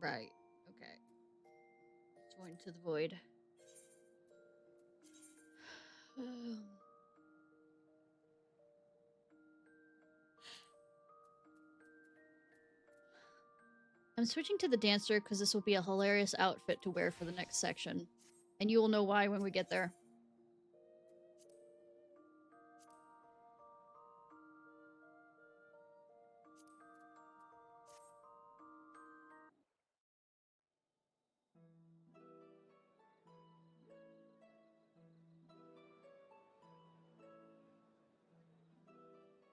Right. Okay. Join to the void. I'm switching to the dancer because this will be a hilarious outfit to wear for the next section. And you will know why when we get there.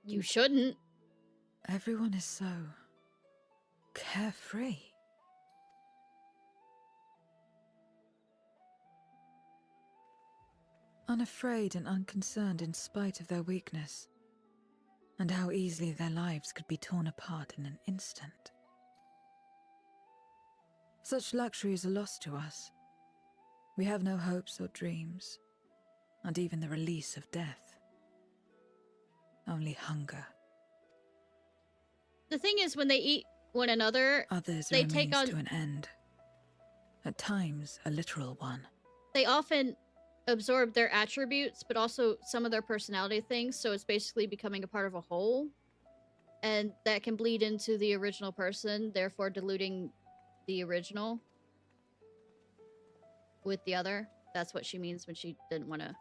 You shouldn't. Everyone is so carefree. Unafraid and unconcerned in spite of their weakness, and how easily their lives could be torn apart in an instant. Such luxuries are lost to us. We have no hopes or dreams, and even the release of death. Only hunger. The thing is, when they eat one another, Others they are a take means on... to an end. At times, a literal one. They often absorb their attributes, but also some of their personality things, so it's basically becoming a part of a whole. And that can bleed into the original person, therefore diluting the original with the other. That's what she means when she didn't want to...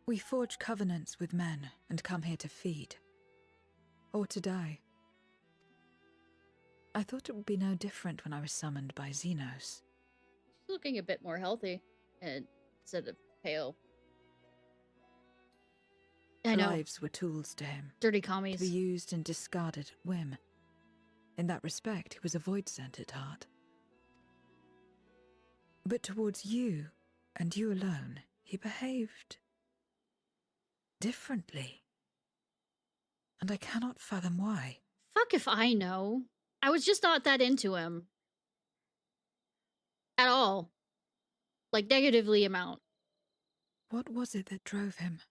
We forge covenants with men and come here to feed. Or to die. I thought it would be no different when I was summoned by Xenos. She's looking a bit more healthy instead of pale. I know. Lives were tools to him. Dirty commies. To be used and discarded at whim. In that respect, he was a void-sent at heart. But towards you, and you alone, he behaved differently. And I cannot fathom why. Fuck if I know. I was just not that into him. At all. Like, negatively amount. What was it that drove him?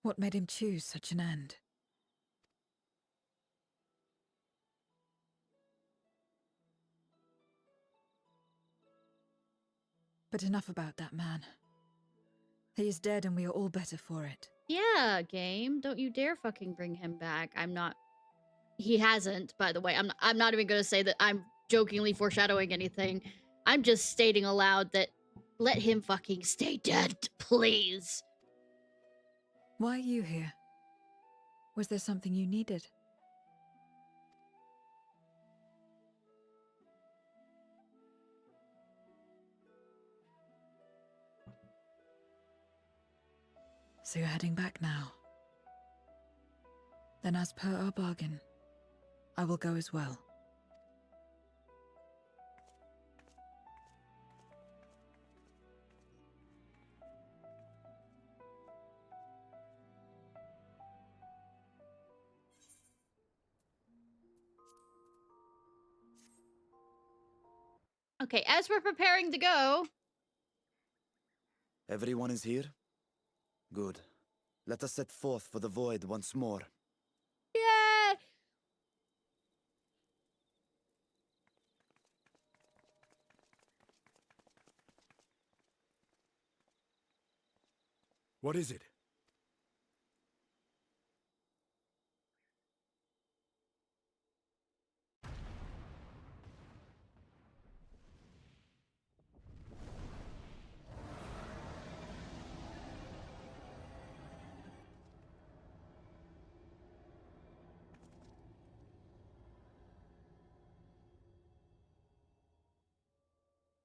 What made him choose such an end? But enough about that man. He is dead and we are all better for it. Yeah, game. Don't you dare fucking bring him back. I'm not... He hasn't, by the way. I'm not even going to say that I'm jokingly foreshadowing anything. I'm just stating aloud that let him fucking stay dead, please. Why are you here? Was there something you needed? So you're heading back now. Then as per our bargain, I will go as well. Okay, as we're preparing to go... Everyone is here? Good. Let us set forth for the void once more. Yeah! What is it?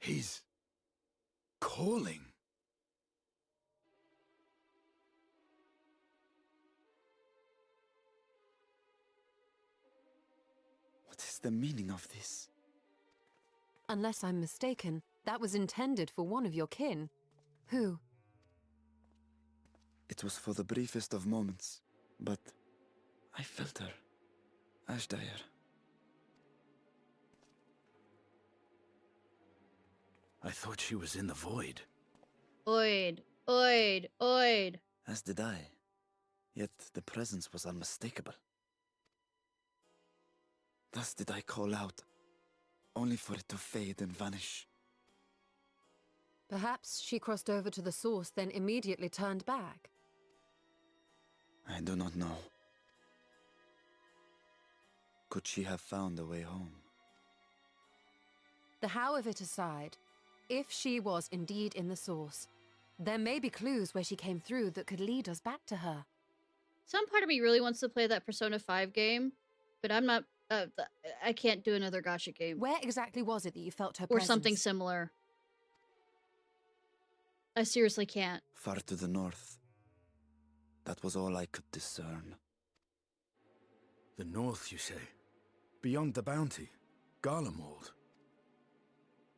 He's calling. What is the meaning of this? Unless I'm mistaken, that was intended for one of your kin. Who? It was for the briefest of moments, but I felt her. Ashdire. I thought she was in the void. Oid. Oid. Oid. As did I. Yet the presence was unmistakable. Thus did I call out, only for it to fade and vanish. Perhaps she crossed over to the source, then immediately turned back. I do not know. Could she have found a way home? The how of it aside, if she was indeed in the source, there may be clues where she came through that could lead us back to her. Some part of me really wants to play that Persona 5 game, but I'm not. I can't do another gacha game. Where exactly was it that you felt her Or presence? something similar. I seriously can't. Far to the north. That was all I could discern. The north, you say? Beyond the bounty? Garlemald?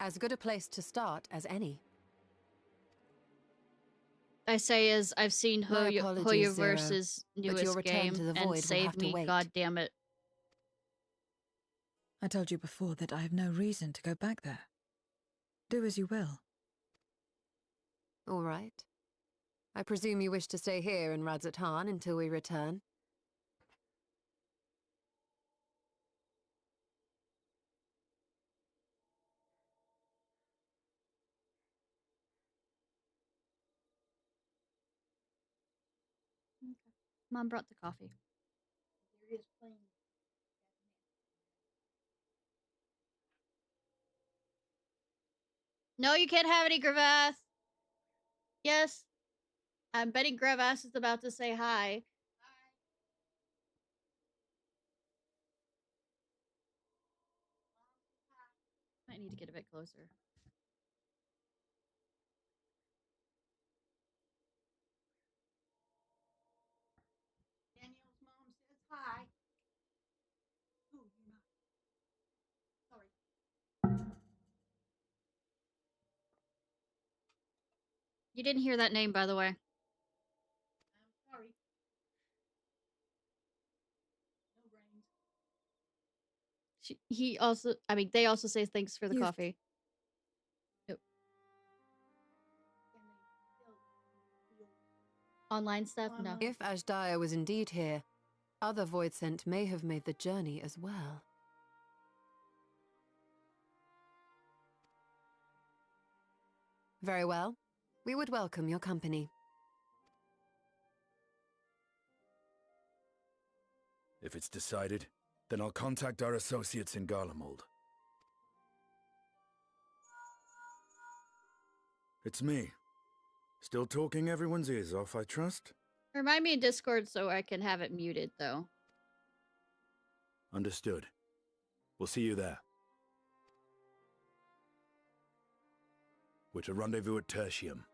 As good a place to start as any. I say as I've seen My apologies, Hoyoverse's Zero, but your newest return game to the and void will save have to me, wait. god damn it. I told you before that I have no reason to go back there. Do as you will. All right. I presume you wish to stay here in Radzatan until we return. Mom brought the coffee. No, you can't have any, Gravath. Yes. I'm betting Gravath is about to say hi. Might need to get a bit closer. Daniel's mom says hi. Sorry. You didn't hear that name, by the way. I'm sorry. No brains. He also, I mean, they also say thanks for the coffee. Yep. Online stuff? No. If Ashdaya was indeed here, other Voidsent may have made the journey as well. Very well. We would welcome your company. If it's decided, then I'll contact our associates in Garlemald. It's me. Still talking everyone's ears off, I trust? Remind me in Discord so I can have it muted, though. Understood. We'll see you there. We're to rendezvous at Tertium.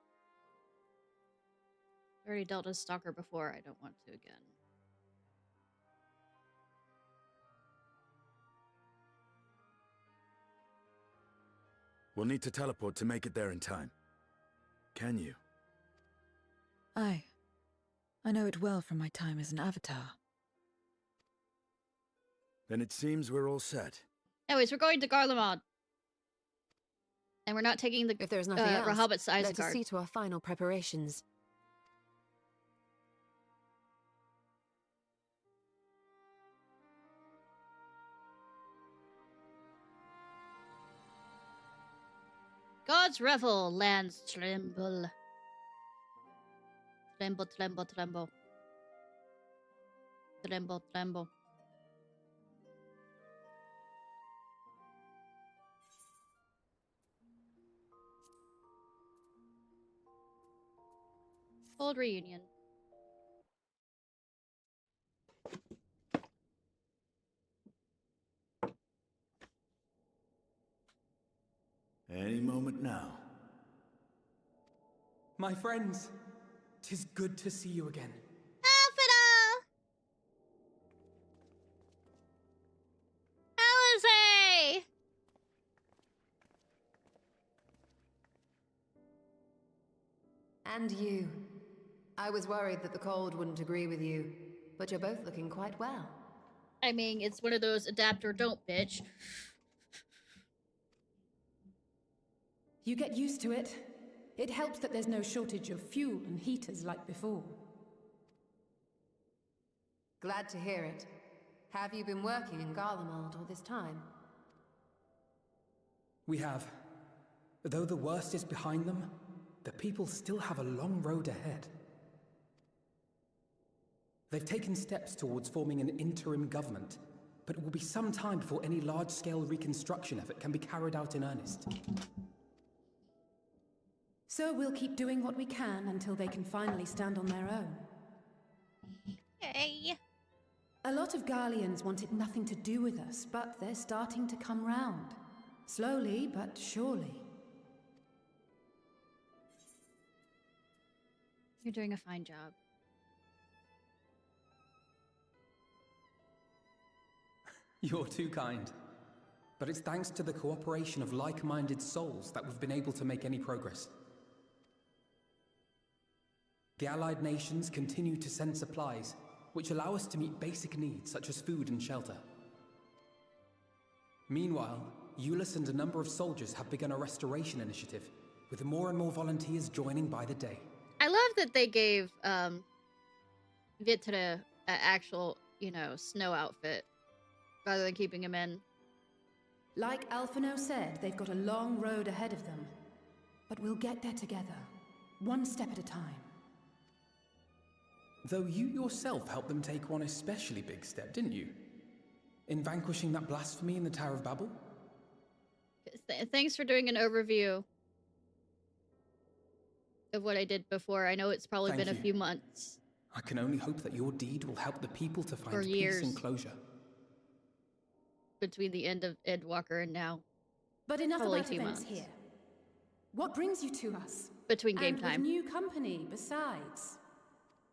I already dealt with Stalker before. I don't want to again. We'll need to teleport to make it there in time. Can you? Aye. I know it well from my time as an avatar. Then it seems we're all set. Anyways, we're going to Garlemald. And we're not taking the If there's nothing else, Rahabit let us Isengard. see to our final preparations. God's revel, lands tremble. Tremble, tremble, tremble. Tremble, tremble. Old reunion. Any moment now. My friends, 'tis good to see you again. Alfredo! Alice! And you. I was worried that the cold wouldn't agree with you, but you're both looking quite well. I mean, it's one of those adapt or don't, bitch. You get used to it. It helps that there's no shortage of fuel and heaters like before. Glad to hear it. Have you been working in Garlemald all this time? We have. Though the worst is behind them, the people still have a long road ahead. They've taken steps towards forming an interim government, but it will be some time before any large-scale reconstruction effort can be carried out in earnest. So we'll keep doing what we can until they can finally stand on their own. Hey. A lot of Garleans wanted nothing to do with us, but they're starting to come round. Slowly, but surely. You're doing a fine job. You're too kind. But it's thanks to the cooperation of like-minded souls that we've been able to make any progress. The allied nations continue to send supplies, which allow us to meet basic needs such as food and shelter. Meanwhile, Euless and a number of soldiers have begun a restoration initiative, with more and more volunteers joining by the day. I love that they gave Vtuber an actual, snow outfit rather than keeping him in. Like Alphino said, they've got a long road ahead of them. But we'll get there together, one step at a time. Though you yourself helped them take one especially big step, didn't you? In vanquishing that blasphemy in the Tower of Babel? Thanks for doing an overview of what I did before. I know it's probably been a few months. I can only hope that your deed will help the people to find Or peace years. and closure. Between the end of Endwalker and now. But enough Probably about 2 events months. here. What brings you to us? Between game And time. with new company, besides.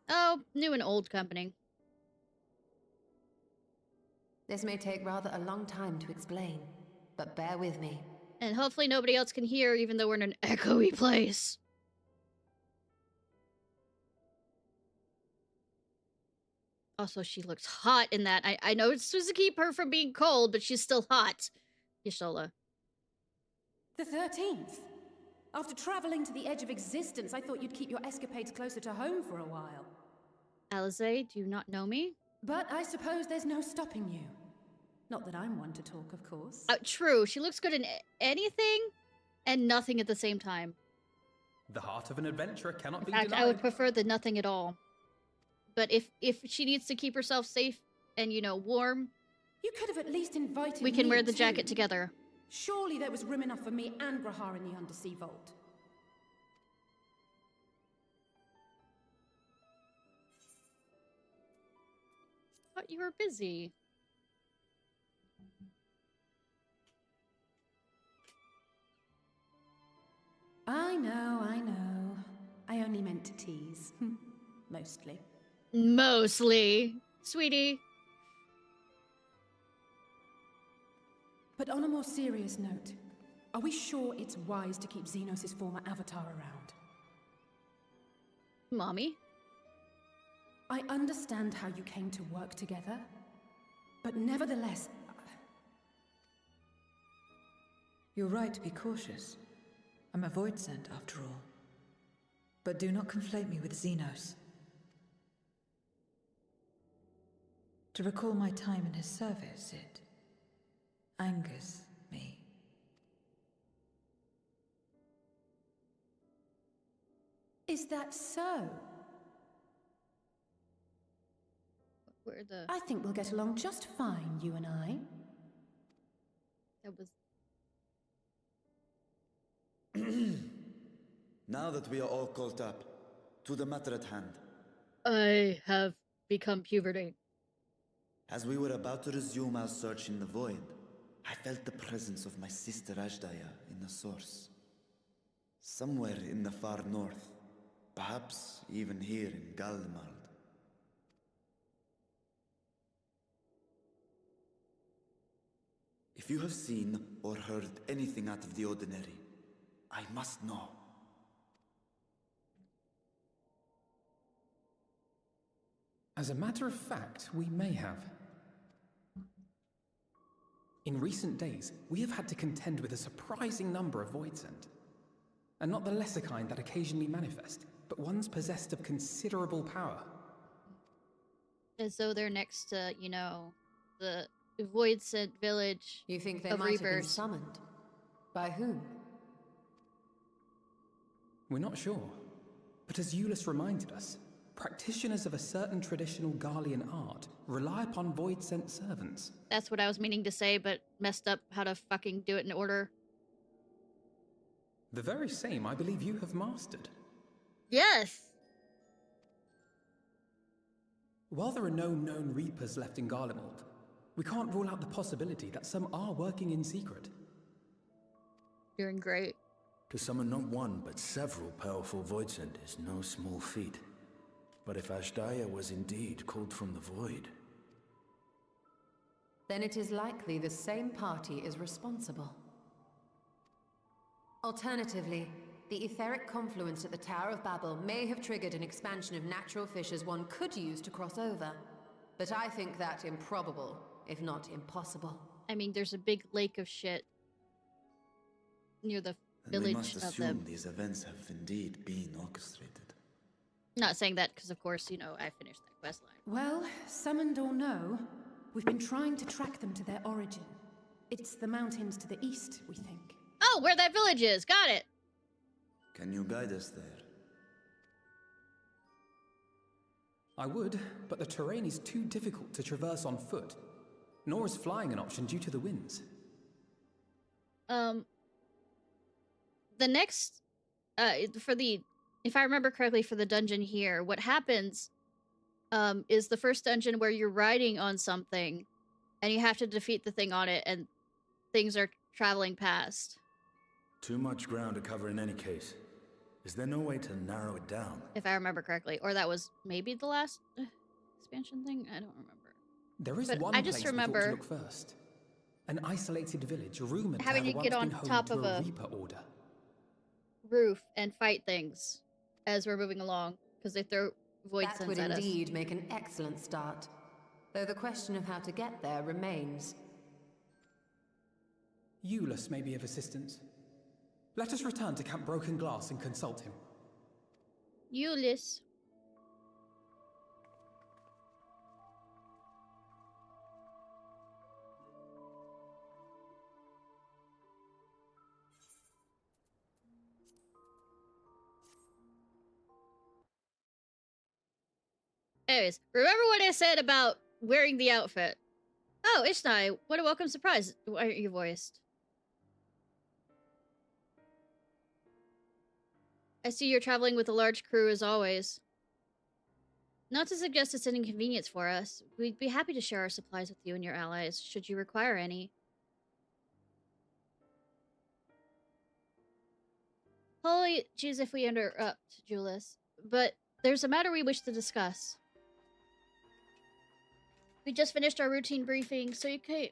Oh, new and old company. This may take rather a long time to explain, but bear with me. And hopefully nobody else can hear, even though we're in an echoey place. Also, she looks hot in that. I know it's supposed to keep her from being cold, but she's still hot. Yashola. The 13th. After traveling to the edge of existence, I thought you'd keep your escapades closer to home for a while. Alize, do you not know me? But I suppose there's no stopping you. Not that I'm one to talk, of course. True. She looks good in anything and nothing at the same time. The heart of an adventurer cannot In be fact, denied. I would prefer the nothing at all. But if she needs to keep herself safe and, warm, You could have at least invited we can me wear the too. jacket together. Surely there was room enough for me and Grahar in the Undersea Vault. Thought you were busy. I know, I know. I only meant to tease. Mostly. Mostly. Sweetie. But on a more serious note, are we sure it's wise to keep Xenos' former avatar around? Mommy? I understand how you came to work together, but nevertheless... You're right to be cautious. I'm a void sent, after all. But do not conflate me with Xenos. To recall my time in his service, it angers me. Is that so? Where the... I think we'll get along just fine, you and I. That was... Now that we are all caught up, to the matter at hand. I have become puberty. As we were about to resume our search in the void, I felt the presence of my sister Ajdaya in the source. Somewhere in the far north, perhaps even here in Galmard. If you have seen or heard anything out of the ordinary, I must know. As a matter of fact, we may have. In recent days, we have had to contend with a surprising number of Voidsent. And not the lesser kind that occasionally manifest, but ones possessed of considerable power. As though they're next to, the Void Sent village You think they of might have been Reapers. summoned? By whom? We're not sure. But as Euless reminded us, practitioners of a certain traditional Garlean art rely upon void-sent servants. That's what I was meaning to say, but messed up how to fucking do it in order. The very same I believe you have mastered. Yes! While there are no known Reapers left in Garlemald, we can't rule out the possibility that some are working in secret. Doing great. To summon not one, but several powerful Voidsent is no small feat. But if Ashdaya was indeed called from the void... Then it is likely the same party is responsible. Alternatively, the etheric confluence at the Tower of Babel may have triggered an expansion of natural fissures one could use to cross over. But I think that improbable, if not impossible. I mean, there's a big lake of shit near the Then we village must of assume them. these events have indeed been orchestrated. Not saying that because, of course, you know, I finished that quest line. Well, summoned or no, we've been trying to track them to their origin. It's the mountains to the east, we think. Oh, where that village is! Got it! Can you guide us there? I would, but the terrain is too difficult to traverse on foot. Nor is flying an option due to the winds. The next, if I remember correctly, for the dungeon here, what happens, is the first dungeon where you're riding on something, and you have to defeat the thing on it, and things are traveling past. Too much ground to cover in any case. Is there no way to narrow it down? If I remember correctly. Or that was maybe the last expansion thing? I don't remember. There is But one I place just we remember thought to look first. An isolated village rumored having to to have get once on been home top to of a a Reaper order. roof and fight things as we're moving along, because they throw void That sense would at us. indeed make an excellent start. Though the question of how to get there remains. Euless may be of assistance. Let us return to Camp Broken Glass and consult him. Euless. Anyways, remember what I said about wearing the outfit? Oh, Ishnai, what a welcome surprise. Why aren't you voiced? I see you're traveling with a large crew as always. Not to suggest it's an inconvenience for us. We'd be happy to share our supplies with you and your allies, should you require any. Holy jeez if we interrupt, Julius. But there's a matter we wish to discuss. We just finished our routine briefing, so you can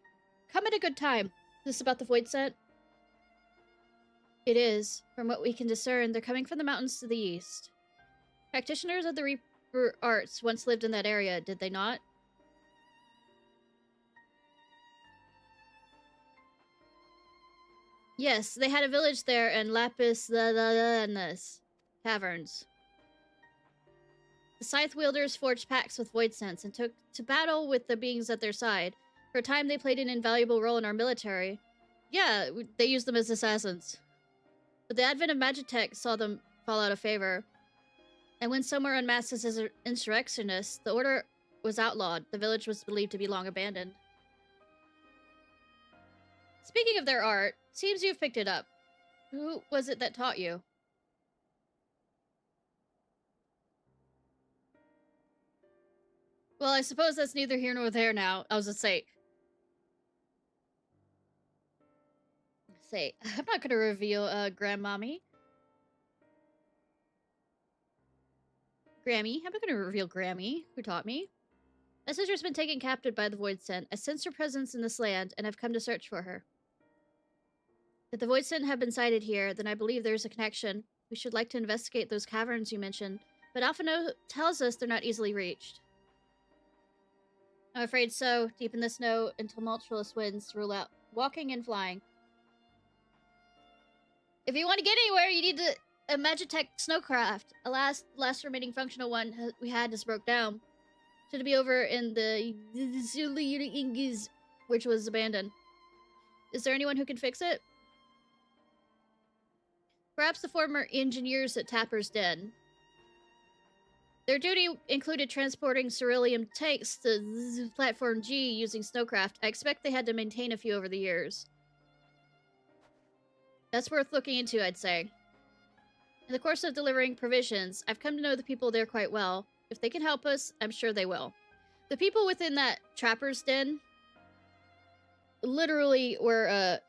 come at a good time. This about the void set? It is. From what we can discern, they're coming from the mountains to the east. Practitioners of the Reaper arts once lived in that area, did they not? Yes, they had a village there and Lapis and this caverns. The Scythe wielders forged pacts with Void Sense and took to battle with the beings at their side. For a time, they played an invaluable role in our military. Yeah, they used them as assassins. But the advent of Magitech saw them fall out of favor. And when some were unmasked as insurrectionists, the order was outlawed. The village was believed to be long abandoned. Speaking of their art, seems you've picked it up. Who was it that taught you? Well, I suppose that's neither here nor there now. I was gonna say, I'm not gonna reveal, Grandmommy. Grammy. I'm not gonna reveal Grammy, who taught me. My sister's been taken captive by the Void Scent. I sense her presence in this land, and I've come to search for her. If the Void Scent have been sighted here, then I believe there's a connection. We should like to investigate those caverns you mentioned, but Alphino tells us they're not easily reached. I'm afraid so. Deep in the snow and tumultuous winds rule out walking and flying. If you want to get anywhere, you need a Magitech snowcraft. Alas, the last remaining functional one we had just broke down. Should be over in the which was abandoned. Is there anyone who can fix it? Perhaps the former engineers at Tapper's Den. Their duty included transporting cerulean tanks to Platform G using snowcraft. I expect they had to maintain a few over the years. That's worth looking into, I'd say. In the course of delivering provisions, I've come to know the people there quite well. If they can help us, I'm sure they will. The people within that Trapper's Den literally were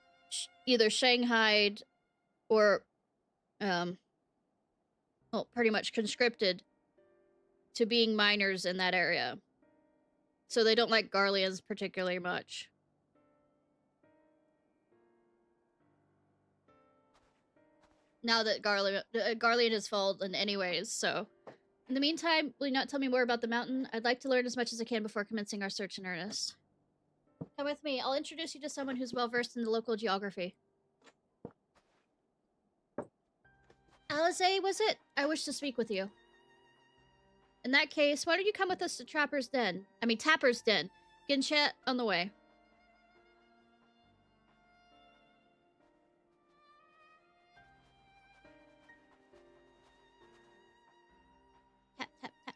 either shanghaied or well, pretty much conscripted to being miners in that area. So they don't like Garleans particularly much. Now that Garlean has fallen anyways, so... In the meantime, will you not tell me more about the mountain? I'd like to learn as much as I can before commencing our search in earnest. Come with me. I'll introduce you to someone who's well-versed in the local geography. Alize, was it? I wish to speak with you. In that case, why don't you come with us to Tapper's Den? Get chat on the way. Tap, tap, tap.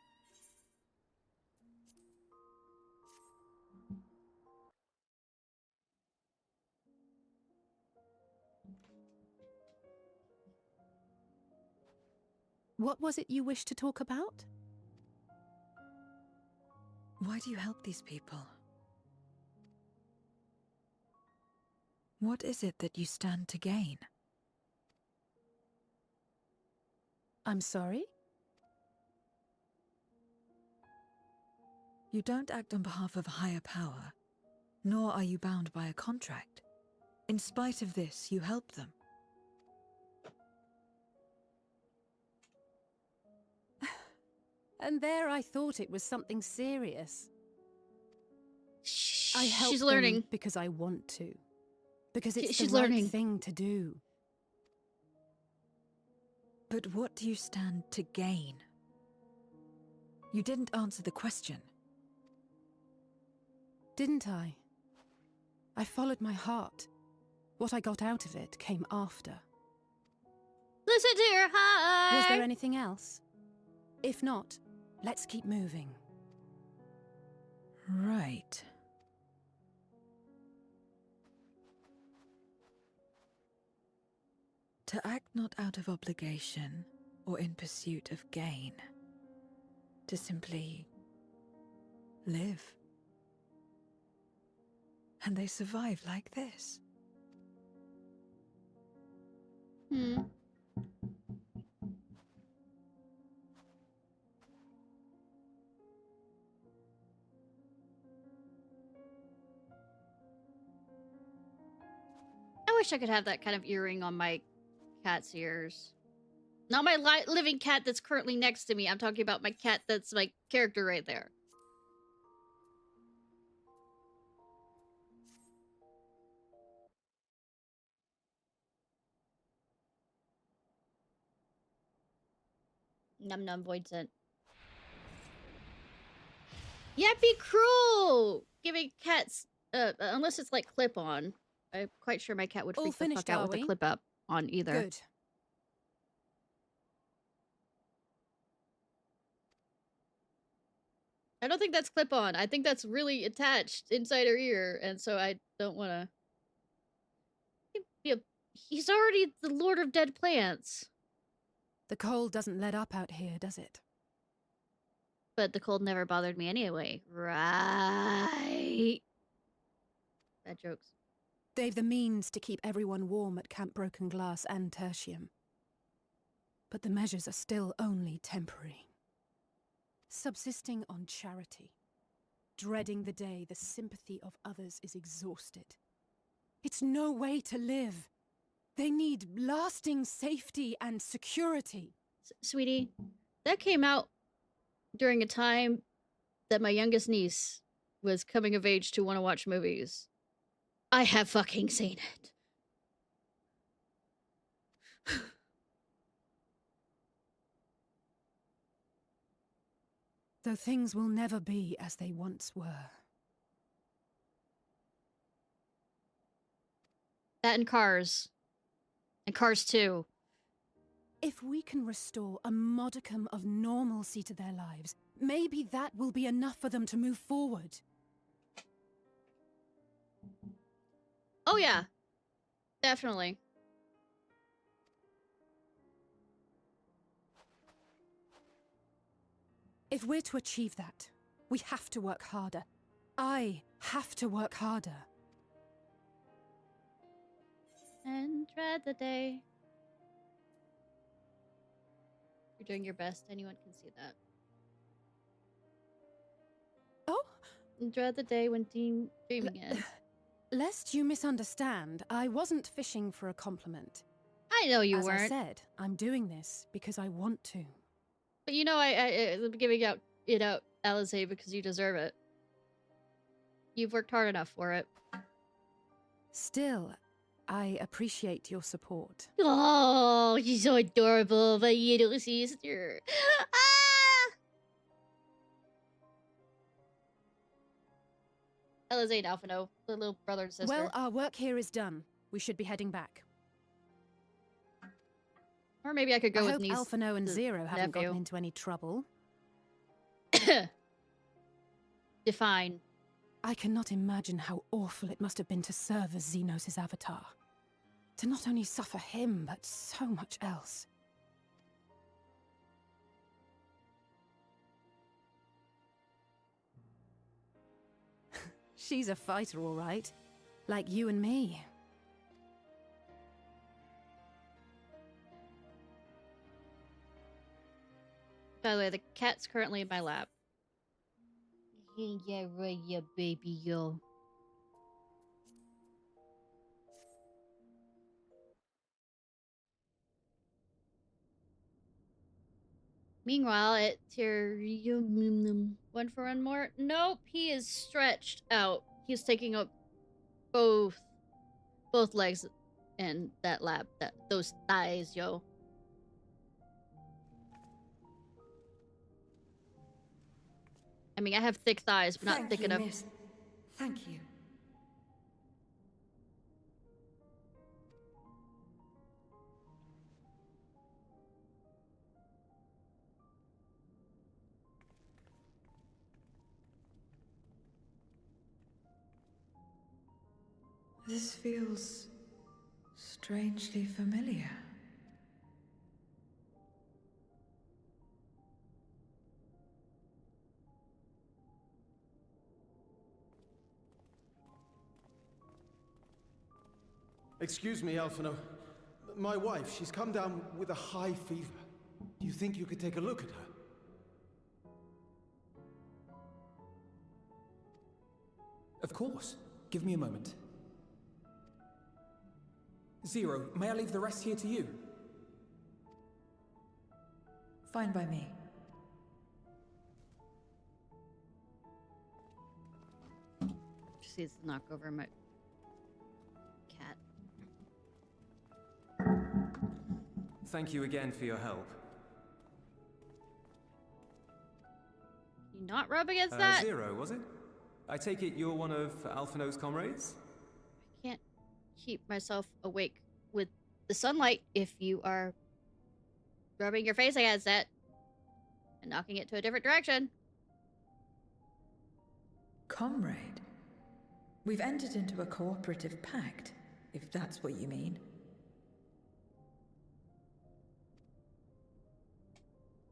What was it you wished to talk about? Why do you help these people? What is it that you stand to gain? I'm sorry? You don't act on behalf of a higher power, nor are you bound by a contract. In spite of this, you help them. And there I thought it was something serious. I help She's them learning. because I want to. Because it's She's the right learning. thing to do. But what do you stand to gain? You didn't answer the question. Didn't I? I followed my heart. What I got out of it came after. Listen to your heart! Was there anything else? If not, let's keep moving. Right. To act not out of obligation or in pursuit of gain. To simply live. And they survive like this. Hmm. I wish I could have that kind of earring on my cat's ears. Not my living cat that's currently next to me. I'm talking about my cat that's my character right there. Num num void scent. Yeah, be cruel! Giving cats, unless it's like clip on. I'm quite sure my cat would All freak the finished, fuck out are with a we? clip up on either. Good. I don't think that's clip on. I think that's really attached inside her ear, and so I don't want to. He's already the Lord of Dead Plants. The cold doesn't let up out here, does it? But the cold never bothered me anyway. Right. Bad jokes. They've the means to keep everyone warm at Camp Broken Glass and Tertium. But the measures are still only temporary. Subsisting on charity. Dreading the day the sympathy of others is exhausted. It's no way to live. They need lasting safety and security. Sweetie, that came out during a time that my youngest niece was coming of age to want to watch movies. I have fucking seen it. Though things will never be as they once were. That and Cars. And Cars 2. If we can restore a modicum of normalcy to their lives, maybe that will be enough for them to move forward. Oh yeah, definitely. If we're to achieve that, we have to work harder. I have to work harder. And dread the day. You're doing your best. Anyone can see that. Oh? And dread the day when dreaming ends. Lest you misunderstand, I wasn't fishing for a compliment. I know you As weren't. I said, I'm doing this because I want to. But you know, I'm giving out Alizé, because you deserve it. You've worked hard enough for it. Still, I appreciate your support. Oh, she's so adorable, my little sister. Ah! Alizé and Alphino, the little brother and sister. Well, our work here is done. We should be heading back. Or maybe I could go I with hope niece. Alphino and Zero haven't nephew. gotten into any trouble. Define. I cannot imagine how awful it must have been to serve as Xenos' avatar. To not only suffer him, but so much else. She's a fighter, all right. Like you and me. By the way, the cat's currently in my lap. Yeah, right, yeah, baby, yo. Meanwhile, at Tyrium, one for one more. Nope, he is stretched out. He's taking up both legs in that lap, those thighs, yo. I mean, I have thick thighs, but not thick enough. Miss. Thank you. This feels strangely familiar. Excuse me, Alphino. My wife, she's come down with a high fever. Do you think you could take a look at her? Of course. Give me a moment. Zero, may I leave the rest here to you? Fine by me. Just needs to knock over my cat. Thank you again for your help. Can you not rub against that? Zero, was it? I take it you're one of Alphino's comrades? I can't keep myself awake with the sunlight if you are rubbing your face against it and knocking it to a different direction. Comrade? We've entered into a cooperative pact, if that's what you mean.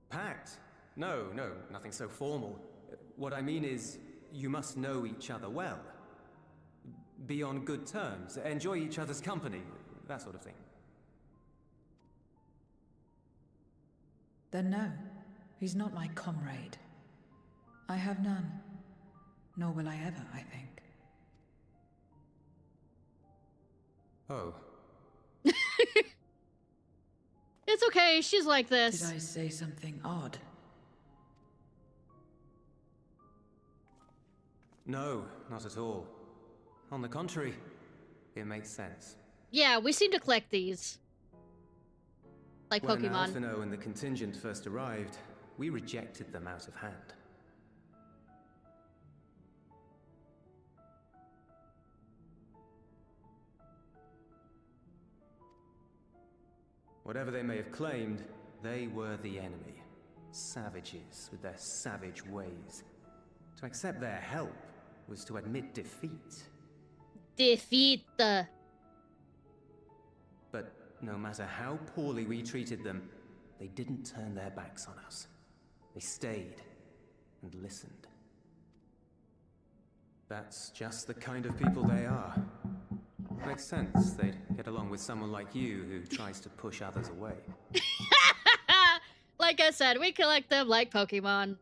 Pact? No, nothing so formal. What I mean is, you must know each other well. Be on good terms, enjoy each other's company, that sort of thing. Then no, he's not my comrade. I have none. Nor will I ever, I think. Oh. It's okay, she's like this. Did I say something odd? No, not at all. On the contrary, it makes sense. Yeah, we seem to collect these. Like When Pokemon. Alphino and the contingent first arrived, we rejected them out of hand. Whatever they may have claimed, they were the enemy. Savages with their savage ways. To accept their help was to admit defeat. Defeat the... But no matter how poorly we treated them, they didn't turn their backs on us. They stayed and listened. That's just the kind of people they are. Makes sense they'd get along with someone like you who tries to push others away. Like I said, we collect them like Pokemon.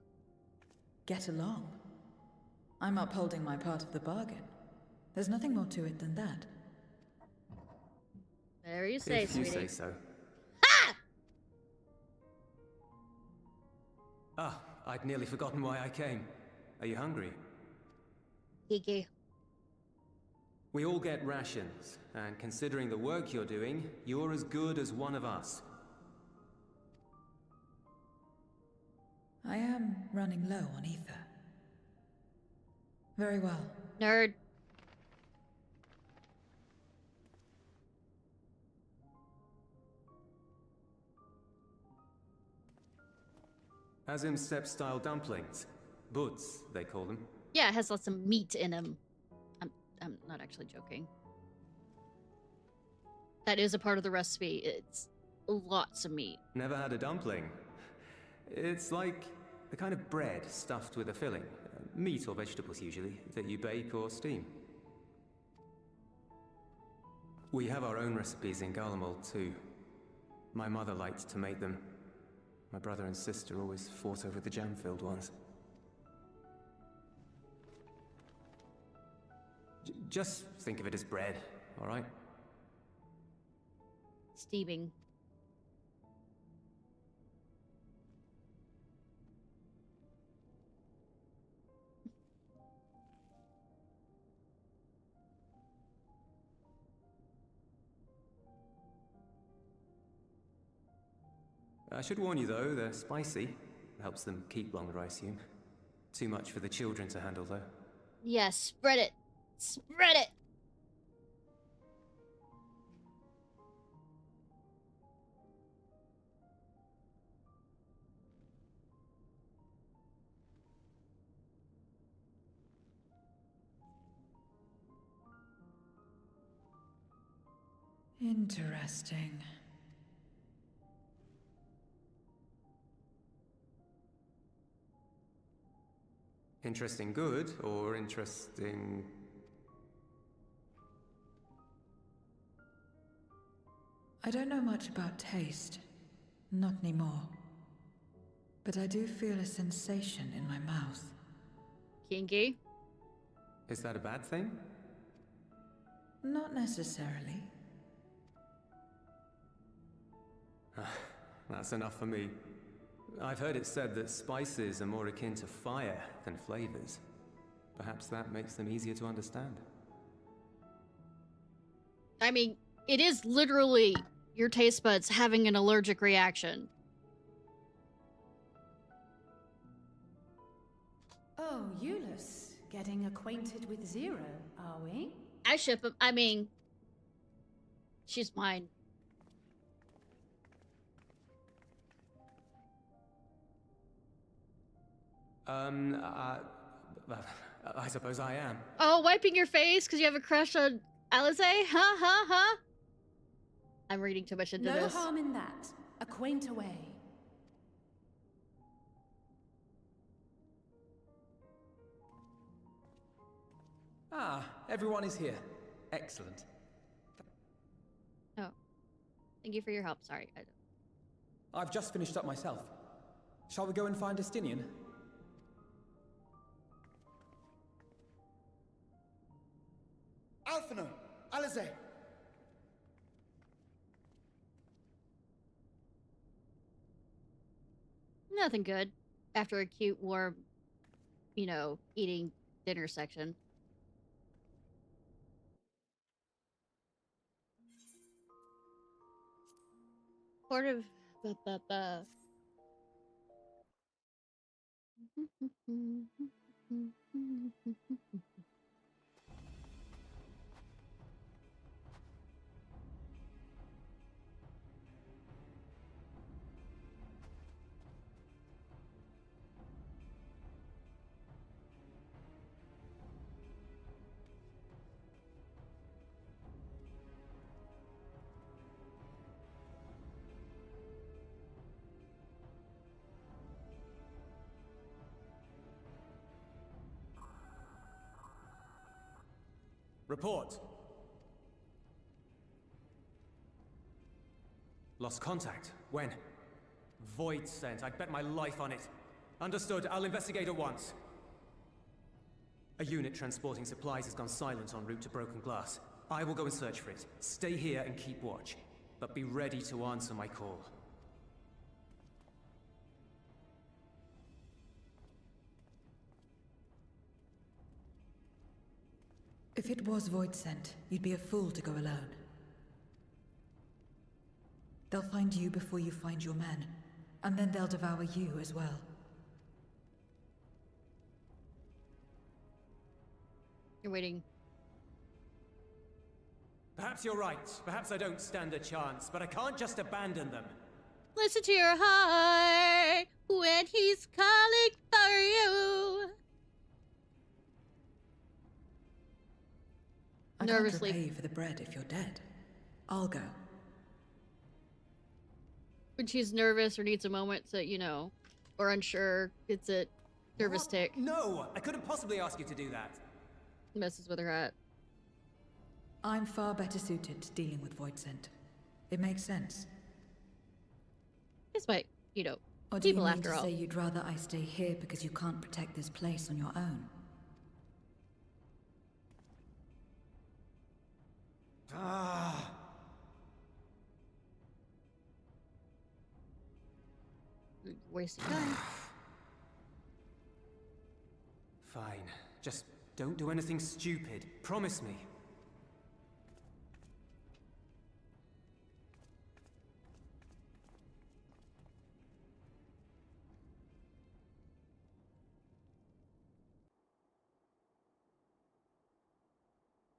Get along. I'm upholding my part of the bargain. There's nothing more to it than that. There you say, If you sweetie. say so. Ha! Ah, I'd nearly forgotten why I came. Are you hungry? Kiki. We all get rations, and considering the work you're doing, you're as good as one of us. I am running low on ether. Very well. Nerd. Azim step-style dumplings. Butz, they call them. Yeah, it has lots of meat in him. I'm not actually joking. That is a part of the recipe. It's lots of meat. Never had a dumpling. It's like the kind of bread stuffed with a filling. Meat or vegetables usually, that you bake or steam. We have our own recipes in Garlemald too. My mother liked to make them. My brother and sister always fought over the jam-filled ones. Just think of it as bread, all right? Steaming. I should warn you though, they're spicy. Helps them keep longer, I assume. Too much for the children to handle though. Yeah, spread it. Spread it! Interesting. Interesting good, or interesting... I don't know much about taste. Not anymore. But I do feel a sensation in my mouth. Kinky? Is that a bad thing? Not necessarily. That's enough for me. I've heard it said that spices are more akin to fire than flavors. Perhaps that makes them easier to understand. I mean, it is literally your taste buds having an allergic reaction. Oh, Euless, getting acquainted with Zero, are we? I ship him. I mean, she's mine. I suppose I am. Oh, wiping your face because you have a crush on Alize? Huh? I'm reading too much into No this. harm in that. Acquaint away. Ah, everyone is here. Excellent. Oh. Thank you for your help. Sorry. I've just finished up myself. Shall we go and find Estinian? Alphino! Alize! Nothing good after a cute, warm, eating dinner section. Sort of. Report. Lost contact. When? Void sent. I'd bet my life on it. Understood. I'll investigate at once. A unit transporting supplies has gone silent en route to Broken Glass. I will go and search for it. Stay here and keep watch. But be ready to answer my call. If it was Void sent, you'd be a fool to go alone. They'll find you before you find your men, and then they'll devour you as well. You're waiting. Perhaps you're right. Perhaps I don't stand a chance, but I can't just abandon them. Listen to your heart when he's calling for you. I Nervously. can't repay you for the bread if you're dead. I'll go. When she's nervous or needs a moment to, you know, or unsure, gets a nervous What? tick. No, I couldn't possibly ask you to do that. Messes with her hat. I'm far better suited to dealing with Void sent. It makes sense. It's my, you know, Or do you people mean after to all. say you'd rather I stay here because you can't protect this place on your own? Ah. Wasting time. Fine. Just don't do anything stupid. Promise me.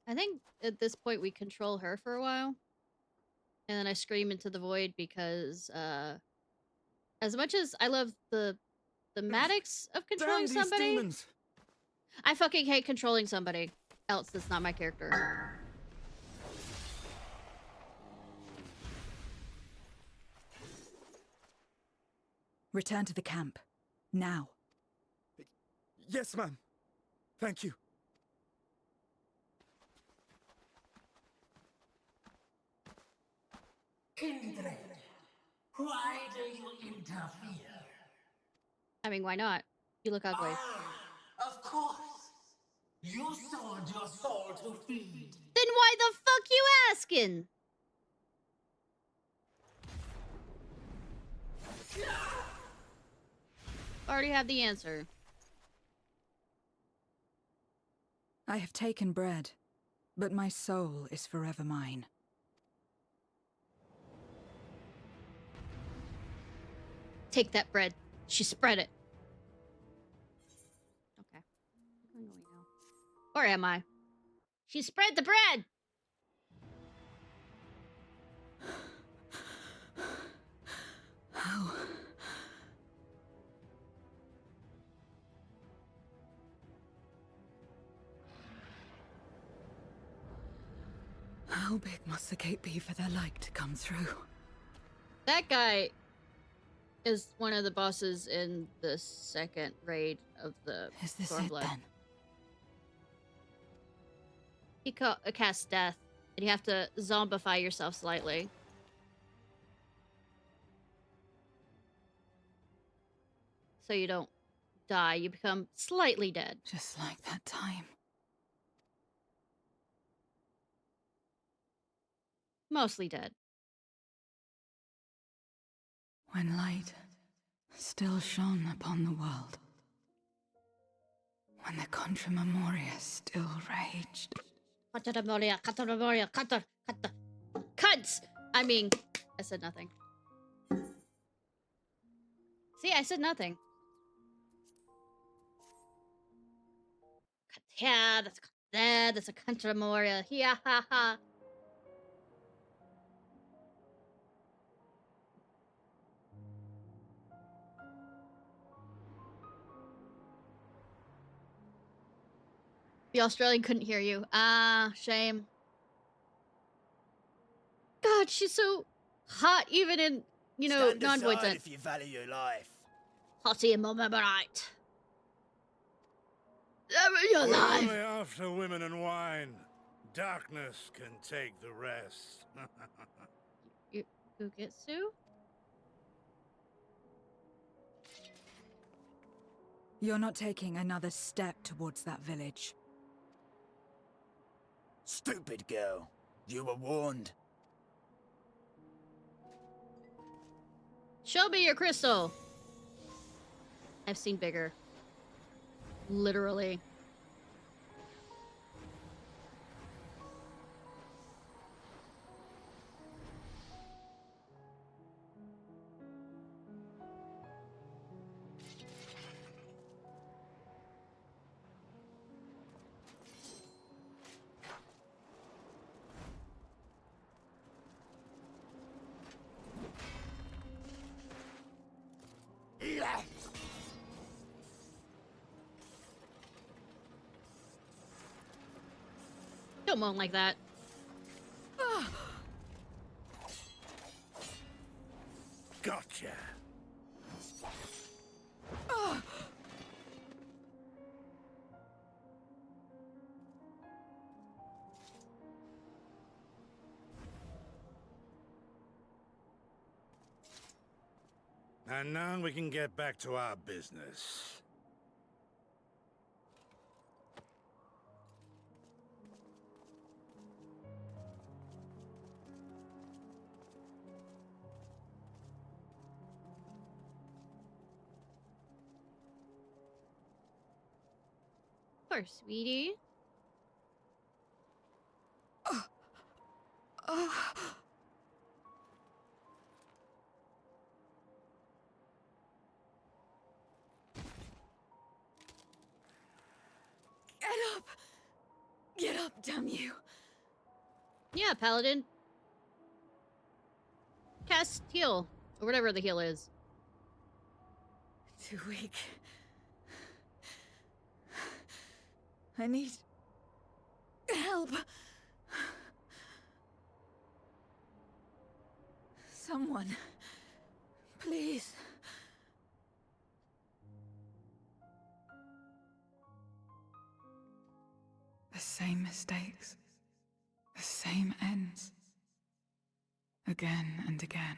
I think at this point we control her for a while. And then I scream into the void because as much as I love the thematics of controlling somebody, I fucking hate controlling somebody else that's not my character. Return to the camp. Now. Yes, ma'am. Thank you. Kindred, why do you interfere? I mean, why not? You look ugly. Ah, of course. You sold your soul to feed. Then why the fuck you asking? Already have the answer. I have taken bread, but my soul is forever mine. Take that bread. She spread it. Okay. I'm going now. Or am I? She spread the bread! How? How big must the gate be for their light to come through? That guy is one of the bosses in the second raid of the Is this Stormblood. it then? He casts death, and you have to zombify yourself slightly. So you don't die, you become slightly dead. Just like that time. Mostly dead. When light still shone upon the world. When the Contra Memoria still raged. Cunts! I mean, I said nothing. See, I said nothing. Yeah, that's a Contra Memoria. Yeah, ha ha. The Australian couldn't hear you. Ah, shame. God, she's so hot even in, you know, non-void sense. if you value your life. Hottie and Momemorite. Your life. Only after women and wine. darkness can take the rest. Guketsu? You're not taking another step towards that village. Stupid girl. You were warned. Show me your crystal! I've seen bigger. Literally. Don't moan like that. Gotcha. And now we can get back to our business. Of course, sweetie. Get up! Get up, damn you! Yeah, Paladin. Cast heal. Or whatever the heal is. Too weak. I need help. Someone, please. The same mistakes, the same ends. Again and again.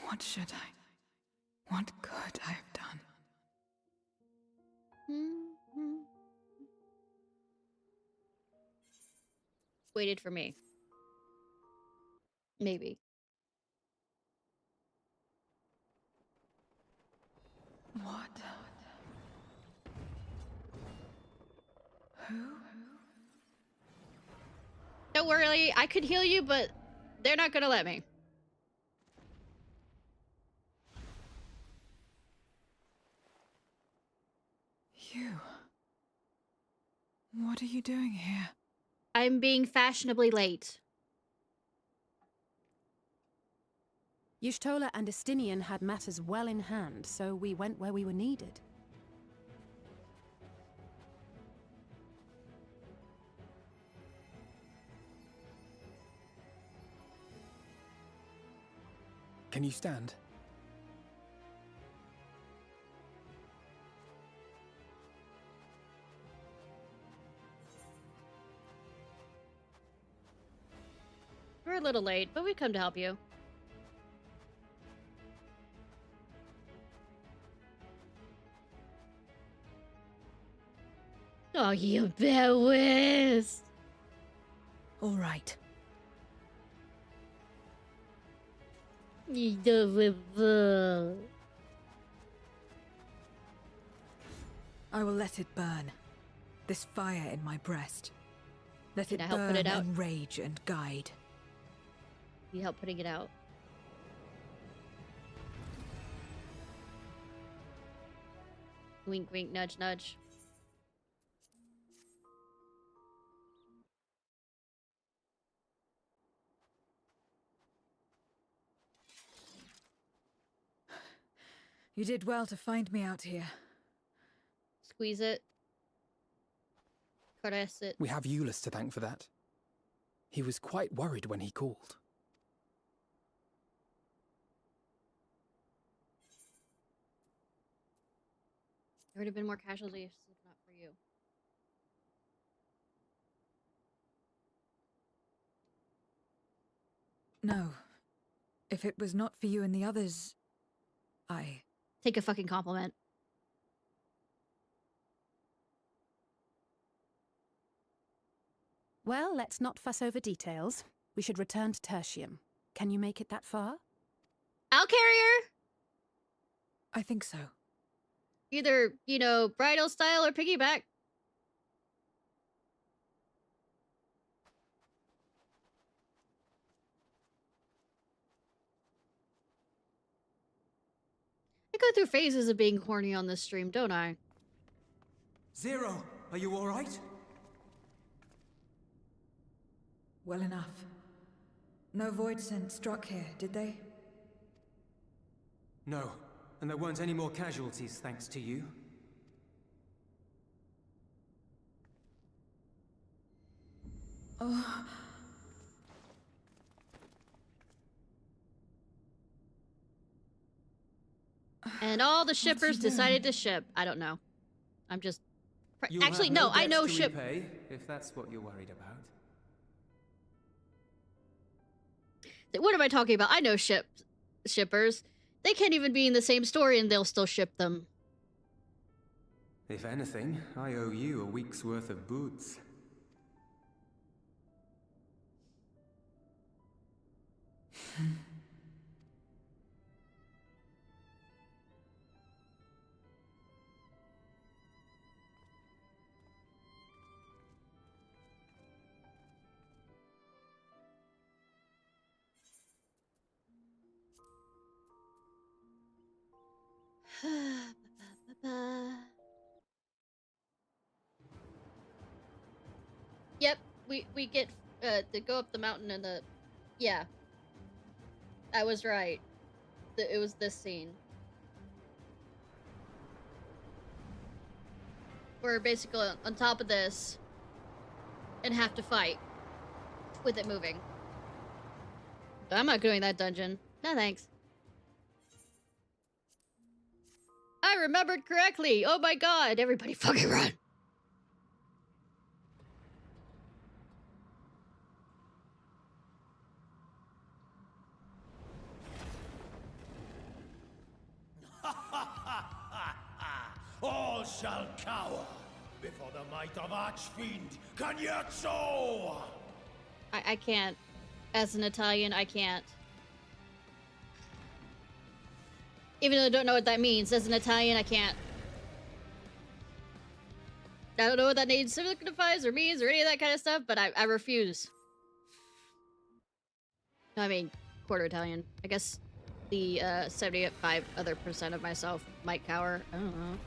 What should I? What could I have done? Waited for me. Maybe. What? Who? Don't worry, I could heal you, but they're not gonna let me. You. What are you doing here? I'm being fashionably late. Y'shtola and Estinian had matters well in hand, so we went where we were needed. Can you stand? We're a little late, but we come to help you. Oh, you bewitched! All right. You do. I will let it burn. This fire in my breast. Let Can it I help put burn it out? and rage and guide. You help putting it out. Wink, wink, nudge, nudge. You did well to find me out here. Squeeze it. Caress it. We have Eulus to thank for that. He was quite worried when he called. There would have been more casualties if not for you. No. If it was not for you and the others, I... Take a fucking compliment. Well, let's not fuss over details. We should return to Tertium. Can you make it that far? I'll carry her! I think so. Either, you know, bridal style or piggyback. I go through phases of being horny on this stream, don't I? Zero, are you alright? Well enough. No void scent struck here, did they? No, and there weren't any more casualties thanks to you. Oh. And all the shippers decided to ship. I don't know. I'm just... Actually, no, I know ship... repay, if that's what you're worried about. What am I talking about? I know shippers. They can't even be in the same story and they'll still ship them. If anything, I owe you a week's worth of boots. Yep, we get to go up the mountain and the... Yeah. I was right. It was this scene. We're basically on top of this and have to fight with it moving. I'm not doing that dungeon. No thanks. I remembered correctly! Oh my god! Everybody fucking run! All shall cower before the might of Archfiend Cagnazzo! I can't. As an Italian, I can't. Even though I don't know what that means, as an Italian, I can't. I don't know what that name signifies or means or any of that kind of stuff, but I refuse. I mean, quarter Italian. I guess the 75% other of myself might cower. I don't know.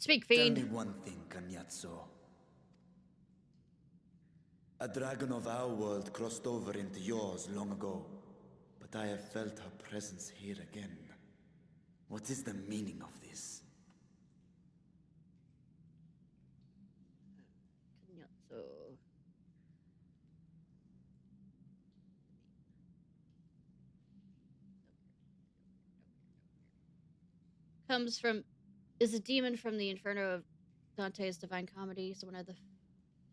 Speak, fiend. Tell me one thing, Cagnazzo. A dragon of our world crossed over into yours long ago, but I have felt her presence here again. What is the meaning of this? Comes from... is a demon from the Inferno of Dante's Divine Comedy. So one of the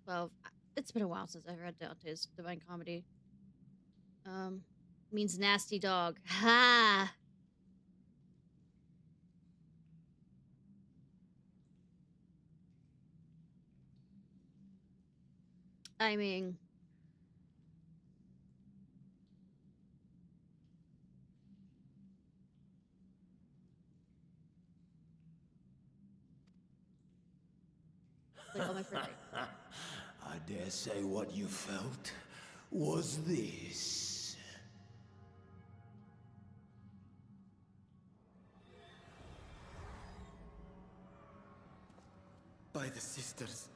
12... It's been a while since I read Dante's Divine Comedy. Means nasty dog. Ha! I mean... like all my friends. I dare say what you felt was this. By the sisters.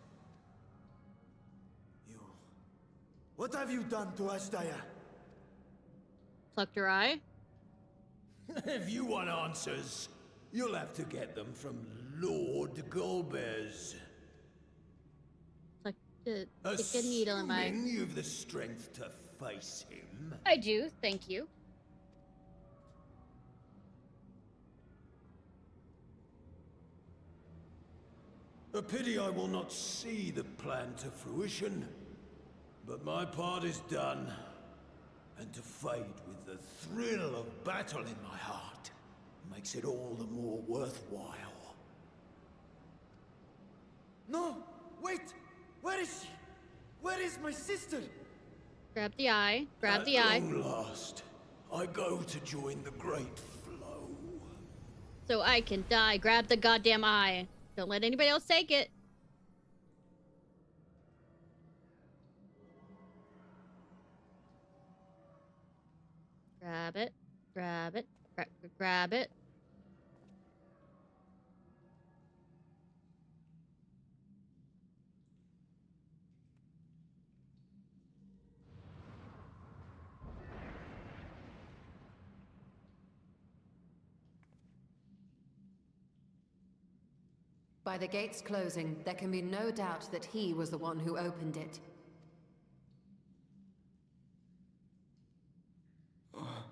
What have you done to Ashdaya? Plucked her eye. If you want answers, you'll have to get them from Lord Golbez. Like stick a needle in my. Assuming you've the strength to face him. I do, thank you. A pity I will not see the plan to fruition, but my part is done, and to fade with the thrill of battle in my heart makes it all the more worthwhile. No! Wait! Where is she? Where is my sister? Grab the eye. Grab the eye. At long last, I go to join the great flow. So I can die. Grab the goddamn eye. Don't let anybody else take it. Grab it. Grab it. Grab it. By the gates closing, there can be no doubt that he was the one who opened it. Oh,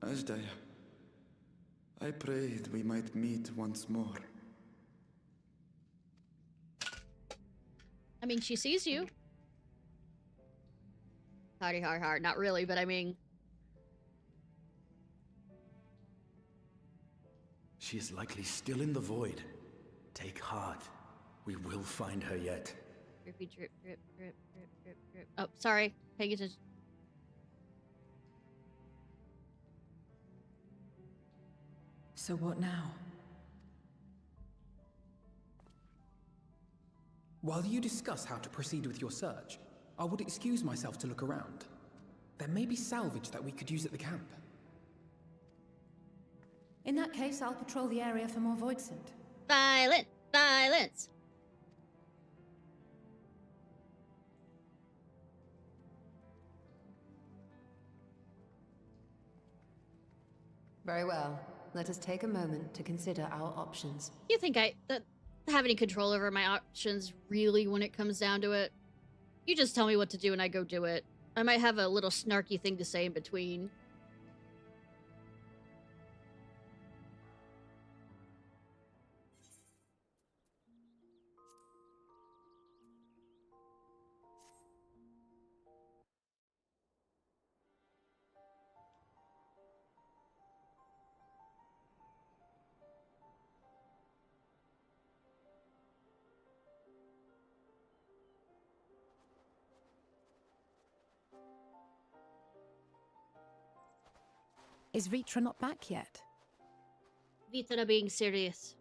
Ashdaya. I prayed we might meet once more. I mean, she sees you. Hardy, hard. Not really, but I mean... She is likely still in the void. Take heart. We will find her yet. Drippy drip. Oh, sorry. Paying attention. So what now? While you discuss how to proceed with your search, I would excuse myself to look around. There may be salvage that we could use at the camp. In that case, I'll patrol the area for more Voidsent. Silence! Silence! Very well. Let us take a moment to consider our options. You think I have any control over my options, really, when it comes down to it? You just tell me what to do and I go do it. I might have a little snarky thing to say in between. Is Vitra not back yet? Vitra being serious.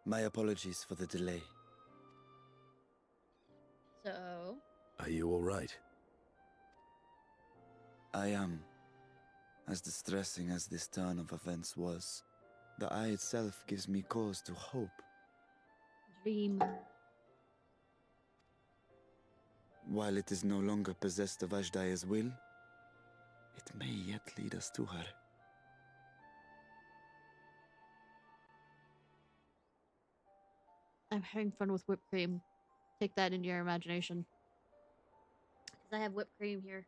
My apologies for the delay. So... Are you all right? I am. As distressing as this turn of events was, the eye itself gives me cause to hope. Dream. While it is no longer possessed of Ashdaya's will, it may yet lead us to her. I'm having fun with whipped cream. Take that into your imagination. Because I have whipped cream here.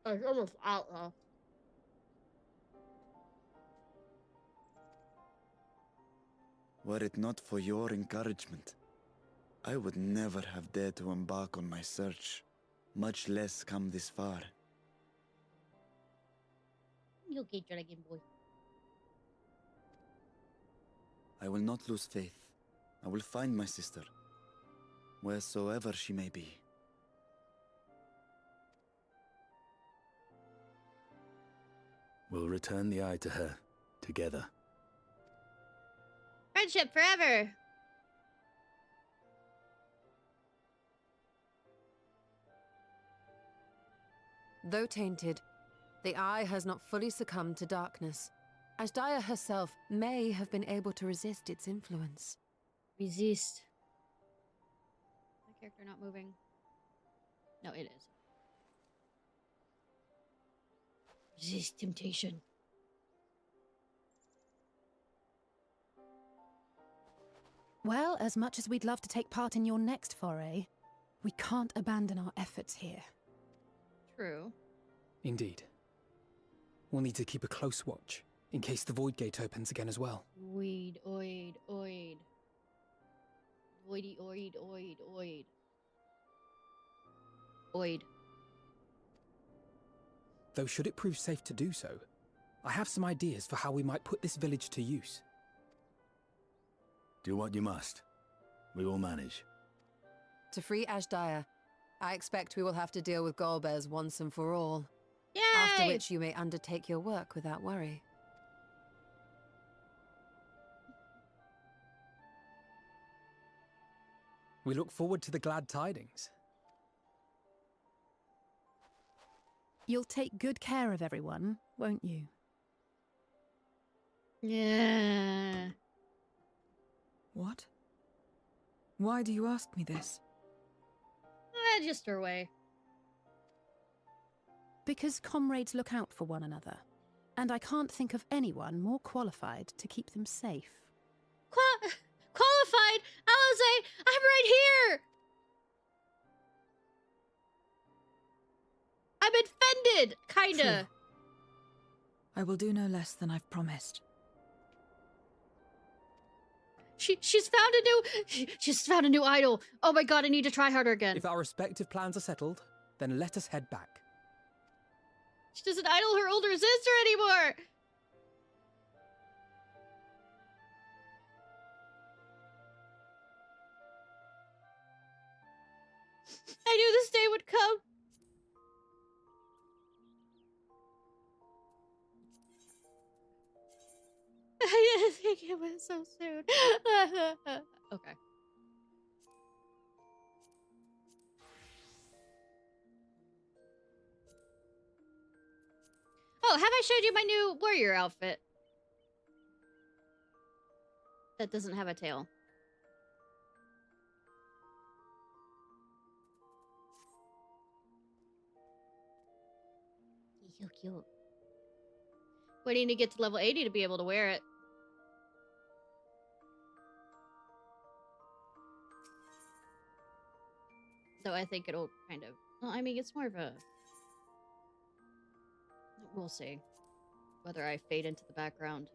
Oh, it's almost out though. Were it not for your encouragement, I would never have dared to embark on my search, much less come this far. You okay, Dragon Boy? I will not lose faith. I will find my sister, wheresoever she may be. We'll return the eye to her, together. Friendship forever! Though tainted, the Eye has not fully succumbed to darkness. Ashdaya herself may have been able to resist its influence. Resist. My character not moving. No, it is. Resist temptation. Well, as much as we'd love to take part in your next foray, we can't abandon our efforts here. True. Indeed. We'll need to keep a close watch, in case the Void Gate opens again as well. Oid, oid, oid. Oidy, oid, oid, oid. Oid. Though should it prove safe to do so, I have some ideas for how we might put this village to use. Do what you must. We will manage. To free Ashdaya, I expect we will have to deal with Golbez once and for all. Yay! After which you may undertake your work without worry. We look forward to the glad tidings. You'll take good care of everyone, won't you? Yeah. What? Why do you ask me this? Just her way. Because comrades look out for one another, and I can't think of anyone more qualified to keep them safe. Qualified? Alize, I'm right here! I'm offended, kinda. True. I will do no less than I've promised. She's found a new idol. Oh my god, I need to try harder again. If our respective plans are settled, then let us head back. She doesn't idol her older sister anymore. I knew this day would come. I didn't think it was so soon. Okay. Oh, have I showed you my new warrior outfit? That doesn't have a tail. He's so cute. Waiting to get to level 80 to be able to wear it. So I think it'll kind of... Well, I mean, it's more of a... We'll see. Whether I fade into the background.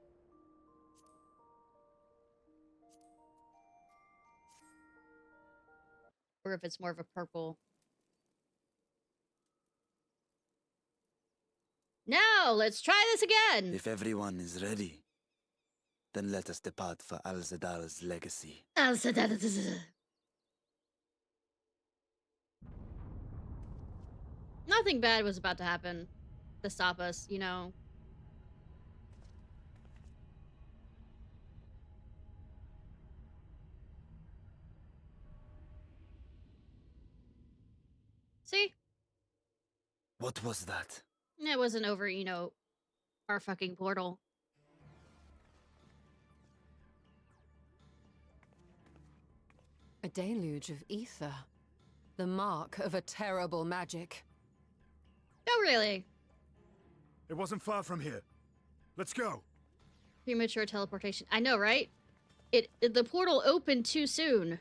Or if it's more of a purple. Now, let's try this again! If everyone is ready, then let us depart for Al-Zadal's legacy. Nothing bad was about to happen to stop us, you know. See? What was that? It wasn't over, you know, our fucking portal. A deluge of ether. The mark of a terrible magic. Oh, really? It wasn't far from here. Let's go. Premature teleportation. I know, right? The portal opened too soon.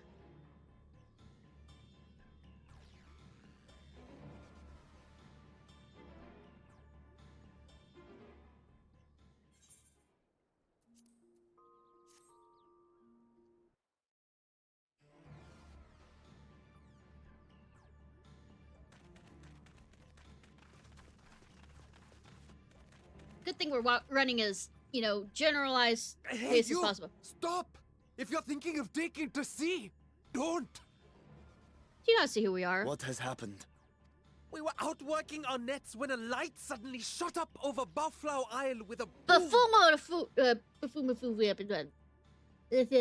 Good thing we're running as, you know, generalized pace as possible. Stop! If you're thinking of taking to sea, don't! Do you not see who we are? What has happened? We were out working our nets when a light suddenly shot up over Buffalo Isle with a boom. A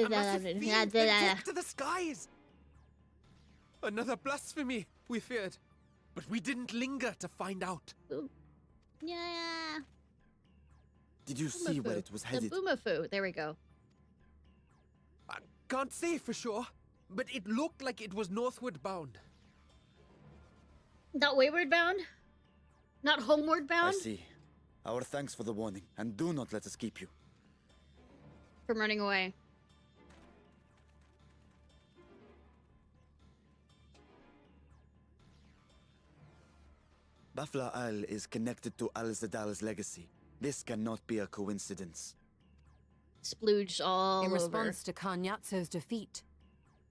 massive fiend then took to the skies. Another blasphemy, we feared. but we didn't linger to find out. Yeah. Did you see where it was headed? The Boomafoo. There we go. I can't say for sure, but it looked like it was northward bound. Not wayward bound? Not homeward bound? I see. Our thanks for the warning, and do not let us keep you. From running away. Bafla Isle is connected to Al-Zadal's legacy. This cannot be a coincidence. Splooged all In over. response to Kanyatso's defeat,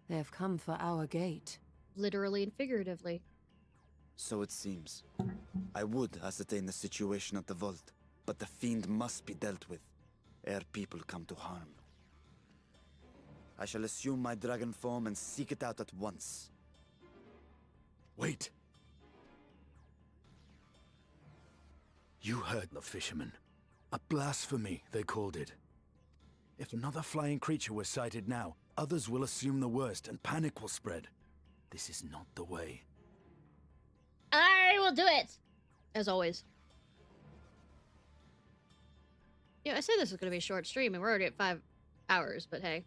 they have come for our gate. Literally and figuratively. So it seems. I would ascertain the situation at the vault, but the fiend must be dealt with, ere people come to harm. I shall assume my dragon form and seek it out at once. Wait. You heard the fisherman. A blasphemy, they called it. If another flying creature was sighted now, others will assume the worst and panic will spread. This is not the way. I will do it! As always. Yeah, I said this was going to be a short stream, and we're already at 5 hours, but hey.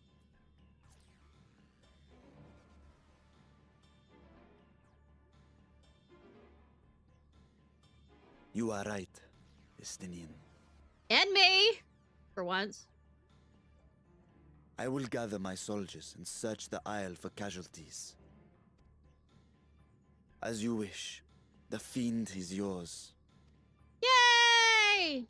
You are right, Estinian. And me! For once. I will gather my soldiers and search the isle for casualties. As you wish. The fiend is yours. Yay!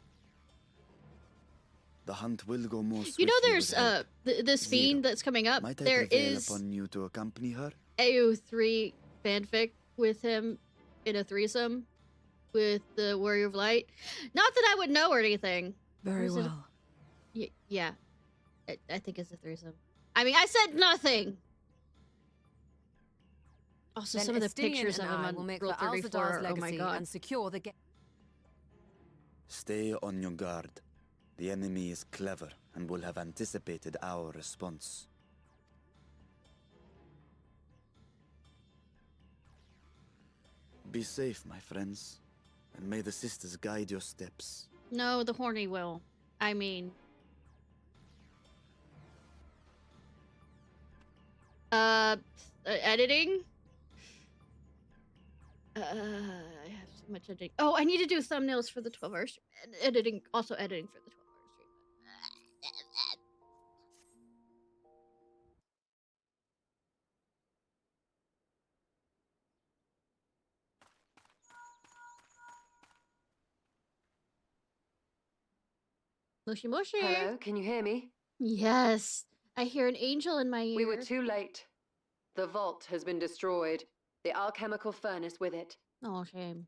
The hunt will go more swiftly. You know there's with help. this fiend that's coming up. Might I There prevail is upon you to accompany her? AO3 fanfic with him in a threesome with the Warrior of Light. Not that I would know or anything. Very Was it a- well. Yeah. I think it's a threesome. I mean, I said nothing. Also, Then some of the Estinian pictures of and him I on will make Rule for 34 Al-Zadar's oh my legacy god. and secure the gate. Stay on your guard. The enemy is clever and will have anticipated our response. Be safe, my friends, and may the sisters guide your steps. No, the horny will. I mean... editing? I have so much editing. Oh, I need to do thumbnails for the 12-hour stream. Editing, also editing for the 12-hour stream. Mushy mushy. Hello, can you hear me? Yes. I hear an angel in my ear. We were too late. The vault has been destroyed. The alchemical furnace with it. Oh, shame.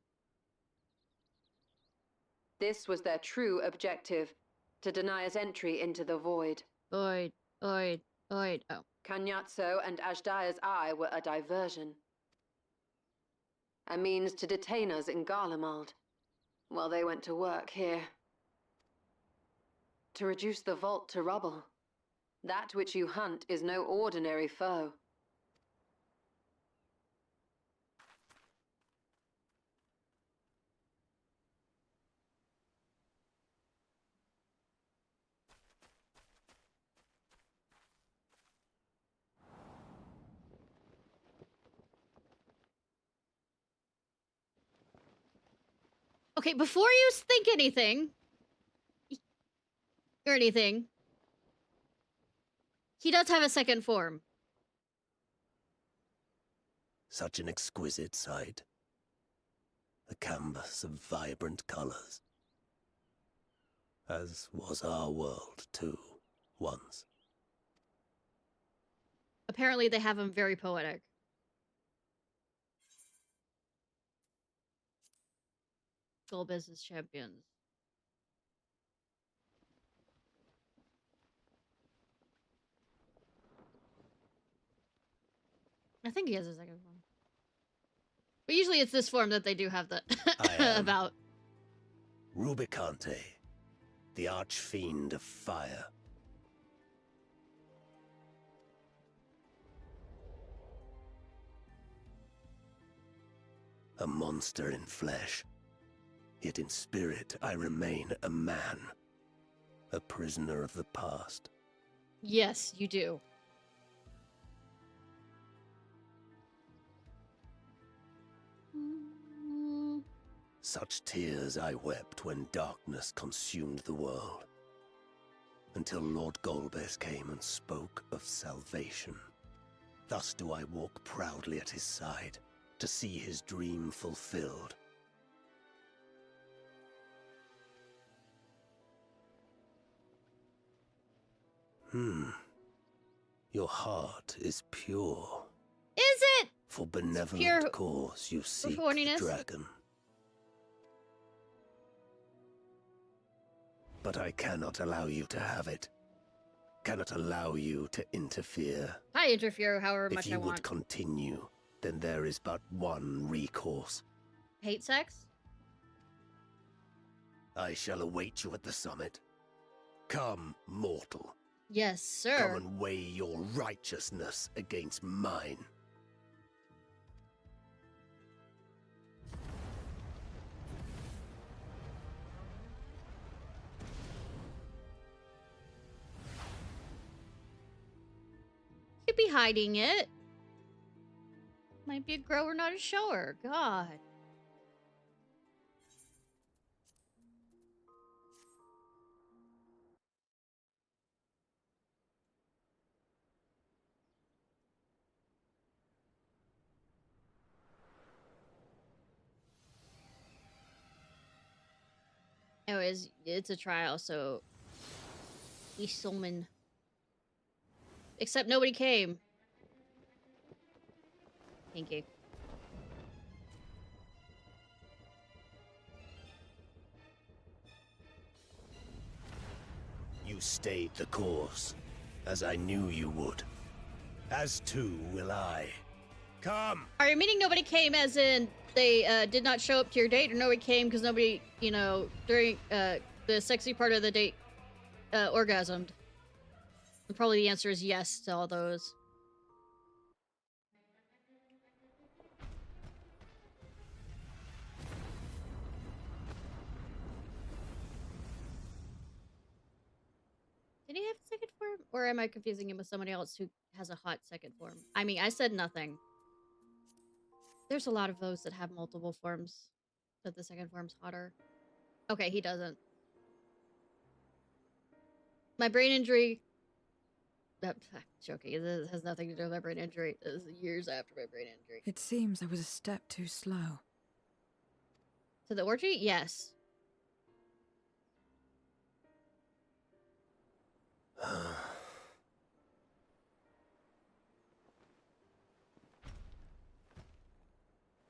This was their true objective, to deny us entry into the void. Void. Oh. Kanyatso and Ajdaya's eye were a diversion. A means to detain us in Garlemald, while they went to work here. To reduce the vault to rubble. That which you hunt is no ordinary foe. Okay, before you think anything... or anything... he does have a second form. Such an exquisite sight. A canvas of vibrant colors. As was our world, too, once. Apparently they have him very poetic. Gold business champions. I think he has a second form. But usually it's this form that they do have the about. Rubicante, the archfiend of fire. a monster in flesh. Yet in spirit, I remain a man. A prisoner of the past. Yes, you do. Such tears I wept when darkness consumed the world. Until Lord Golbez came and spoke of salvation. Thus do I walk proudly at his side, to see his dream fulfilled. Your heart is pure. Is it? For benevolent pure cause you seek the horniness? dragon. But I cannot allow you to have it. Cannot allow you to interfere. I interfere however much If you I would want. continue, then there is but one recourse. Hate sex? I shall await you at the summit. Come, mortal. Yes, sir. Come and weigh your righteousness against mine. Could be hiding it. Might be a grower, not a shower. God. Anyways, it's a trial, so we summon. Except nobody came. Thank you. You stayed the course, as I knew you would. As too will I. Come! Are you meaning nobody came as in they did not show up to your date, or nobody came because nobody, you know, during the sexy part of the date orgasmed? And probably the answer is yes to all those. Did he have a second form? Or am I confusing him with somebody else who has a hot second form? I mean, I said nothing. There's a lot of those that have multiple forms, but the second form's hotter. Okay, he doesn't. My brain injury... I'm joking. This has nothing to do with my brain injury. This is years after my brain injury. It seems I was a step too slow. To the orgy? Yes.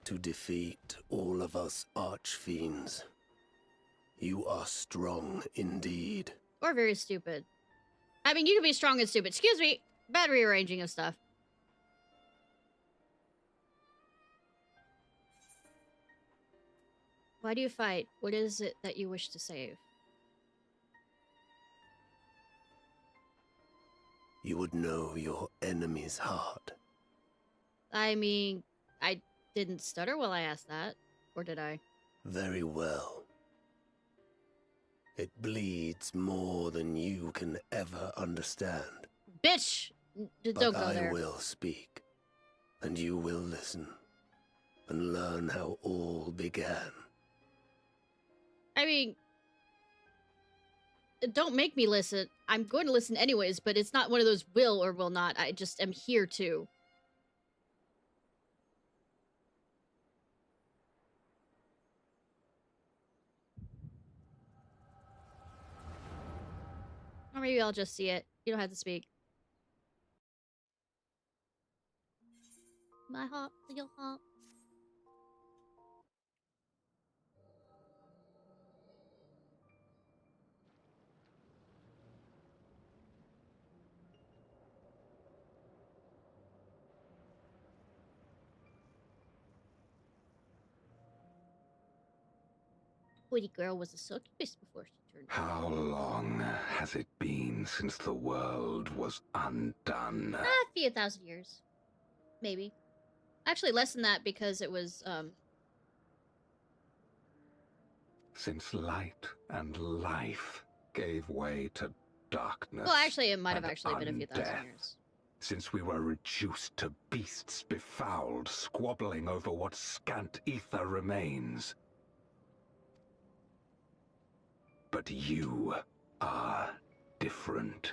To defeat all of us archfiends. You are strong indeed. Or very stupid. I mean, you can be strong and stupid. Excuse me. Bad rearranging of stuff. Why do you fight? What is it that you wish to save? You would know your enemy's heart. I mean, I didn't stutter while I asked that. Or did I? Very well. It bleeds more than you can ever understand. Bitch! Don't go there. I will speak, and you will listen, and learn how all began. I mean, don't make me listen. I'm going to listen anyways, but it's not one of those will or will not. I just am here to. Or maybe I'll just see it. You don't have to speak. My heart, your heart. Pretty girl was a succubus before she turned. How long has it been since the world was undone? A few thousand years. Maybe. Actually, less than that because it was, since light and life gave way to darkness. Well, actually, it might have and actually been a few thousand undeath. years. Since we were reduced to beasts befouled, squabbling over what scant ether remains. But you are different.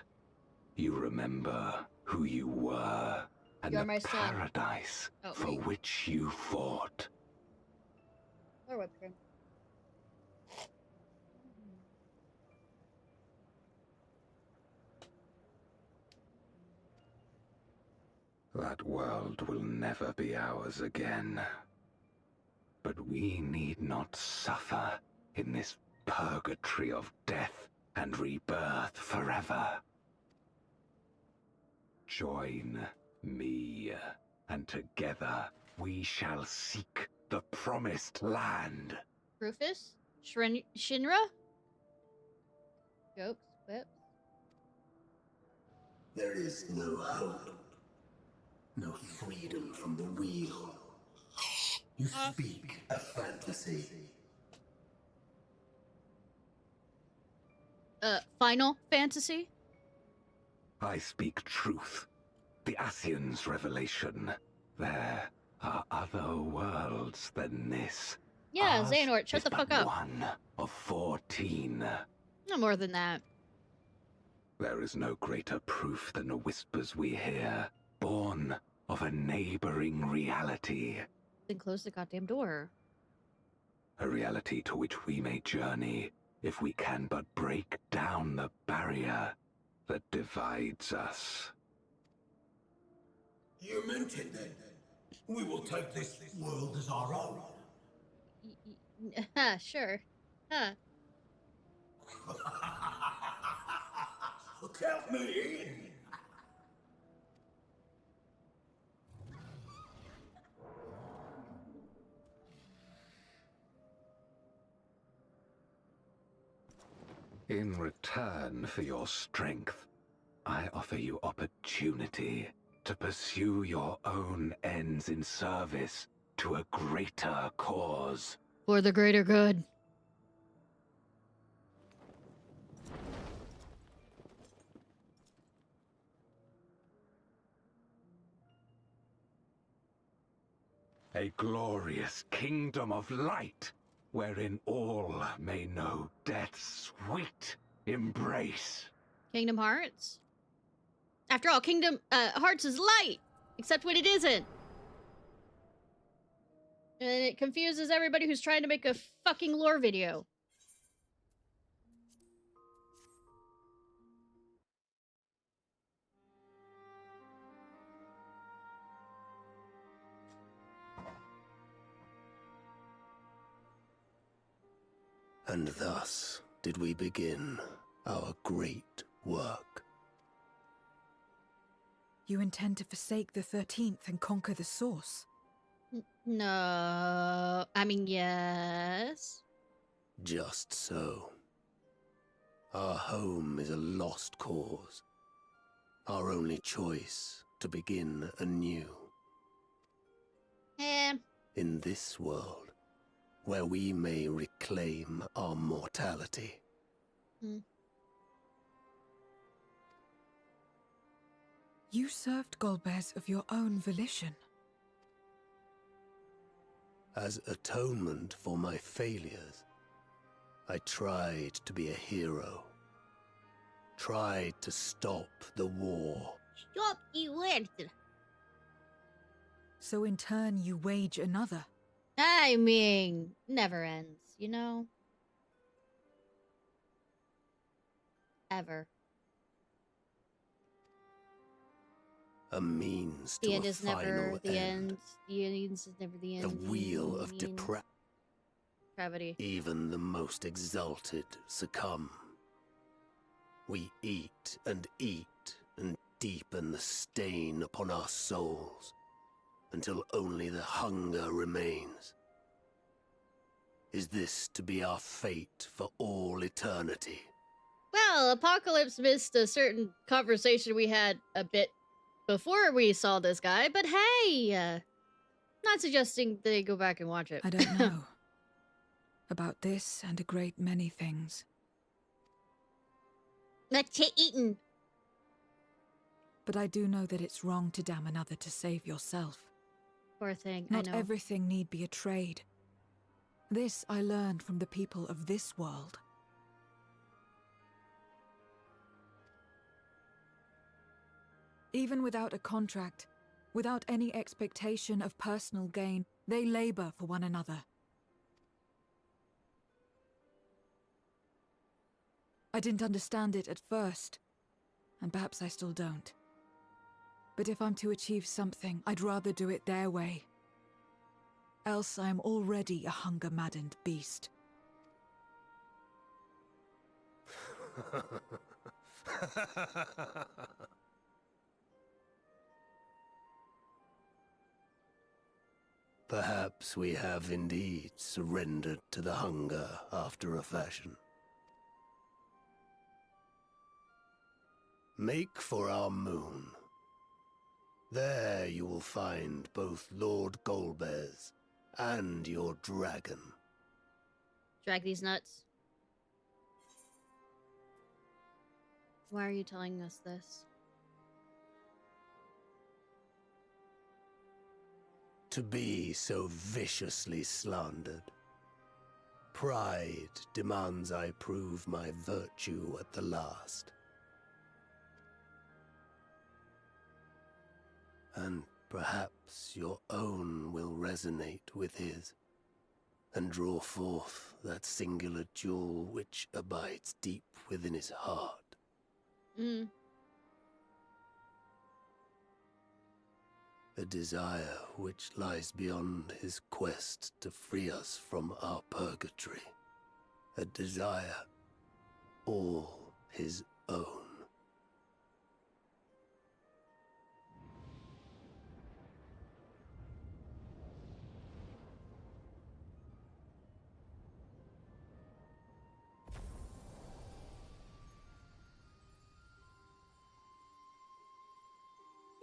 You remember who you were, and You're the my son. paradise for me. which you fought. Or whipped cream. That world will never be ours again. But we need not suffer in this purgatory of death and rebirth forever. Join me, and together we shall seek the promised land. Rufus? Shinra? Jokes? Whips? There is no hope. No freedom from the wheel. You speak a fantasy. Final Fantasy? I speak truth. The Ascian's revelation. There are other worlds than this. Yeah, Ours Xehanort, shut is the but fuck up. one of 14. No more than that. There is no greater proof than the whispers we hear, born of a neighboring reality. Then close the goddamn door. A reality to which we may journey if we can but break down the barrier that divides us. You meant it then. We will take this world as our own. Sure. Huh. Count me in. In return for your strength, I offer you opportunity to pursue your own ends in service to a greater cause. For the greater good. A glorious kingdom of light, wherein all may know death's sweet embrace. Kingdom Hearts? After all, Kingdom Hearts is light, except when it isn't. And it confuses everybody who's trying to make a fucking lore video. And thus did we begin our great work. You intend to forsake the 13th and conquer the source? No, I mean, yes. Just so. Our home is a lost cause. Our only choice to begin anew. In this world, where we may reclaim our mortality. You served Golbez of your own volition. As atonement for my failures, I tried to be a hero. Tried to stop the war. Stop you. So in turn you wage another. I mean, never ends, you know? Ever. A means to The end a is never final the end. end. The end is never the end. The wheel of depravity. Even the most exalted succumb. We eat and deepen the stain upon our souls, until only the hunger remains. Is this to be our fate for all eternity? Well, Apocalypse missed a certain conversation we had a bit before we saw this guy, but hey, not suggesting they go back and watch it. I don't know. About this and a great many things. Let's get eaten. But I do know that it's wrong to damn another to save yourself. Poor thing, Not I know. everything need be a trade. This I learned from the people of this world. Even without a contract, without any expectation of personal gain, they labor for one another. I didn't understand it at first, and perhaps I still don't. But if I'm to achieve something, I'd rather do it their way. Else I am already a hunger-maddened beast. Perhaps we have indeed surrendered to the hunger after a fashion. Make for our moon. There you will find both Lord Golbez and your dragon. Drag these nuts. Why are you telling us this? To be so viciously slandered. Pride demands I prove my virtue at the last. And perhaps your own will resonate with his, and draw forth that singular jewel which abides deep within his heart. A desire which lies beyond his quest to free us from our purgatory. A desire all his own.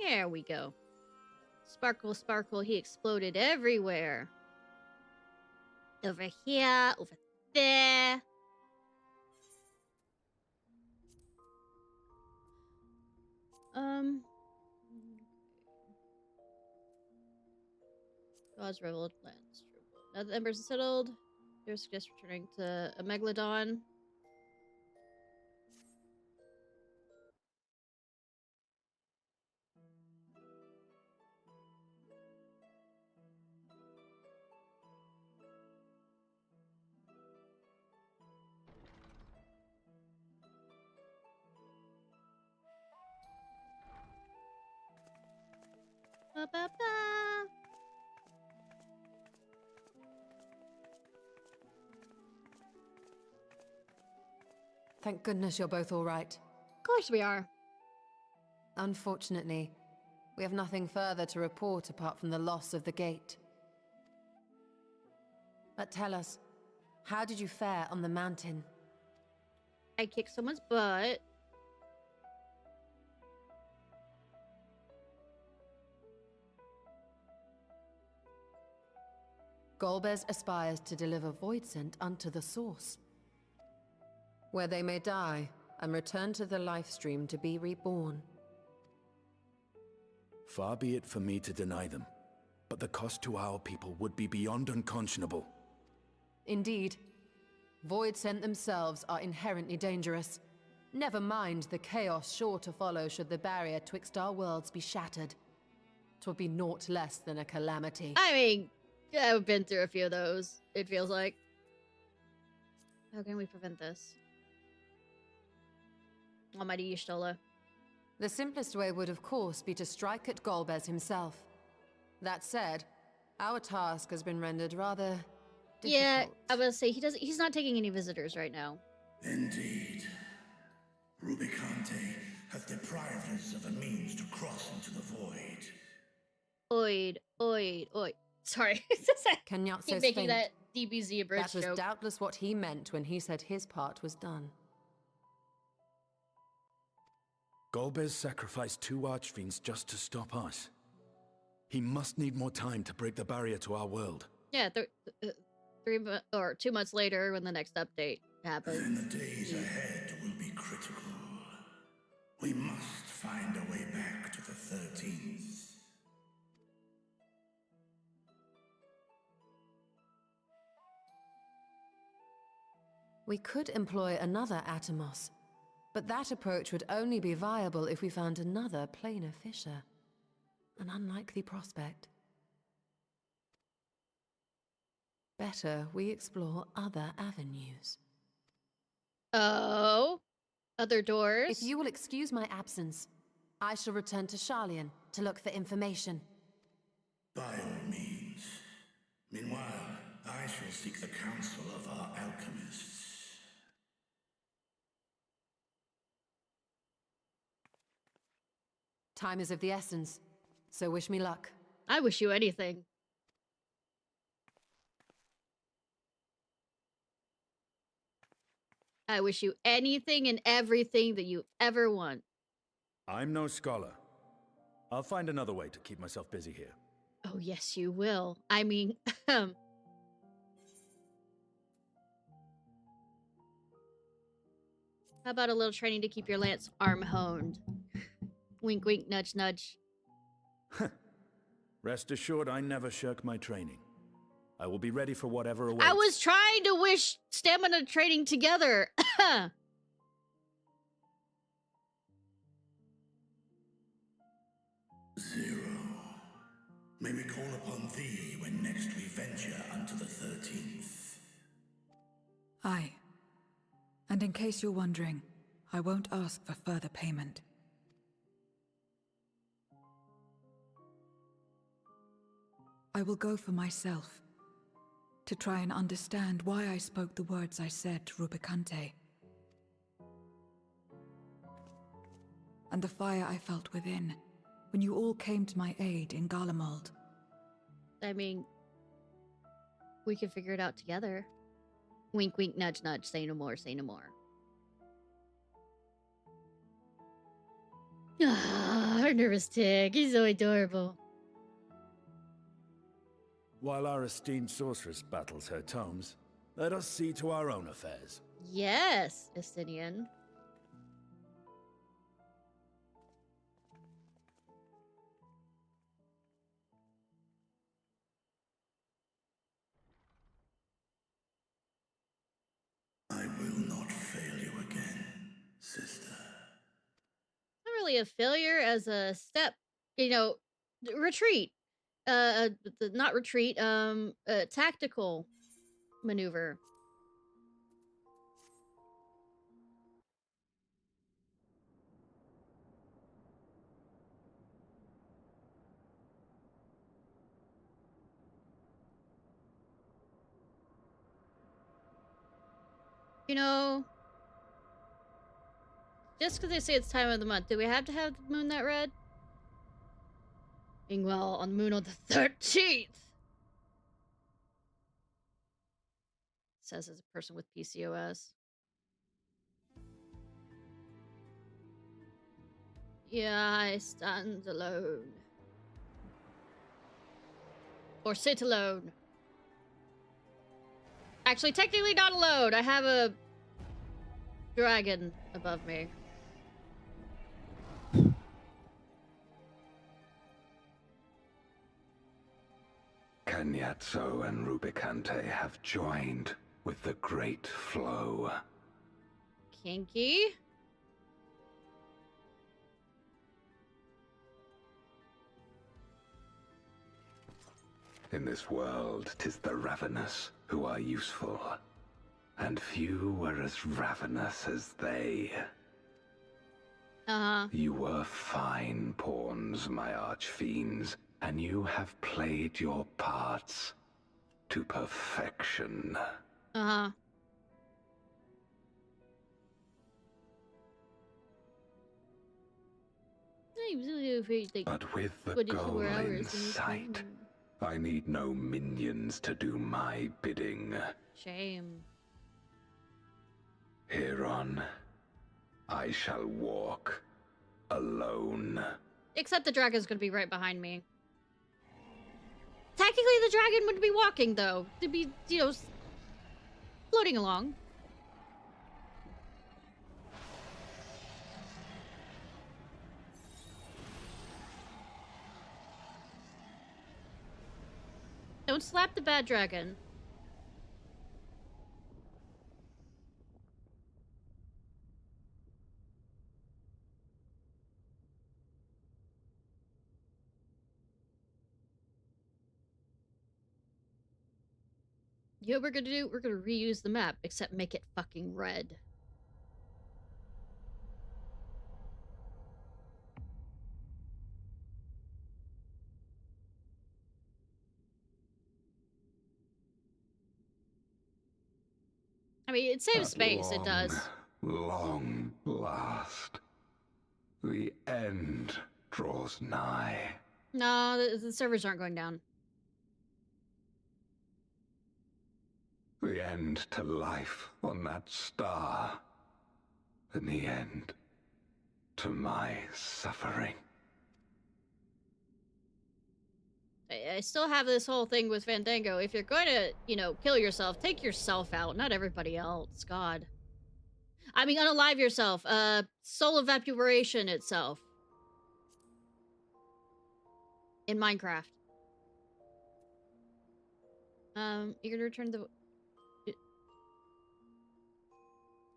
There we go. Sparkle, sparkle, he exploded everywhere. Over here, over there. Gods reveled, lands troubled. Now the embers are settled. There's suggest returning to a Megalodon. Ba, ba, ba. Thank goodness you're both all right. Of course we are. Unfortunately, we have nothing further to report apart from the loss of the gate. But tell us, how did you fare on the mountain? I kicked someone's butt. Golbez aspires to deliver Voidsent unto the source, where they may die and return to the life stream to be reborn. Far be it for me to deny them, but the cost to our people would be beyond unconscionable. Indeed. Voidsent themselves are inherently dangerous. Never mind the chaos sure to follow should the barrier twixt our worlds be shattered. 'Twould be naught less than a calamity. I mean, I've been through a few of those, it feels like. How can we prevent this? Almighty Y'shtola. The simplest way would, of course, be to strike at Golbez himself. That said, our task has been rendered rather difficult. Yeah, I was gonna say he's not taking any visitors right now. Indeed. Rubicante hath deprived us of a means to cross into the void. Oid, oid, oid. Sorry. Kenyat Keep says making faint. that DBZ bridge That was joke. doubtless what he meant when he said his part was done. Golbez sacrificed 2 archfiends just to stop us. He must need more time to break the barrier to our world. Yeah, 2 months later when the next update happens. And the days ahead will be critical. We must find a way back to the 13th. We could employ another Atomos, but that approach would only be viable if we found another planar fissure. An unlikely prospect. Better we explore other avenues. Oh, other doors? If you will excuse my absence, I shall return to Sharlayan to look for information. By all means. Meanwhile, I shall seek the counsel of our alchemists. Time is of the essence, so wish me luck. I wish you anything. I wish you anything and everything that you ever want. I'm no scholar. I'll find another way to keep myself busy here. Oh, yes, you will. I mean, how about a little training to keep your lance arm honed? Wink, wink, nudge, nudge. Rest assured, I never shirk my training. I will be ready for whatever awaits. I was trying to wish stamina training together. Zero. May we call upon thee when next we venture unto the 13th. Aye. And in case you're wondering, I won't ask for further payment. I will go for myself, to try and understand why I spoke the words I said to Rubicante. And the fire I felt within, when you all came to my aid in Garlemald. I mean, we can figure it out together. Wink, wink, nudge, nudge. Say no more, say no more. Ah, our nervous tick. He's so adorable. While our esteemed sorceress battles her tomes, let us see to our own affairs. Yes, Estinian. I will not fail you again, sister. Not really a failure as a step, you know, retreat. Not retreat, tactical maneuver. You know, just because they say it's time of the month, do we have to have the moon that red? Being well on the moon on the 13th. Says as a person with PCOS. Yeah, I stand alone. Or sit alone. Actually, technically not alone. I have a dragon above me. Cagnazzo and Rubicante have joined with the great flow. Kinky? In this world, 'tis the ravenous who are useful, and few were as ravenous as they. You were fine pawns, my archfiends, and you have played your parts to perfection. But with the goal in sight, I need no minions to do my bidding. Shame. Hereon, I shall walk alone. Except the dragon's gonna be right behind me. Technically, the dragon would be walking, though. To be, you know, floating along. Don't slap the bad dragon. You know what we're gonna do? We're gonna reuse the map, except make it fucking red. I mean, it saves space, it does. Long last, the end draws nigh. No, the servers aren't going down. The end to life on that star. And the end to my suffering. I still have this whole thing with Fandango. If you're going to, you know, kill yourself, take yourself out, not everybody else. God. I mean, unalive yourself. Soul evaporation itself. In Minecraft. You're gonna return the...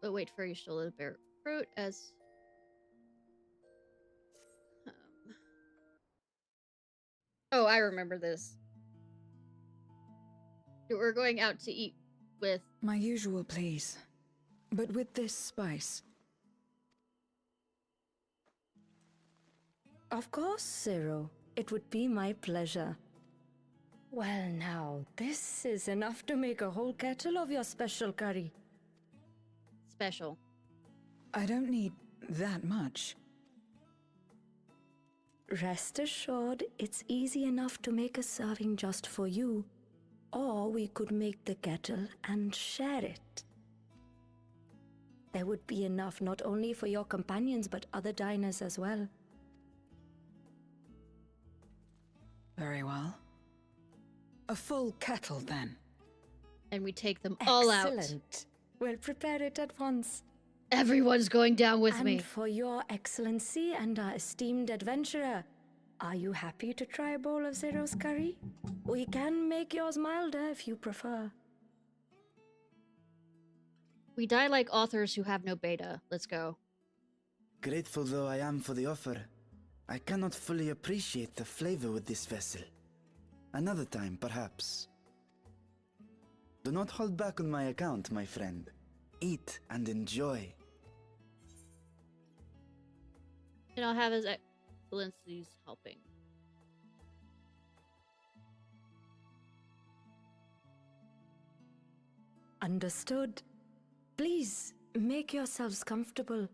Oh, wait for you to live bear fruit as... Oh, I remember this. We're going out to eat with... My usual, please. But with this spice. Of course, Zero. It would be my pleasure. Well now, this is enough to make a whole kettle of your special curry. Special. I don't need that much. Rest assured, it's easy enough to make a serving just for you. Or we could make the kettle and share it. There would be enough not only for your companions, but other diners as well. Very well. A full kettle, then. And we take them all out. Excellent. We'll prepare it at once. Everyone's going down with me. And for your excellency and our esteemed adventurer, are you happy to try a bowl of Zero's curry? We can make yours milder if you prefer. We die like authors who have no beta. Let's go. Grateful though I am for the offer, I cannot fully appreciate the flavor with this vessel. Another time, perhaps. Do not hold back on my account, my friend. Eat and enjoy. And I'll have his excellencies helping. Understood. Please, make yourselves comfortable.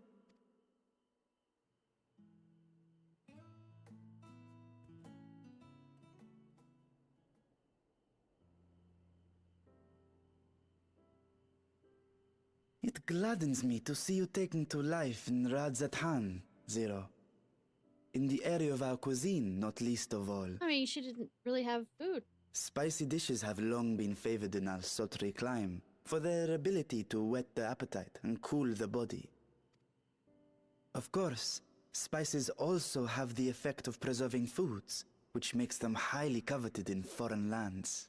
It gladdens me to see you taking to life in Radzatan, Zero. In the area of our cuisine, not least of all. I mean, she didn't really have food. Spicy dishes have long been favored in our sultry clime for their ability to whet the appetite and cool the body. Of course, spices also have the effect of preserving foods, which makes them highly coveted in foreign lands.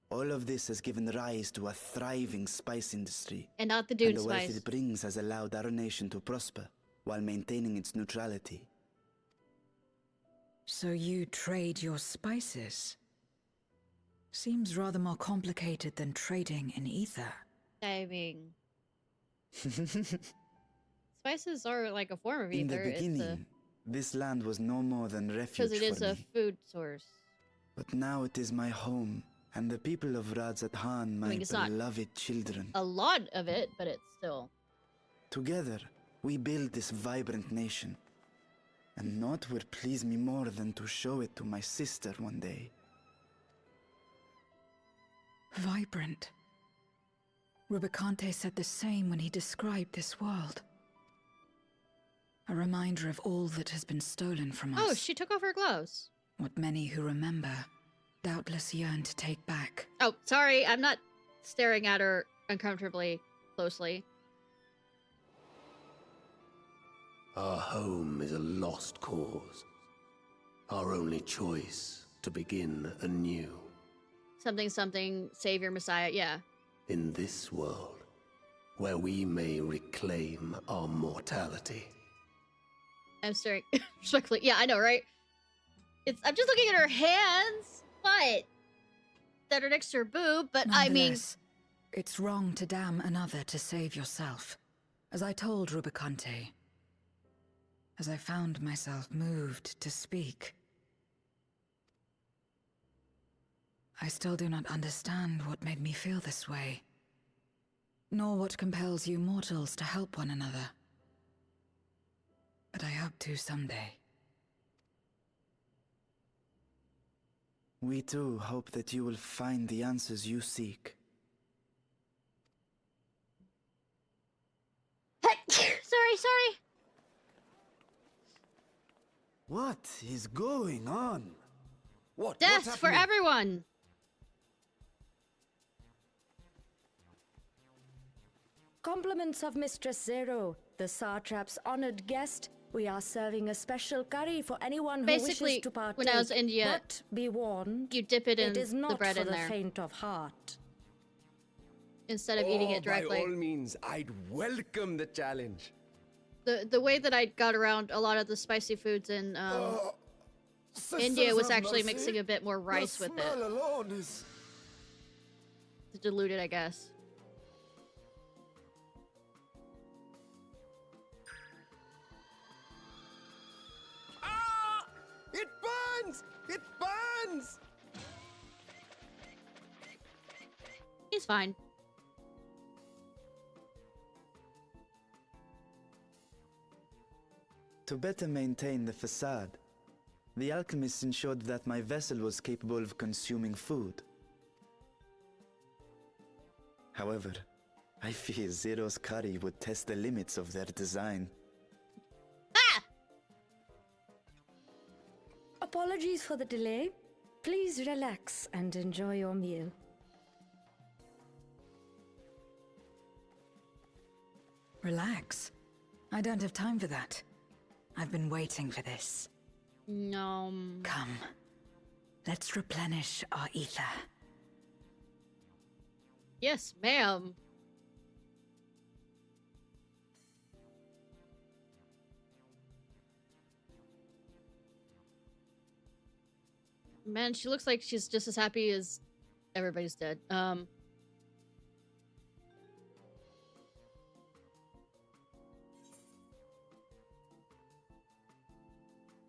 All of this has given rise to a thriving spice industry. And not the dune and the wealth spice. it brings has allowed our nation to prosper while maintaining its neutrality. So you trade your spices? Seems rather more complicated than trading in ether. I mean... spices are like a form of ether. In the beginning, this land was no more than refuge because it is for a me. food source. But now it is my home, and the people of Radzatan, my it's not beloved children. A lot of it, but it's still... Together, we build this vibrant nation. And naught would please me more than to show it to my sister one day. Vibrant. Rubicante said the same when he described this world. A reminder of all that has been stolen from us. Oh, she took off her gloves. What many who remember doubtless yearn to take back. Oh, sorry, I'm not staring at her uncomfortably closely. Our home is a lost cause. Our only choice to begin anew. Something, something, Savior, Messiah, yeah. In this world, where we may reclaim our mortality. I'm staring respectfully. Yeah, I know, right? I'm just looking at her hands, but that are next to her boob, but I mean... It's wrong to damn another to save yourself. As I told Rubicante, as I found myself moved to speak, I still do not understand what made me feel this way, nor what compels you mortals to help one another. But I hope to someday. We too hope that you will find the answers you seek. Sorry. What is going on? Death for everyone! Compliments of Mistress Zero, the Satrap's honored guest. We are serving a special curry for anyone who Basically, wishes to partake. when I was in India, but be warned, you dip it in is not the bread for in the there faint of heart. instead of eating it directly. By all means, I'd welcome the challenge. The way that I got around a lot of the spicy foods in India was actually mixing a bit more rice with it. To dilute it, I guess. Ah! It burns! It burns! He's fine. To better maintain the facade, the alchemist ensured that my vessel was capable of consuming food. However, I fear Zero's curry would test the limits of their design. Ah! Apologies for the delay. Please relax and enjoy your meal. Relax. I don't have time for that. I've been waiting for this. No. Come. Let's replenish our ether. Yes, ma'am. Man, she looks like she's just as happy as everybody's dead.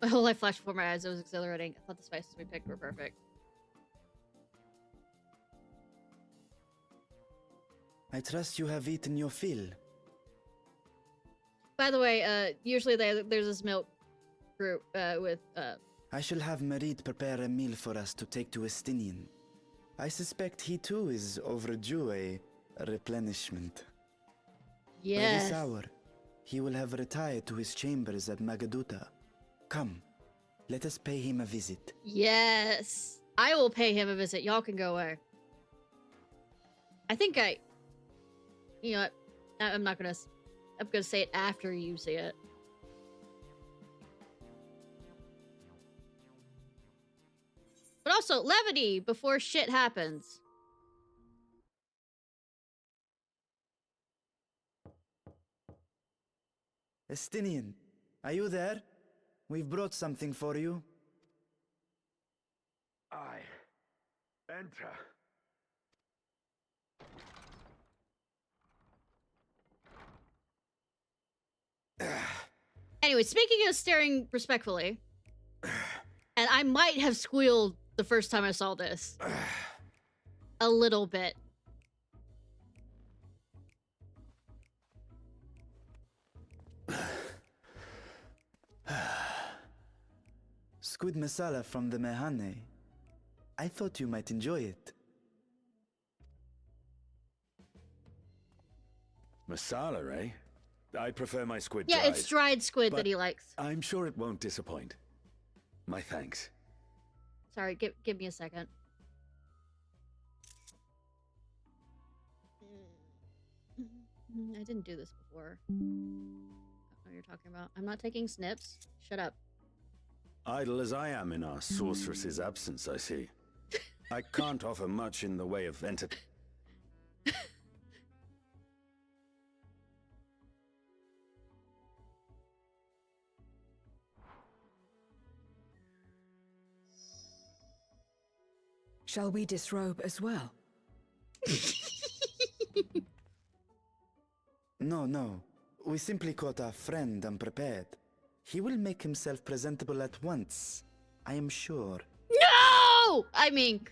My whole life flashed before my eyes. It was exhilarating. I thought the spices we picked were perfect. I trust you have eaten your fill. By the way, usually there's this milk group with I shall have Marit prepare a meal for us to take to Estinian. I suspect he too is overdue a replenishment. Yes. By this hour, he will have retired to his chambers at Magaduta. Come, let us pay him a visit. Yes. I will pay him a visit. Y'all can go away. I think you know what? I'm gonna say it after you see it. But also, levity before shit happens. Estinian, are you there? We've brought something for you. Enter. Anyway, speaking of staring respectfully, and I might have squealed the first time I saw this. A little bit. Squid masala from the Mehane. I thought you might enjoy it. Masala, eh? I prefer my squid Yeah, dried. it's dried squid that he likes. I'm sure it won't disappoint. My thanks. Sorry, give me a second. I didn't do this before. I don't know what you're talking about. I'm not taking snips. Shut up. Idle as I am in our sorceress's absence, I see. I can't offer much in the way of Shall we disrobe as well? No, no. We simply caught our friend unprepared. He will make himself presentable at once, I am sure. No! I mean...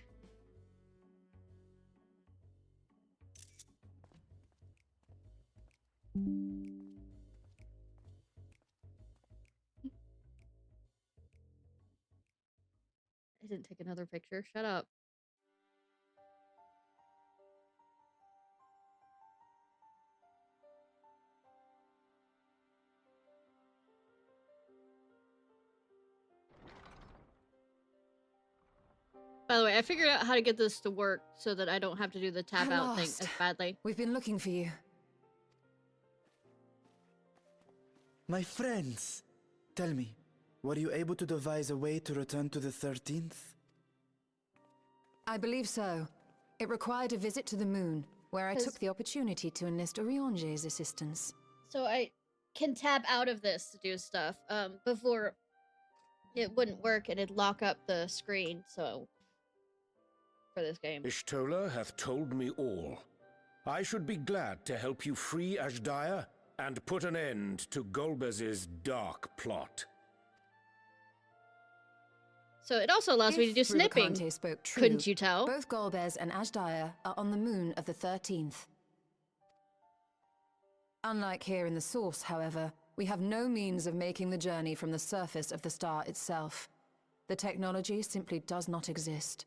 I didn't take another picture. Shut up. By the way, I figured out how to get this to work so that I don't have to do the tab out thing as badly. We've been looking for you. My friends, tell me, were you able to devise a way to return to the 13th? I believe so. It required a visit to the moon, where I took the opportunity to enlist Oriange's assistance. So I can tab out of this to do stuff. Before it wouldn't work and it'd lock up the screen, so for this game. Ishtola hath told me all. I should be glad to help you free Ashdaya and put an end to Golbez's dark plot. So it also allows me to do snipping. Rubicante spoke true, couldn't you tell? Both Golbez and Ashdaya are on the moon of the 13th. Unlike here in the source, however, we have no means of making the journey from the surface of the star itself. The technology simply does not exist.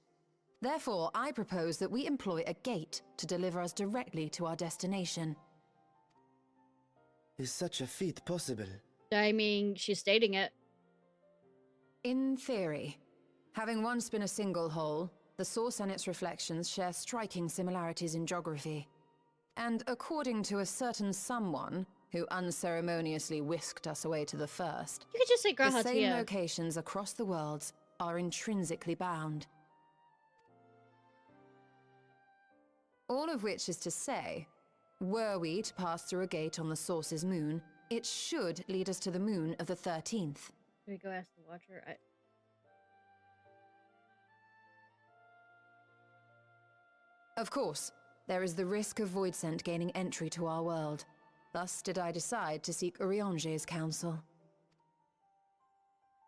Therefore, I propose that we employ a gate to deliver us directly to our destination. Is such a feat possible? I mean, she's stating it. In theory. Having once been a single hole, the source and its reflections share striking similarities in geography. And according to a certain someone who unceremoniously whisked us away to the first, you could just say the same locations across the worlds are intrinsically bound. All of which is to say, were we to pass through a gate on the source's moon, it should lead us to the moon of the 13th. Should we go ask the Watcher? Of course, there is the risk of Voidsent gaining entry to our world. Thus did I decide to seek Oriange's counsel.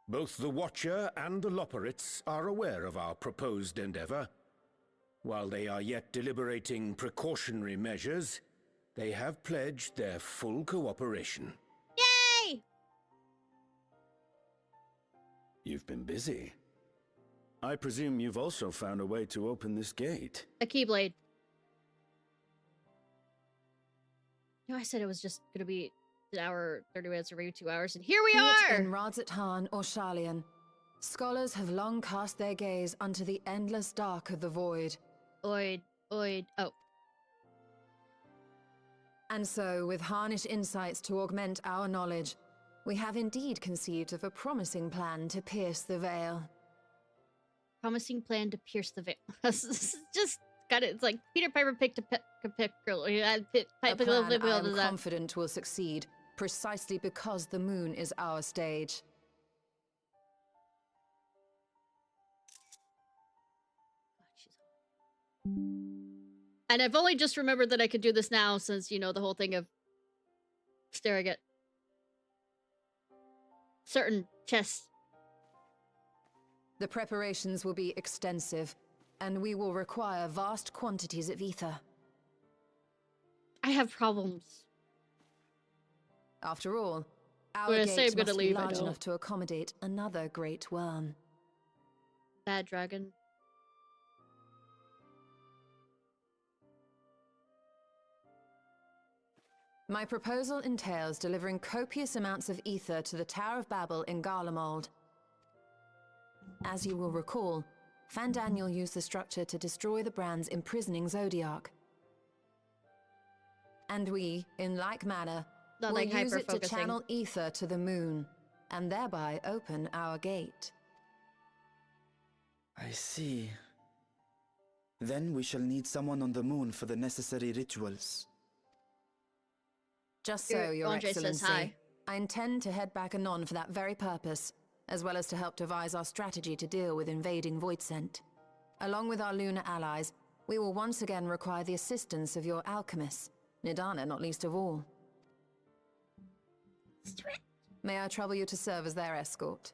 Both the Watcher and the Loporrits are aware of our proposed endeavor. While they are yet deliberating precautionary measures, they have pledged their full cooperation. Yay! You've been busy. I presume you've also found a way to open this gate. A keyblade. No, I said it was just gonna be an hour, 30 minutes, or maybe 2 hours, and here we are! In Radzatan or Sharlayan, scholars have long cast their gaze unto the endless dark of the void. Oh. And so, with harnished insights to augment our knowledge, we have indeed conceived of a promising plan to pierce the veil. Promising plan to pierce the veil. Just got it. It's like Peter Piper picked a pickle. A plan I'm confident will succeed, precisely because the moon is our stage. And I've only just remembered that I could do this now since, you know, the whole thing of staring at certain chests. The preparations will be extensive, and we will require vast quantities of ether. I have problems. After all, our gate must be large enough to accommodate another great worm. Bad dragon. My proposal entails delivering copious amounts of ether to the Tower of Babel in Garlemald. As you will recall, Fandaniel used the structure to destroy the Brand's imprisoning Zodiac. And we, in like manner, Not will like use it to hyper-focusing. channel ether to the moon, and thereby open our gate. I see. Then we shall need someone on the moon for the necessary rituals. Just so, Your Andre says Excellency. hi. I intend to head back anon for that very purpose, as well as to help devise our strategy to deal with invading Voidsent. Along with our lunar allies, we will once again require the assistance of your alchemists, Nidana not least of all. May I trouble you to serve as their escort?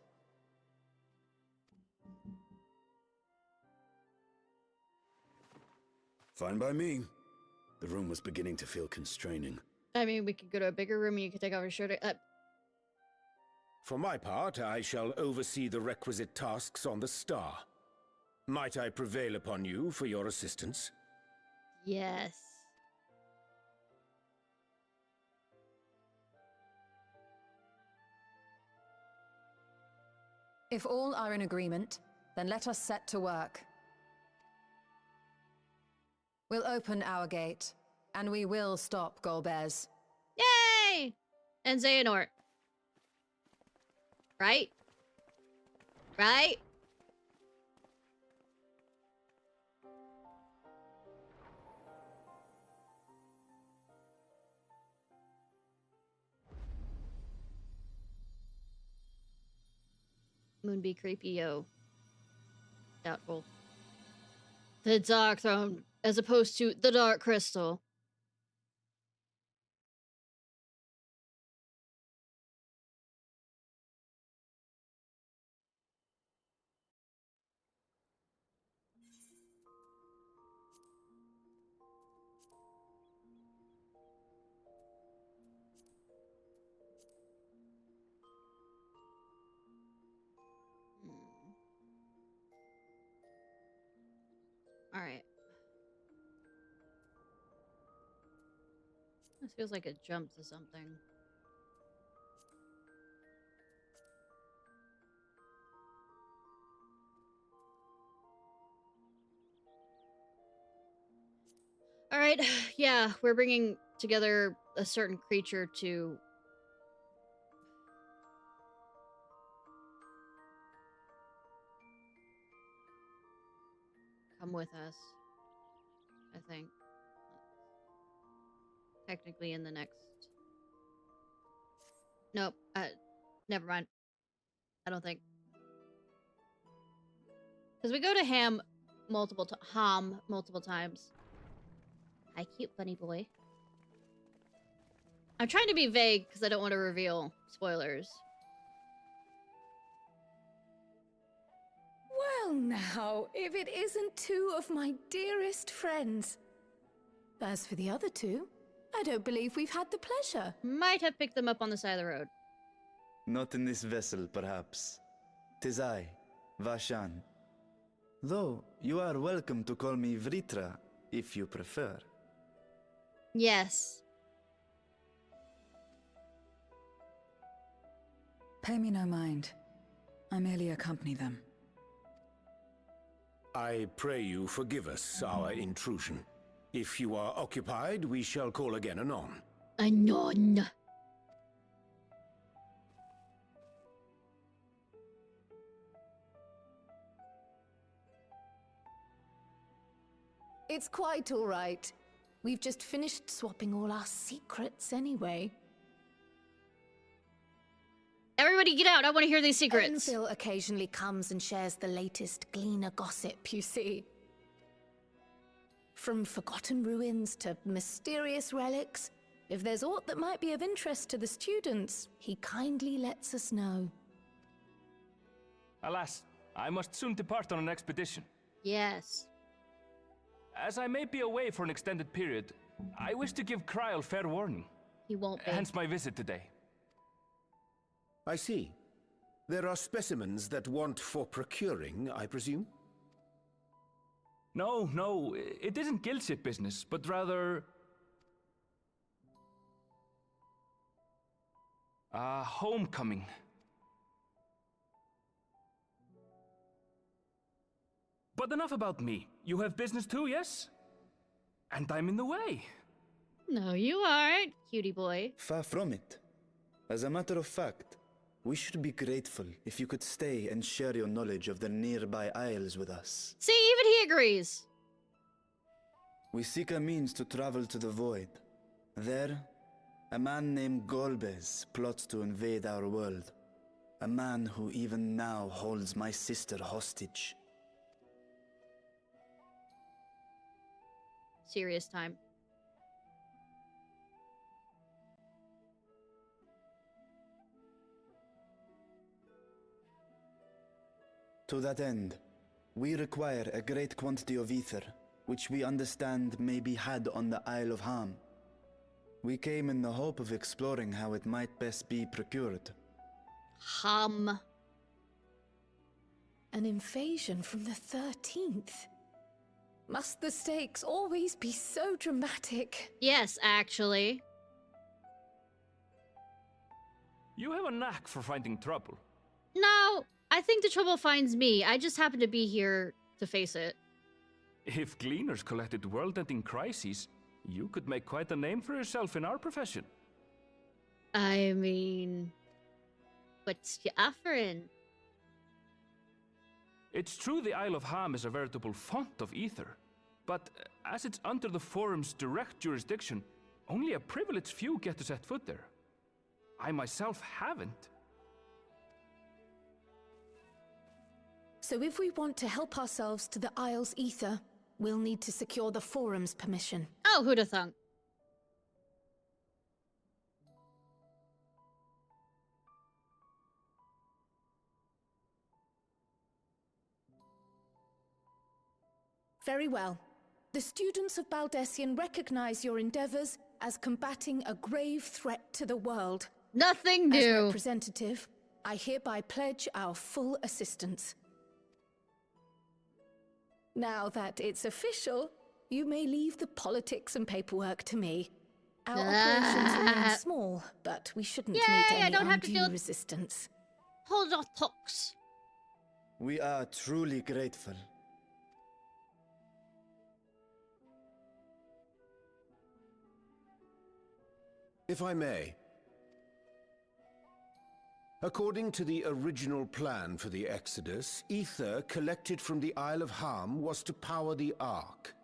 Fine by me. The room was beginning to feel constraining. I mean, we could go to a bigger room and you could take off your shirt. For my part, I shall oversee the requisite tasks on the star. Might I prevail upon you for your assistance? Yes. If all are in agreement, then let us set to work. We'll open our gate, and we will stop Golbez. Yay! And Xehanort. Right? Right? Moon be creepy, yo. Doubtful. The Dark Throne, as opposed to the Dark Crystal. All right. This feels like a jump to something. All right. Yeah, we're bringing together a certain creature to come with us, I think. Technically in the next... Nope. Never mind. I don't think. Because we go to Ham multiple times. Hi, cute bunny boy. I'm trying to be vague because I don't want to reveal spoilers. Well now, if it isn't two of my dearest friends. As for the other two, I don't believe we've had the pleasure. Might have picked them up on the side of the road. Not in this vessel, perhaps. 'Tis I, Vashan. Though, you are welcome to call me Vritra, if you prefer. Yes. Pay me no mind. I merely accompany them. I pray you forgive us our intrusion. If you are occupied, we shall call again anon. Anon. It's quite all right. We've just finished swapping all our secrets anyway. Everybody get out. I want to hear these secrets. Enfield occasionally comes and shares the latest Gleaner gossip, you see. From forgotten ruins to mysterious relics, if there's aught that might be of interest to the students, he kindly lets us know. Alas, I must soon depart on an expedition. Yes. As I may be away for an extended period, I wish to give Kryl fair warning. He won't be. Hence my visit today. I see. There are specimens that want for procuring, I presume? No, it isn't guild ship business, but rather... homecoming. But enough about me. You have business too, yes? And I'm in the way. No, you aren't, cutie boy. Far from it. As a matter of fact, we should be grateful if you could stay and share your knowledge of the nearby isles with us. See, even he agrees. We seek a means to travel to the Void. There, a man named Golbez plots to invade our world. A man who even now holds my sister hostage. Serious time. To that end, we require a great quantity of ether, which we understand may be had on the Isle of Ham. We came in the hope of exploring how it might best be procured. Ham. An invasion from the 13th. Must the stakes always be so dramatic? Yes, actually. You have a knack for finding trouble. No, I think the trouble finds me. I just happen to be here to face it. If gleaners collected world-ending crises, you could make quite a name for yourself in our profession. I mean, what's you offering? It's true the Isle of Ham is a veritable font of ether, but as it's under the Forum's direct jurisdiction, only a privileged few get to set foot there. I myself haven't. So if we want to help ourselves to the Isle's ether, we'll need to secure the Forum's permission. Oh, who'da thunk? Very well. The students of Baldessian recognize your endeavors as combating a grave threat to the world. Nothing new. As representative, I hereby pledge our full assistance. Now that it's official, you may leave the politics and paperwork to me. Our operations remain small, but we shouldn't meet any undue resistance. Hold on, talks. We are truly grateful. If I may. According to the original plan for the Exodus, ether collected from the Isle of Ham was to power the Ark.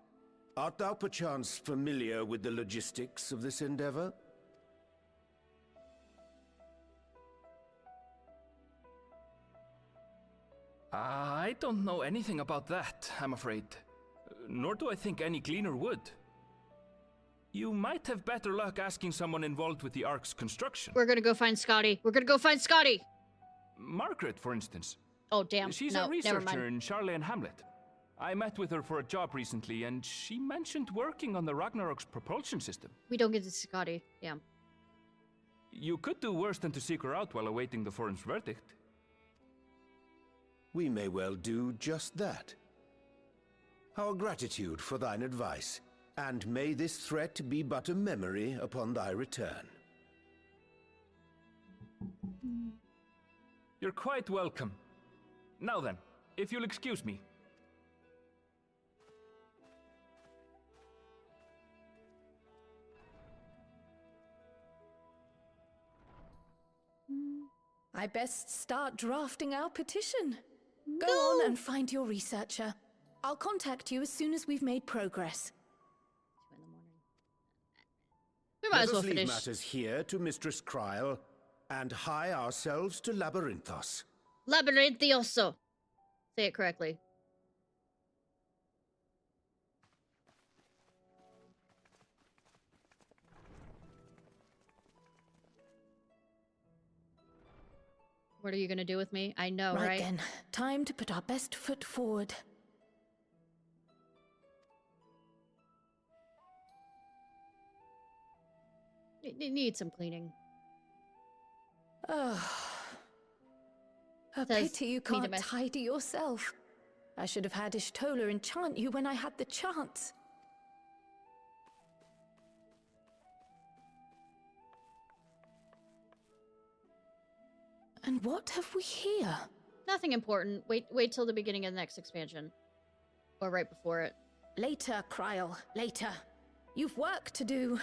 Art thou perchance familiar with the logistics of this endeavor? I don't know anything about that, I'm afraid. Nor do I think any gleaner would. You might have better luck asking someone involved with the Ark's construction. We're gonna go find Scotty. We're gonna go find Scotty! Margaret, for instance. Oh, damn. She's no, a researcher in Charley and Hamlet. I met with her for a job recently, and she mentioned working on the Ragnarok's propulsion system. We don't get to see Scotty. Damn. You could do worse than to seek her out while awaiting the Forum's verdict. We may well do just that. Our gratitude for thine advice. And may this threat be but a memory upon thy return. You're quite welcome. Now then, if you'll excuse me. I best start drafting our petition. Go on and find your researcher. I'll contact you as soon as we've made progress. We might as well Let us leave finish. matters here to Mistress Kryl, and hie ourselves to Labyrinthos. Labyrinthioso. Say it correctly. What are you gonna do with me? I know, right? Right then, time to put our best foot forward. It needs some cleaning. Oh. A Says pity you can't tidy yourself. I should have had Ishtola enchant you when I had the chance. And what have we here? Nothing important. Wait till the beginning of the next expansion. Or right before it. Later, Kryl, later. You've work to do.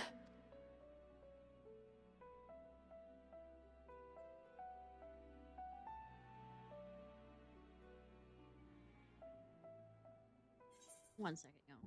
1 second, y'all.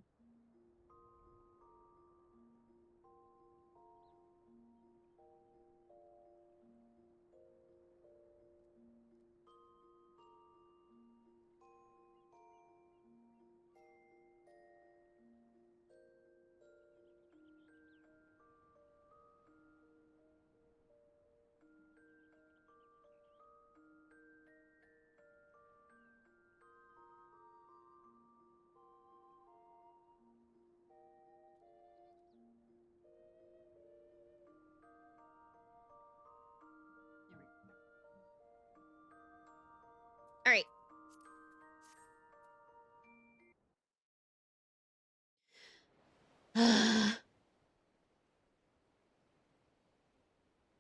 All right.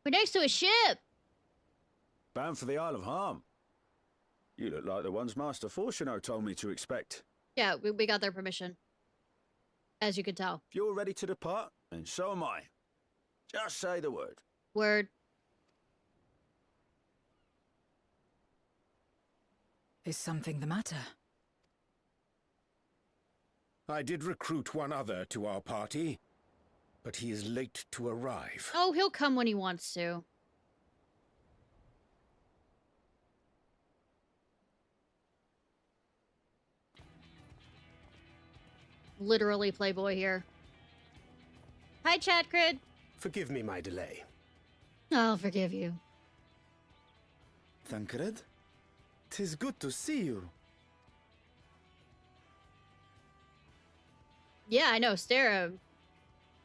We're next to a ship. Bound for the Isle of Harm. You look like the ones Master Fortuno told me to expect. Yeah, we got their permission. As you could tell. If you're ready to depart, and so am I. Just say the word. Word. Is something the matter? I did recruit one other to our party, but he is late to arrive. Oh, he'll come when he wants to. Literally playboy here. Hi, Chatcrid. Forgive me my delay. I'll forgive you. Thancred? 'Tis good to see you. Yeah, I know. Stare.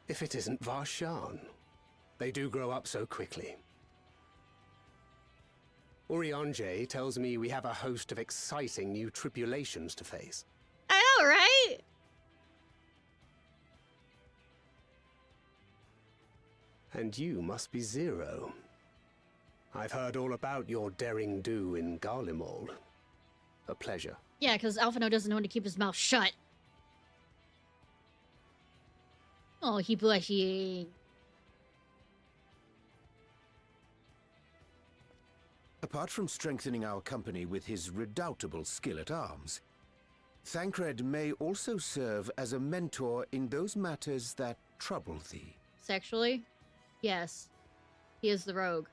If it isn't Varshan. They do grow up so quickly. Urianger tells me we have a host of exciting new tribulations to face. I know, right? And you must be Zero. I've heard all about your daring do in Garlemald. A pleasure. Yeah, because Alphino doesn't know when to keep his mouth shut. Oh, he blushing. Apart from strengthening our company with his redoubtable skill at arms, Thancred may also serve as a mentor in those matters that trouble thee. Sexually? Yes. He is the rogue.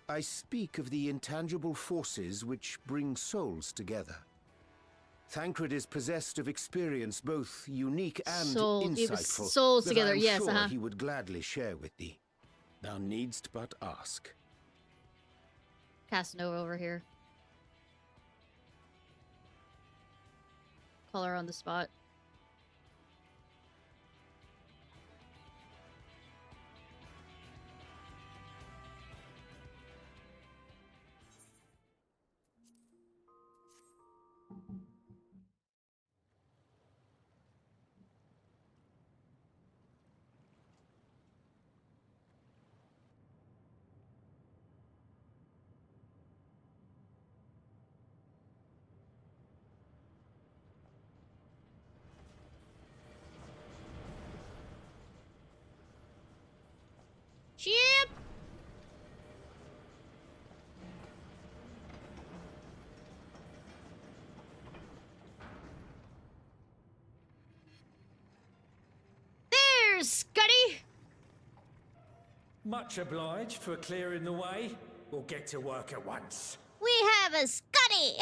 I speak of the intangible forces which bring souls together. Thancred is possessed of experience both unique and insightful. Souls together, I'm yes, sure he would gladly share with thee. Thou needst but ask. Casanova over here. Call her on the spot. Ship! There's Scuddy! Much obliged for clearing the way. We'll get to work at once. We have a Scuddy!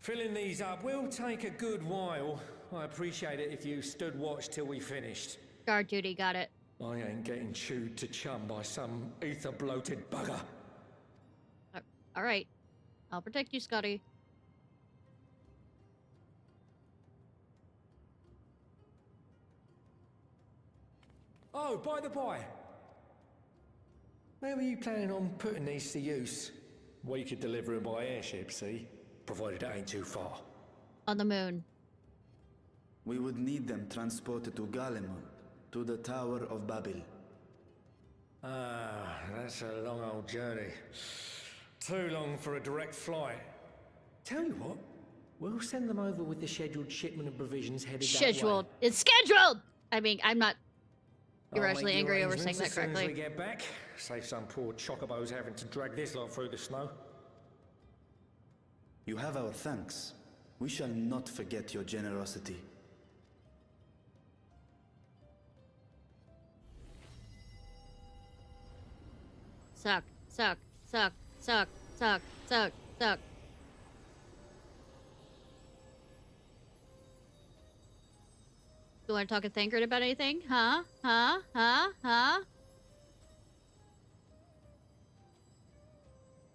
Filling these up will take a good while. I appreciate it if you stood watch till we finished. Guard duty, got it. I ain't getting chewed to chum by some ether-bloated bugger. Alright. I'll protect you, Scotty. Oh, by the by. Where were you planning on putting these to use? We could deliver them by airship, see? Provided it ain't too far. On the moon. We would need them transported to Garlemald, to the Tower of Babel. Ah, that's a long old journey. Too long for a direct flight. Tell you what, We'll send them over with the scheduled shipment of provisions headed Scheduled. that way. It's scheduled! I mean, I'm not I'll irrationally make the angry over saying arrangements that as soon as correctly. we get back. Save some poor chocobos having to drag this lot through the snow. You have our thanks. We shall not forget your generosity. Suck, suck, suck, suck, suck, suck, suck. Do you want to talk to Thancred about anything? Huh? Huh? Huh? Huh?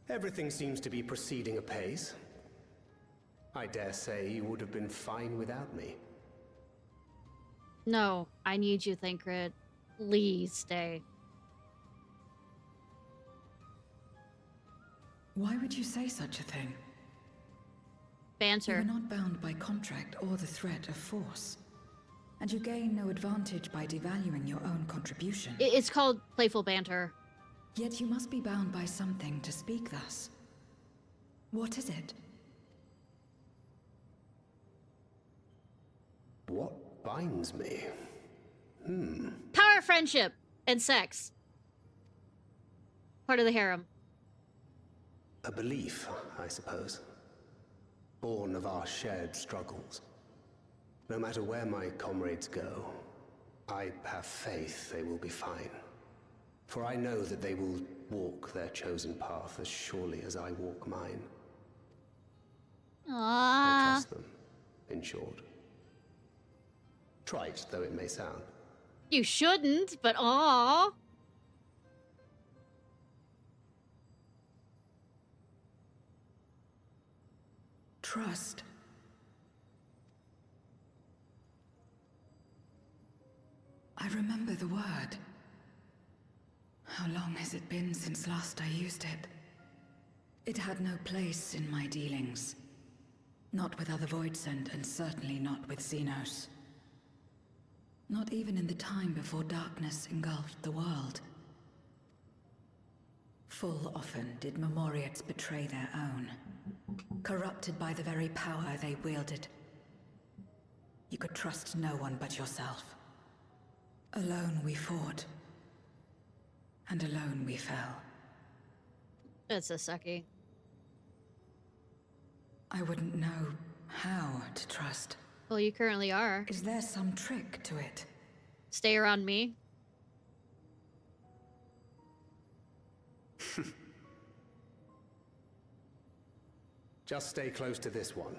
Everything seems to be proceeding apace. I dare say you would have been fine without me. No, I need you, Thancred. Please stay. Why would you say such a thing? Banter. You are not bound by contract or the threat of force. And you gain no advantage by devaluing your own contribution. It's called playful banter. Yet you must be bound by something to speak thus. What is it? What binds me? Power, friendship, and sex. Part of the harem. A belief, I suppose. Born of our shared struggles. No matter where my comrades go, I have faith they will be fine. For I know that they will walk their chosen path as surely as I walk mine. I trust them, in short. Trite though it may sound. You shouldn't, but aw. Trust. I remember the word. How long has it been since last I used it? It had no place in my dealings. Not with other Voidsent, and certainly not with Xenos. Not even in the time before darkness engulfed the world. Full often did Memoriates betray their own, corrupted by the very power they wielded. You could trust no one but yourself. Alone we fought, and alone we fell. It's a sucky. I wouldn't know how to trust. Well, you currently are. Is there some trick to it? Stay around me. Just stay close to this one.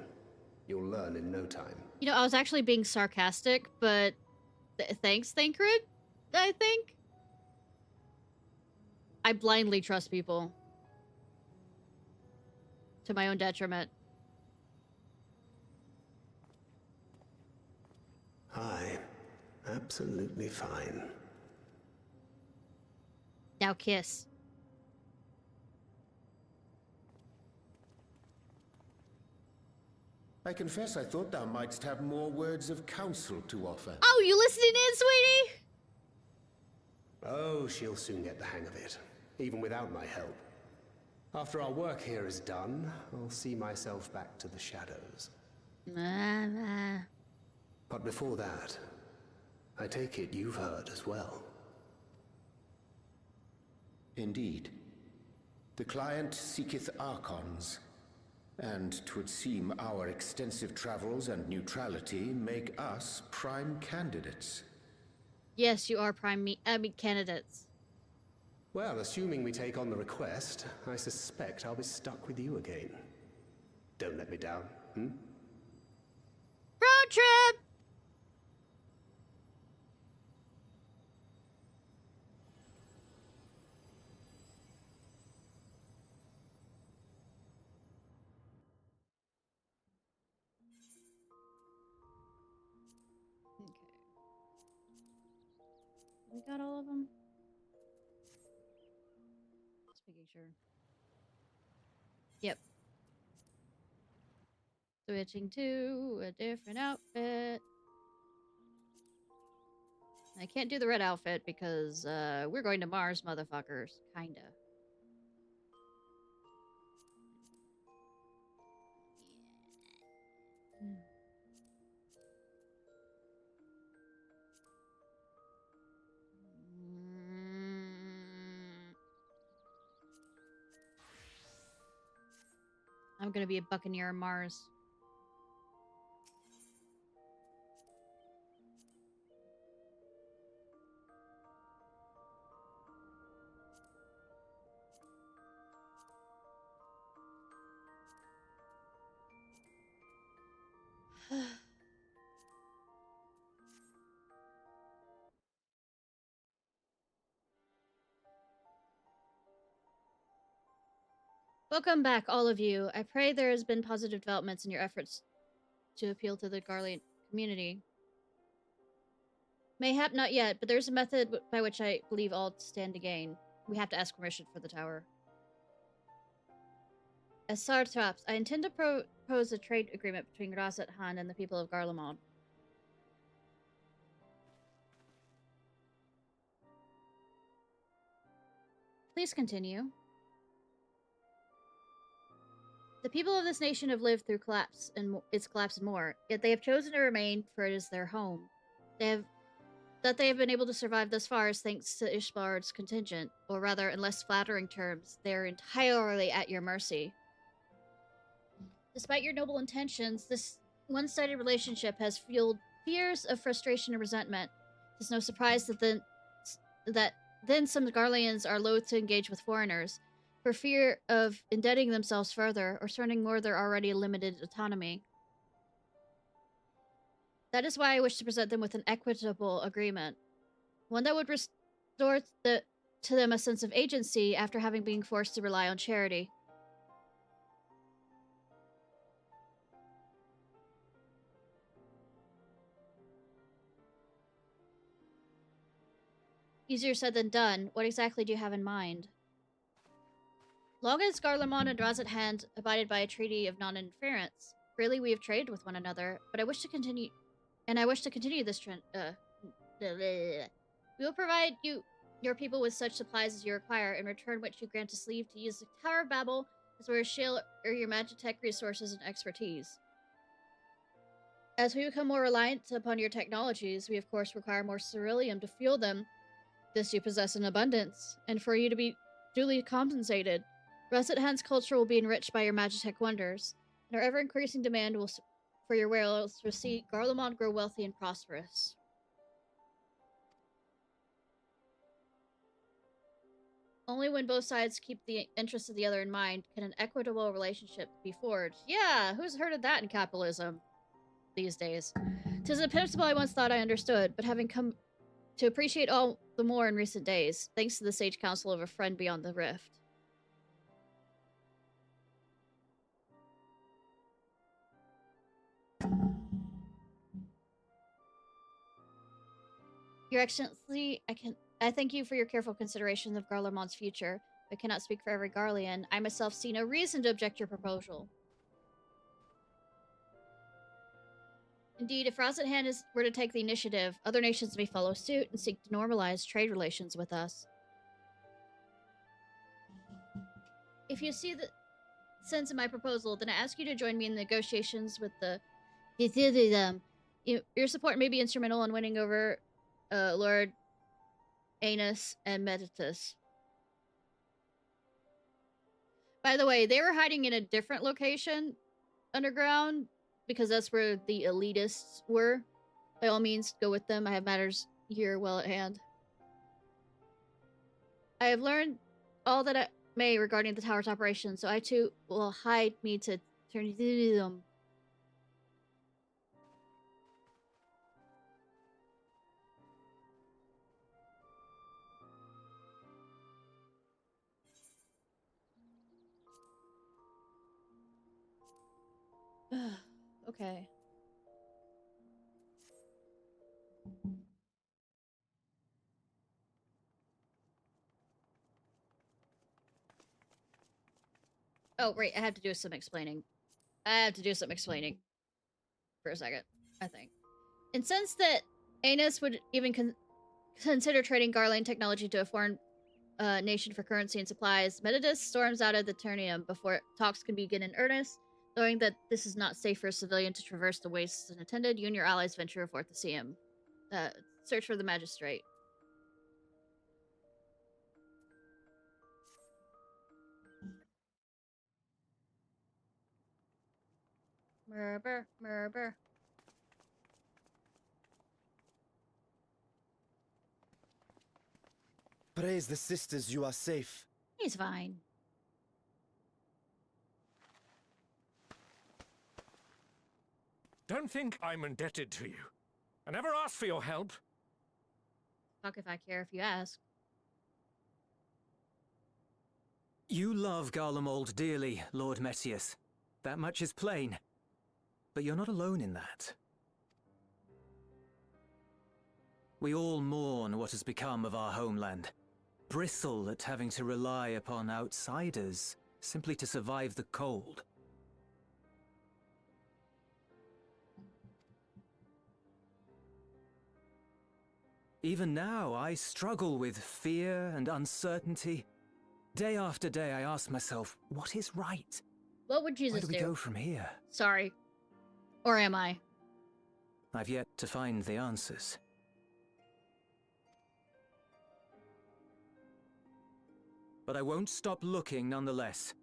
You'll learn in no time. You know, I was actually being sarcastic, but thanks, Thancred, I think. I blindly trust people. To my own detriment. Aye, absolutely fine. Now kiss. I confess I thought thou mightst have more words of counsel to offer. Oh, you listening in, sweetie? Oh, she'll soon get the hang of it, even without my help. After our work here is done, I'll see myself back to the shadows. But before that, I take it you've heard as well. Indeed. The client seeketh Archons, and 'twould seem our extensive travels and neutrality make us prime candidates. Yes, you are prime candidates. Well, assuming we take on the request, I suspect I'll be stuck with you again. Don't let me down, Road trip! Okay. We got all of them? Just making sure. Yep. Switching to a different outfit. I can't do the red outfit because we're going to Mars, motherfuckers. Kinda. I'm gonna be a buccaneer on Mars. Welcome back, all of you. I pray there has been positive developments in your efforts to appeal to the Garlean community. Mayhap not yet, but there's a method by which I believe all stand to gain. We have to ask permission for the tower. As Ciarfox, I intend to propose a trade agreement between Razat Han and the people of Garlemald. Please continue. The people of this nation have lived through its collapse and more, yet they have chosen to remain, for it is their home. That they have been able to survive thus far is thanks to Ishbard's contingent, or rather, in less flattering terms, they are entirely at your mercy. Despite your noble intentions, this one-sided relationship has fueled fears of frustration and resentment. It's no surprise that then some Garleans are loath to engage with foreigners, for fear of indebting themselves further or surrendering more of their already limited autonomy. That is why I wish to present them with an equitable agreement, one that would restore to them a sense of agency after having been forced to rely on charity. Easier said than done. What exactly do you have in mind? Long as Garlemald and Razat Han abided by a treaty of non-interference, freely we have traded with one another, but I wish to continue this trend. We will provide your people with such supplies as you require, in return which you grant us leave to use the Tower of Babel as well as share your Magitech resources and expertise. As we become more reliant upon your technologies, we of course require more ceruleum to fuel them. This you possess in abundance, and for you to be duly compensated. Razat Han's culture will be enriched by your Magitech wonders, and our ever-increasing demand for your wares will see Garlemald grow wealthy and prosperous. Only when both sides keep the interests of the other in mind can an equitable relationship be forged. Yeah, who's heard of that in capitalism these days? 'Tis a principle I once thought I understood, but having come to appreciate all the more in recent days, thanks to the sage counsel of a friend beyond the rift. Your Excellency, I thank you for your careful consideration of Garlemald's future. I cannot speak for every Garlean. I myself see no reason to object to your proposal. Indeed, if Razat Han were to take the initiative, other nations may follow suit and seek to normalize trade relations with us. If you see the sense in my proposal, then I ask you to join me in negotiations with the... Your support may be instrumental in winning over Lord Anus and Meditus. By the way, they were hiding in a different location underground because that's where the elitists were. By all means, go with them. I have matters here well at hand. I have learned all that I may regarding the tower's operation, so I too will hide me to turn them. Okay. Oh, right, I have to do some explaining. For a second, I think. And since that Anus would even consider trading Garlean technology to a foreign nation for currency and supplies, Metidus storms out of the Ternium before talks can begin in earnest. Knowing that this is not safe for a civilian to traverse the wastes unattended, you and your allies venture forth to see him. Search for the magistrate. Murder, murder. Praise the sisters, you are safe. He's fine. Don't think I'm indebted to you. I never asked for your help. Fuck if I care if you ask. You love Garlemald dearly, Lord Metius. That much is plain. But you're not alone in that. We all mourn what has become of our homeland. Bristle at having to rely upon outsiders simply to survive the cold. Even now, I struggle with fear and uncertainty. Day after day, I ask myself, what is right? What would Jesus do? Where do we go from here? Sorry. Or am I? I've yet to find the answers. But I won't stop looking nonetheless.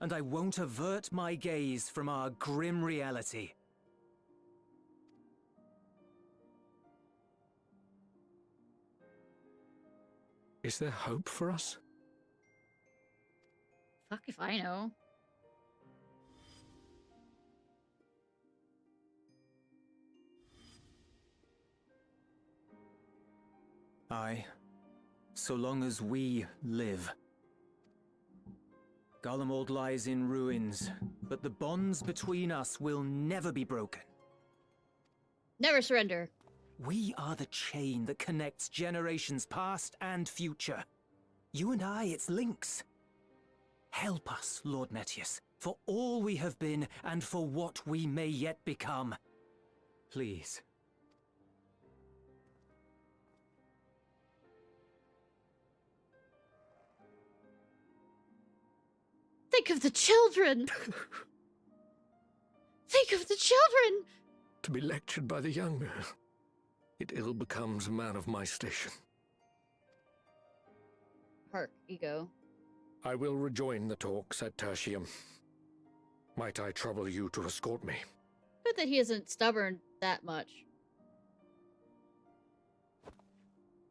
And I won't avert my gaze from our grim reality. Is there hope for us? Fuck if I know. Aye. So long as we live. Garlemald lies in ruins, but the bonds between us will never be broken. Never surrender. We are the chain that connects generations past and future. You and I, it's links. Help us, Lord Metius, for all we have been and for what we may yet become. Please. Think of the children! Think of the children! To be lectured by the younger. It ill becomes a man of my station. Hark, ego. I will rejoin the talks at Tertium. Might I trouble you to escort me? Good that he isn't stubborn that much.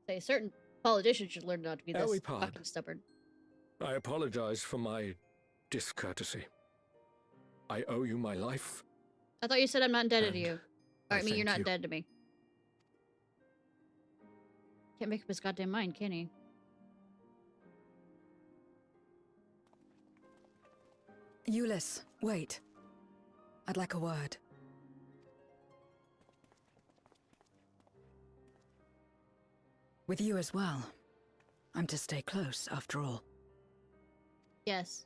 Say, certain politicians should learn not to be this fucking stubborn. I apologize for my discourtesy. I owe you my life. I thought you said I'm not indebted to you. Or, I mean, you're not you. dead to me. Can't make up his goddamn mind, can he? Euless, wait. I'd like a word. With you as well. I'm to stay close, after all. Yes.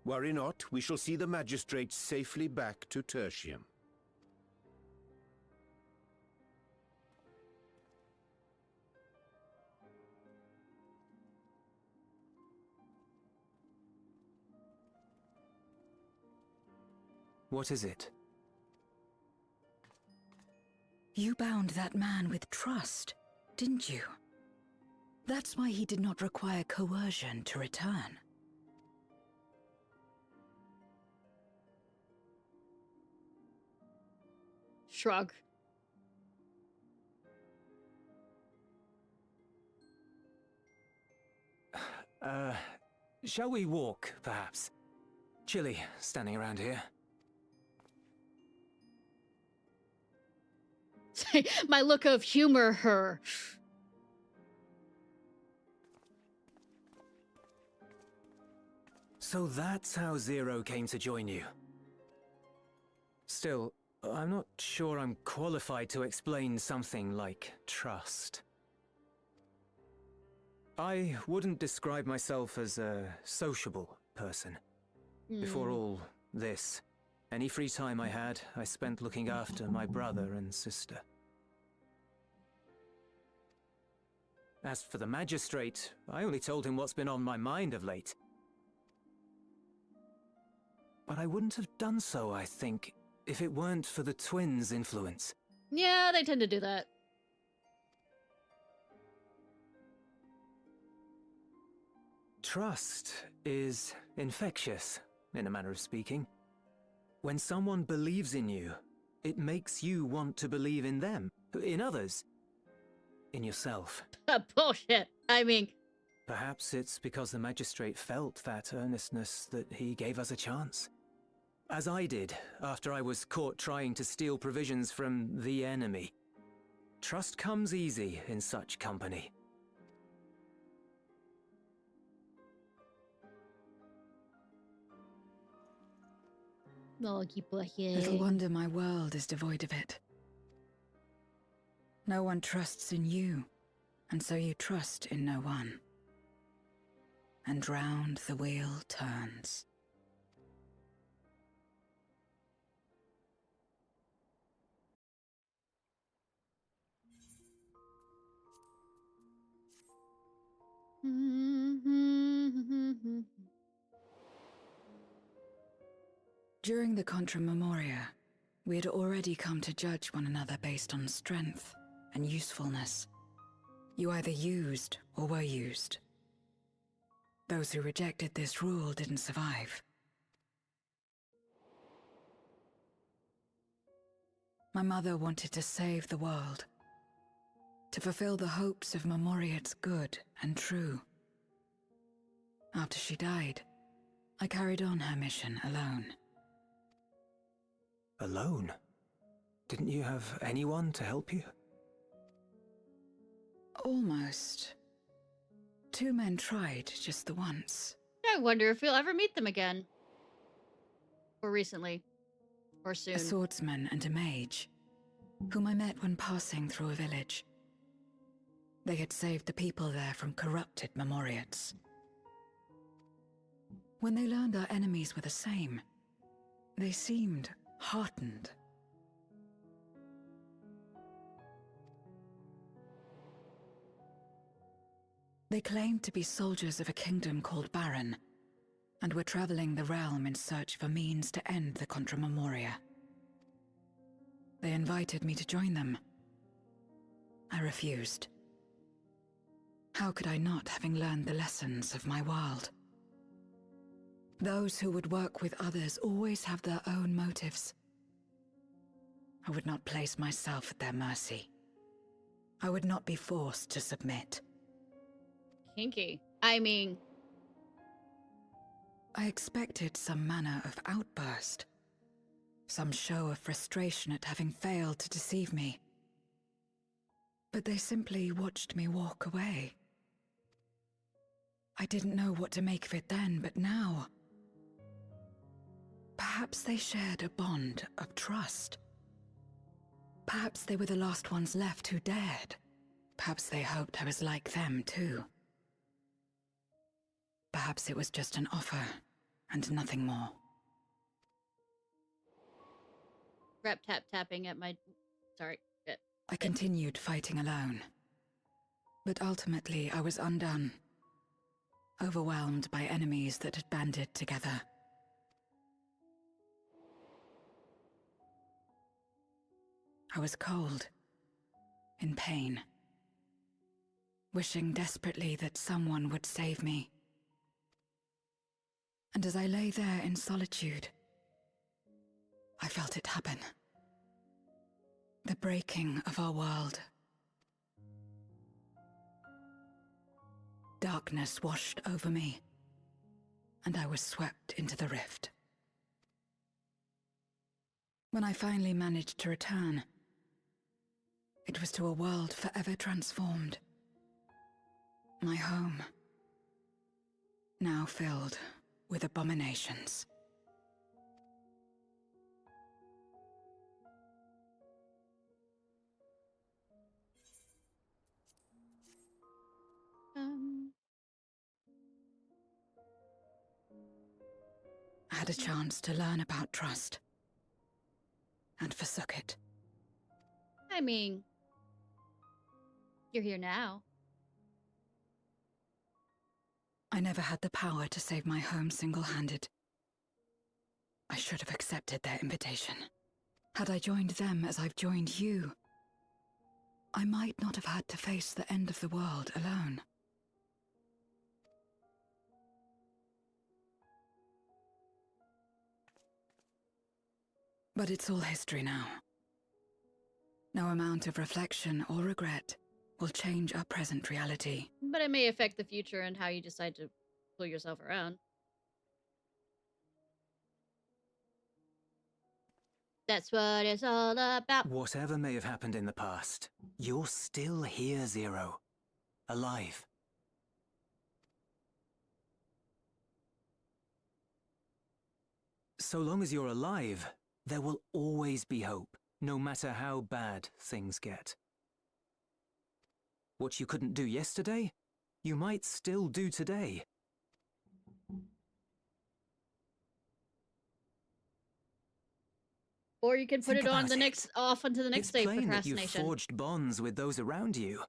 Worry not, we shall see the magistrate safely back to Tertium. What is it? You bound that man with trust, didn't you? That's why he did not require coercion to return. Shrug. Shall we walk, perhaps? Chilly, standing around here. My look of humor her. So that's how Zero came to join you. Still, I'm not sure I'm qualified to explain something like trust. I wouldn't describe myself as a sociable person. Before all this, any free time I had, I spent looking after my brother and sister. As for the magistrate, I only told him what's been on my mind of late. But I wouldn't have done so, I think, if it weren't for the twins' influence. Yeah, they tend to do that. Trust is infectious, in a manner of speaking. When someone believes in you, it makes you want to believe in them, in others, in yourself. Bullshit. I mean... Perhaps it's because the magistrate felt that earnestness that he gave us a chance. As I did, after I was caught trying to steal provisions from the enemy. Trust comes easy in such company. Little wonder my world is devoid of it. No one trusts in you, and so you trust in no one. And round the wheel turns. During the Contra Memoria, we had already come to judge one another based on strength and usefulness. You either used or were used. Those who rejected this rule didn't survive. My mother wanted to save the world, to fulfill the hopes of Memoria's good and true. After she died, I carried on her mission alone. Alone? Didn't you have anyone to help you? Almost. 2 men tried just the once. I wonder if we'll ever meet them again. Or recently. Or soon. A swordsman and a mage, whom I met when passing through a village. They had saved the people there from corrupted Memoriates. When they learned our enemies were the same, they seemed heartened. They claimed to be soldiers of a kingdom called Baron, and were traveling the realm in search for means to end the Contra Memoria. They invited me to join them. I refused. How could I not, having learned the lessons of my world? Those who would work with others always have their own motives. I would not place myself at their mercy. I would not be forced to submit. Kinky. I mean... I expected some manner of outburst. Some show of frustration at having failed to deceive me. But they simply watched me walk away. I didn't know what to make of it then, but now... Perhaps they shared a bond of trust. Perhaps they were the last ones left who dared. Perhaps they hoped I was like them, too. Perhaps it was just an offer, and nothing more. Rep tapping at my... Sorry. I continued fighting alone. But ultimately I was undone. Overwhelmed by enemies that had banded together. I was cold, in pain, wishing desperately that someone would save me. And as I lay there in solitude, I felt it happen. The breaking of our world. Darkness washed over me, and I was swept into the rift. When I finally managed to return, it was to a world forever transformed. My home, now filled with abominations. I had a chance to learn about trust, and forsook it. I mean, you're here now. I never had the power to save my home single-handed. I should have accepted their invitation. Had I joined them as I've joined you, I might not have had to face the end of the world alone. But it's all history now. No amount of reflection or regret will change our present reality. But it may affect the future and how you decide to pull yourself around. That's what it's all about. Whatever may have happened in the past, you're still here, Zero. Alive. So long as you're alive, there will always be hope, no matter how bad things get. What you couldn't do yesterday, you might still do today. Or you can put Think it on about the next off onto the next day. It's plain that you've Procrastination. forged bonds with those around you.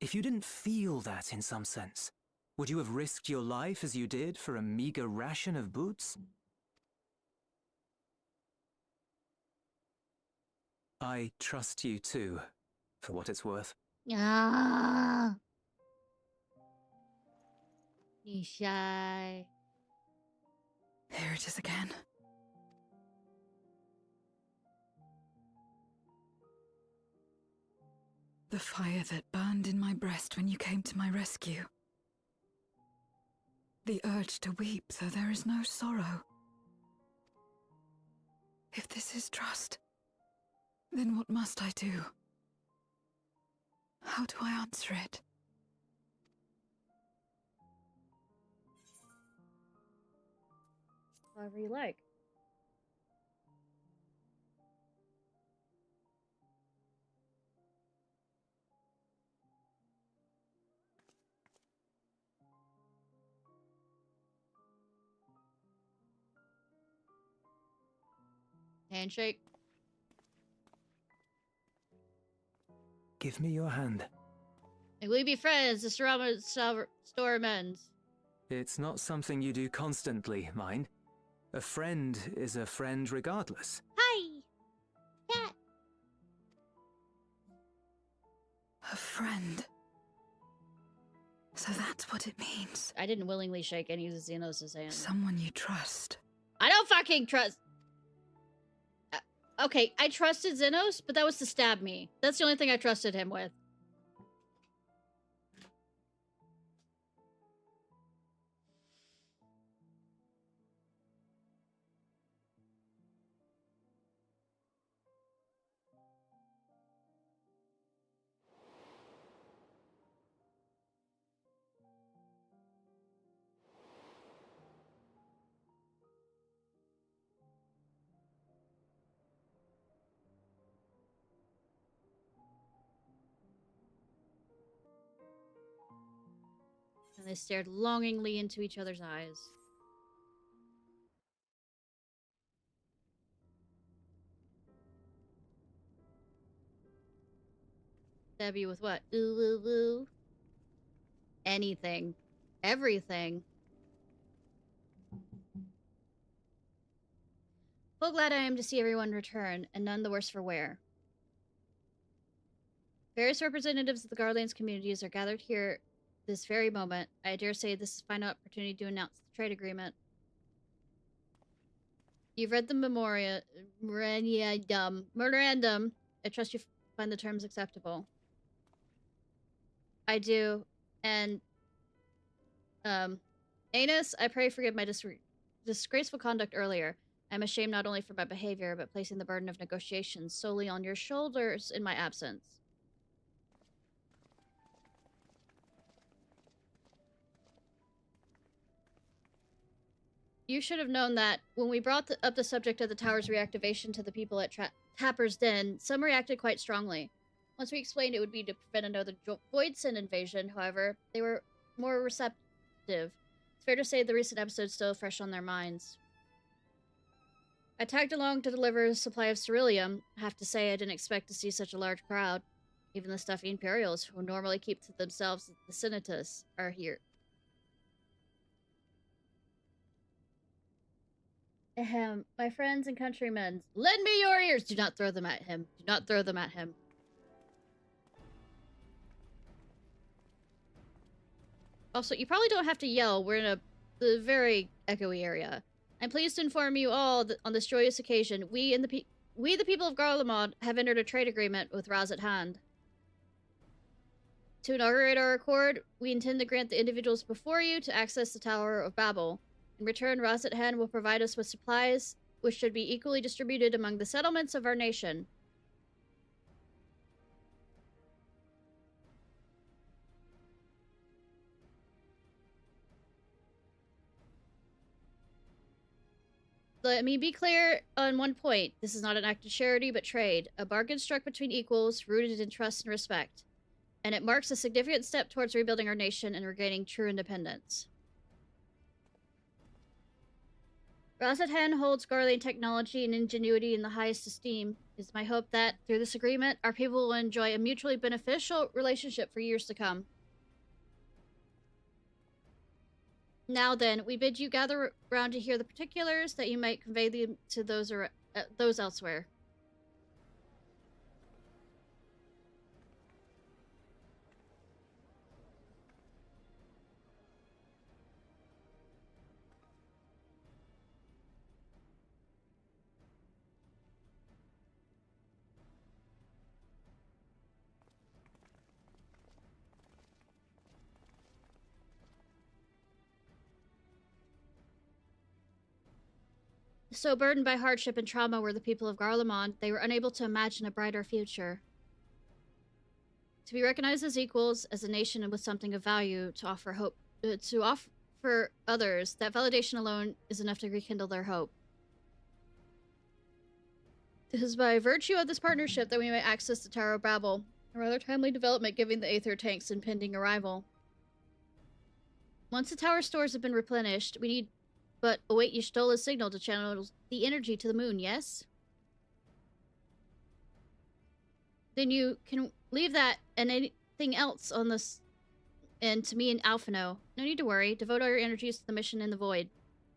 If you didn't feel that in some sense, would you have risked your life as you did for a meager ration of boots? I trust you too, for what it's worth. Ah. Ishnai. Here it is again. The fire that burned in my breast when you came to my rescue. The urge to weep, though there is no sorrow. If this is trust, then what must I do? How do I answer it? However you like. Handshake. Give me your hand. May we be friends, the storm ends. It's not something you do constantly, mind. A friend is a friend regardless. Hi! Cat! A friend. So that's what it means. I didn't willingly shake any of Xenos' hand. Someone you trust. I don't fucking trust... okay, I trusted Xenos, but that was to stab me. That's the only thing I trusted him with. And they stared longingly into each other's eyes. Stab you with what? Ooh, woo, woo. Anything. Everything. Full glad I am to see everyone return, and none the worse for wear. Various representatives of the Guardlands communities are gathered here this very moment. I dare say this is a final opportunity to announce the trade agreement. You've read the memorandum. I trust you find the terms acceptable. I do, and Anus, I pray forgive my disgraceful conduct earlier. I'm ashamed not only for my behavior, but placing the burden of negotiations solely on your shoulders in my absence. You should have known that when we brought up the subject of the tower's reactivation to the people at Tapper's Den, some reacted quite strongly. Once we explained it would be to prevent another Voidson invasion, however, they were more receptive. It's fair to say the recent episode's still fresh on their minds. I tagged along to deliver a supply of ceruleum. I have to say I didn't expect to see such a large crowd. Even the stuffy Imperials, who normally keep to themselves the Sinitus, are here. Ahem, my friends and countrymen, lend me your ears! Do not throw them at him. Do not throw them at him. Also, you probably don't have to yell. We're in a very echoey area. I'm pleased to inform you all that on this joyous occasion, we, the people of Garlemald, have entered a trade agreement with Razat Hand. To inaugurate our accord, we intend to grant the individuals before you to access the Tower of Babel. In return, Razat Hand will provide us with supplies, which should be equally distributed among the settlements of our nation. Let me be clear on one point. This is not an act of charity, but trade. A bargain struck between equals, rooted in trust and respect. And it marks a significant step towards rebuilding our nation and regaining true independence. Razat Hand holds Garlean technology and ingenuity in the highest esteem. It is my hope that, through this agreement, our people will enjoy a mutually beneficial relationship for years to come. Now then, we bid you gather round to hear the particulars, that you might convey them to those elsewhere. So burdened by hardship and trauma were the people of Garlemald, they were unable to imagine a brighter future. To be recognized as equals, as a nation and with something of value to offer hope, to offer others, that validation alone is enough to rekindle their hope. It is by virtue of this partnership that we may access the Tower of Babel, a rather timely development given the Aether tank's impending arrival. Once the tower stores have been replenished, we need but await Y'shtola's signal to channel the energy to the moon, yes? Then you can leave that and anything else on this and to me and Alphino. No need to worry. Devote all your energies to the mission in the void.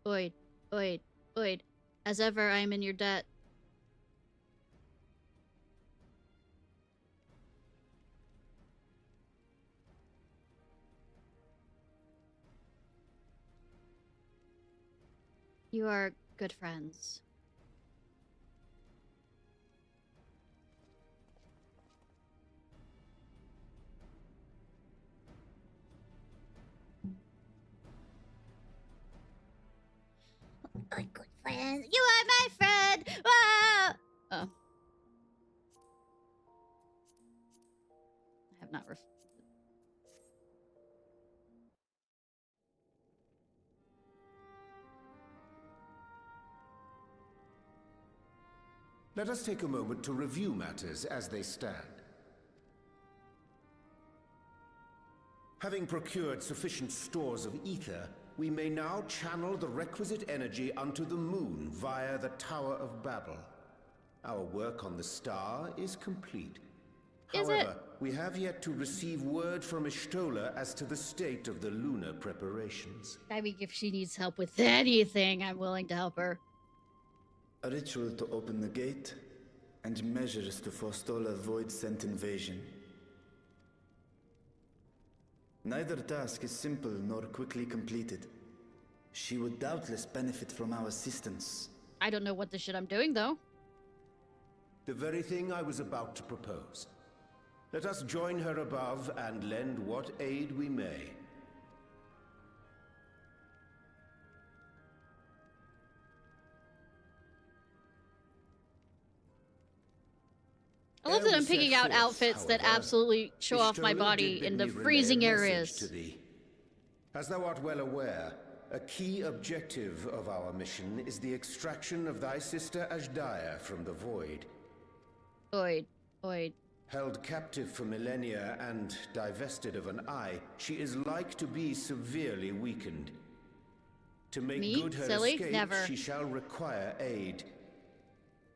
Void. Void. Void. As ever, I am in your debt. You are good friends. Good friends. You are my friend. Whoa! Oh. I have not Let us take a moment to review matters as they stand. Having procured sufficient stores of ether, we may now channel the requisite energy unto the moon via the Tower of Babel. Our work on the star is complete. However, we have yet to receive word from Y'shtola as to the state of the lunar preparations. I mean, if she needs help with anything, I'm willing to help her. A ritual to open the gate, and measures to forestall a void-sent invasion. Neither task is simple nor quickly completed. She would doubtless benefit from our assistance. I don't know what the shit I'm doing, though. The very thing I was about to propose. Let us join her above and lend what aid we may. I love that I'm picking out outfits that absolutely show off my body in the freezing areas. As thou art well aware, a key objective of our mission is the extraction of thy sister Ashdaya from the Void. Void. Held captive for millennia and divested of an eye, she is like to be severely weakened. To make good her escape, she shall require aid.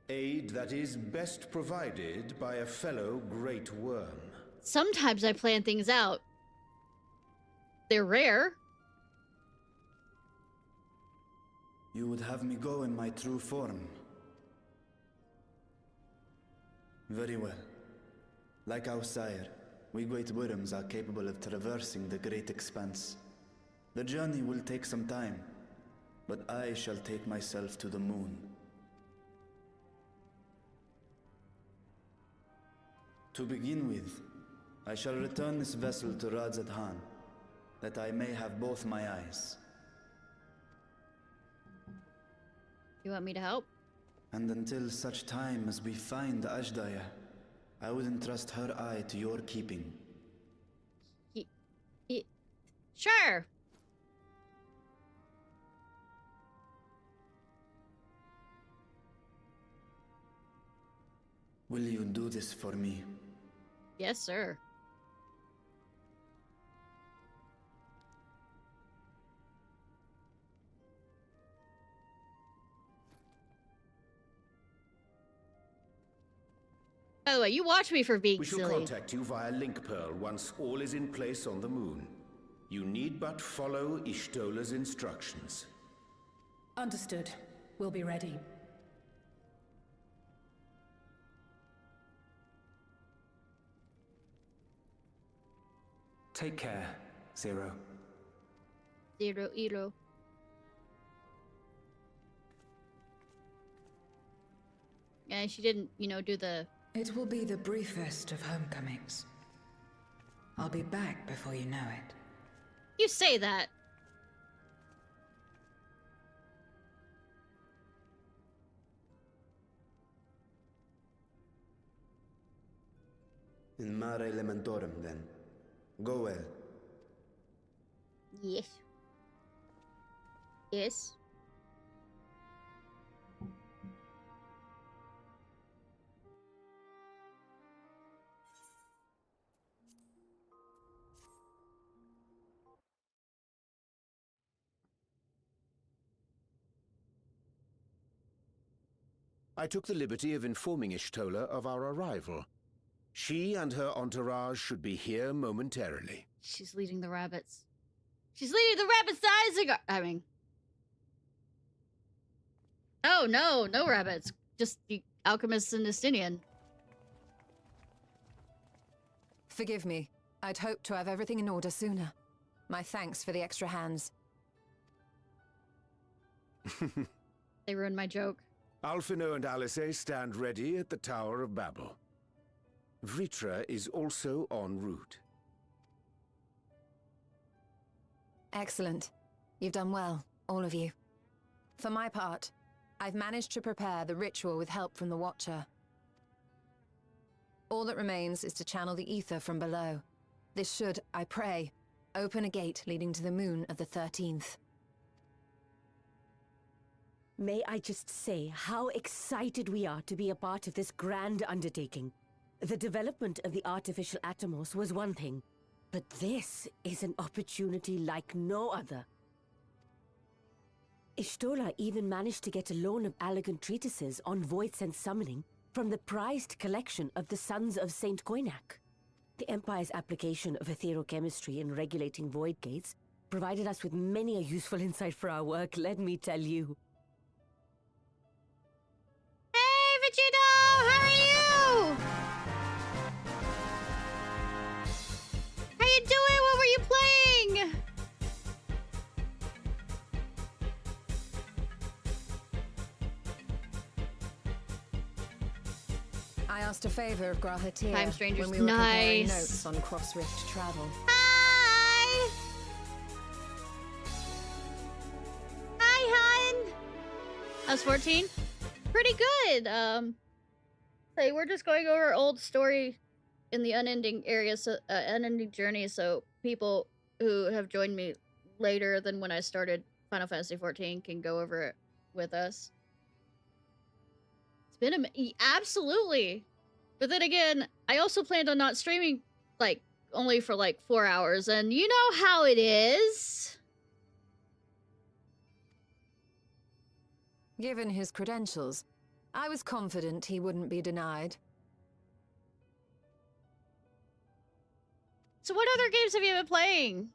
Aid that is best provided by a fellow great worm. Sometimes I plan things out. They're rare. You would have me go in my true form. Very well. Like our sire, we great worms are capable of traversing the great expanse. The journey will take some time, but I shall take myself to the moon. To begin with, I shall return this vessel to Radzadhan, that I may have both my eyes. You want me to help? And until such time as we find Ashdaya, I would entrust her eye to your keeping. Sure. Will you do this for me? Yes, sir. By the way, you watch me for being We shall silly. contact you via link pearl once all is in place on the moon. You need but follow Ishtola's instructions. Understood. We'll be ready. Take care, Zero. Zero, Elo. Yeah, she didn't, you know, do the... It will be the briefest of homecomings. I'll be back before you know it. You say that. In mare elementorum, then. Go well. Yes. Yes. I took the liberty of informing Ishtola of our arrival. She and her entourage should be here momentarily. She's leading the rabbits. She's leading the rabbits to Isengard! I mean... Oh, no. No rabbits. Just the alchemists and Justinian. Forgive me. I'd hoped to have everything in order sooner. My thanks for the extra hands. They ruined my joke. Alphino and Alice stand ready at the Tower of Babel. Vritra is also en route. Excellent. You've done well, all of you. For my part, I've managed to prepare the ritual with help from the Watcher. All that remains is to channel the ether from below. This should, I pray, open a gate leading to the moon of the 13th. May I just say how excited we are to be a part of this grand undertaking. The development of the artificial Atomos was one thing, but this is an opportunity like no other. Ishtola even managed to get a loan of elegant treatises on voice and summoning from the prized collection of the Sons of Saint Koinak. The Empire's application of etherochemistry in regulating void gates provided us with many a useful insight for our work, let me tell you. Hey, Vegito! How are you? How you doing? What were you playing? I asked a favor of Grahatir Time Strangers. when we were comparing Nice. notes on cross-rift travel. Hi! Hi, hun! I was 14. Pretty good. Say we're just going over old story in the unending area, so unending journey. So people who have joined me later than when I started Final Fantasy 14 can go over it with us. It's been absolutely. But then again, I also planned on not streaming like only for like 4 hours, and you know how it is. Given his credentials, I was confident he wouldn't be denied. So what other games have you been playing?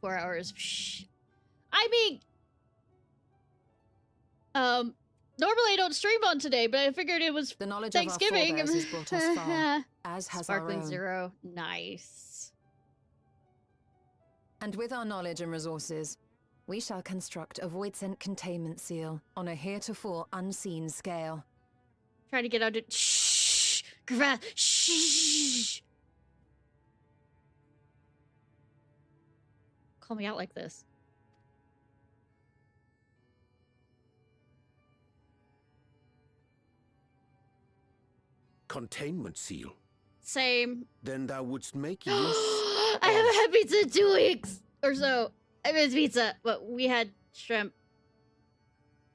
4 hours. Psh. I mean, normally I don't stream on today, but I figured it was the knowledge Thanksgiving. Of our forebears has brought us far, as has Sparkling our own. Zero. Nice. And with our knowledge and resources, we shall construct a void-sent containment seal on a heretofore unseen scale. Try to get out of— shh! Shh! Call me out like this. Containment seal? Same. Then thou wouldst make use I haven't had pizza in 2 weeks or so. I miss pizza, but we had shrimp.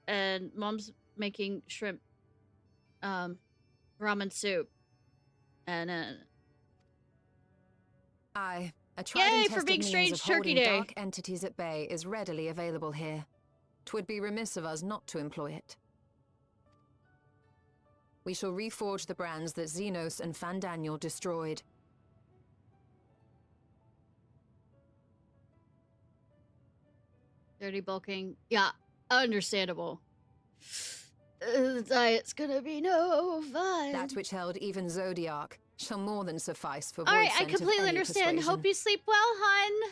And Mom's making shrimp ramen soup. And Aye, a tried and tested Big means Strange of Turkey holding Day. dark entities at bay is readily available here. 'Twould be remiss of us not to employ it. We shall reforge the brands that Xenos and Fandaniel destroyed. dirty bulking. Yeah, understandable. The diet's gonna be no fun. That which held even Zodiark shall more than suffice for Alright, I void scent of completely any understand. persuasion. Hope you sleep well, hun.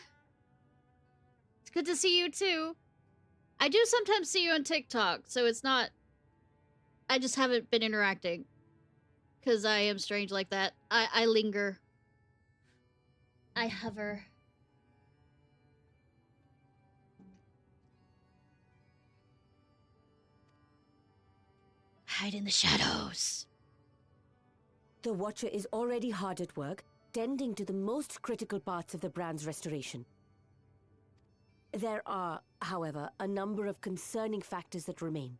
It's good to see you too. I do sometimes see you on TikTok, so it's not... I just haven't been interacting. Because I am strange like that. I linger. I hover. Hide in the shadows. The Watcher is already hard at work, tending to the most critical parts of the brand's restoration. There are, however, a number of concerning factors that remain.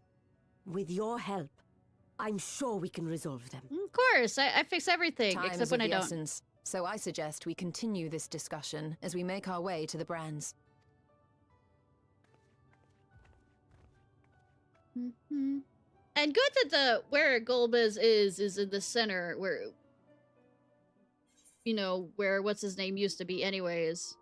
With your help, I'm sure we can resolve them. Of course, I fix everything, Time except is when of I the don't. essence, so I suggest we continue this discussion as we make our way to the brands. Mm-hmm. And good that the where Golbez is in the center, where, you know, where what's his name used to be anyways.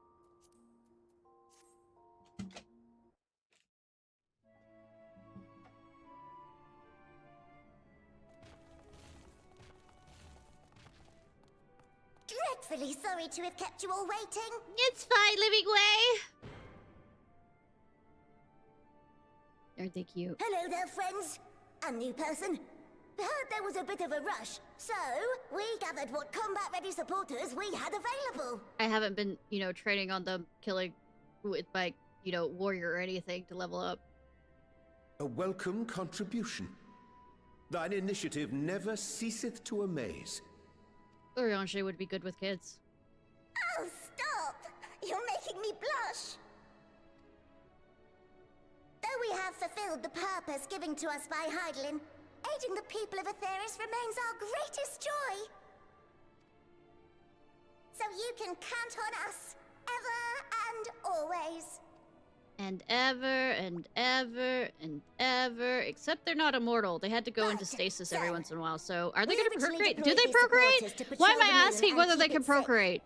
Dreadfully sorry to have kept you all waiting. It's fine, living way. Aren't they cute? Hello there, friends. A new person. Heard there was a bit of a rush, so we gathered what combat-ready supporters we had available. I haven't been, you know, training on them killing with my, you know, warrior or anything to level up. A welcome contribution. Thine initiative never ceaseth to amaze. Oriange would be good with kids. Oh, stop! You're making me blush. Though we have fulfilled the purpose given to us by Heidelin, aiding the people of Aetheris remains our greatest joy. So you can count on us, ever and always. And ever and ever and ever. Except they're not immortal. They had to go into stasis every once in a while. So are they going to procreate? Do they procreate? Why am I asking whether they can procreate?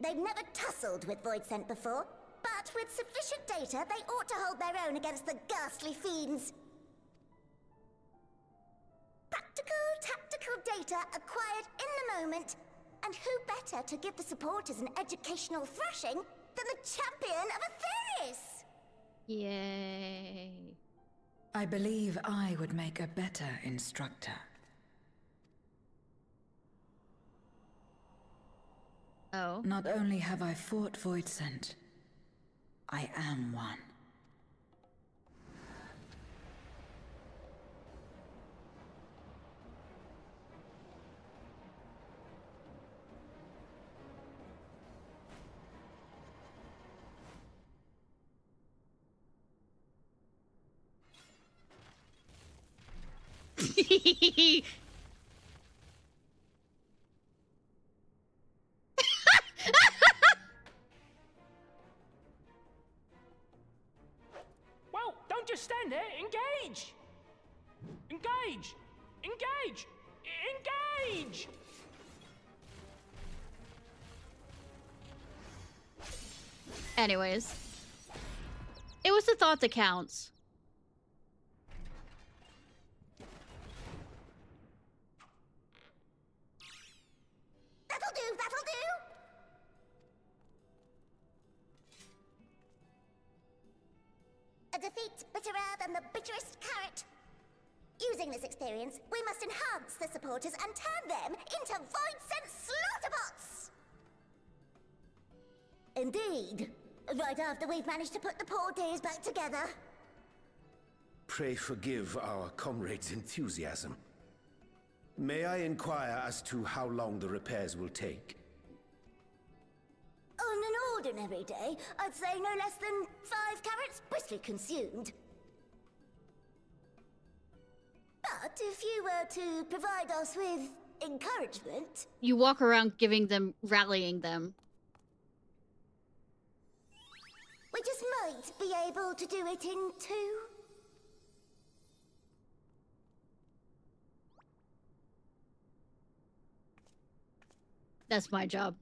They've never tussled with Void Scent before, but with sufficient data, they ought to hold their own against the ghastly fiends. Practical, tactical data acquired in the moment, and who better to give the supporters an educational thrashing than the champion of Aetheris? Yay. I believe I would make a better instructor. Oh. Not only have I fought Void Scent, I am one. Well, don't just stand there. Engage! Engage! Engage! Engage! Anyways. It was the thought that counts. That'll do, that'll do! defeat bitterer than the bitterest carrot. Using this experience, we must enhance the supporters and turn them into void-sent slaughterbots! Indeed. Right after we've managed to put the poor dears back together. Pray forgive our comrade's enthusiasm. May I inquire as to how long the repairs will take? On an ordinary day, I'd say no less than 5 carrots briskly consumed. But if you were to provide us with encouragement... You walk around giving them, rallying them. We just might be able to do it in 2. That's my job.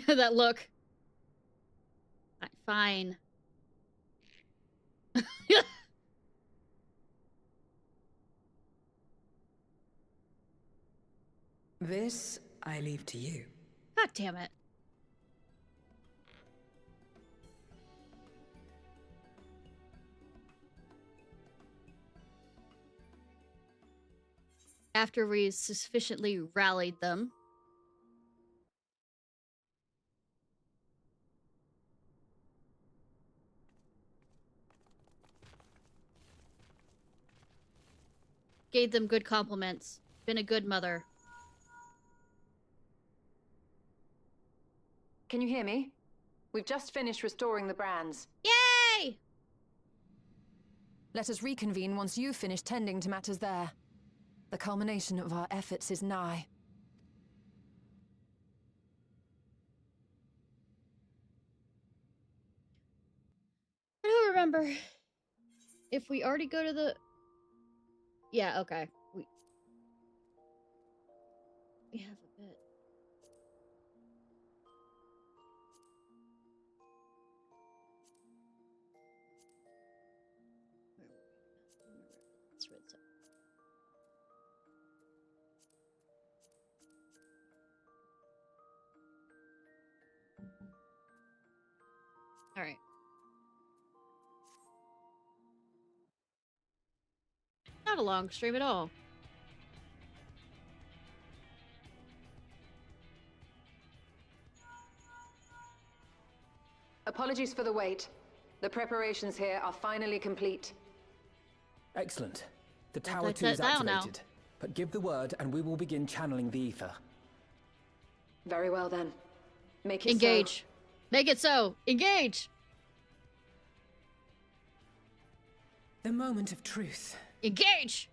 That look. Fine. This I leave to you. God damn it. After we sufficiently rallied them. Gave them good compliments. Been a good mother. Can you hear me? We've just finished restoring the brands. Yay! Let us reconvene once you've finished tending to matters there. The culmination of our efforts is nigh. I don't remember if we already go to the... Yeah, okay. We have a bit. Let's read some. All right. Not a long stream at all. Apologies for the wait. The preparations here are finally complete. Excellent. The Tower 2 is activated. But give the word and we will begin channeling the ether. Very well then. Make it Engage. so. Make it so. Engage. The moment of truth. Engage.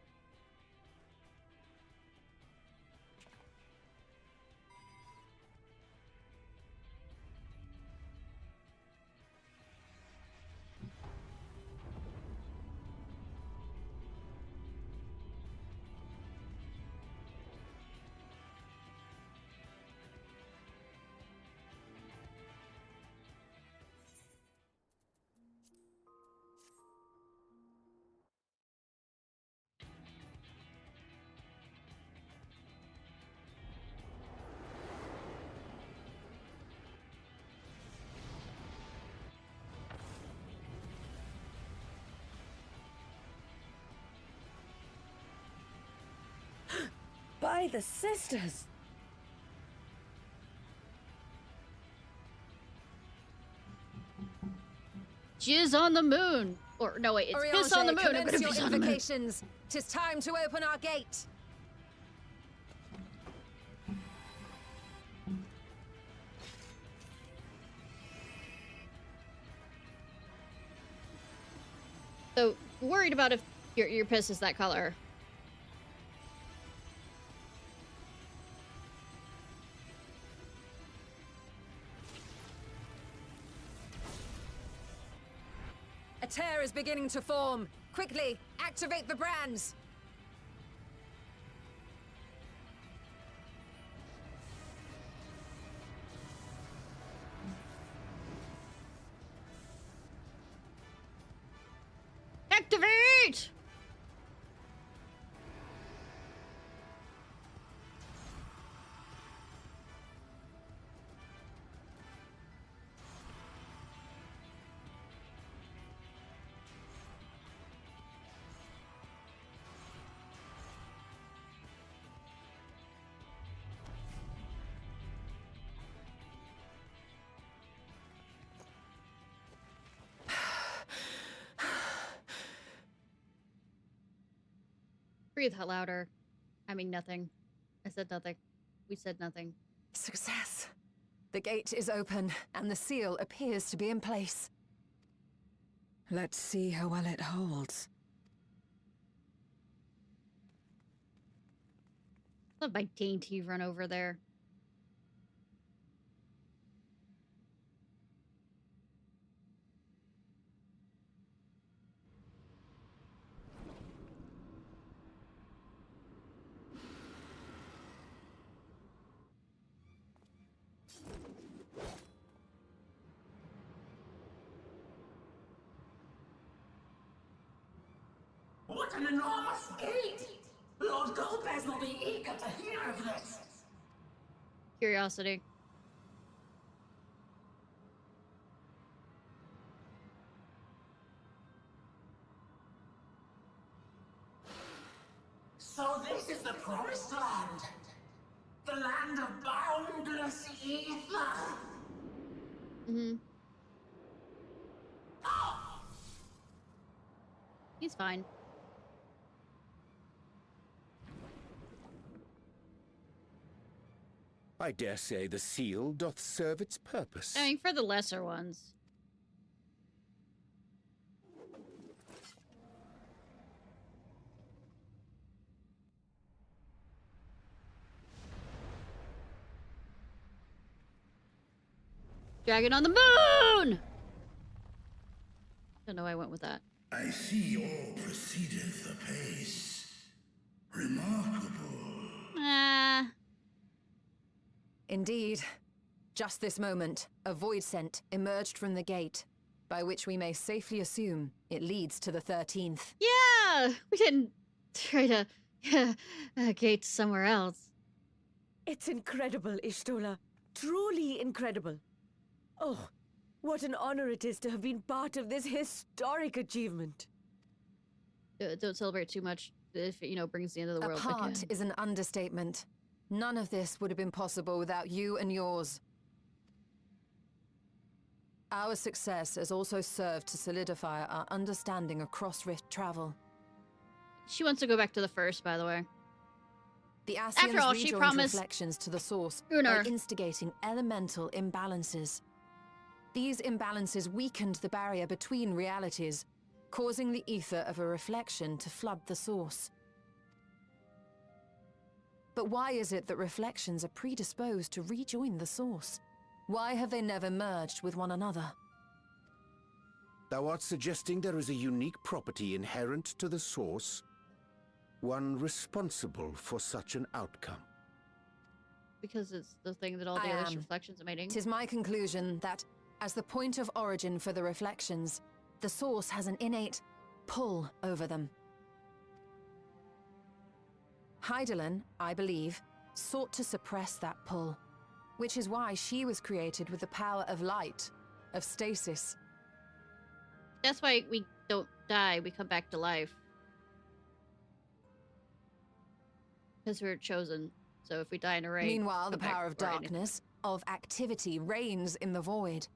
By the sisters! Jizz on the moon. Or, no, wait, it's piss on the moon. I'm gonna Commence your piss on the moon. invocations. 'Tis time to open our gate. So, worried about if your piss is that color. A tear is beginning to form. Quickly, activate the brands. Activate! Breathe louder. I mean nothing. I said nothing. We said nothing. Success. The gate is open, and the seal appears to be in place. Let's see how well it holds. Let my dainty run over there. What an enormous gate! Lord Golbez will be eager to hear of this. Curiosity. So this is the promised land. The land of boundless ether. Mm-hmm. He's fine. I dare say the seal doth serve its purpose. I mean, for the lesser ones. Dragon on the moon! Don't know why I went with that. I see all proceedeth apace. Remarkable. Indeed. Just this moment, a void scent emerged from the gate, by which we may safely assume it leads to the 13th. Yeah! We didn't try to gate somewhere else. It's incredible, Ishtola. Truly incredible. Oh, what an honor it is to have been part of this historic achievement. Don't celebrate too much if it, brings the end of the world. A part is an understatement. None of this would have been possible without you and yours. Our success has also served to solidify our understanding of cross-rift travel. She wants to go back to the first, by the way. The After all, Ascians she rejoined promised reflections to the source Unar. by instigating elemental imbalances. These imbalances weakened the barrier between realities, causing the ether of a reflection to flood the source. But why is it that reflections are predisposed to rejoin the source? Why have they never merged with one another? Thou art suggesting there is a unique property inherent to the source, one responsible for such an outcome. Because it's the thing that all the other reflections are mating. 'Tis my conclusion that, as the point of origin for the reflections, the source has an innate pull over them. Hydaelyn, I believe, sought to suppress that pull, which is why she was created with the power of light, of stasis. That's why we don't die, we come back to life. Because we're chosen. So if we die in a raid... Meanwhile, the power of darkness, of activity, reigns in the void.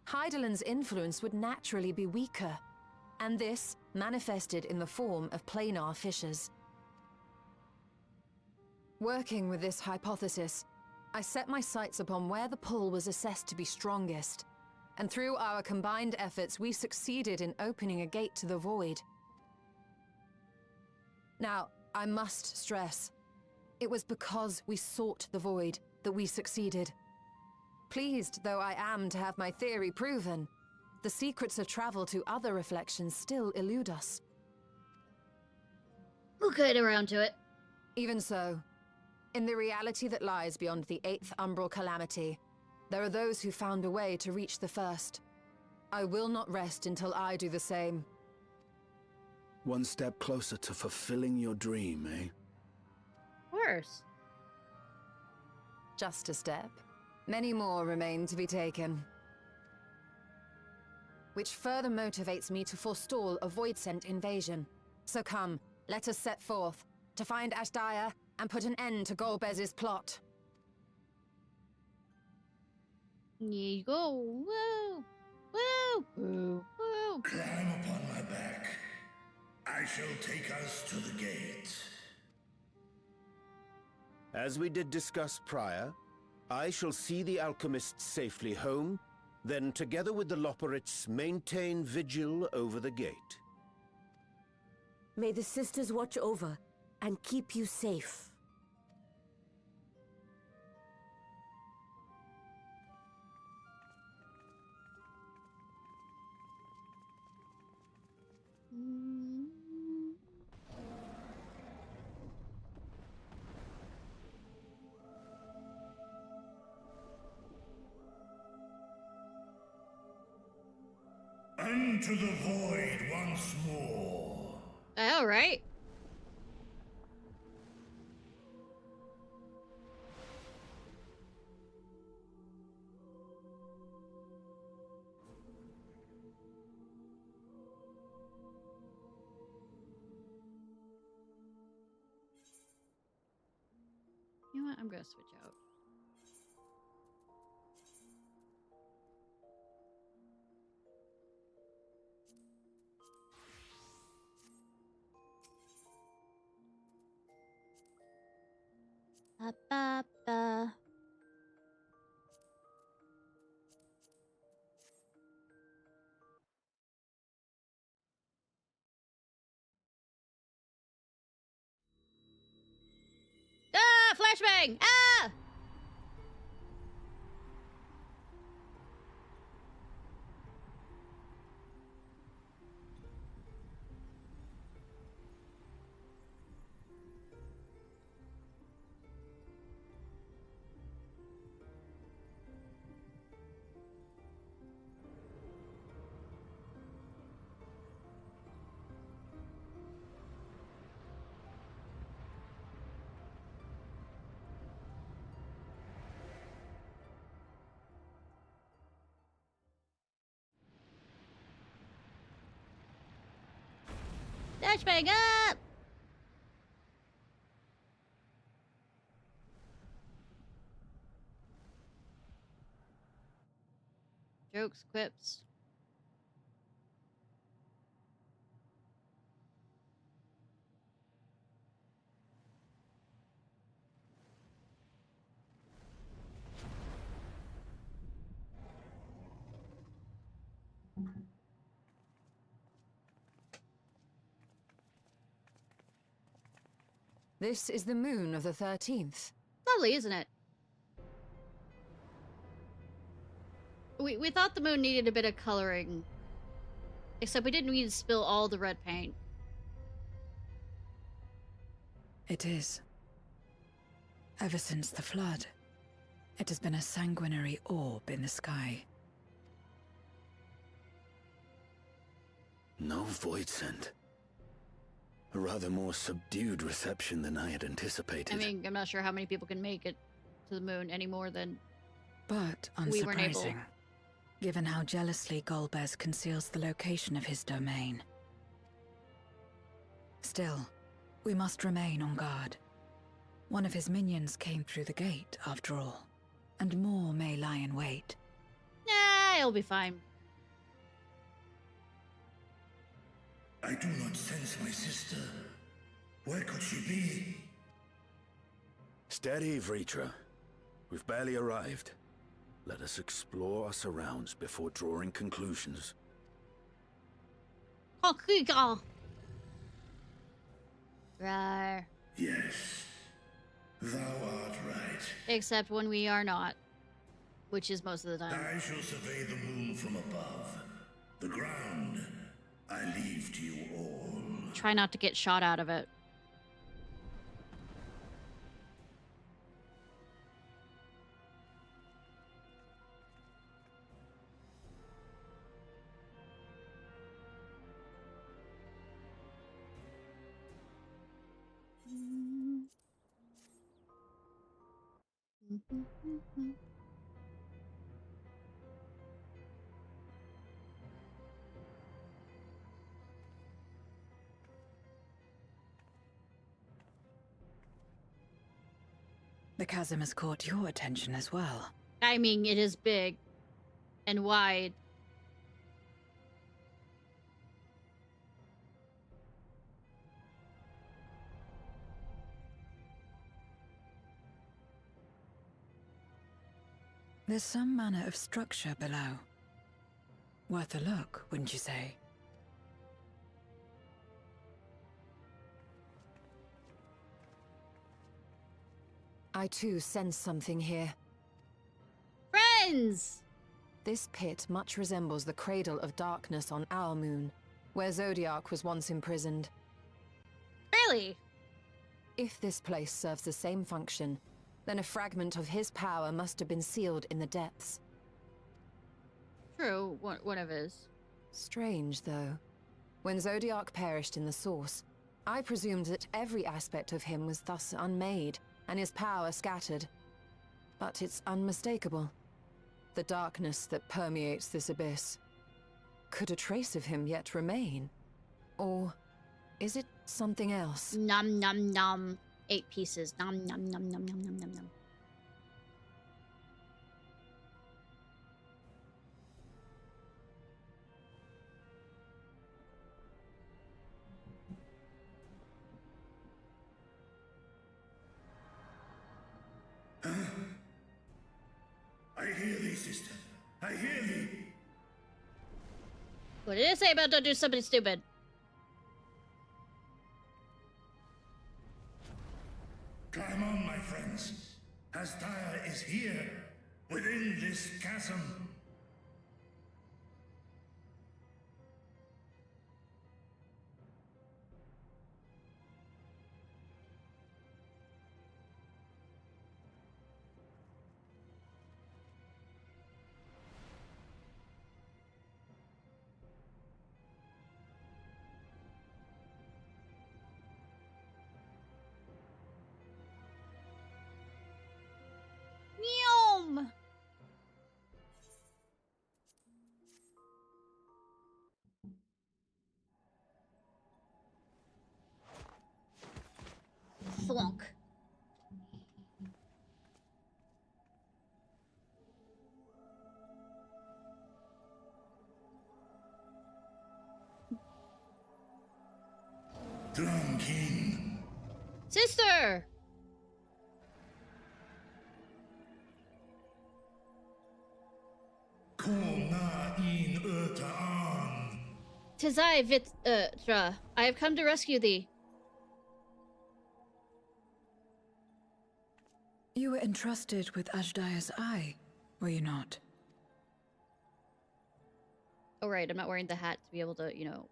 Hydaelyn's influence would naturally be weaker, and this manifested in the form of planar fissures. Working with this hypothesis, I set my sights upon where the pull was assessed to be strongest, and through our combined efforts we succeeded in opening a gate to the void. Now, I must stress, it was because we sought the void that we succeeded. Pleased though I am to have my theory proven, the secrets of travel to other reflections still elude us. We'll get around to it. Even so, in the reality that lies beyond the 8th umbral calamity, there are those who found a way to reach the first. I will not rest until I do the same. One step closer to fulfilling your dream, eh? Worse. Just a step. Many more remain to be taken. Which further motivates me to forestall a void-sent invasion. So come, let us set forth, to find Ashdaya and put an end to Golbez's plot. Here you go. Woo! Woo! Woo! Woo! Climb upon my back. I shall take us to the gate. As we did discuss prior, I shall see the alchemists safely home, then together with the Loporrits maintain vigil over the gate. May the sisters watch over and keep you safe. Into the void once more. All right. You know what? I'm gonna switch out. Ba-ba-ba. Ah! Flashbang! Ah! Flashbang up! Jokes, quips. This is the moon of the 13th. Lovely, isn't it? We thought the moon needed a bit of coloring. Except we didn't need to spill all the red paint. It is. Ever since the flood, it has been a sanguinary orb in the sky. No void scent. A rather more subdued reception than I had anticipated. I mean, I'm not sure how many people can make it to the moon any more than But we weren't able. unsurprising, given how jealously Golbez conceals the location of his domain. Still, we must remain on guard. One of his minions came through the gate, after all, and more may lie in wait. Nah, it'll be fine. I do not sense my sister. Where could she be? Steady, Vritra. We've barely arrived. Let us explore our surrounds before drawing conclusions. Right. Yes, thou art right. Except when we are not. Which is most of the time. I shall survey the moon from above. The ground, I leave to you all. Try not to get shot out of it. The chasm has caught your attention as well. I mean, it is big and wide. There's some manner of structure below. Worth a look, wouldn't you say? I too sense something here. Friends! This pit much resembles the Cradle of Darkness on our moon, where Zodiac was once imprisoned. Really? If this place serves the same function, then a fragment of his power must have been sealed in the depths. True, one of his. Strange, though. When Zodiac perished in the Source, I presumed that every aspect of him was thus unmade, and his power scattered. But it's unmistakable. The darkness that permeates this abyss. Could a trace of him yet remain? Or is it something else? Nom nom nom. 8 pieces. Nom nom nom nom nom nom nom nom. I hear thee, sister. I hear thee. What did it say about don't do something stupid? Climb on, my friends. Asdaya is here, within this chasm. Yum! Thwonk. Drum King. Sister! Tis I, Vtuber. I have come to rescue thee. You were entrusted with Ajdaya's eye, were you not? Oh right, I'm not wearing the hat to be able to, you know.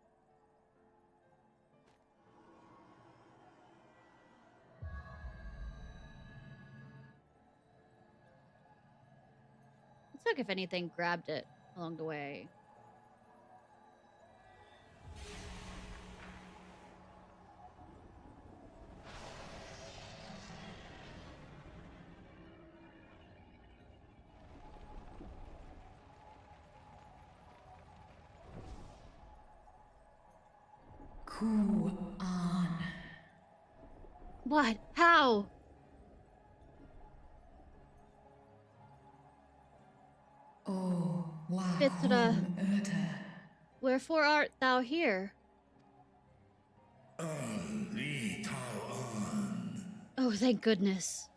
Let's look if anything grabbed it along the way. On. What? How? Oh, Vtuber. Wherefore art thou here? Oh, thank goodness.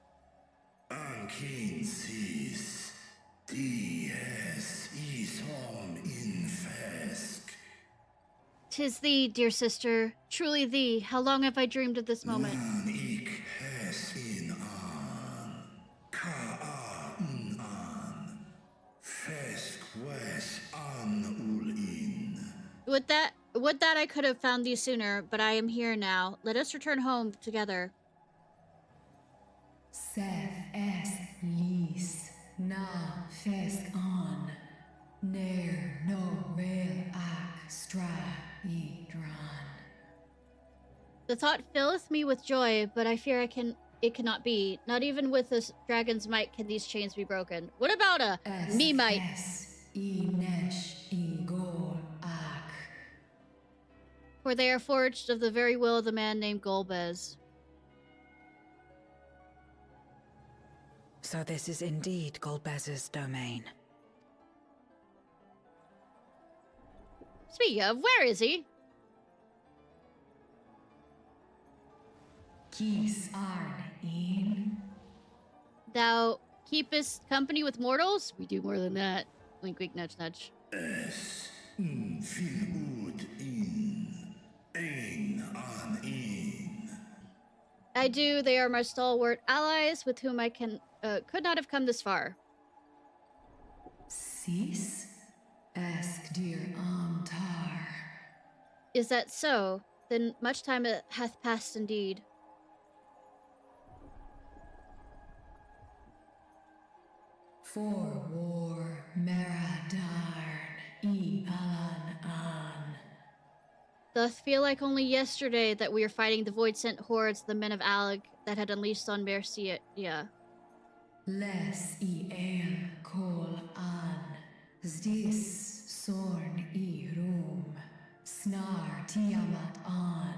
Tis thee, dear sister, truly thee. How long have I dreamed of this moment? Would that I could have found thee sooner, but I am here now. Let us return home together. Seth es lis na fesk on ner no rail ak stra e dran. The thought filleth me with joy, but I fear it cannot be. Not even with this dragon's might can these chains be broken. What about a me might? For they are forged of the very will of the man named Golbez. So this is indeed Golbez's domain. Speaking of, where is he? Kis arn in. Thou keep us company with mortals? We do more than that. Wink, wink, nudge, nudge. I do. They are my stalwart allies with whom I could not have come this far. Sis? Ask dear Amtar. Is that so? Then much time hath passed indeed. For war, Meradarn, Alan An. Doth feel like only yesterday that we were fighting the void-sent hordes, the men of Alag, that had unleashed on Mercia. Les el kol an, zdis sorn rum, snar Tiamat an.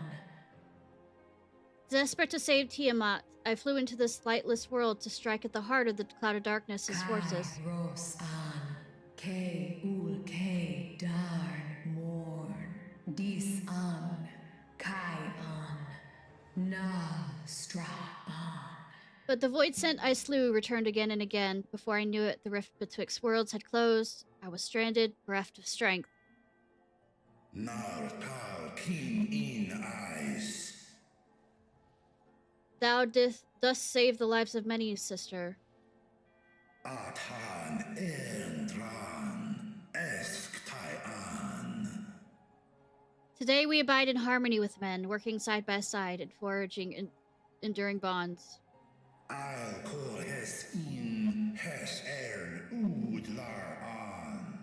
Desperate to save Tiamat, I flew into this lightless world to strike at the heart of the cloud of darkness, his forces. Ros an, ke ul ke darn morn, dis an, kai an, na stra an. But the void sent I slew returned again and again. Before I knew it, the rift betwixt worlds had closed. I was stranded, bereft of strength. Nar tal king in eyes. Thou dost save the lives of many, sister. Athan endran esktayan. Today we abide in harmony with men, working side by side and forging enduring bonds.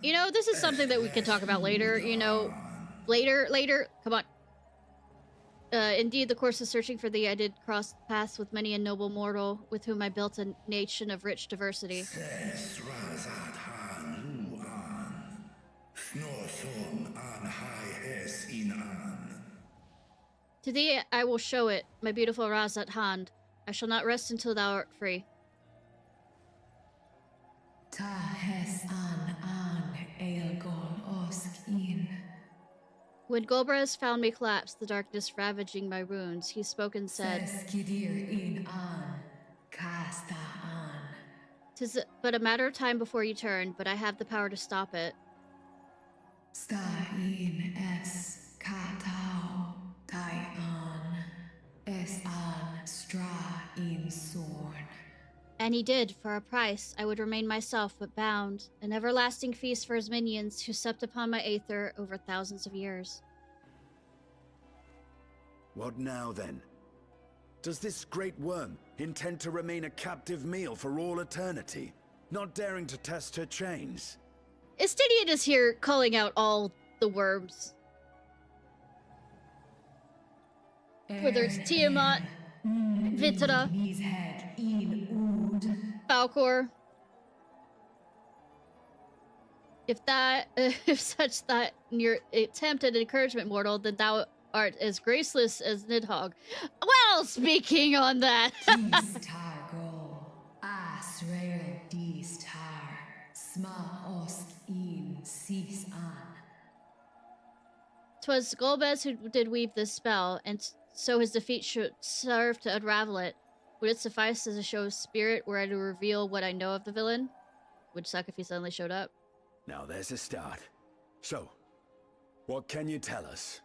You know, this is something that we can talk about later, you know. Later. Come on. Indeed, the course of searching for thee, I did cross paths with many a noble mortal, with whom I built a nation of rich diversity. To thee I will show it, my beautiful Razat Hand. I shall not rest until thou art free. Ta hes an eilgol osk in. When Golbraz found me collapsed, the darkness ravaging my wounds, he spoke and said, "'Tis but a matter of time before you turn, but I have the power to stop it." Sta in es katao tai an es an stra in sorn. And he did. For a price, I would remain myself, but bound, an everlasting feast for his minions who supped upon my aether over thousands of years. What now, then? Does this great worm intend to remain a captive meal for all eternity, not daring to test her chains? Estinian is here calling out all the worms. Whether it's Tiamat, Vitra, Falcor. If such that your attempt at encouragement, mortal, then thou art as graceless as Nidhogg. Well, speaking on that. Twas Golbez who did weave this spell, and so his defeat should serve to unravel it. Would it suffice as a show of spirit were I to reveal what I know of the villain? Would suck if he suddenly showed up. Now there's a start. So, what can you tell us?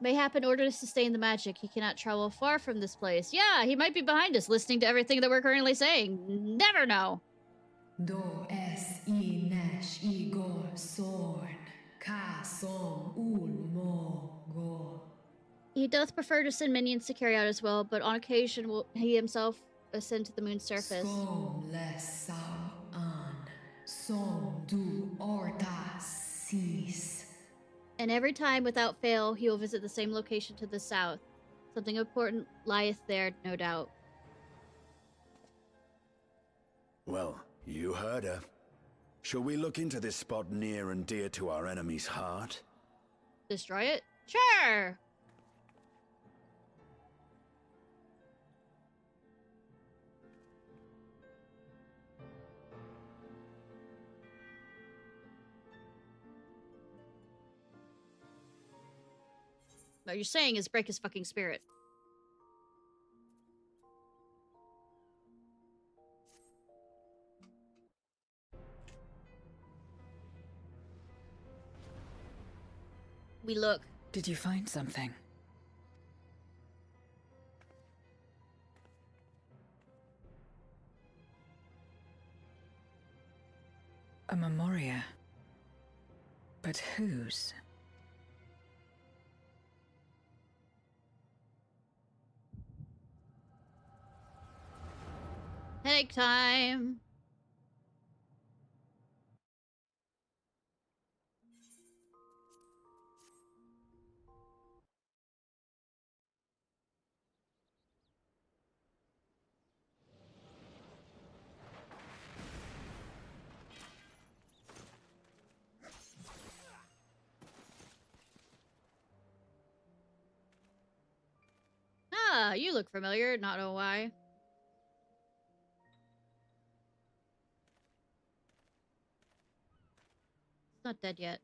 Mayhap in order to sustain the magic, he cannot travel far from this place. Yeah, he might be behind us, listening to everything that we're currently saying. Never know. Do es nesh igor sorn, ka som ul mo go. He doth prefer to send minions to carry out his will, but on occasion will he himself ascend to the moon's surface. Som les sau an, som du orta sis. And every time, without fail, he will visit the same location to the south. Something important lieth there, no doubt. Well, you heard her. Shall we look into this spot near and dear to our enemy's heart? Destroy it? Sure! What you're saying is break his fucking spirit. We look. Did you find something? A memoria. But whose? Headache time. Ah, you look familiar, not know why. It's not dead yet.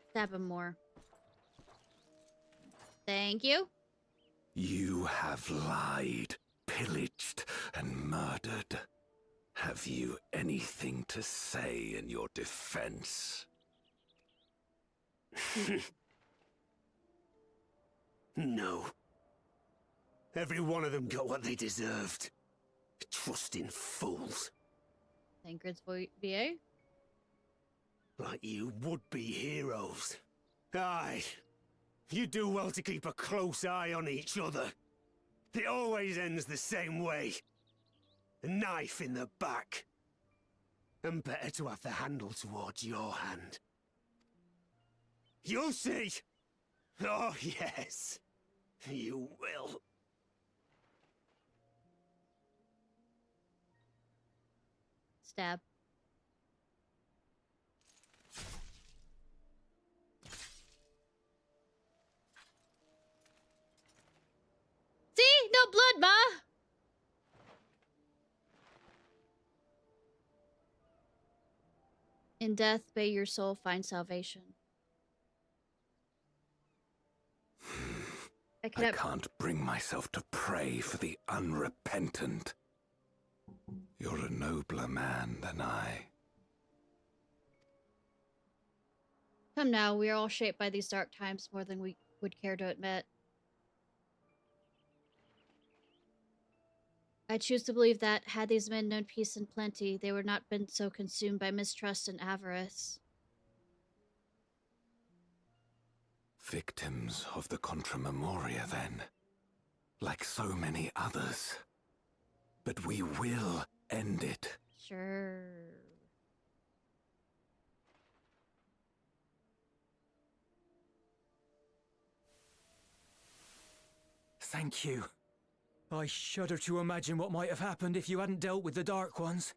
Stab him more. Thank you. You have lied, pillaged, and murdered. Have you anything to say in your defense? No. Every one of them got what they deserved. Trusting fools. Tancred's VA? Like you would-be heroes. Aye. You do well to keep a close eye on each other. It always ends the same way. A knife in the back. And better to have the handle towards your hand. You'll see! Oh, yes. You will. Stab. See? No blood, Ma! In death, may your soul find salvation. I can't bring myself to pray for the unrepentant. You're a nobler man than I. Come now, we are all shaped by these dark times more than we would care to admit. I choose to believe that, had these men known peace and plenty, they would not been so consumed by mistrust and avarice. Victims of the Contra Memoria, then. Like so many others. But we will end it. Sure. Thank you. I shudder to imagine what might have happened if you hadn't dealt with the Dark Ones.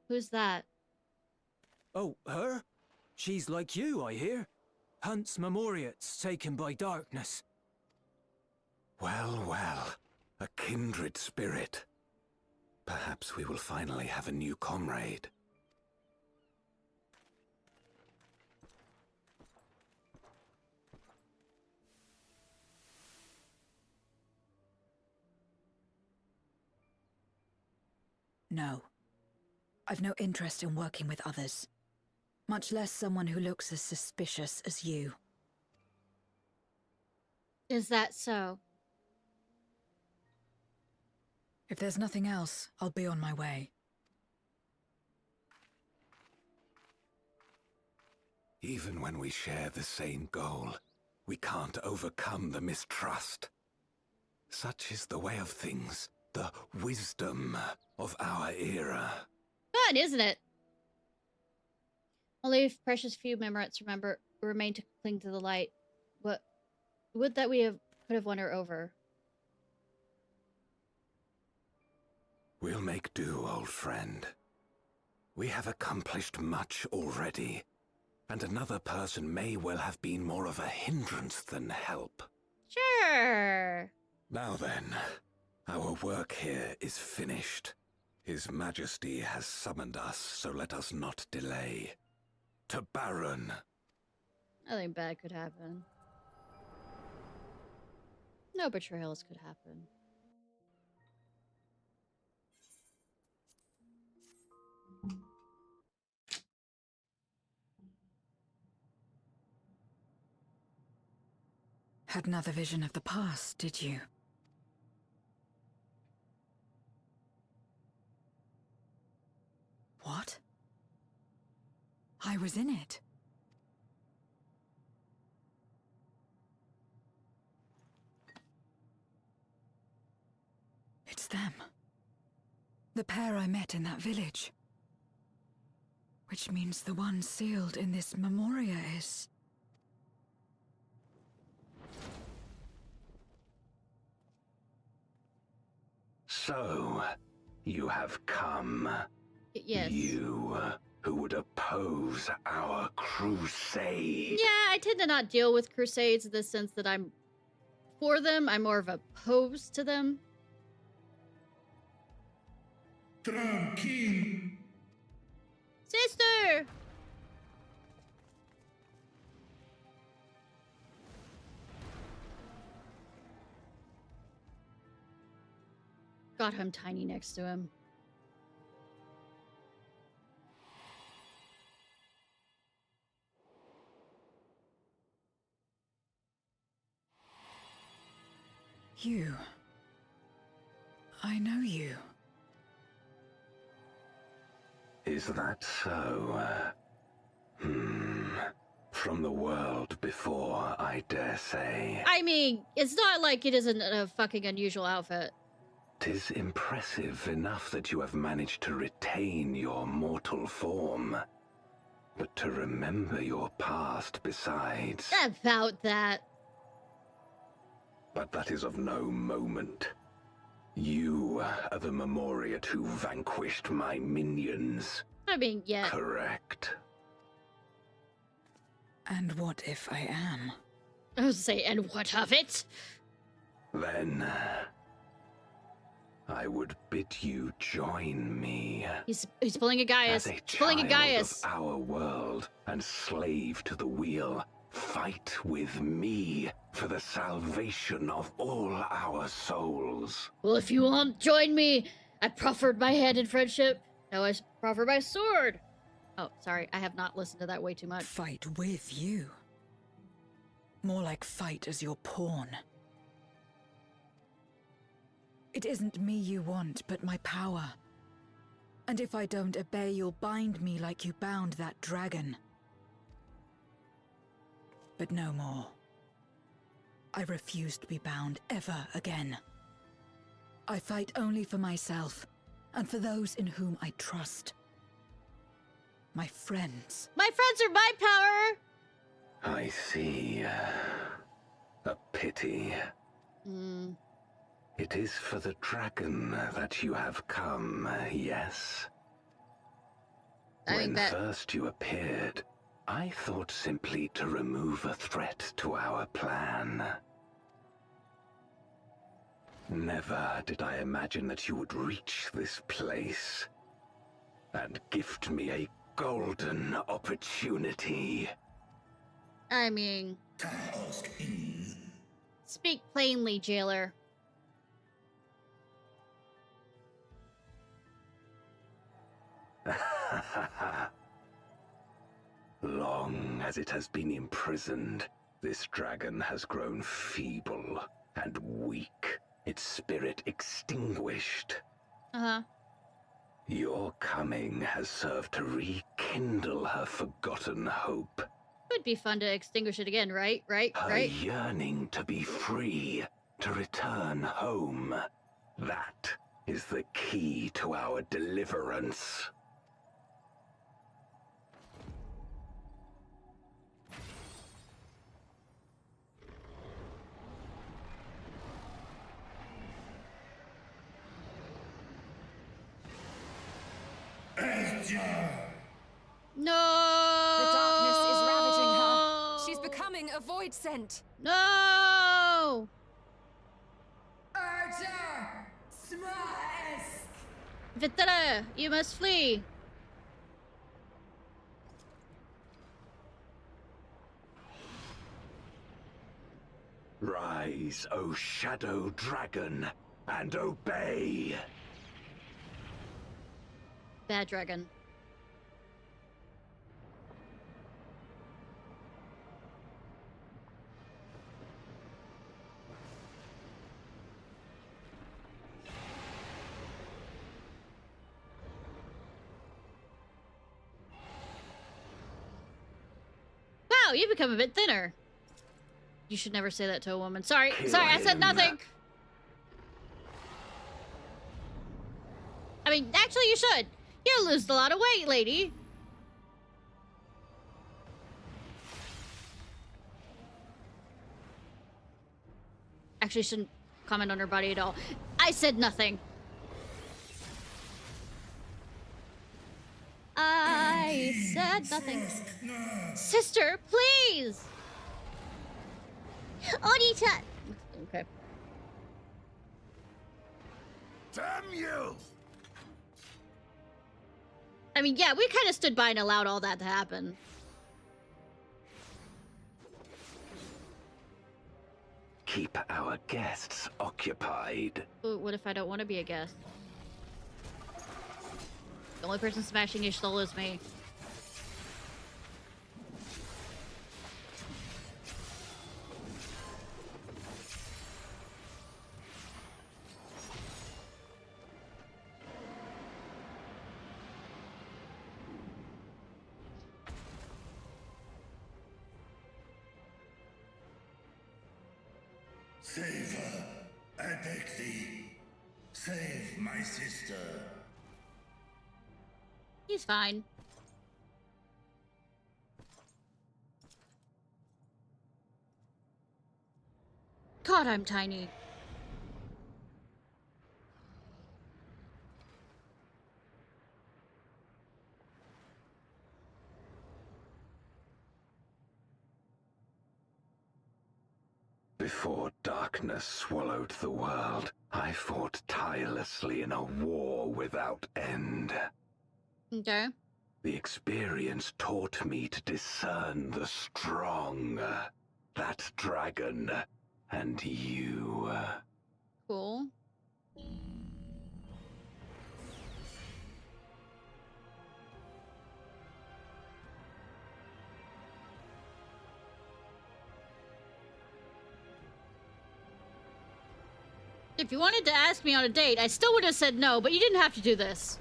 Who's that? Oh, her? She's like you, I hear. Hunts Memoriates taken by darkness. Well, well. A kindred spirit. Perhaps we will finally have a new comrade. No. I've no interest in working with others. Much less someone who looks as suspicious as you. Is that so? If there's nothing else, I'll be on my way. Even when we share the same goal, we can't overcome the mistrust. Such is the way of things, the wisdom of our era. Fun, isn't it? Only a precious few Memoriates remain to cling to the light. What would that we could have won her over? We'll make do, old friend. We have accomplished much already, and another person may well have been more of a hindrance than help. Sure. Now then, our work here is finished. His Majesty has summoned us, so let us not delay. to Baron. Nothing bad could happen. No betrayals could happen. Had another vision of the past, did you? What? I was in it. It's them. The pair I met in that village. Which means the one sealed in this memoria is... So, you have come. Yes. You, who would oppose our crusade. Yeah, I tend to not deal with crusades in the sense that I'm for them. I'm more of opposed to them. Tranquil. Sister! Got him tiny next to him. You. I know you. Is that so? From the world before, I dare say. I mean, it's not like it isn't a fucking unusual outfit. 'Tis impressive enough that you have managed to retain your mortal form. But to remember your past besides. About that. But that is of no moment. You are the Memoriat who vanquished my minions. I mean, yeah. Correct. And what if I am? I was say, and what of it? Then I would bid you join me. He's pulling a Gaius. As a Pulling a Gaius. Of our world and slave to the wheel, fight with me for the salvation of all our souls. Well, if you won't join me, I proffered my hand in friendship. Now I proffer my sword. Oh, sorry, I have not listened to that way too much. Fight with you. More like fight as your pawn. It isn't me you want, but my power. And if I don't obey, you'll bind me like you bound that dragon. But no more. I refuse to be bound ever again. I fight only for myself, and for those in whom I trust. My friends. My friends are my power! I see. A pity. It is for the dragon that you have come, yes? When first you appeared, I thought simply to remove a threat to our plan. Never did I imagine that you would reach this place and gift me a golden opportunity. I mean... Speak plainly, jailer. Long as it has been imprisoned, this dragon has grown feeble and weak, its spirit extinguished. Your coming has served to rekindle her forgotten hope. Would be fun to extinguish it again, right? Her yearning to be free, to return home. That is the key to our deliverance. No! The darkness is ravaging her. She's becoming a void scent. No! Archer! Smask! Vitara, you must flee. Rise, O Shadow Dragon, and obey! Bad dragon. Wow, you've become a bit thinner. You should never say that to a woman. Sorry, I said nothing. I mean, actually you should. You lose a lot of weight, lady. Actually, shouldn't comment on her body at all. I said nothing. I said nothing. Sister, please! Onita! Okay. Damn you! I mean, yeah, we kind of stood by and allowed all that to happen. Keep our guests occupied. Ooh, what if I don't want to be a guest? The only person smashing his soul is me. Save her. I beg thee. Save my sister. He's fine. God, I'm tiny. Before darkness swallowed the world, I fought tirelessly in a war without end. Okay. The experience taught me to discern the strong, that dragon, and you. Cool. If you wanted to ask me on a date, I still would have said no, but you didn't have to do this.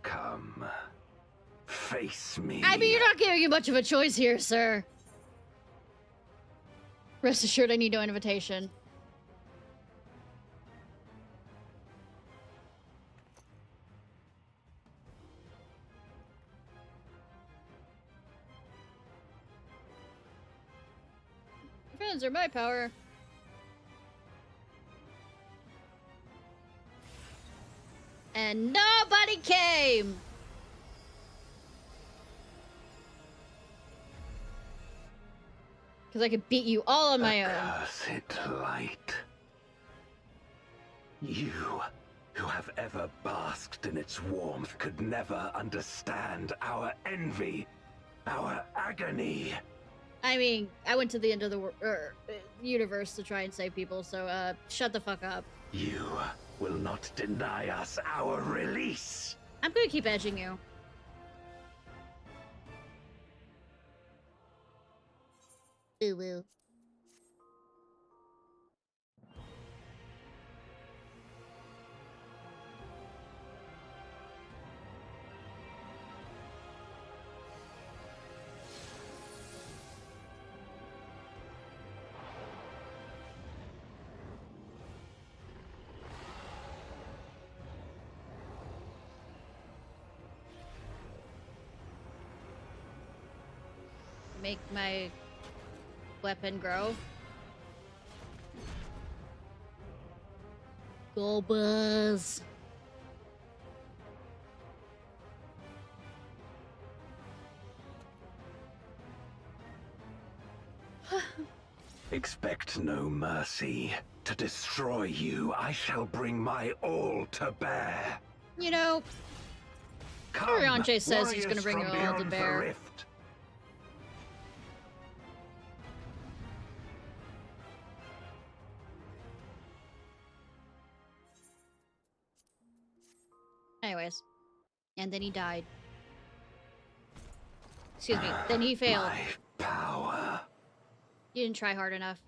Come, face me. I mean, you're not giving me much of a choice here, sir. Rest assured, I need no invitation. Friends are my power. And nobody came! Because I could beat you all on my own. Accursed light. You, who have ever basked in its warmth, could never understand our envy, our agony. I mean, I went to the end of the universe to try and save people, so, shut the fuck up. You will not deny us our release. I'm gonna keep edging you. Ooh, woo. Make my weapon grow. Go Buzz. Expect no mercy. To destroy you, I shall bring my all to bear. You know, Arianche says he's gonna bring it all to bear. Anyways, and then he died. Excuse me, then he failed. My power. You didn't try hard enough.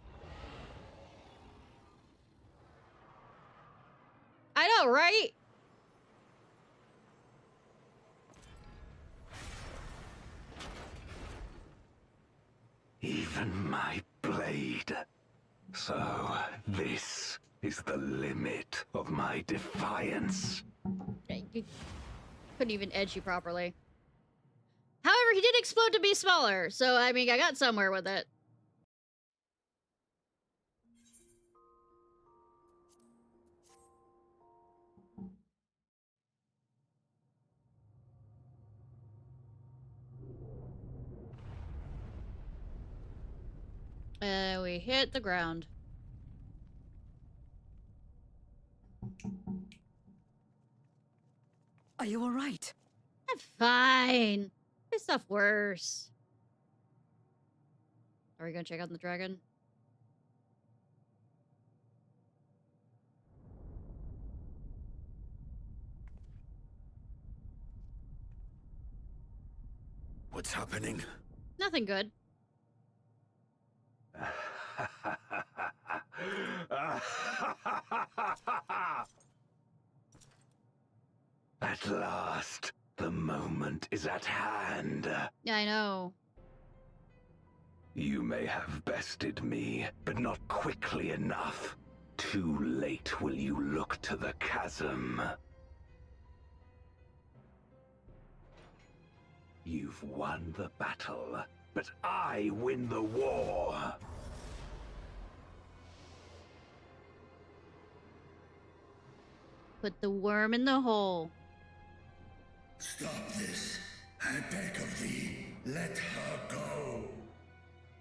I know, right? Even my blade. So, this is the limit of my defiance. You couldn't even edge you properly. However, he did explode to be smaller, so I mean, I got somewhere with it. We hit the ground. Are you all right? I'm fine. There's stuff worse. Are we gonna check out the dragon? What's happening? Nothing good. At last, the moment is at hand. Yeah, I know. You may have bested me, but not quickly enough. Too late will you look to the chasm. You've won the battle, but I win the war. Put the worm in the hole. Stop this. I beg of thee, let her go.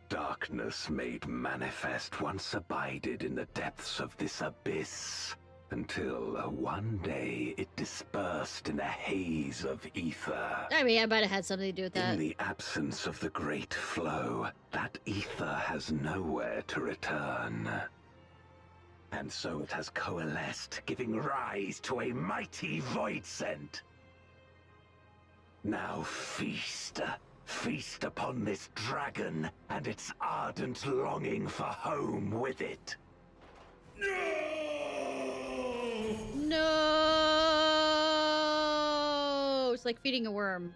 Darkness made manifest once abided in the depths of this abyss, until one day it dispersed in a haze of ether. I mean, I might have had something to do with that. In the absence of the great flow, that ether has nowhere to return. And so it has coalesced, giving rise to a mighty void scent. Now feast. Feast upon this dragon and its ardent longing for home with it. No! It's like feeding a worm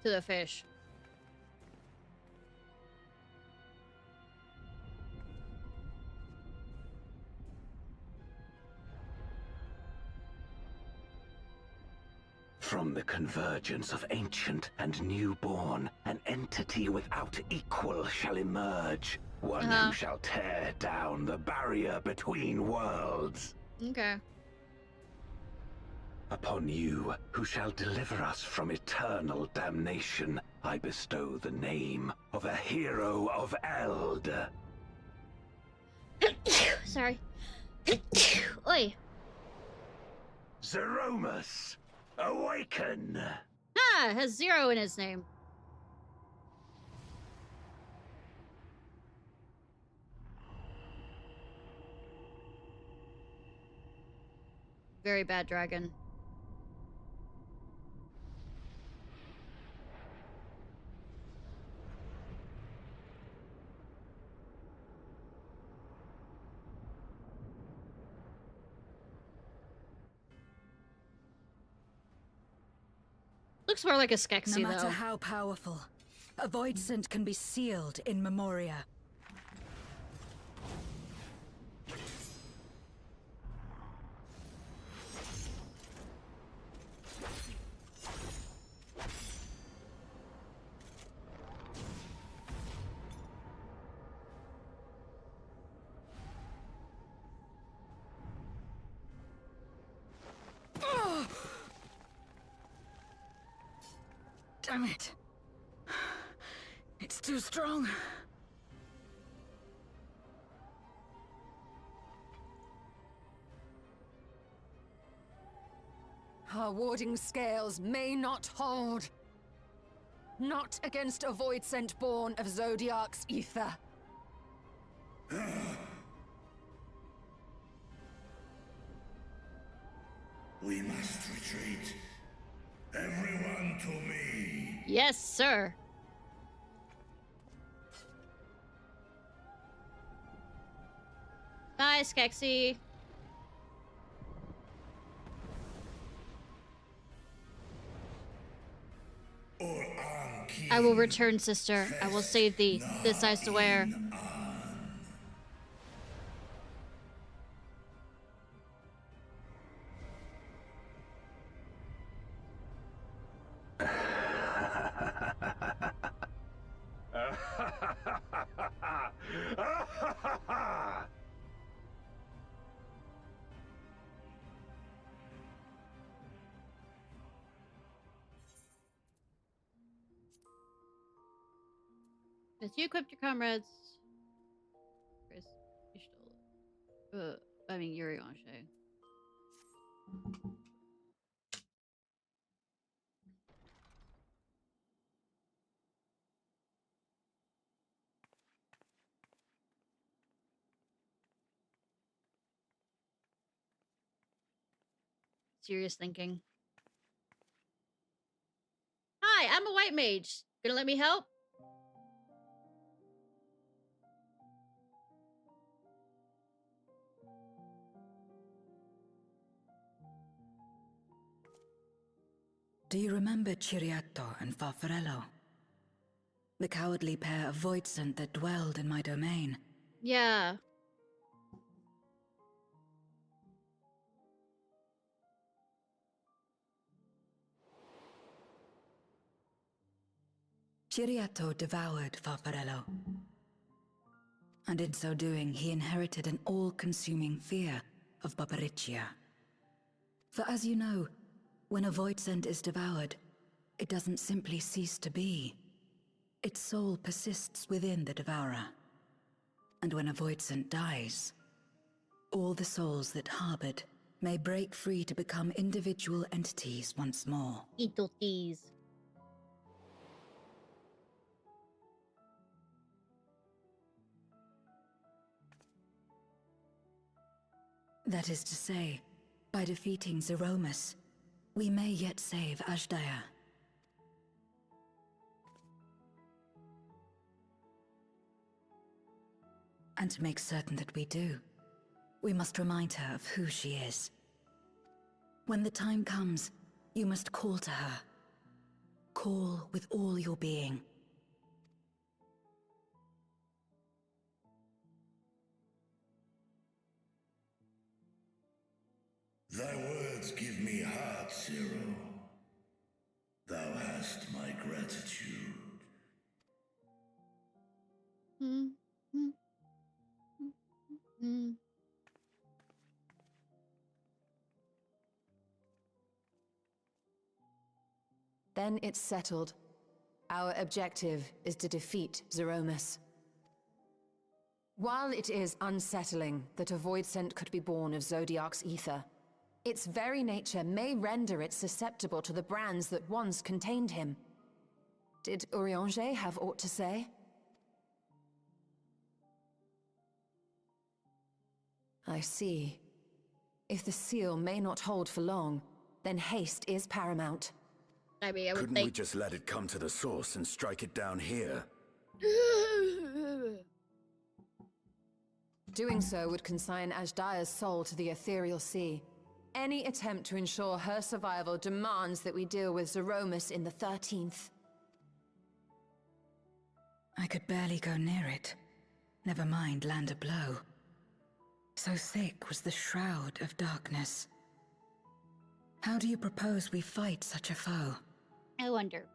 to the fish. From the convergence of ancient and newborn, an entity without equal shall emerge. One who shall tear down the barrier between worlds. Okay. Upon you, who shall deliver us from eternal damnation, I bestow the name of a hero of Eld. Sorry. Oi. Zeromus, awaken! Ah, it has 0 in his name. Very bad dragon. Looks more like a Skeksis, though. No matter how powerful, a void scent can be sealed in Memoria. Damn it. It's too strong. Our warding scales may not hold. Not against a void scent born of Zodiac's ether. We must retreat. Everyone to me. Yes, sir. Bye, Skeksis. I will return, sister. I will save thee. This I swear. As you equipped your comrades, Chris, I mean Yuri Anche. Serious thinking. Hi, I'm a white mage. Gonna let me help? Do you remember Ciarfox and Farfarello? The cowardly pair of voidsent that dwelled in my domain? Yeah. Ciarfox devoured Farfarello. And in so doing, he inherited an all-consuming fear of Barbariccia. For as you know, when a voidsent is devoured, it doesn't simply cease to be. Its soul persists within the devourer. And when a voidsent dies, all the souls that harbored may break free to become individual entities once more. Entities. That is to say, by defeating Zeromus, we may yet save Ashdaya. And to make certain that we do, we must remind her of who she is. When the time comes, you must call to her. Call with all your being. Thy words give me heart, Zero. Thou hast my gratitude. Then it's settled. Our objective is to defeat Zeromus. While it is unsettling that a voidsent could be born of Zodiac's ether, its very nature may render it susceptible to the brands that once contained him. Did Urianger have aught to say? I see. If the seal may not hold for long, then haste is paramount. I mean, Couldn't we just let it come to the source and strike it down here? Doing so would consign Ashdaya's soul to the ethereal sea. Any attempt to ensure her survival demands that we deal with Zeromus in the 13th. I could barely go near it. Never mind land a blow. So thick was the shroud of darkness. How do you propose we fight such a foe? I wonder.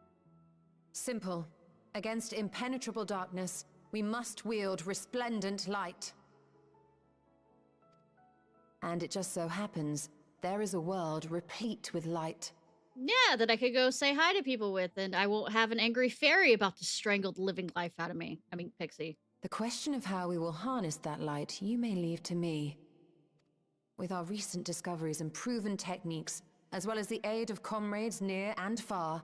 Simple. Against impenetrable darkness, we must wield resplendent light. And it just so happens, there is a world replete with light. Yeah, that I could go say hi to people with, and I won't have an angry fairy about to strangle the living life out of me. I mean, Pixie. The question of how we will harness that light, you may leave to me. With our recent discoveries and proven techniques, as well as the aid of comrades near and far,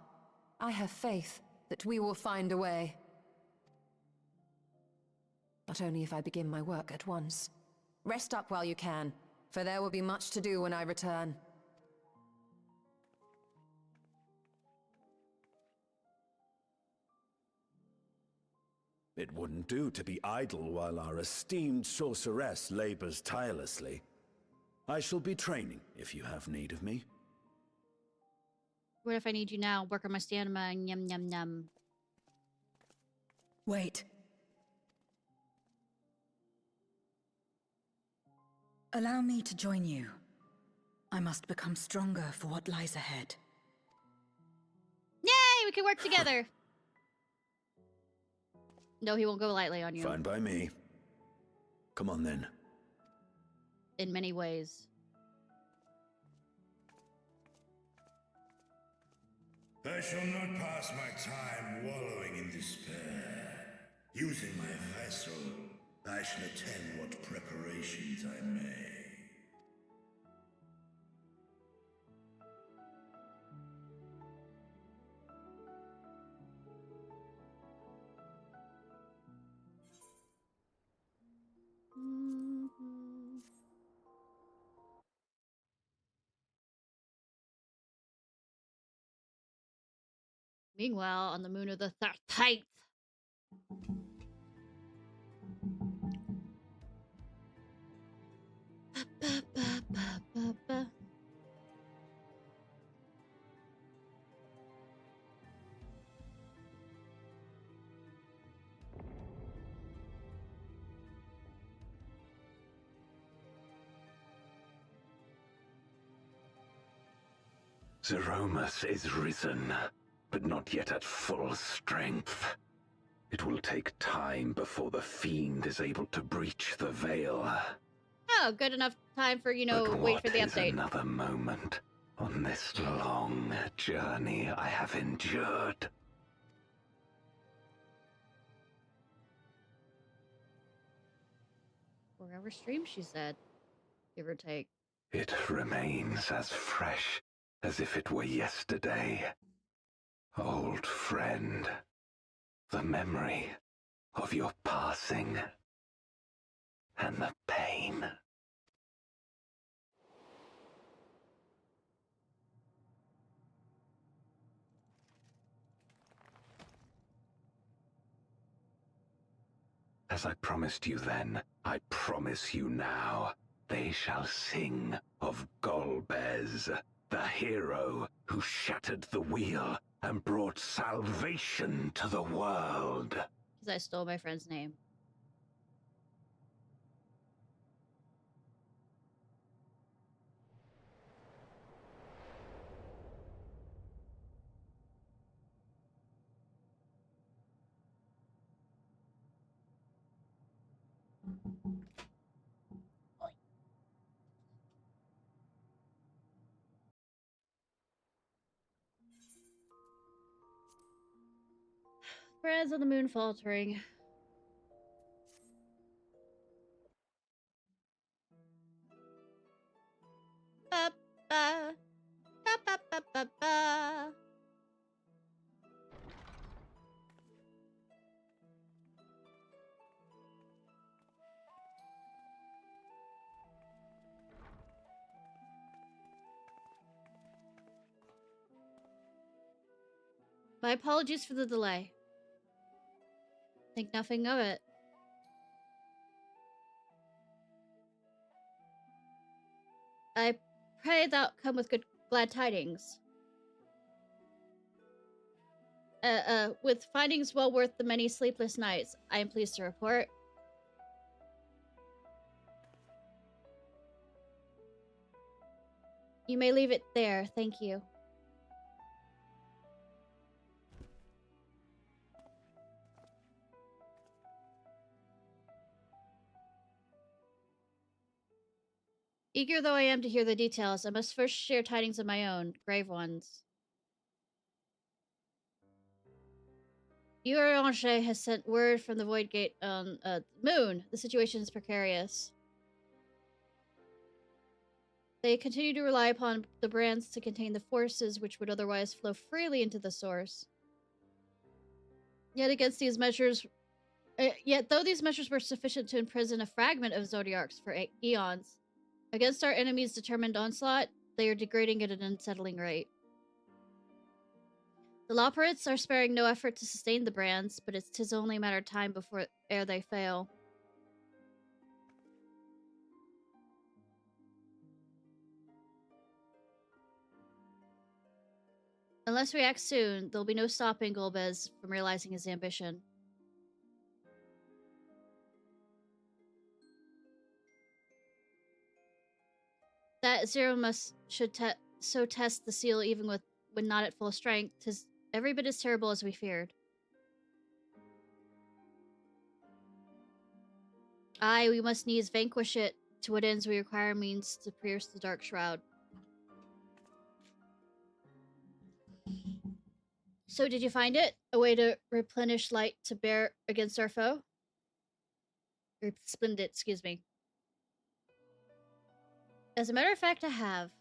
I have faith that we will find a way. But only if I begin my work at once. Rest up while you can, for there will be much to do when I return. It wouldn't do to be idle while our esteemed sorceress labors tirelessly. I shall be training if you have need of me. What if I need you now? Work on my stamina. Yum, yum, yum. Wait. Allow me to join you. I must become stronger for what lies ahead. Yay! We can work together! No, he won't go lightly on you. Fine by me. Come on then. In many ways. I shall not pass my time wallowing in despair. Using my vessel, I shall attend what preparations I may. Meanwhile, on the moon of the 13th. Zeromus is risen, but not yet at full strength. It will take time before the fiend is able to breach the veil. Oh, good enough time for, you know, wait for the update. Another moment on this long journey I have endured. Forever stream, she said. Give or take. It remains as fresh as if it were yesterday. Old friend, the memory of your passing and the pain. As I promised you then, I promise you now, they shall sing of Golbez, the hero who shattered the wheel and brought salvation to the world. Because I stole my friend's name. Friends on the moon faltering. Ba, ba, ba, ba, ba, ba, ba. My apologies for the delay. Think nothing of it. I pray thou come with glad tidings. With findings well worth the many sleepless nights, I am pleased to report. You may leave it there, thank you. Eager though I am to hear the details, I must first share tidings of my own, grave ones. Uranche has sent word from the Void Gate on Moon. The situation is precarious. They continue to rely upon the brands to contain the forces which would otherwise flow freely into the source. Yet though these measures were sufficient to imprison a fragment of Zodiarchs for eons, against our enemies' determined onslaught, they are degrading at an unsettling rate. The Loperates are sparing no effort to sustain the brands, but 'tis only a matter of time ere they fail. Unless we act soon, there'll be no stopping Golbez from realizing his ambition. That Zero should test the seal even when not at full strength. 'Tis every bit as terrible as we feared. Aye, we must needs vanquish it, to what ends we require means to pierce the dark shroud. So did you find it? A way to replenish light to bear against our foe? Splendid, excuse me. As a matter of fact, I have.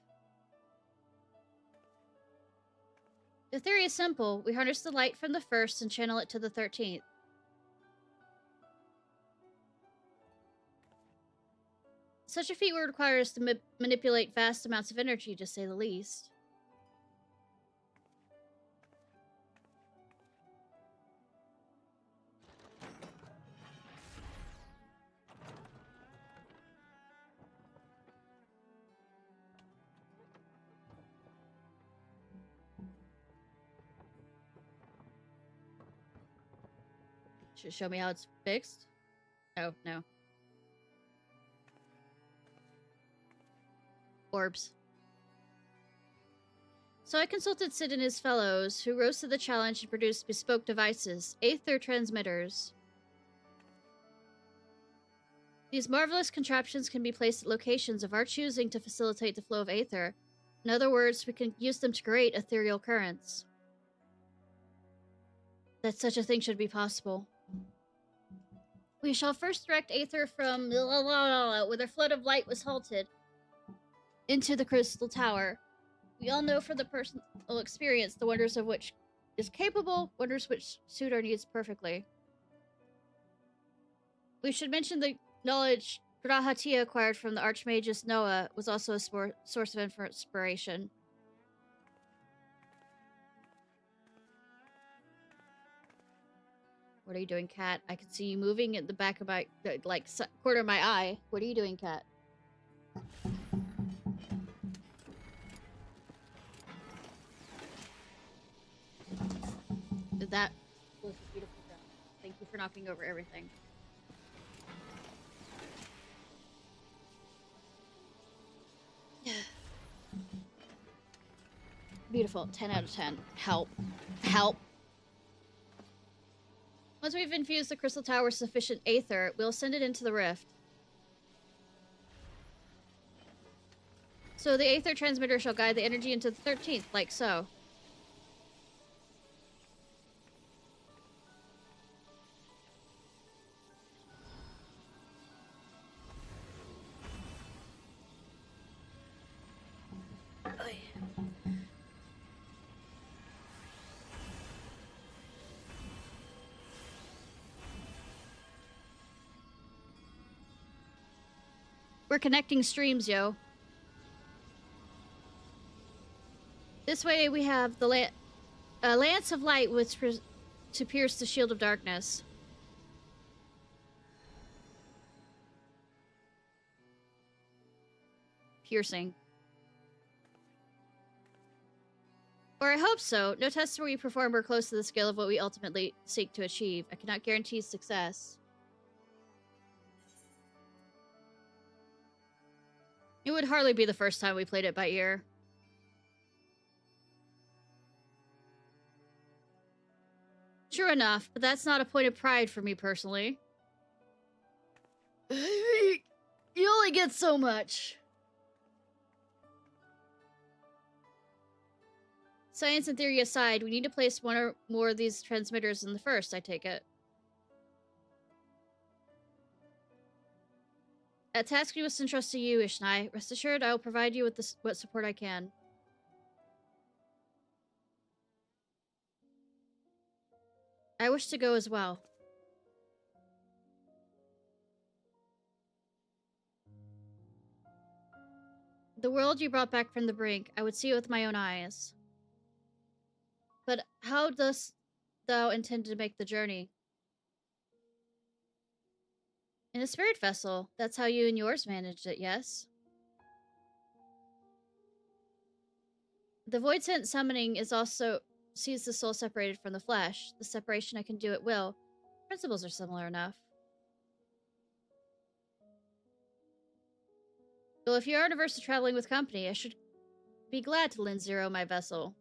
The theory is simple. We harness the light from the first and channel it to the 13th. Such a feat would require us to manipulate vast amounts of energy, to say the least. Should show me how it's fixed? Oh, no. Orbs. So I consulted Sid and his fellows, who rose to the challenge and produced bespoke devices, Aether transmitters. These marvelous contraptions can be placed at locations of our choosing to facilitate the flow of Aether. In other words, we can use them to create ethereal currents. That such a thing should be possible. We shall first direct Aether from where the flood of light was halted into the crystal tower. We all know from the personal experience the wonders of which is capable, wonders which suit our needs perfectly. We should mention the knowledge Grahatia acquired from the Archmagus Noah was also a source of inspiration. What are you doing, Cat? I can see you moving at the back of my, corner of my eye. What are you doing, Cat? That was a beautiful job. Thank you for knocking over everything. Beautiful. 10 out of 10. Help. Help. Once we've infused the crystal tower with sufficient aether, we'll send it into the rift. So the aether transmitter shall guide the energy into the 13th, like so. We're connecting streams, yo. This way we have the lance of light to pierce the shield of darkness. Piercing. Or I hope so. No tests where we perform are close to the scale of what we ultimately seek to achieve. I cannot guarantee success. It would hardly be the first time we played it by ear. True enough, but that's not a point of pride for me personally. You only get so much. Science and theory aside, we need to place one or more of these transmitters in the first, I take it. A task we must entrust to you, Ishnai. Rest assured, I will provide you with what support I can. I wish to go as well. The world you brought back from the brink, I would see it with my own eyes. But how dost thou intend to make the journey? In a spirit vessel. That's how you and yours managed it, yes? The void sent summoning is also sees the soul separated from the flesh. The separation I can do at will. Principles are similar enough. Well, if you aren't averse to traveling with company, I should be glad to lend Zero my vessel.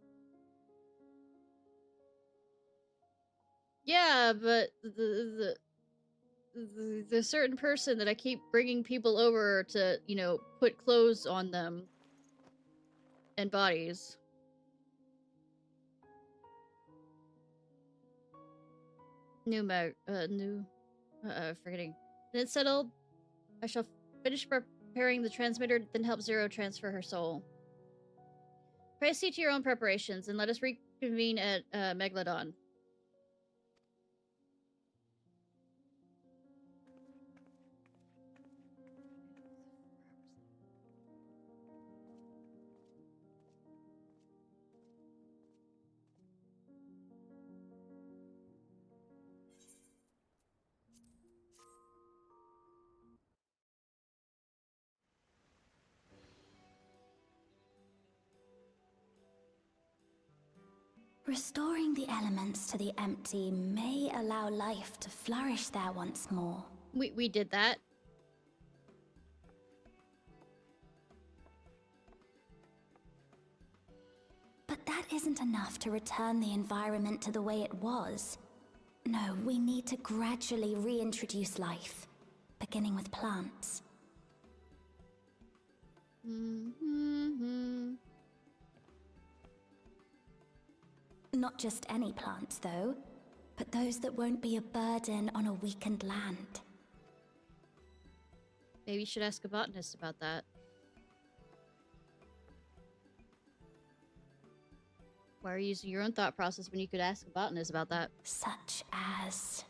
Yeah, but the certain person that I keep bringing people over to, you know, put clothes on them and bodies. Forgetting. Then it's settled. I shall finish preparing the transmitter, then help Zero transfer her soul. Pray see to your own preparations, and let us reconvene at Megalodon. Restoring the elements to the empty may allow life to flourish there once more. We did that. But that isn't enough to return the environment to the way it was. No, we need to gradually reintroduce life, beginning with plants. Not just any plants, though, but those that won't be a burden on a weakened land. Maybe you should ask a botanist about that. Why are you using your own thought process when you could ask a botanist about that? Such as...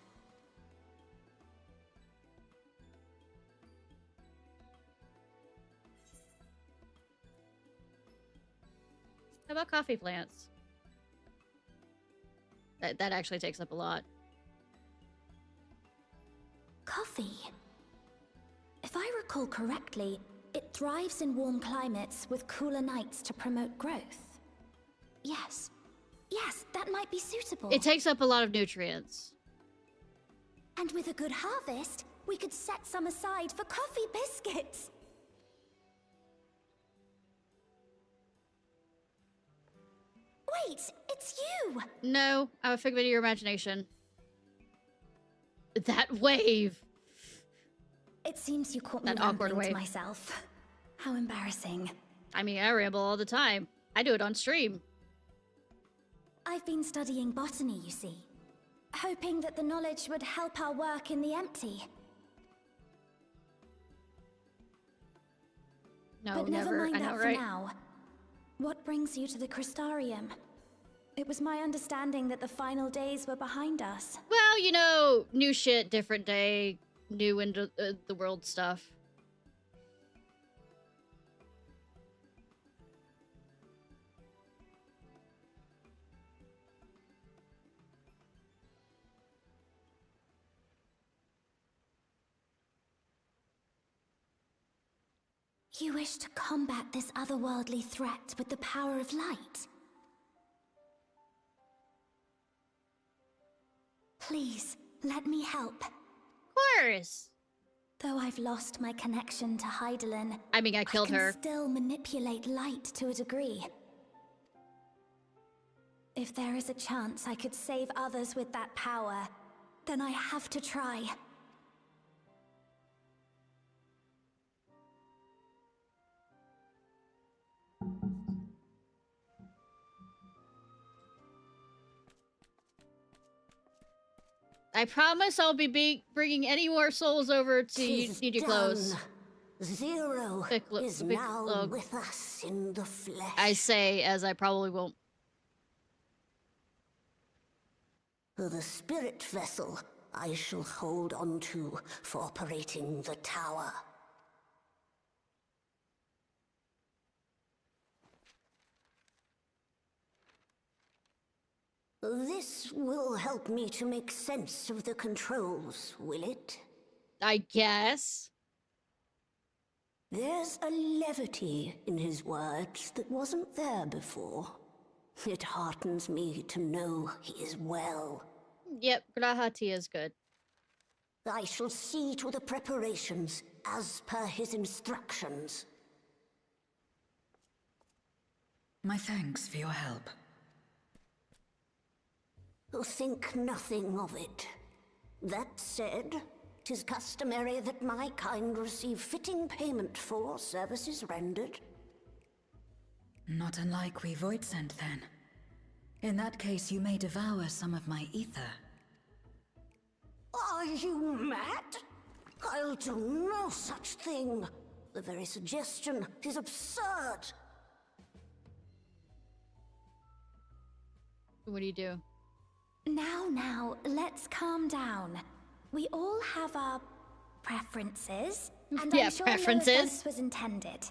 How about coffee plants? That actually takes up a lot. Coffee. If I recall correctly, it thrives in warm climates with cooler nights to promote growth. Yes. Yes, that might be suitable. It takes up a lot of nutrients. And with a good harvest, we could set some aside for coffee biscuits. Wait, it's you! No, I'm a figment of your imagination. That wave! It seems you caught me rambling to myself. How embarrassing. I mean, I ramble all the time. I do it on stream. I've been studying botany, you see. Hoping that the knowledge would help our work in the empty. No, but never never. mind I that know, for right? now. What brings you to the Crystarium? It was my understanding that the final days were behind us. Well, you know, new shit, different day, new into the world stuff. You wish to combat this otherworldly threat with the power of light? Please, let me help. Of course! Though I've lost my connection to Hydaelyn, I mean, I killed her. I can still manipulate light to a degree. If there is a chance I could save others with that power, then I have to try. I promise I'll be bringing any more souls over to you. Need your clothes. Zero is now with us in the flesh. I say, as I probably won't. The spirit vessel I shall hold on to for operating the tower. This will help me to make sense of the controls, will it? I guess. There's a levity in his words that wasn't there before. It heartens me to know he is well. Yep, Grahati is good. I shall see to the preparations as per his instructions. My thanks for your help. Think nothing of it. That said, 'tis customary that my kind receive fitting payment for services rendered. Not unlike we Voidsent, then. In that case, you may devour some of my ether. Are you mad? I'll do no such thing. The very suggestion is absurd. What do you do? Now, let's calm down. We all have our preferences, and yeah, I'm sure preferences. no offense was intended.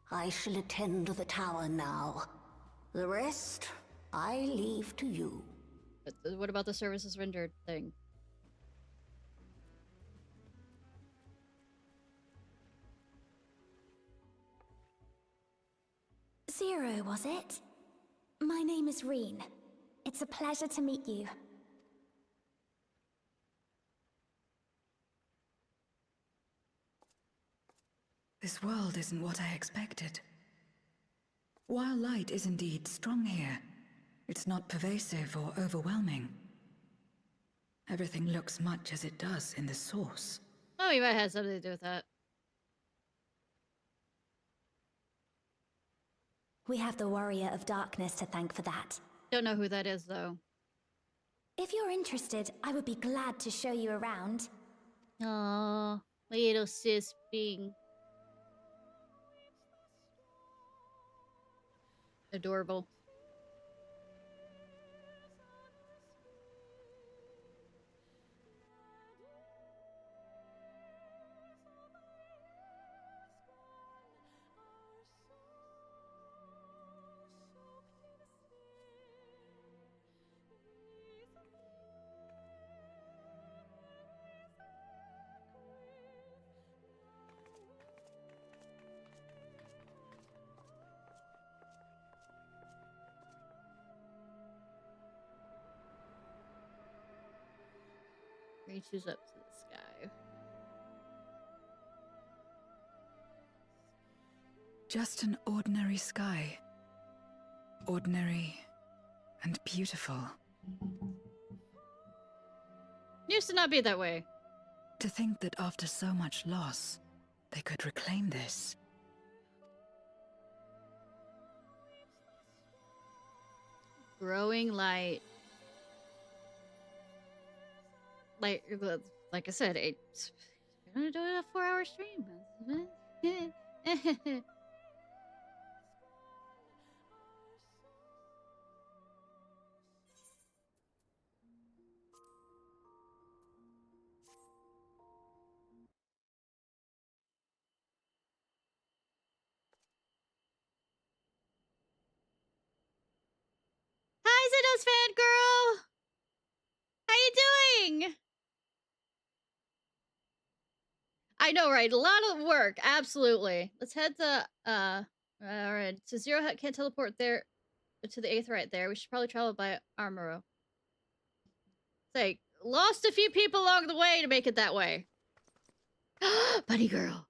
I shall attend to the tower now. The rest, I leave to you. But what about the services rendered thing? Zero, was it? My name is Reen. It's a pleasure to meet you. This world isn't what I expected. While light is indeed strong here, it's not pervasive or overwhelming. Everything looks much as it does in the source. Oh, you might have something to do with that. We have the Warrior of Darkness to thank for that. Don't know who that is, though. If you're interested, I would be glad to show you around. Aww, little sis being adorable. Reaches up to the sky. Just an ordinary sky. Ordinary and beautiful. Used to not be that way. To think that after so much loss, they could reclaim this. Growing light. Like I said, it's gonna do a 4-hour stream. Hi, Zinos fangirl! How you doing? I know, right? A lot of work, absolutely. Let's head to alright. So Zero can't teleport there to the 8th right there. We should probably travel by Armoro. Say, lost a few people along the way to make it that way. Buddy girl.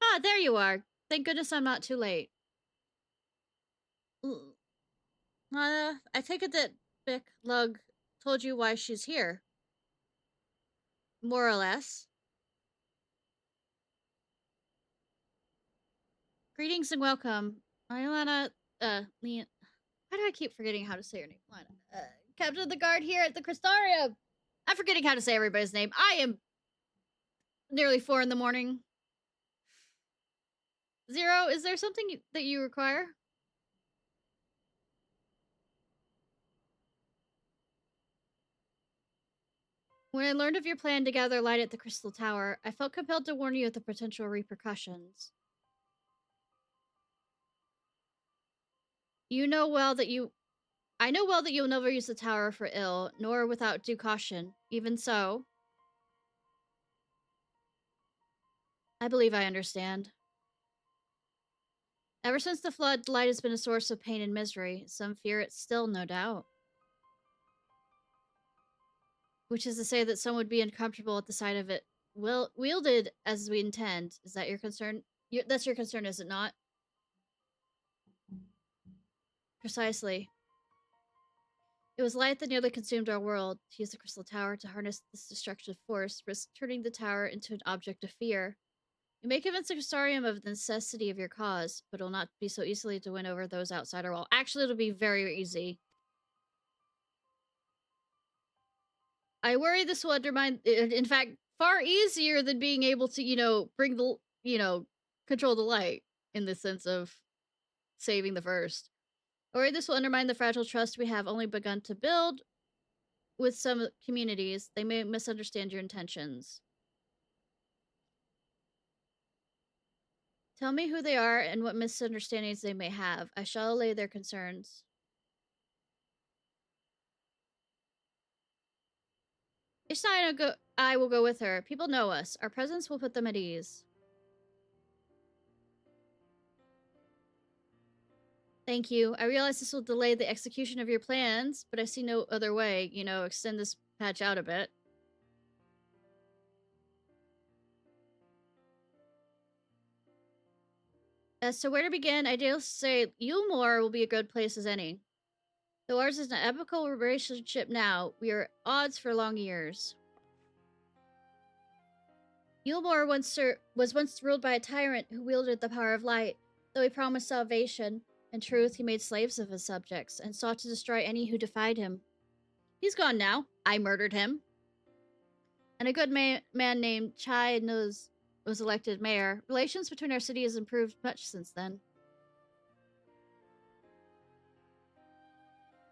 Ah, there you are. Thank goodness I'm not too late. I take it that Bic Lug told you why she's here. More or less. Greetings and welcome. Lana, Why do I keep forgetting how to say your name? Lana. Captain of the Guard here at the Crystarium. I'm forgetting how to say everybody's name. I am nearly 4 in the morning. Zero, is there something that you require? When I learned of your plan to gather light at the Crystal Tower, I felt compelled to warn you of the potential repercussions. I know well that you'll never use the tower for ill, nor without due caution. Even so, I believe I understand. Ever since the flood, light has been a source of pain and misery. Some fear it still, no doubt. Which is to say that some would be uncomfortable at the sight of it wielded as we intend. Is that your concern? That's your concern, is it not? Precisely. It was light that nearly consumed our world. To use the Crystal Tower to harness this destructive force risks turning the tower into an object of fear. You may convince the Crystarium of the necessity of your cause, but it will not be so easily to win over those outside our wall. Actually, it'll be very easy. I worry this will undermine, in fact, far easier than being able to, bring the, control the light, in the sense of saving the first. I worry this will undermine the fragile trust we have only begun to build with some communities. They may misunderstand your intentions. Tell me who they are and what misunderstandings they may have. I shall allay their concerns. Ishnai and I will go with her. People know us. Our presence will put them at ease. Thank you. I realize this will delay the execution of your plans, but I see no other way. Extend this patch out a bit. As to where to begin, I dare say Yulmore will be a good place as any. Though ours is an epical relationship now, we are at odds for long years. Yulmore was once ruled by a tyrant who wielded the power of light. Though he promised salvation, in truth he made slaves of his subjects, and sought to destroy any who defied him. He's gone now. I murdered him. And a good man named Chai Nuz was elected mayor. Relations between our city has improved much since then.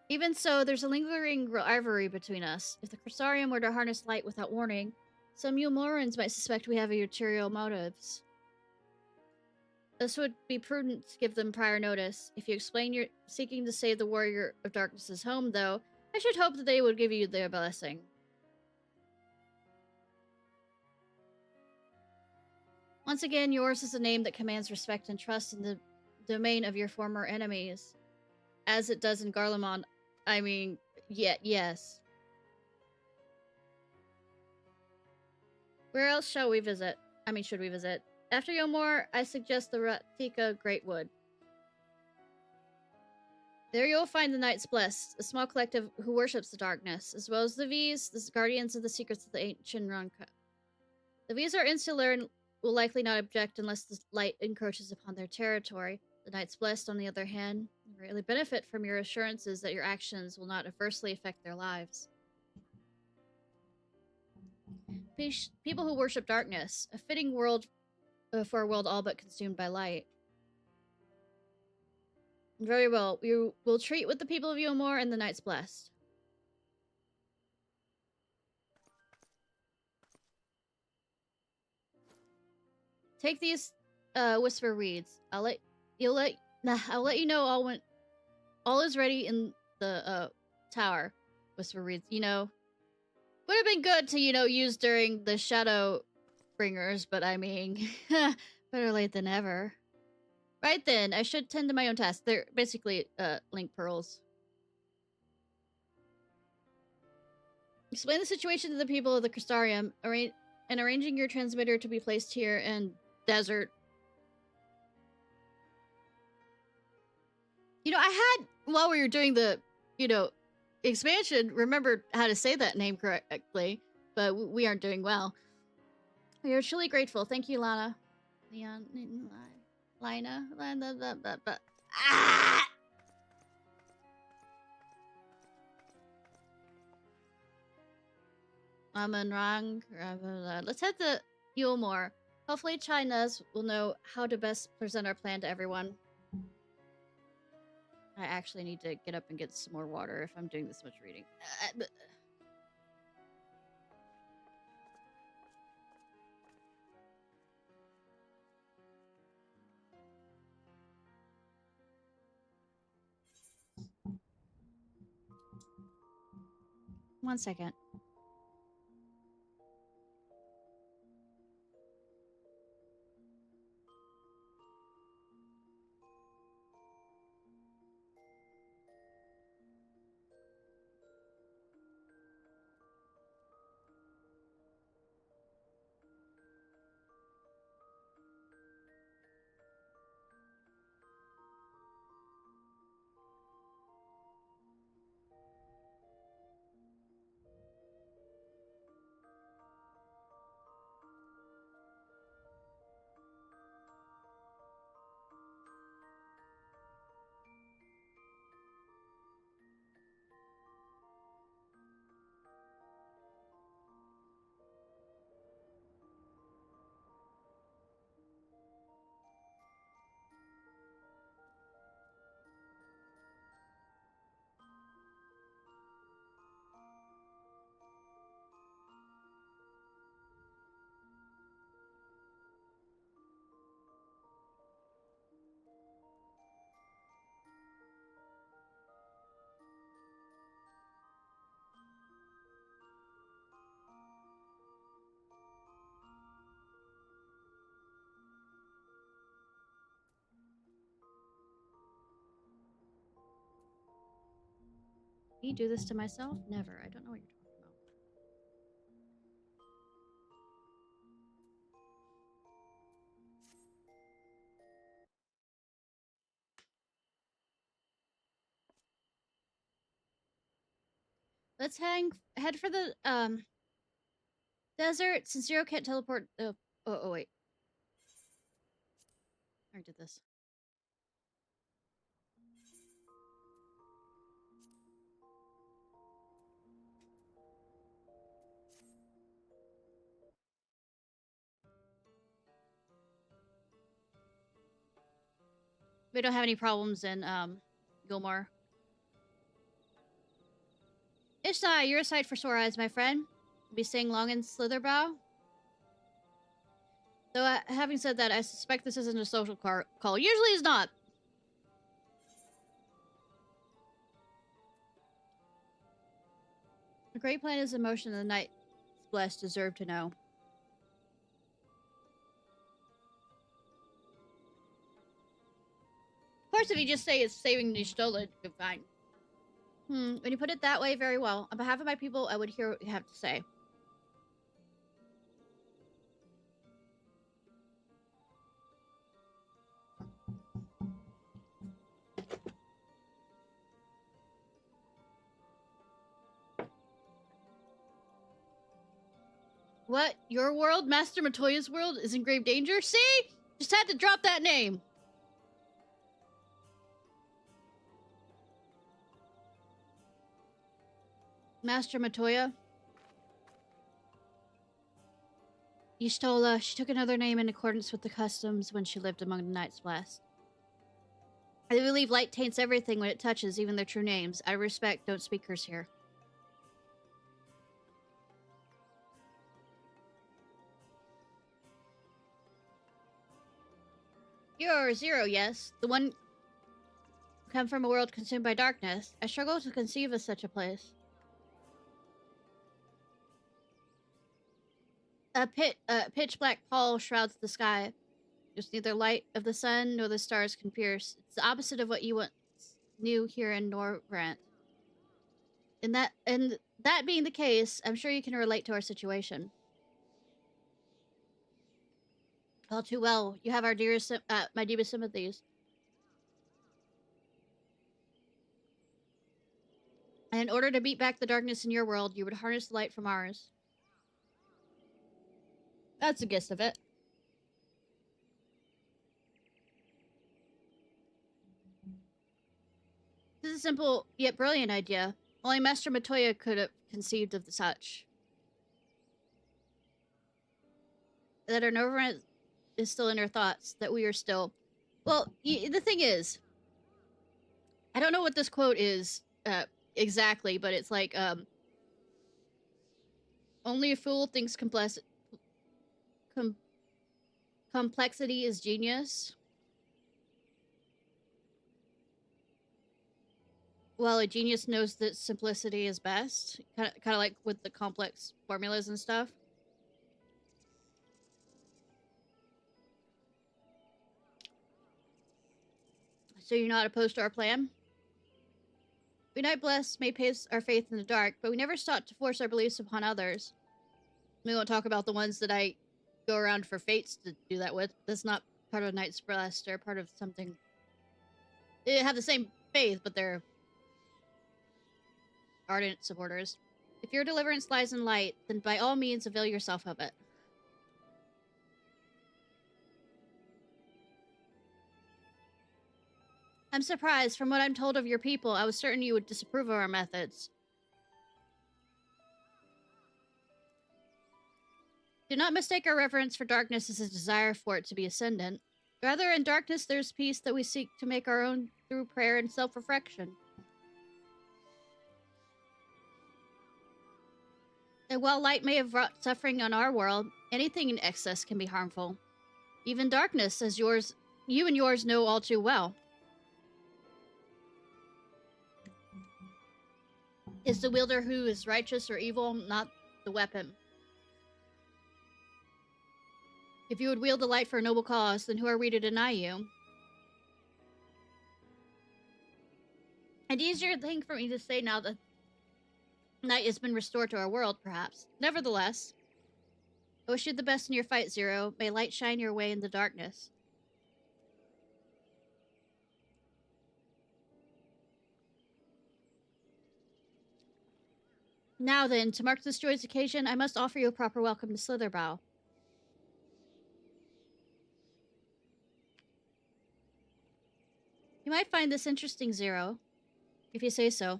Even so, there's a lingering rivalry between us. If the Crystarium were to harness light without warning, some Yulmorans might suspect we have ulterior motives. This would be prudent to give them prior notice. If you explain you're seeking to save the Warrior of Darkness's home, though, I should hope that they would give you their blessing. Once again, yours is a name that commands respect and trust in the domain of your former enemies. As it does in Garlemald. I mean, yes. Where else should we visit? After Yulmore, I suggest the Ratika Great Wood. There you'll find the Knights Blessed, a small collective who worships the darkness, as well as the V's, the guardians of the secrets of the ancient Ranka. The V's are insular and will likely not object unless the light encroaches upon their territory. The Knights Blessed, on the other hand, greatly benefit from your assurances that your actions will not adversely affect their lives. People who worship darkness, a fitting world for a world all but consumed by light. Very well. We will treat with the people of Yulmore and the Knights Blessed. Take these whisper reeds. I'll let you know all is ready in the tower. Whisper reeds. Would have been good to use during the Shadow Bringers, but I mean, better late than ever. Right then, I should tend to my own tasks. They're basically link pearls. Explain the situation to the people of the Crystarium, and arranging your transmitter to be placed here in desert. I had, while we were doing the, expansion, remembered how to say that name correctly, but we aren't doing well. We are truly grateful. Thank you, Lana. Lina. Ah! Rang. Let's head to Yulmore. Hopefully China's will know how to best present our plan to everyone. I actually need to get up and get some more water if I'm doing this much reading. One second. Me do this to myself? Never. I don't know what you're talking about. Let's head for the desert. Since Zero can't teleport. Oh wait. I already did this. We don't have any problems in Gilmore. Ishnai, you're a sight for sore eyes, my friend. You'll be staying long in Slitherbow. Though, having said that, I suspect this isn't a social call. Usually it's not. A great plan is in motion, and the Knight's blessed deserve to know. Of course, if you just say it's saving Nishtolid, you're fine. When you put it that way, very well. On behalf of my people, I would hear what you have to say. What? Your world? Master Matoya's world is in grave danger? See? Just had to drop that name. Master Matoya? Y'shtola, she took another name in accordance with the customs when she lived among the Knights Blessed. I believe light taints everything when it touches, even their true names. I respect don't speakers here. You're Zero, yes. The one who come from a world consumed by darkness. I struggle to conceive of such a place. A pitch black pall shrouds the sky. There's neither light of the sun nor the stars can pierce. It's the opposite of what you once knew here in Norgrant. And that being the case, I'm sure you can relate to our situation. All too well. You have our dearest, my deepest sympathies. And in order to beat back the darkness in your world, you would harness the light from ours. That's the gist of it. This is a simple yet brilliant idea. Only Master Matoya could have conceived of such. that our Noverant is still in her thoughts, that we are still... Well, the thing is, I don't know what this quote is exactly, but it's like, only a fool thinks complexity is genius, while a genius knows that simplicity is best. Kind of like with the complex formulas and stuff. So you're not opposed to our plan? We Night Blessed may place our faith in the dark, but we never sought to force our beliefs upon others. We won't talk about the ones that I go around for fates to do that with. That's not part of Night's Blessed. They're part of something. They have the same faith, but they're ardent supporters. If your deliverance lies in light, then by all means avail yourself of it. I'm surprised. From what I'm told of your people, I was certain you would disapprove of our methods. Do not mistake our reverence for darkness as a desire for it to be ascendant. Rather, in darkness there's peace that we seek to make our own through prayer and self-reflection. And while light may have wrought suffering on our world, anything in excess can be harmful. Even darkness, as you and yours know all too well. Is the wielder who is righteous or evil, not the weapon. If you would wield the light for a noble cause, then who are we to deny you? An easier thing for me to say now that night has been restored to our world, perhaps. Nevertheless, I wish you the best in your fight, Zero. May light shine your way in the darkness. Now then, to mark this joyous occasion, I must offer you a proper welcome to Slitherbow. You might find this interesting, Zero, if you say so.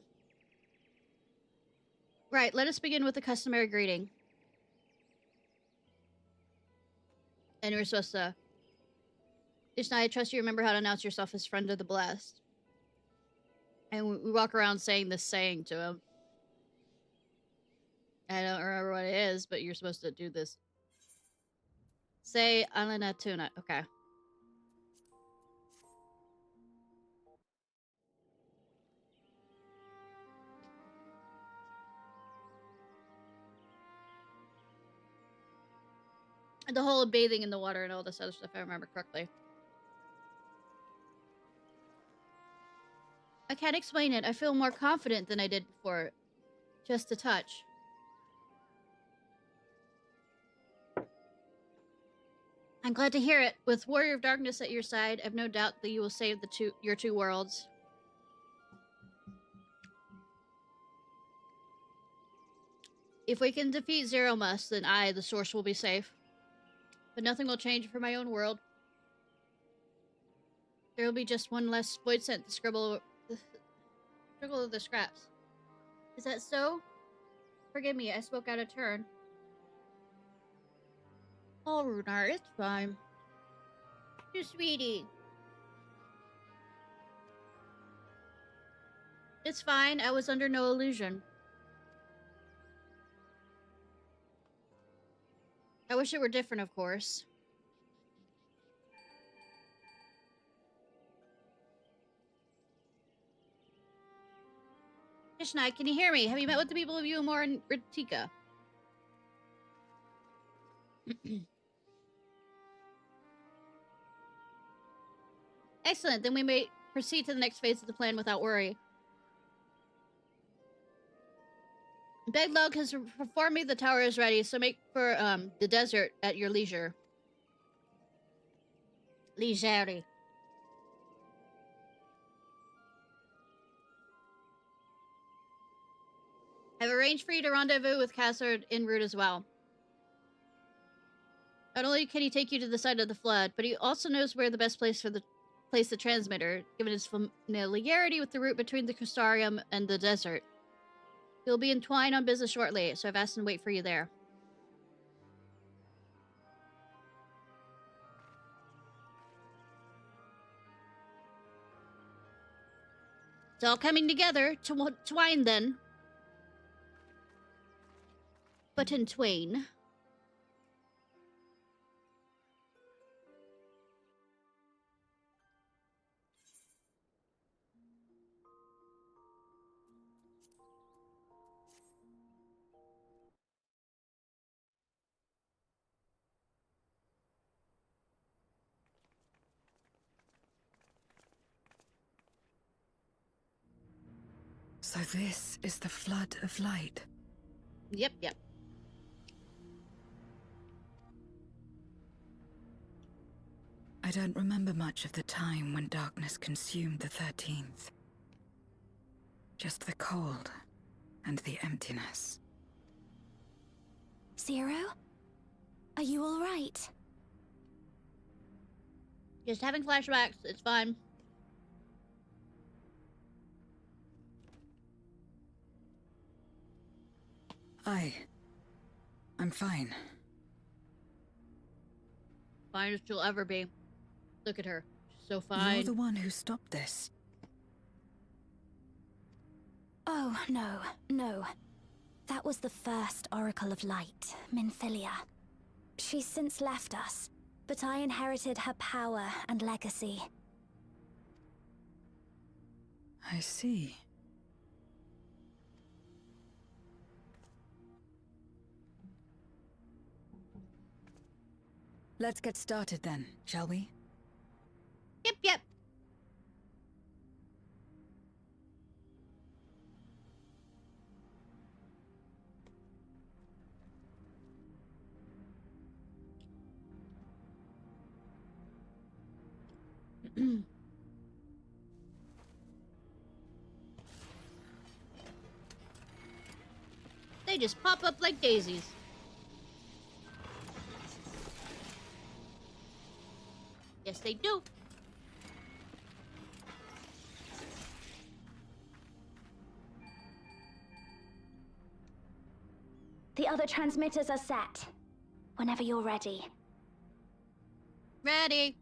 Right, let us begin with the customary greeting. And we're supposed to... Ishnai, I trust you remember how to announce yourself as Friend of the Blessed. And we walk around saying this saying to him. I don't remember what it is, but you're supposed to do this. Say Alana Tuna. Okay. The whole bathing in the water and all this other stuff, if I remember correctly. I can't explain it. I feel more confident than I did before. Just a touch. I'm glad to hear it. With Warrior of Darkness at your side, I've no doubt that you will save your two worlds. If we can defeat Zero Must, then I, the Source, will be safe. But nothing will change for my own world. There will be just one less void scent to scribble of the scraps. Is that so? Forgive me, I spoke out of turn. Oh, Runar, it's fine. You sweetie. It's fine, I was under no illusion. I wish it were different, of course. Ishnai, can you hear me? Have you met with the people of Uamor and Ritika? Excellent, then we may proceed to the next phase of the plan without worry. Beglog has informed me the tower is ready, so make for the desert at your leisure. Leisure. I've arranged for you to rendezvous with Cassard en route as well. Not only can he take you to the side of the flood, but he also knows where the best place for the transmitter, given his familiarity with the route between the Crystarium and the desert. He'll be in Twine on business shortly, so I've asked him to wait for you there. It's all coming together to twine then. But in twain. So this is the flood of light. Yep. I don't remember much of the time when darkness consumed the 13th. Just the cold and the emptiness. Zero? Are you all right? Just having flashbacks. It's fine. I'm fine. Fine as she'll ever be. Look at her. She's so fine. You're the one who stopped this. Oh, no. That was the first Oracle of Light, Minfilia. She's since left us, but I inherited her power and legacy. I see. Let's get started then, shall we? Yep. They just pop up like daisies. Yes, they do. The other transmitters are set. Whenever you're ready. Ready.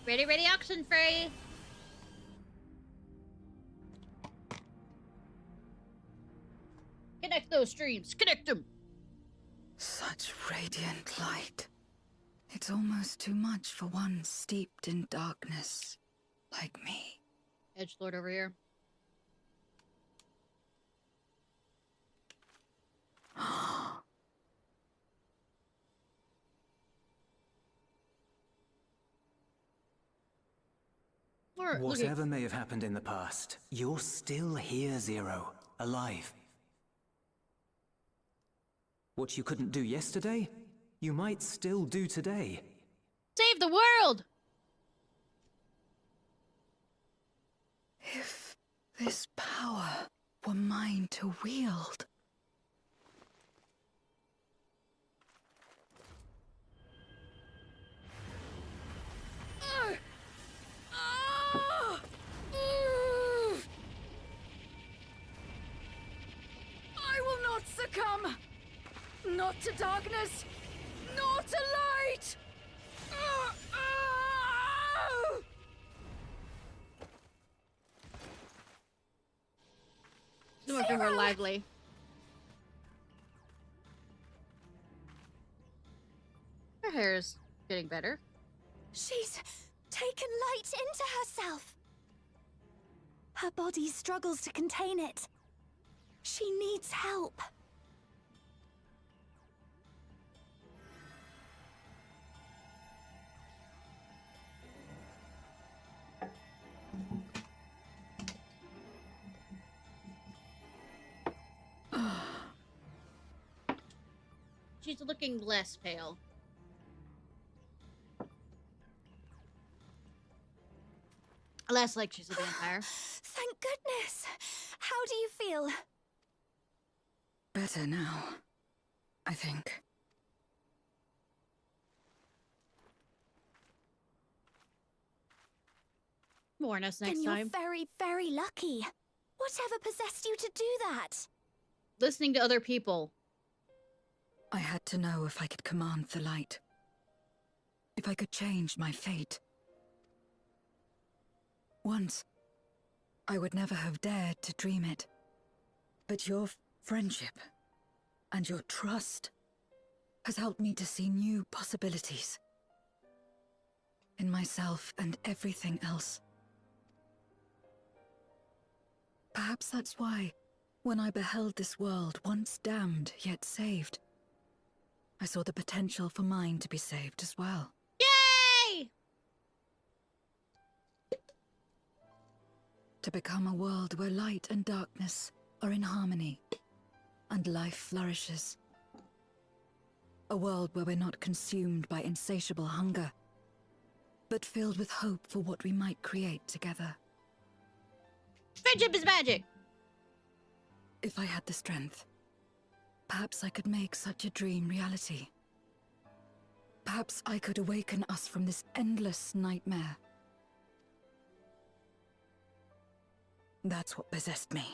Ready, Oxenfree! Connect those streams. Connect them! Such radiant light. It's almost too much for one steeped in darkness like me. Edgelord over here. Whatever may have happened in the past, you're still here, Zero. Alive. What you couldn't do yesterday, you might still do today. Save the world! If this power were mine to wield. I will not succumb! Not to darkness, nor to light! Some of them are lively. Her hair's getting better. She's taken light into herself. Her body struggles to contain it. She needs help. She's looking less pale. Less like she's a vampire. Thank goodness. How do you feel? Better now, I think. warn us next then you're time. very, very lucky. Whatever possessed you to do that? Listening to other people. I had to know if I could command the light. If I could change my fate. Once, I would never have dared to dream it. But your friendship and your trust has helped me to see new possibilities. In myself and everything else. Perhaps that's why, when I beheld this world once damned yet saved, I saw the potential for mine to be saved as well. Yay! To become a world where light and darkness are in harmony, and life flourishes. A world where we're not consumed by insatiable hunger, but filled with hope for what we might create together. Friendship is magic! If I had the strength, perhaps I could make such a dream reality. Perhaps I could awaken us from this endless nightmare. That's what possessed me.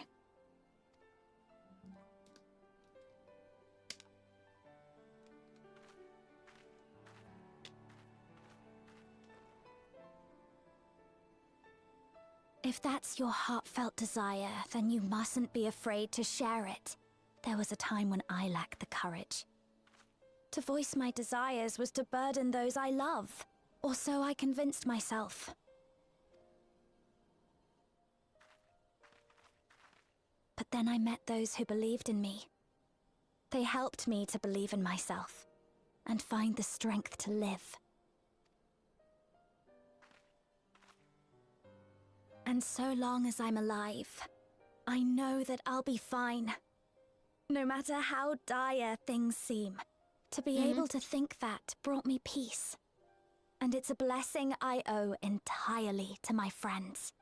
If that's your heartfelt desire, then you mustn't be afraid to share it. There was a time when I lacked the courage. To voice my desires was to burden those I love, or so I convinced myself. But then I met those who believed in me. They helped me to believe in myself, and find the strength to live. And so long as I'm alive, I know that I'll be fine. No matter how dire things seem, to be able to think that brought me peace. And it's a blessing I owe entirely to my friends.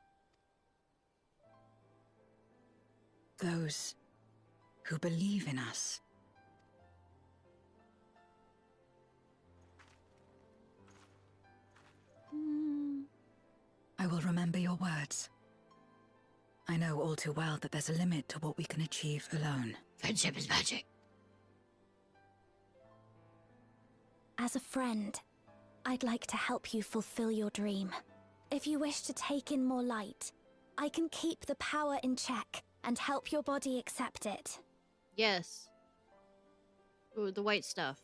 Those who believe in us. I will remember your words. I know all too well that there's a limit to what we can achieve alone. Friendship is magic. As a friend, I'd like to help you fulfill your dream. If you wish to take in more light, I can keep the power in check and help your body accept it. Yes. Ooh, the white stuff.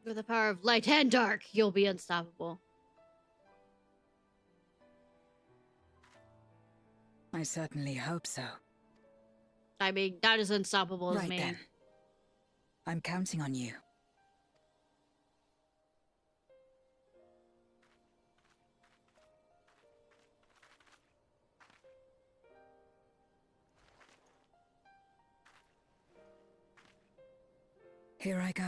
With the power of light and dark, you'll be unstoppable. I certainly hope so. I mean, not as unstoppable as me. Right then. I'm counting on you. Here I go.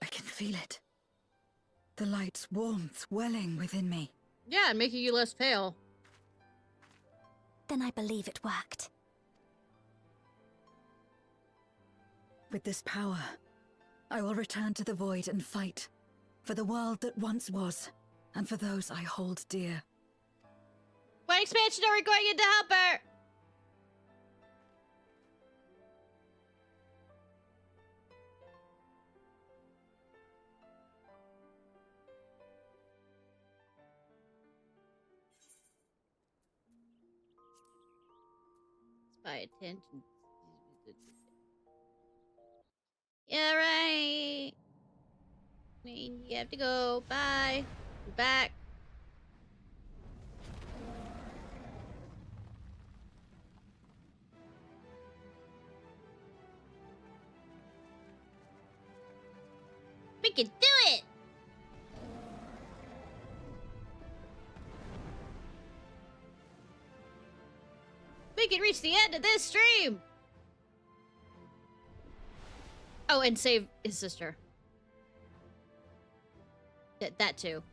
I can feel it. The light's warmth welling within me. Yeah, and making you less pale. Then I believe it worked. With this power, I will return to the void and fight for the world that once was, and for those I hold dear. What expansion are we going into, Helper? Spy attention. Yeah, right. You have to go. Bye. We're back. We can do it! can reach the end of this stream! Oh, and save his sister. That too.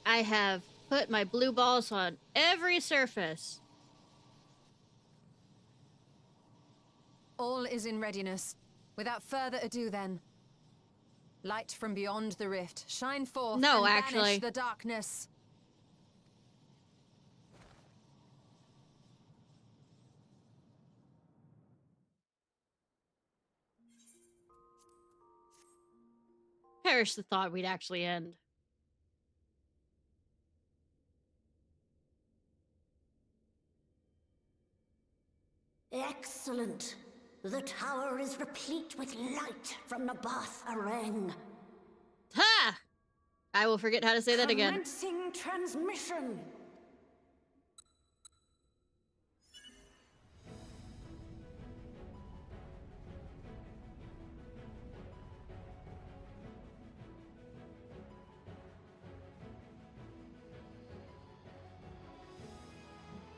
I have put my blue balls on every surface. All is in readiness. Without further ado then. Light from beyond the rift, shine forth and banish the darkness. Perish the thought we'd actually end. Excellent. The tower is replete with light from the Bath Areng. Ha! I will forget how to say that again. Commencing transmission.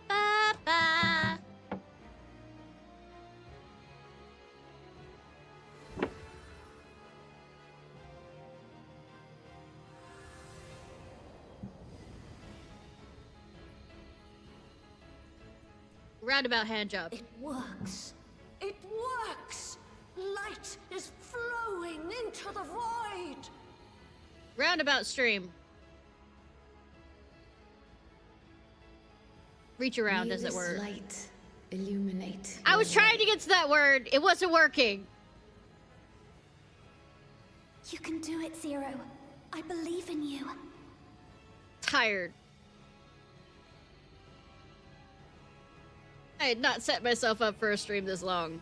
Ba-ba. Roundabout hand job. It works. It works! Light is flowing into the void! Roundabout stream. Reach around, as it were. Light illuminate. I was trying to get to that word. It wasn't working. You can do it, Zero. I believe in you. Tired. I had not set myself up for a stream this long.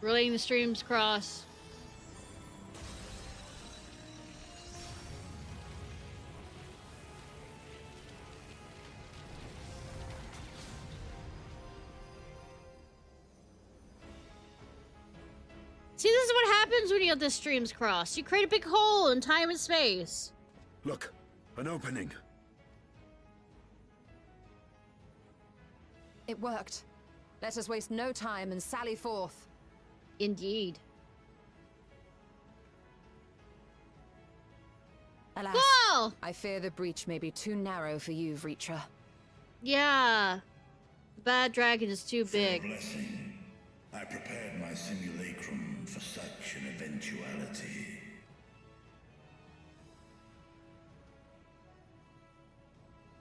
Relaying the streams cross. See, this is what happens when you have the streams cross. You create a big hole in time and space. Look, an opening. It worked. Let us waste no time and sally forth. Indeed. Alas, Whoa! I fear the breach may be too narrow for you, Vritra. Yeah. The bad dragon is too big. Blessing. I prepared my simulacrum for such an eventuality.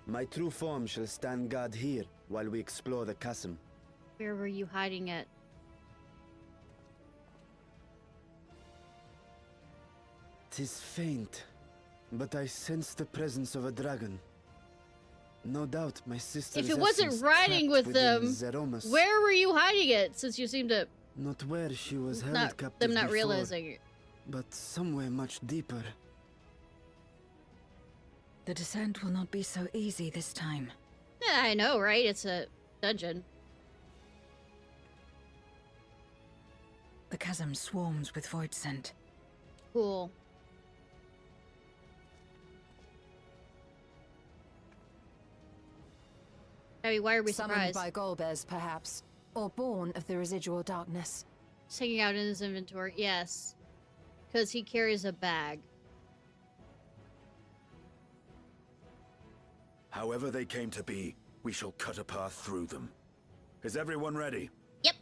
My true form shall stand guard here while we explore the chasm. Where were you hiding it? Tis faint, but I sense the presence of a dragon. No doubt my sister's If it wasn't riding with them, where were you hiding it? Since you seem to... Not where she was held captive them not before, realizing it. but somewhere much deeper. The descent will not be so easy this time. Yeah, I know, right? It's a dungeon. The chasm swarms with void scent. Cool. I mean, why are we Summoned surprised? by Golbez, perhaps. Or born of the residual darkness. He's hanging out in his inventory. Yes. Because he carries a bag. However they came to be, we shall cut a path through them. Is everyone ready? Yep.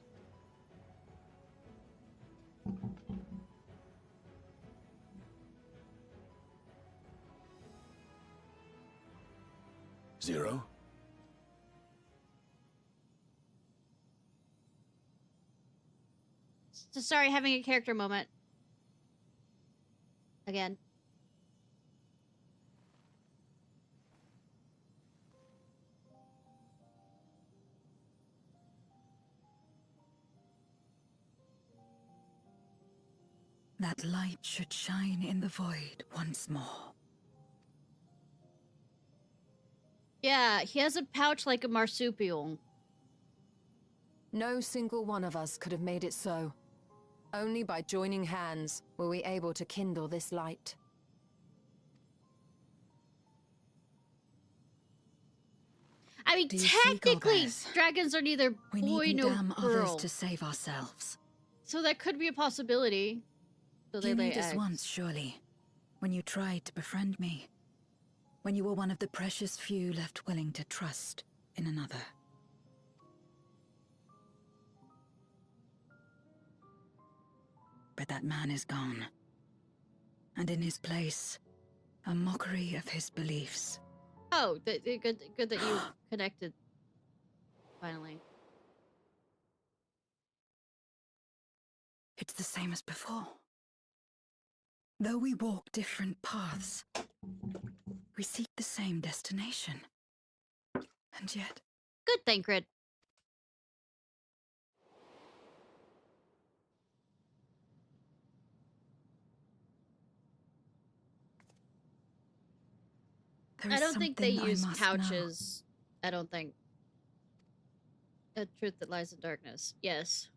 Zero? So sorry, having a character moment. Again. That light should shine in the void once more. Yeah, he has a pouch like a marsupial. No single one of us could have made it so. Only by joining hands were we able to kindle this light. I mean, technically, dragons are neither boy nor damn girl. others to save ourselves. So that could be a possibility. So they You lay knew this eggs. once, surely, when you tried to befriend me. When you were one of the precious few left willing to trust in another. But that man is gone. And in his place, a mockery of his beliefs. Oh, good that you connected. Finally. It's the same as before. Though we walk different paths, we seek the same destination. And yet... Good, Thancred. I don't think they use pouches. Know. I don't think. A truth that lies in darkness. Yes.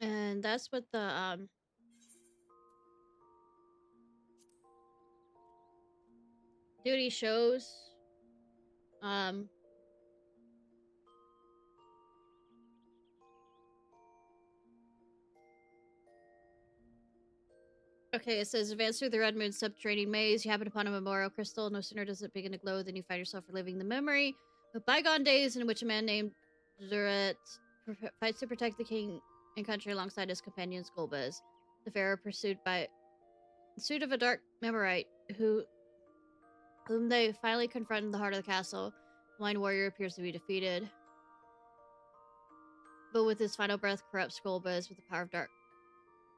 And that's what the duty shows. Okay, it says advance through the Red Moon subterranean maze. You happen upon a memorial crystal. No sooner does it begin to glow than you find yourself reliving the memory of bygone days in which a man named Zuret fights to protect the king and country alongside his companion Golbez. The pharaoh pursued by the suit of a dark Memorite whom they finally confront in the heart of the castle. The blind warrior appears to be defeated, but with his final breath corrupts Golbez with the power of dark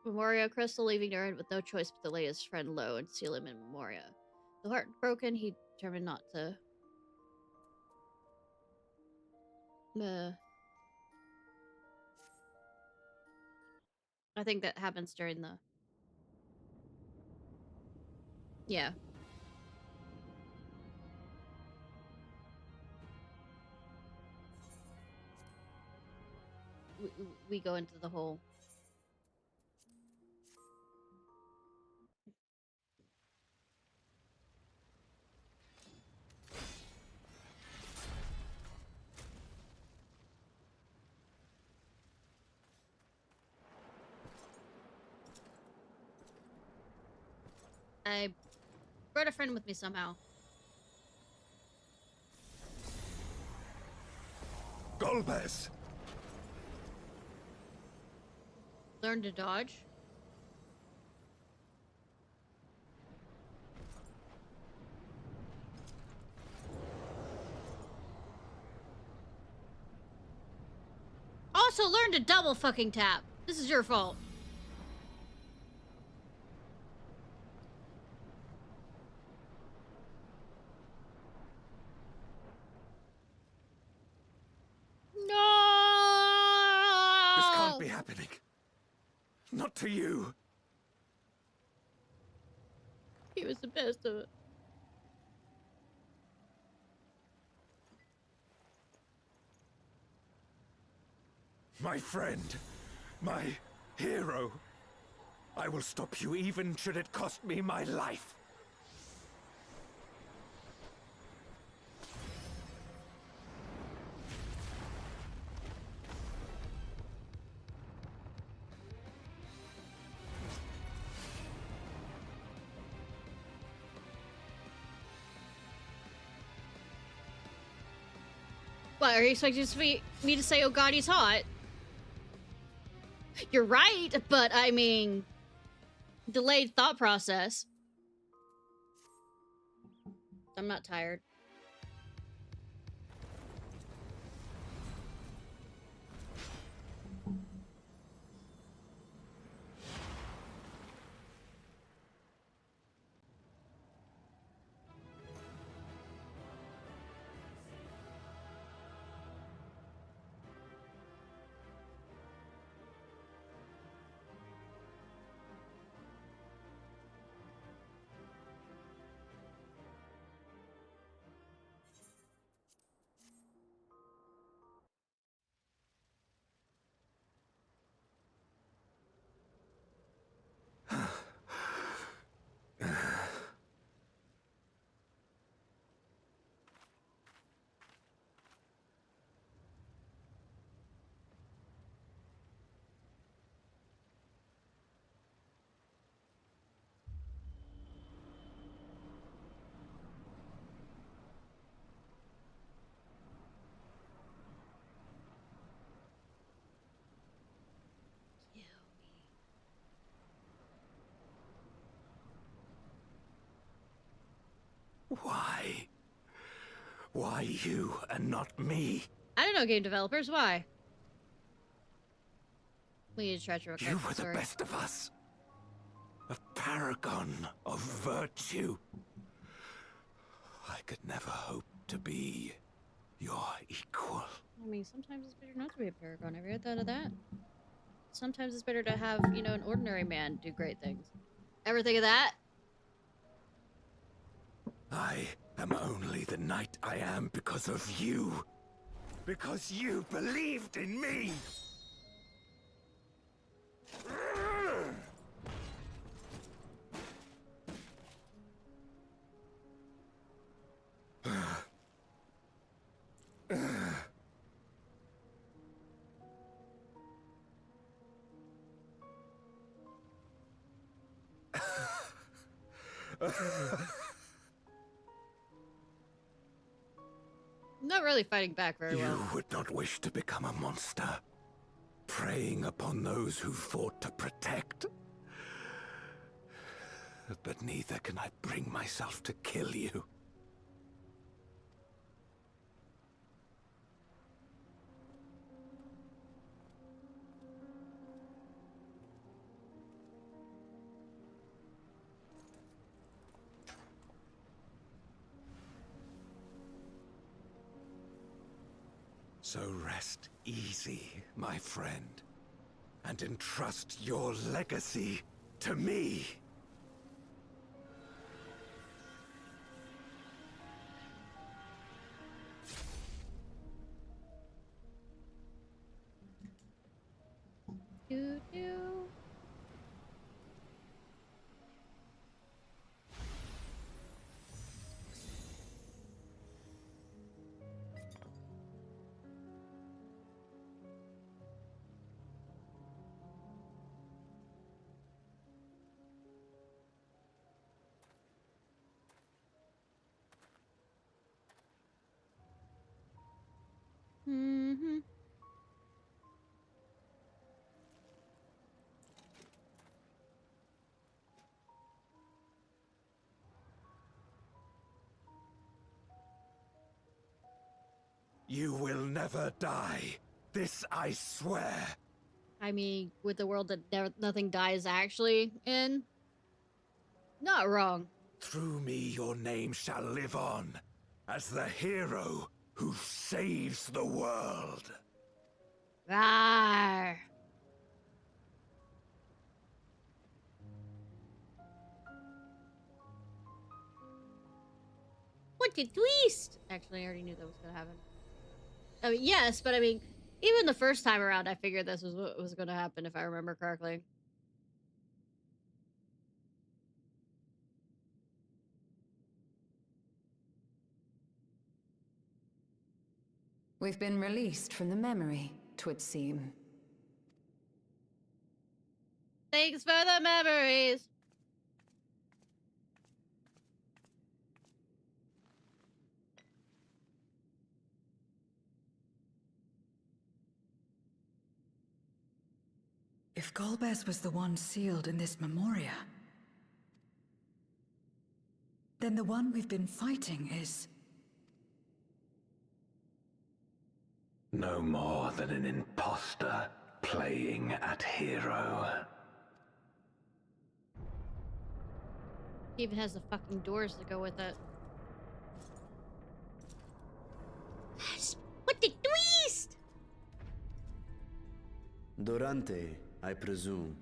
Memoria crystal, leaving Nurin with no choice but to lay his friend low and seal him in Memoria. The heartbroken, he determined not to. I think that happens during the. Yeah. We go into the whole. I brought a friend with me somehow. Golbez! Learn to dodge. Also learn to double fucking tap. This is your fault. No! This can't be happening. Not to you. He was the best of it. My friend. My hero. I will stop you even should it cost me my life. What, are you expecting me to say, oh god, he's hot? You're right, but I mean, delayed thought process. I'm not tired. Why? Why you and not me? I don't know, game developers. Why? We need to try to real quick. You were the best of us. A paragon of virtue. I could never hope to be your equal. I mean, sometimes it's better not to be a paragon. Have you heard of that? Sometimes it's better to have, you know, an ordinary man do great things. Ever think of that? I am only the knight I am because of you. Because you believed in me. Not really fighting back very well. You would not wish to become a monster, preying upon those who fought to protect. But neither can I bring myself to kill you. So rest easy, my friend, and entrust your legacy to me. Doo-doo. Mm-hmm. You will never die. This I swear. I mean, with the world that nothing dies actually in, not wrong. Through me your name shall live on, as the hero who saves the world. Rawr. What a twist! Actually, I already knew that was gonna happen. I mean, yes, but I mean, even the first time around, I figured this was what was gonna happen, if I remember correctly. We've been released from the memory, 'twould seem. Thanks for the memories! If Golbez was the one sealed in this memoria, then the one we've been fighting is... No more than an imposter playing at hero. He even has the fucking doors to go with it. What the twist? Durante, I presume.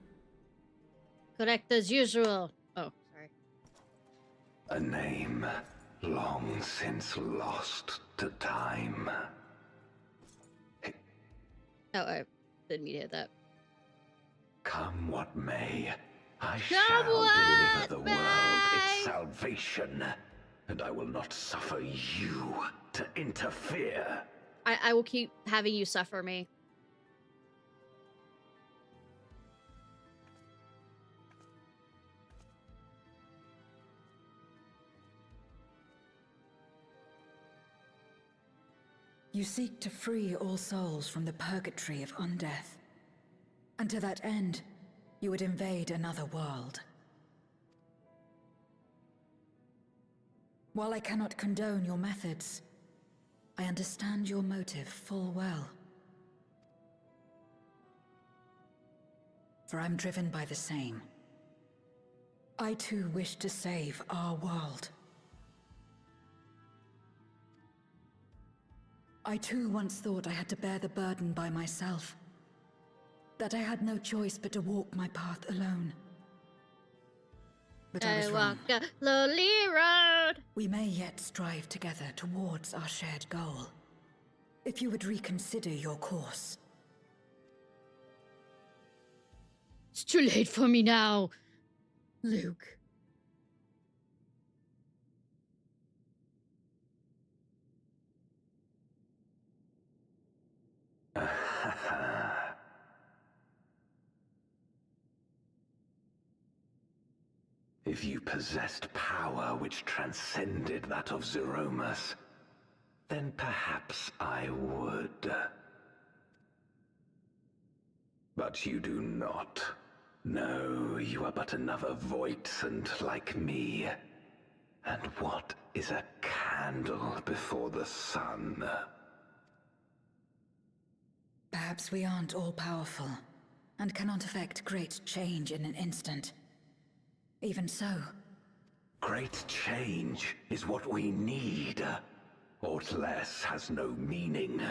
Correct as usual. Oh, sorry. A name long since lost to time. Oh, I didn't mean to hit that. Come what may, I shall deliver the world its salvation, and I will not suffer you to interfere. I will keep having you suffer me. You seek to free all souls from the purgatory of undeath. And to that end, you would invade another world. While I cannot condone your methods, I understand your motive full well. For I'm driven by the same. I too wish to save our world. I too once thought I had to bear the burden by myself. That I had no choice but to walk my path alone. But I was wrong. Walk a lonely road. We may yet strive together towards our shared goal. If you would reconsider your course. It's too late for me now, Luke. If you possessed power which transcended that of Zeromus, then perhaps I would. But you do not. No, you are but another Voidsent like me. And what is a candle before the sun? Perhaps we aren't all-powerful, and cannot effect great change in an instant. Even so. Great change is what we need. Aught less has no meaning.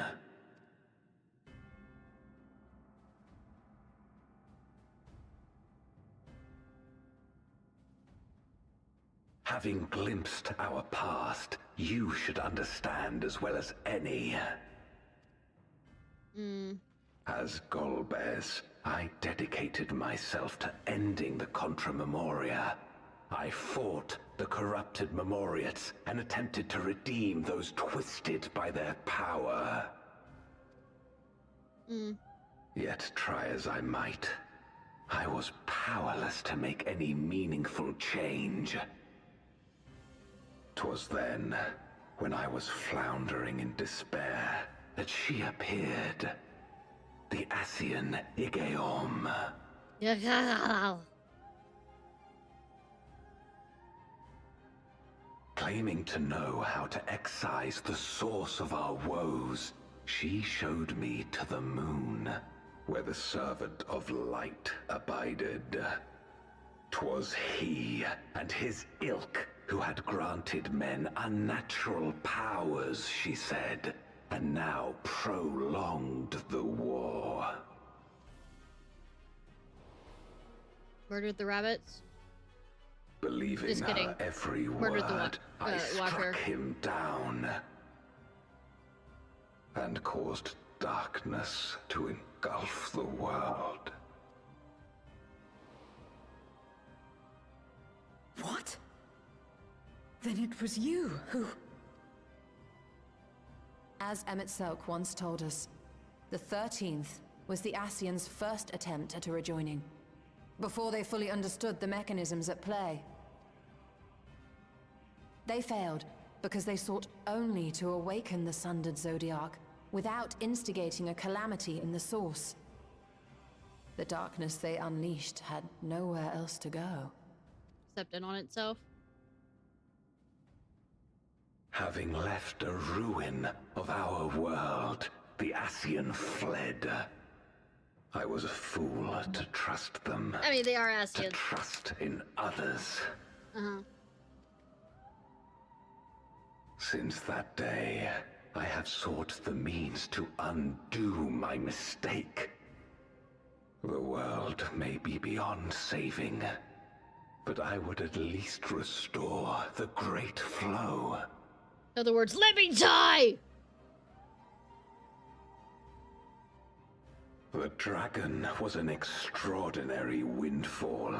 Having glimpsed our past, you should understand as well as any. As Golbez, I dedicated myself to ending the Contra Memoria. I fought the corrupted Memoriates and attempted to redeem those twisted by their power. Yet try as I might, I was powerless to make any meaningful change. 'Twas then, when I was floundering in despair, that she appeared. The Ascian Igeom. Claiming to know how to excise the source of our woes, she showed me to the moon, where the servant of light abided. 'Twas he and his ilk who had granted men unnatural powers, she said, and now prolonged the war. Murdered the rabbits? Believing Just kidding. her every Murdered word, I Walker. struck him down and caused darkness to engulf the world. What? Then it was you who... As Emmett Selk once told us, the 13th was the Ascians' first attempt at a rejoining, before they fully understood the mechanisms at play. They failed because they sought only to awaken the sundered Zodiac without instigating a calamity in the source. The darkness they unleashed had nowhere else to go. Stepped in on itself. Having left a ruin of our world, the Ascian fled. I was a fool to trust them. I mean, they are Ascians. To trust in others. Since that day, I have sought the means to undo my mistake. The world may be beyond saving, but I would at least restore the great flow. In other words, let me die! The dragon was an extraordinary windfall,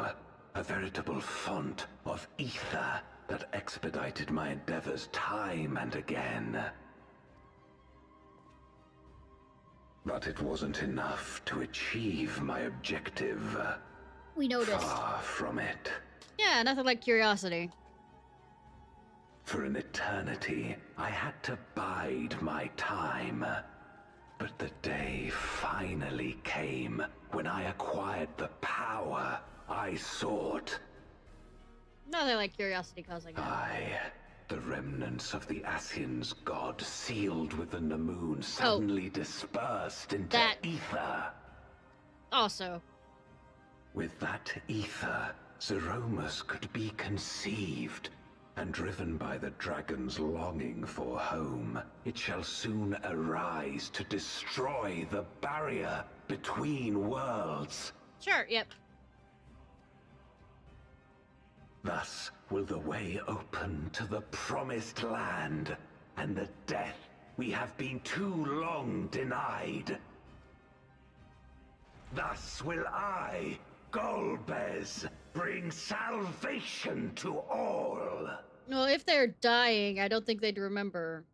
a veritable font of ether that expedited my endeavors time and again. But it wasn't enough to achieve my objective. We noticed. Far from it. Yeah, nothing like curiosity. For an eternity, I had to bide my time. But the day finally came when I acquired the power I sought. Nothing like curiosity causing it. I The remnants of the Ascian's god, sealed within the moon, suddenly dispersed into ether. Also. With that ether, Zeromus could be conceived, and driven by the dragon's longing for home, it shall soon arise to destroy the barrier between worlds. Sure, yep. Thus will the way open to the promised land, and the death we have been too long denied. Thus will I, Golbez, bring salvation to all. Well, if they're dying, I don't think they'd remember.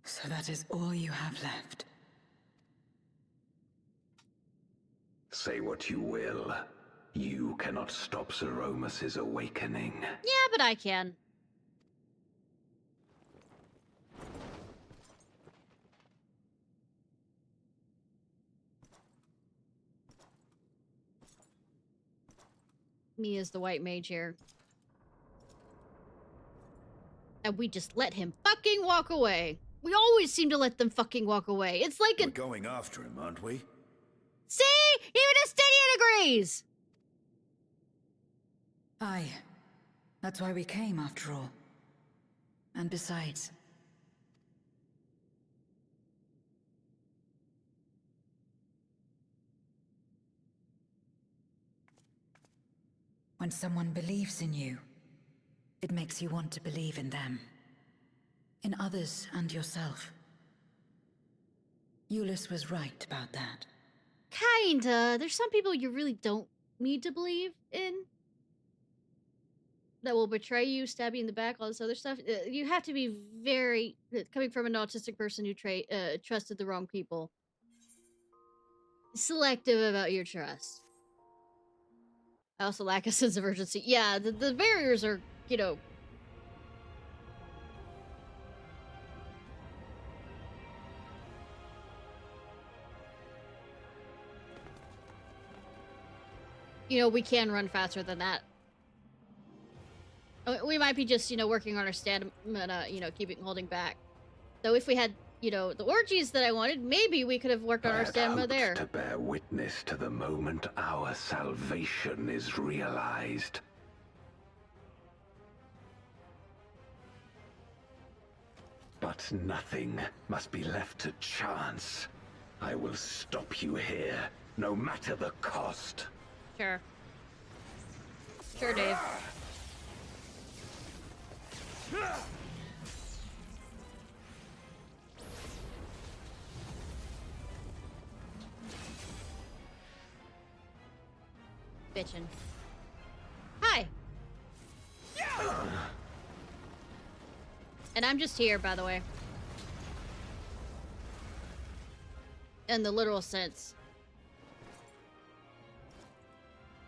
So that is all you have left. Say what you will. You cannot stop Zeromus's awakening. Yeah, but I can. Me as the white mage here. And we just let him fucking walk away. We always seem to let them fucking walk away. It's like We're going after him, aren't we? See? Even Estidian agrees! Aye. That's why we came, after all. And besides... when someone believes in you, it makes you want to believe in them. In others and yourself. Euless was right about that. Kinda. There's some people you really don't need to believe in. That will betray you, stab you in the back, all this other stuff. You have to be very... coming from an autistic person who trusted the wrong people. Selective about your trust. I also lack a sense of urgency. Yeah, the barriers are, you know... You know, we can run faster than that. We might be just, you know, working on our stamina, you know, holding back. Though if we had, you know, the orgies that I wanted, maybe we could have worked on our stamina there. To bear witness to the moment our salvation is realized. But nothing must be left to chance. I will stop you here, no matter the cost. Sure. Sure, Dave. Bitchin'. Hi! And I'm just here, by the way. In the literal sense.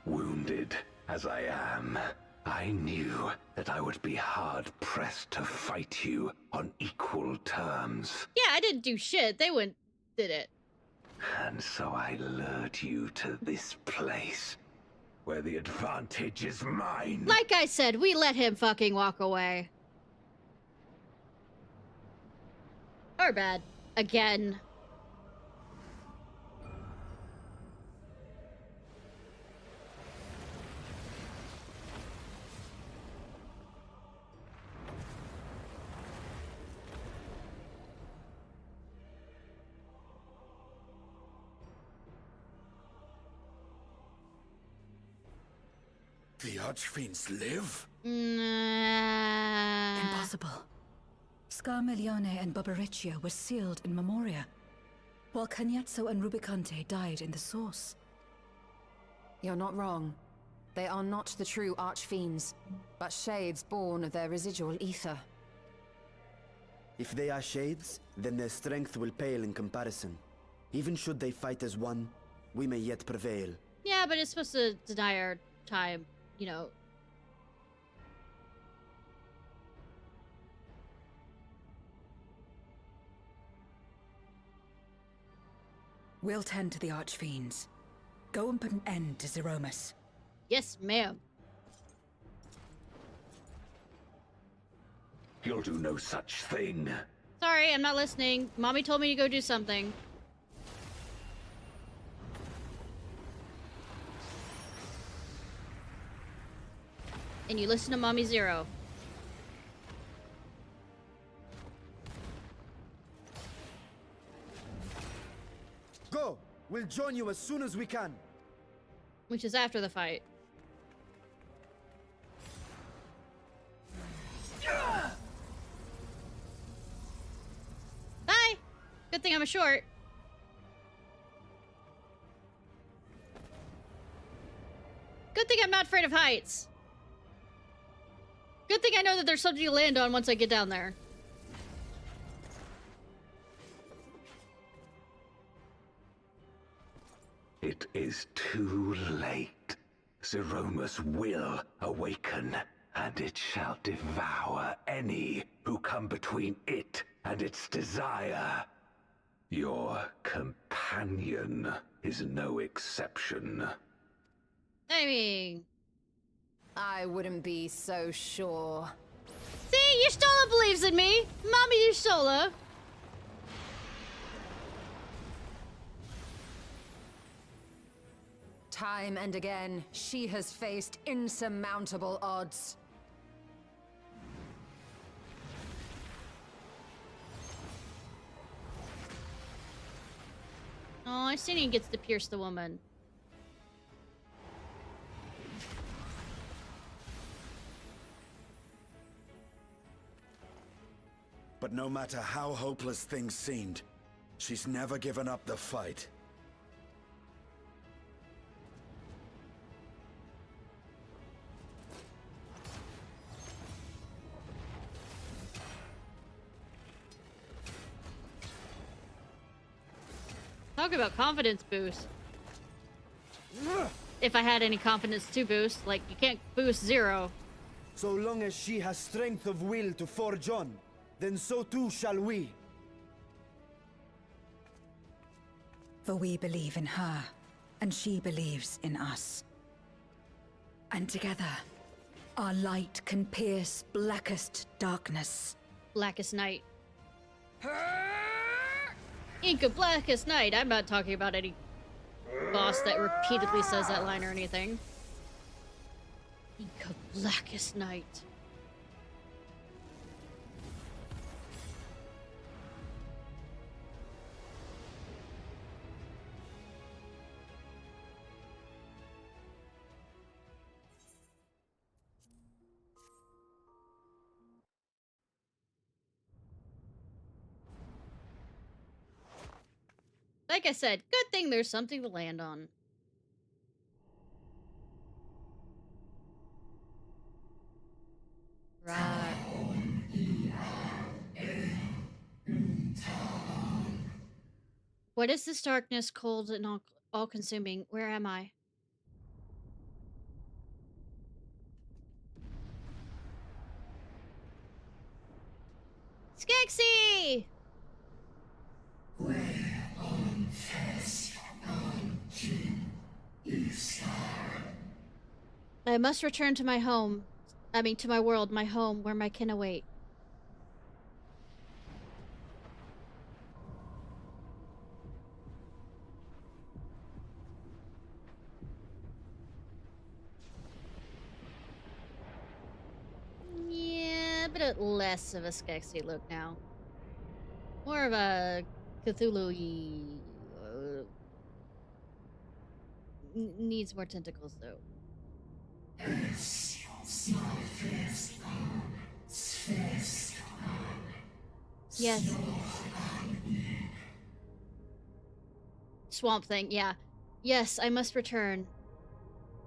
Wounded as I am, I knew that I would be hard-pressed to fight you on equal terms. Yeah, I didn't do shit. They did it. And so I lured you to this place, where the advantage is mine. Like I said, we let him fucking walk away. Our bad. Again. The Archfiends live? Impossible. Scarmiglione and Barbaricia were sealed in Memoria, while Cagnezzo and Rubicante died in the Source. You're not wrong. They are not the true Archfiends, but shades born of their residual ether. If they are shades, then their strength will pale in comparison. Even should they fight as one, we may yet prevail. Yeah, but it's supposed to deny our time, you know. We'll tend to the archfiends. Go and put an end to Zeromus. Yes, ma'am. You'll do no such thing. Sorry, I'm not listening. Mommy told me to go do something. And you listen to Mommy Zero. Go! We'll join you as soon as we can. Which is after the fight. Bye! Good thing I'm a short. Good thing I'm not afraid of heights. Good thing I know that there's something to land on once I get down there. It is too late. Zeromus will awaken, and it shall devour any who come between it and its desire. Your companion is no exception. I mean... I wouldn't be so sure. See, Y'shtola believes in me! Mommy Y'shtola! Time and again, she has faced insurmountable odds. Oh, Justinian gets to pierce the woman. But no matter how hopeless things seemed, she's never given up the fight. Talk about confidence boost. If I had any confidence to boost, like, you can't boost zero. So long as she has strength of will to forge on, then so too shall we. For we believe in her, and she believes in us. And together, our light can pierce blackest darkness. Blackest night. Inca Blackest Night. I'm not talking about any boss that repeatedly says that line or anything. Inca Blackest Night. Like I said, good thing there's something to land on. Right. What is this darkness, cold and all-consuming? Where am I? Skeksis! I must return to my home. I mean, to my world, my home, where my kin await. Yeah, but less of a Skeksis look now. More of a Cthulhu-y. Needs more tentacles, though. Yes. Swamp Thing, yeah. Yes, I must return.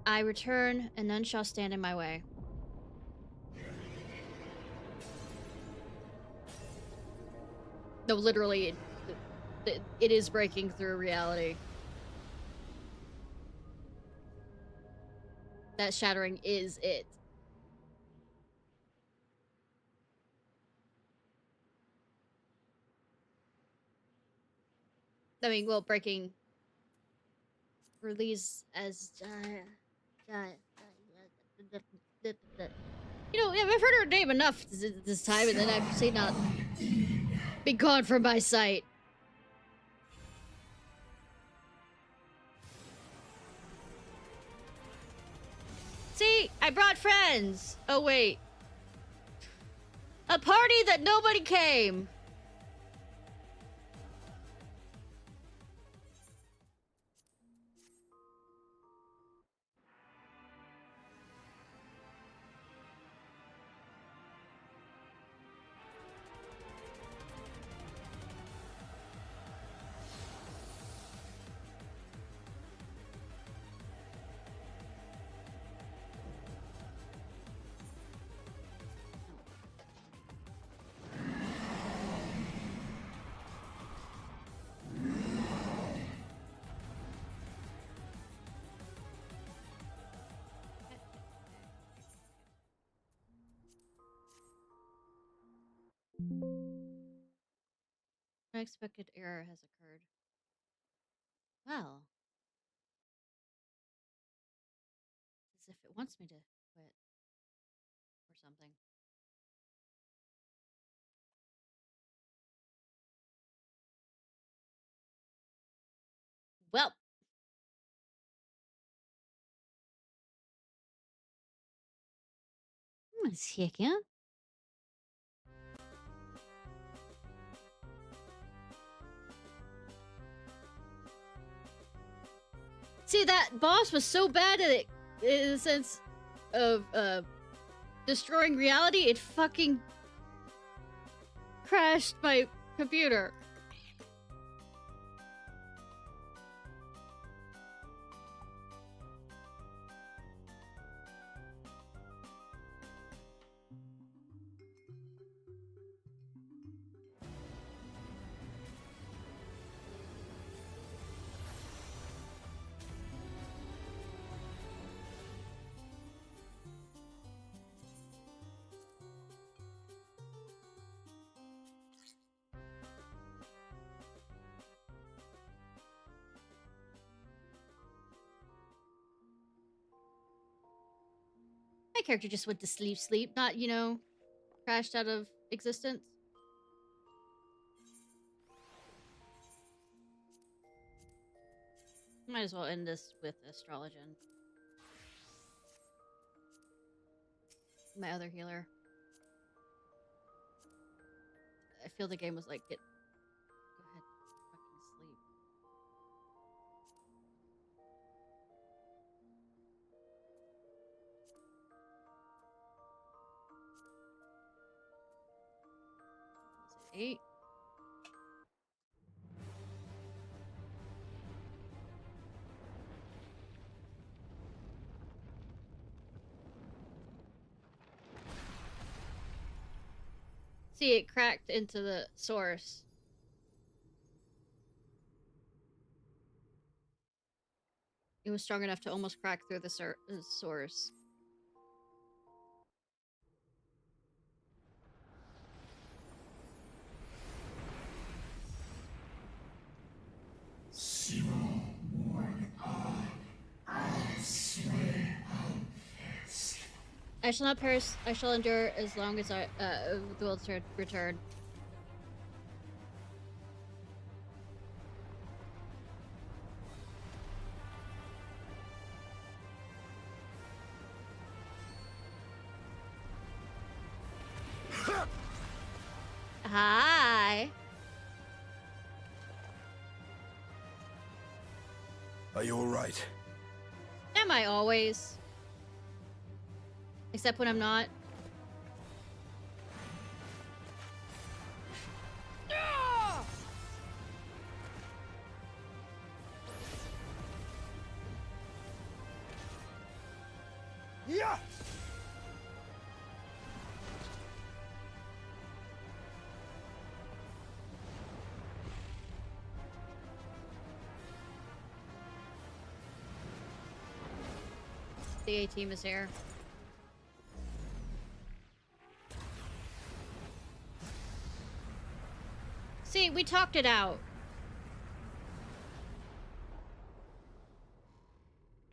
I return, and none shall stand in my way. No, literally, it is breaking through reality. That shattering is it. I mean, well, breaking release as you know, I've heard her name enough this time, and then I've seen not be gone from my sight. See, I brought friends. Oh wait, a party that nobody came. Unexpected error has occurred. Well, as if it wants me to quit or something. Well, one second. See, that boss was so bad at it, in the sense of destroying reality, it fucking crashed my computer. My character just went to sleep, not, you know, crashed out of existence. Might as well end this with Astrologen. My other healer. I feel the game was like, go ahead, fucking sleep. Was it 8? See, it cracked into the source. It was strong enough to almost crack through the source. I shall not perish. I shall endure as long as the will to return. Hi. Are you all right? Am I always? Except when I'm not. Yeah. The A-team is here. See, we talked it out.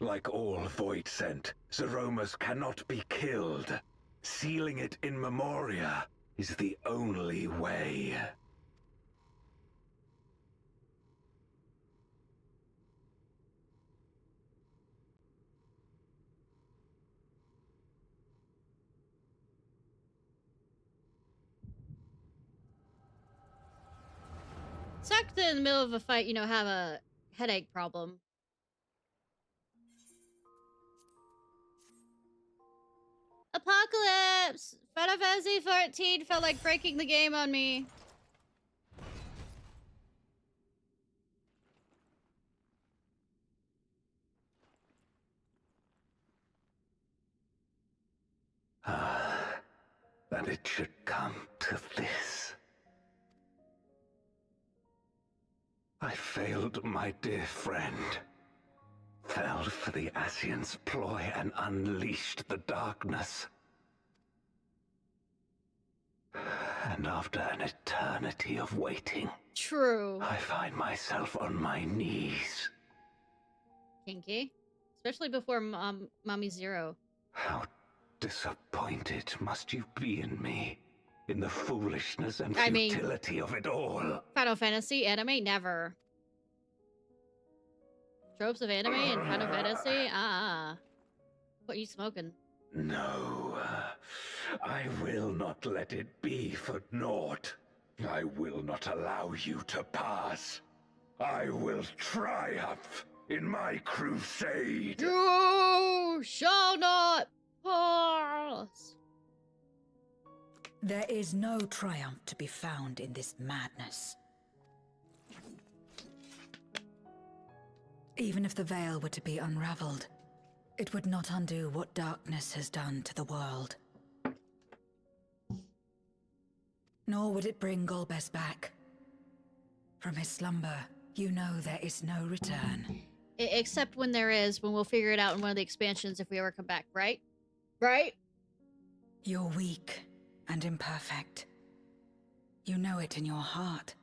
Unlike all Void Scent, Zeromus cannot be killed. Sealing it in Memoria is the only way. Sucked in the middle of a fight, you know, have a headache problem. Apocalypse! Final Fantasy 14 felt like breaking the game on me. That it should come to this. I failed my dear friend. Fell for the Ascian's ploy and unleashed the darkness. And after an eternity of waiting... True. I find myself on my knees. Kinky. Especially before Mommy Zero. How disappointed must you be in me? In the foolishness and futility of it all. Final Fantasy anime? Never. Tropes of anime and Final Fantasy? What are you smoking? No. I will not let it be for naught. I will not allow you to pass. I will triumph in my crusade. You shall not pass. There is no triumph to be found in this madness. Even if the veil were to be unraveled, it would not undo what darkness has done to the world. Nor would it bring Golbez back. From his slumber, you know there is no return. Except when there is, when we'll figure it out in one of the expansions if we ever come back, right? Right? You're weak and imperfect. You know it in your heart.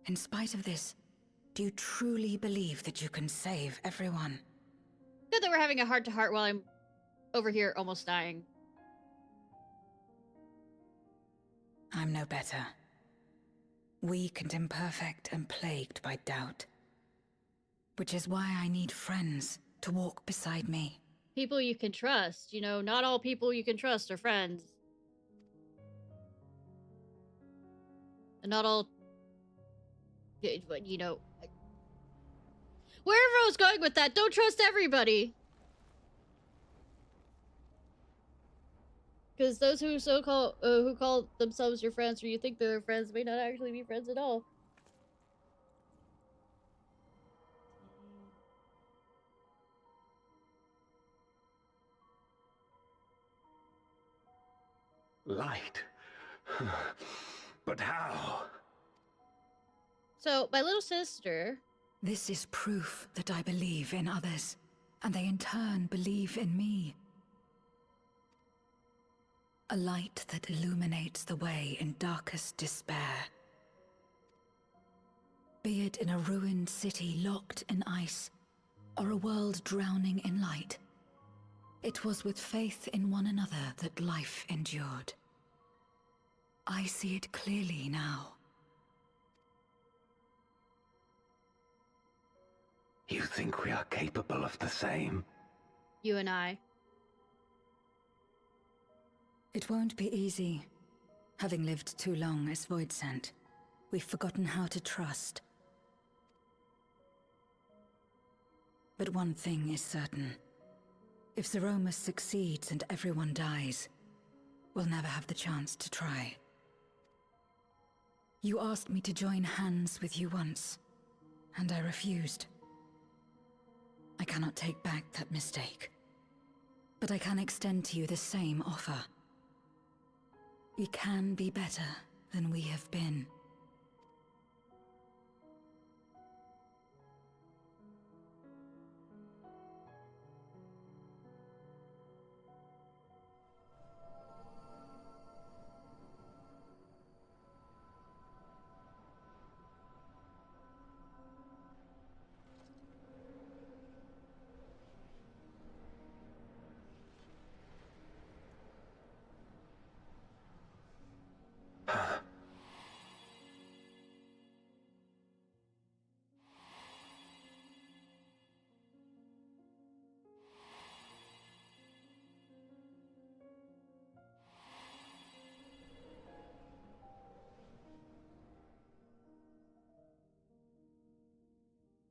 In spite of this, do you truly believe that you can save everyone? Good that we're having a heart-to-heart while I'm over here almost dying. I'm no better. Weak and imperfect and plagued by doubt. Which is why I need friends to walk beside me. People you can trust. You know, not all people you can trust are friends. And not all... You know... Wherever I was going with that, don't trust everybody. Because those who who call themselves your friends or you think they're friends may not actually be friends at all. Light? But how? So, my little sister... This is proof that I believe in others, and they in turn believe in me. A light that illuminates the way in darkest despair. Be it in a ruined city locked in ice, or a world drowning in light, it was with faith in one another that life endured. I see it clearly now. You think we are capable of the same? You and I. It won't be easy. Having lived too long as Voidsent, we've forgotten how to trust. But one thing is certain. If Zeromus succeeds and everyone dies, we'll never have the chance to try. You asked me to join hands with you once, and I refused. I cannot take back that mistake. But I can extend to you the same offer. We can be better than we have been.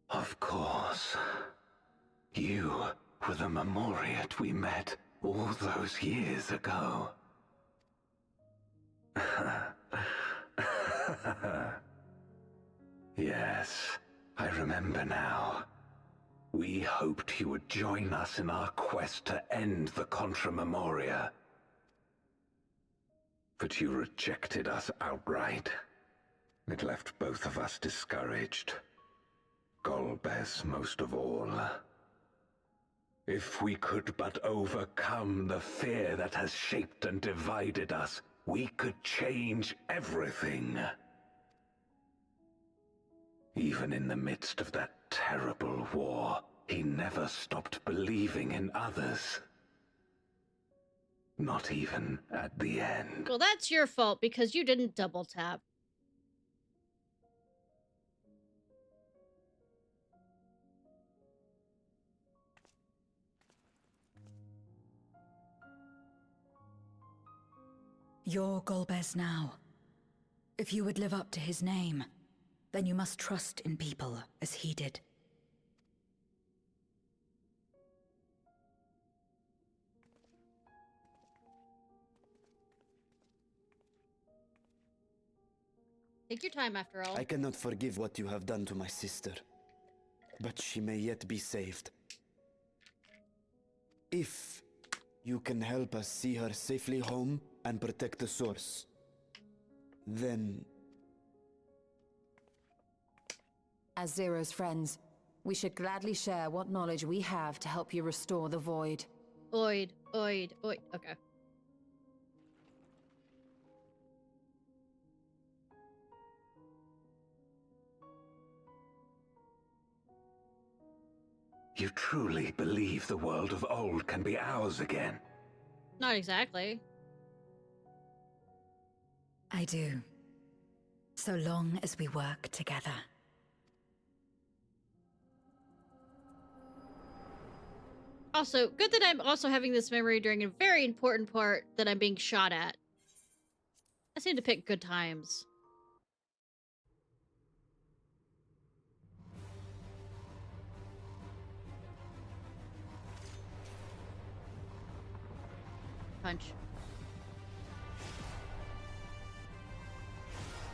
Of course. You were the Memoriat we met all those years ago. Yes, I remember now. We hoped you would join us in our quest to end the Contra Memoria. But you rejected us outright. It left both of us discouraged. Golbez most of all. If we could but overcome the fear that has shaped and divided us, we could change everything. Even in the midst of that terrible war, he never stopped believing in others. Not even at the end. Well, that's your fault because you didn't double tap. You're Golbez now. If you would live up to his name, then you must trust in people as he did. Take your time, after all. I cannot forgive what you have done to my sister, but she may yet be saved. If you can help us see her safely home and protect the source, then... As Zero's friends, we should gladly share what knowledge we have to help you restore the Void. Oid. Okay. You truly believe the world of old can be ours again? Not exactly. I do. So long as we work together. Also, good that I'm also having this memory during a very important part that I'm being shot at. I seem to pick good times. Punch.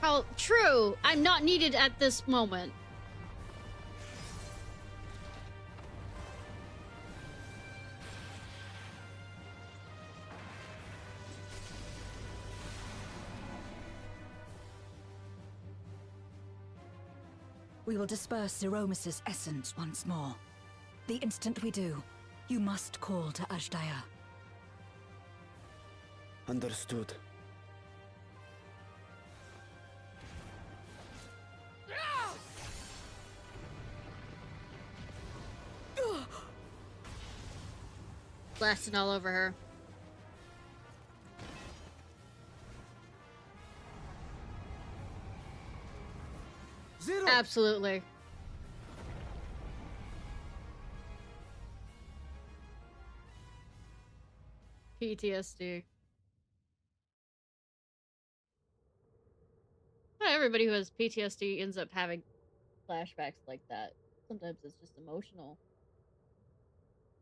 How true! I'm not needed at this moment. We will disperse Zeromus's essence once more. The instant we do, you must call to Ajdaya. Understood. Blasting all over her. Zero. Absolutely. PTSD. Not everybody who has PTSD ends up having flashbacks like that. Sometimes it's just emotional.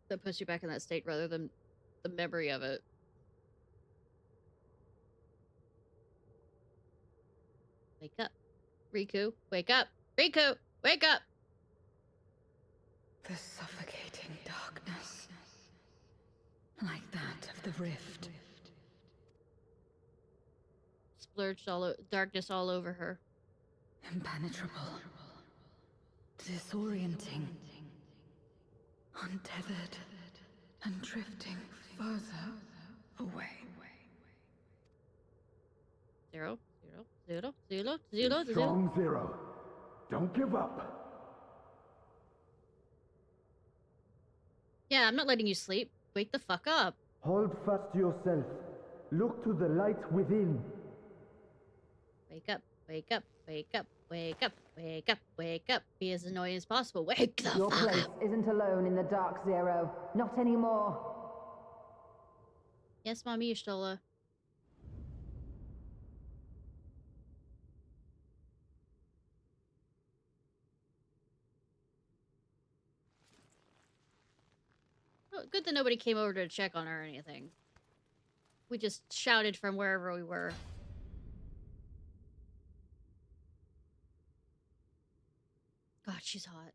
That puts you back in that state rather than the memory of it. Wake up. Riku, wake up. Riku, wake up. The suffocating darkness. Like that of the rift. Splurged darkness all over her. Impenetrable. Disorienting. Untethered. And drifting further away. Zero. Strong Zero. Don't give up. Yeah, I'm not letting you sleep. Wake the fuck up. Hold fast to yourself. Look to the light within. Wake up, wake up, wake up, wake up, wake up, wake up. Be as annoying as possible. Wake the Your fuck place up. isn't alone in the dark, Zero. Not anymore. Yes, Mommy Ishtola. good that nobody came over to check on her or anything. We just shouted from wherever we were. God, she's hot.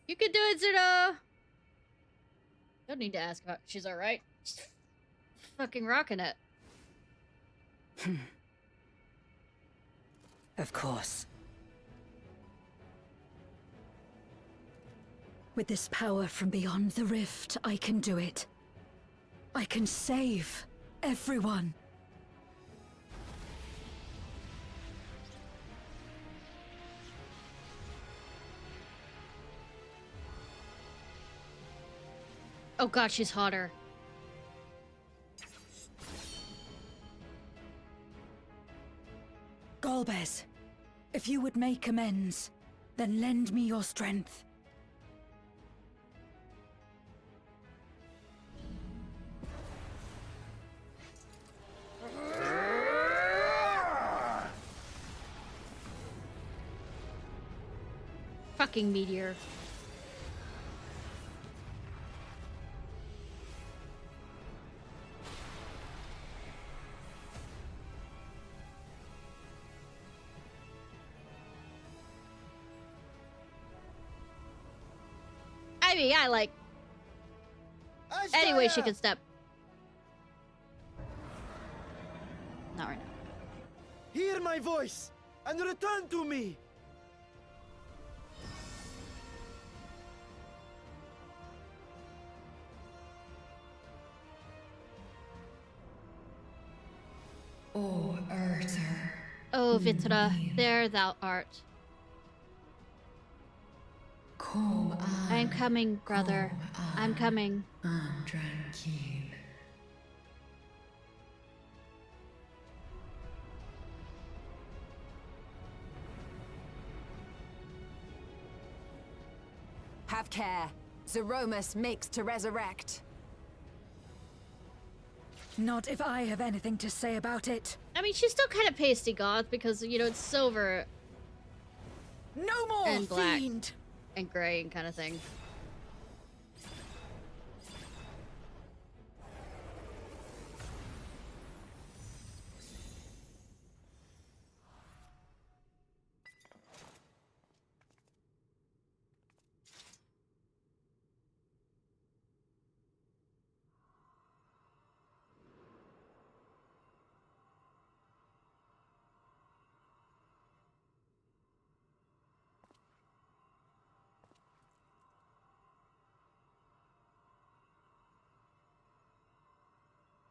You can do it, Zuno! Don't need to ask about she's alright. She's fucking rocking it. Of course. With this power from beyond the rift, I can do it. I can save everyone. Oh god, she's hotter. Golbez, if you would make amends, then lend me your strength. Fucking meteor. I mean, I like... Anyway, she can step. Not right now. Hear my voice and return to me. Oh, Urter. Oh, Vitra, there thou art. I am coming, brother. I'm coming. Tranquille. Have care. Zeromus makes to resurrect. Not if I have anything to say about it. I mean, she's still kind of pasty goth because, you know, it's silver. No more, and black fiend! And gray and kind of thing.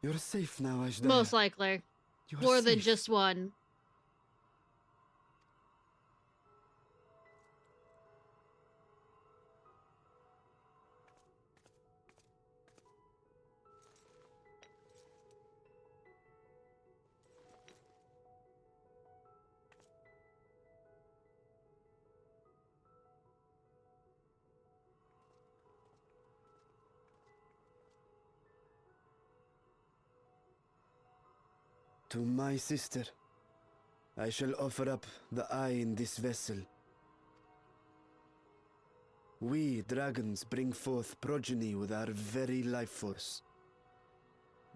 You're safe now, Ishnai. Most likely. More than just one. To my sister, I shall offer up the eye in this vessel. We, dragons, bring forth progeny with our very life force.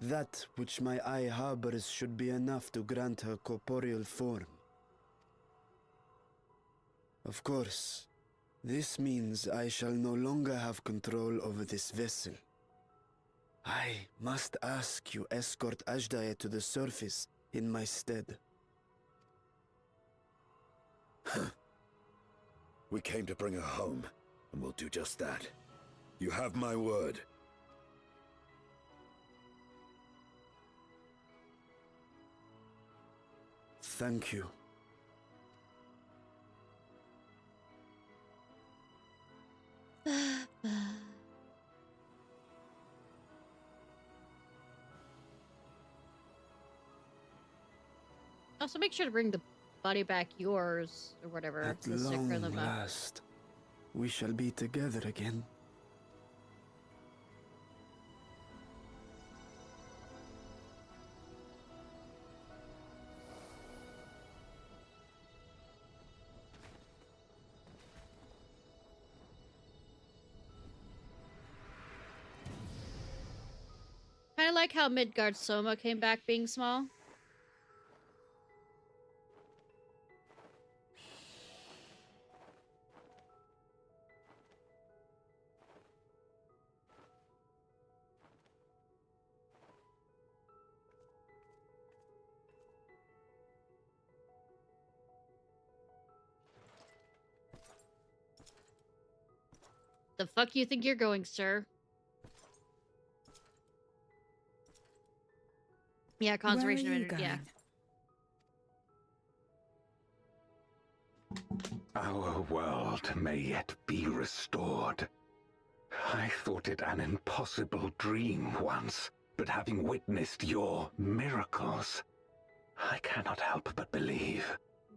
That which my eye harbors should be enough to grant her corporeal form. Of course, this means I shall no longer have control over this vessel. I must ask you escort Ashdaya to the surface in my stead. We came to bring her home, and we'll do just that. You have my word. Thank you. Also, make sure to bring the body back yours, or whatever. At The sick or the long last, we shall be together again. Kind of like how Midgard Soma came back being small. The fuck you think you're going, sir? Yeah, conservation of energy. Yeah. Our world may yet be restored. I thought it an impossible dream once, but having witnessed your miracles, I cannot help but believe.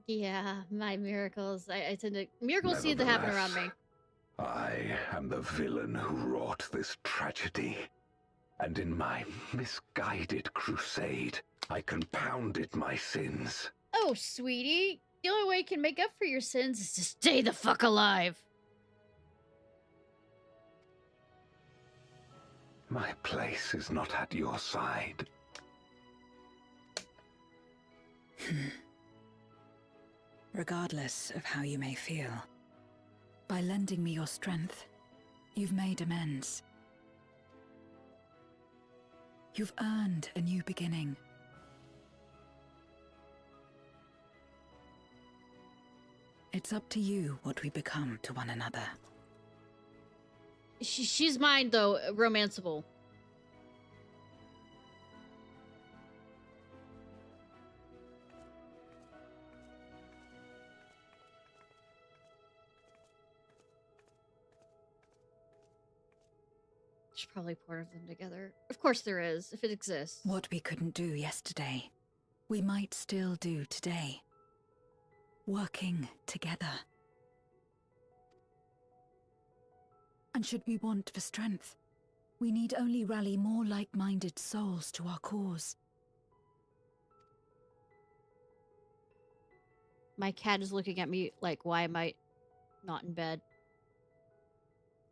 Yeah, my miracles. I tend to... Miracles seem to happen around me. I am the villain who wrought this tragedy. And in my misguided crusade, I compounded my sins. Oh, sweetie. The only way you can make up for your sins is to stay the fuck alive. My place is not at your side. Regardless of how you may feel, by lending me your strength, you've made amends. You've earned a new beginning. It's up to you what we become to one another. She's mine, though, romanceable. There's probably part of them together. Of course there is, if it exists. What we couldn't do yesterday, we might still do today. Working together. And should we want for strength, we need only rally more like-minded souls to our cause. My cat is looking at me like, why am I not in bed?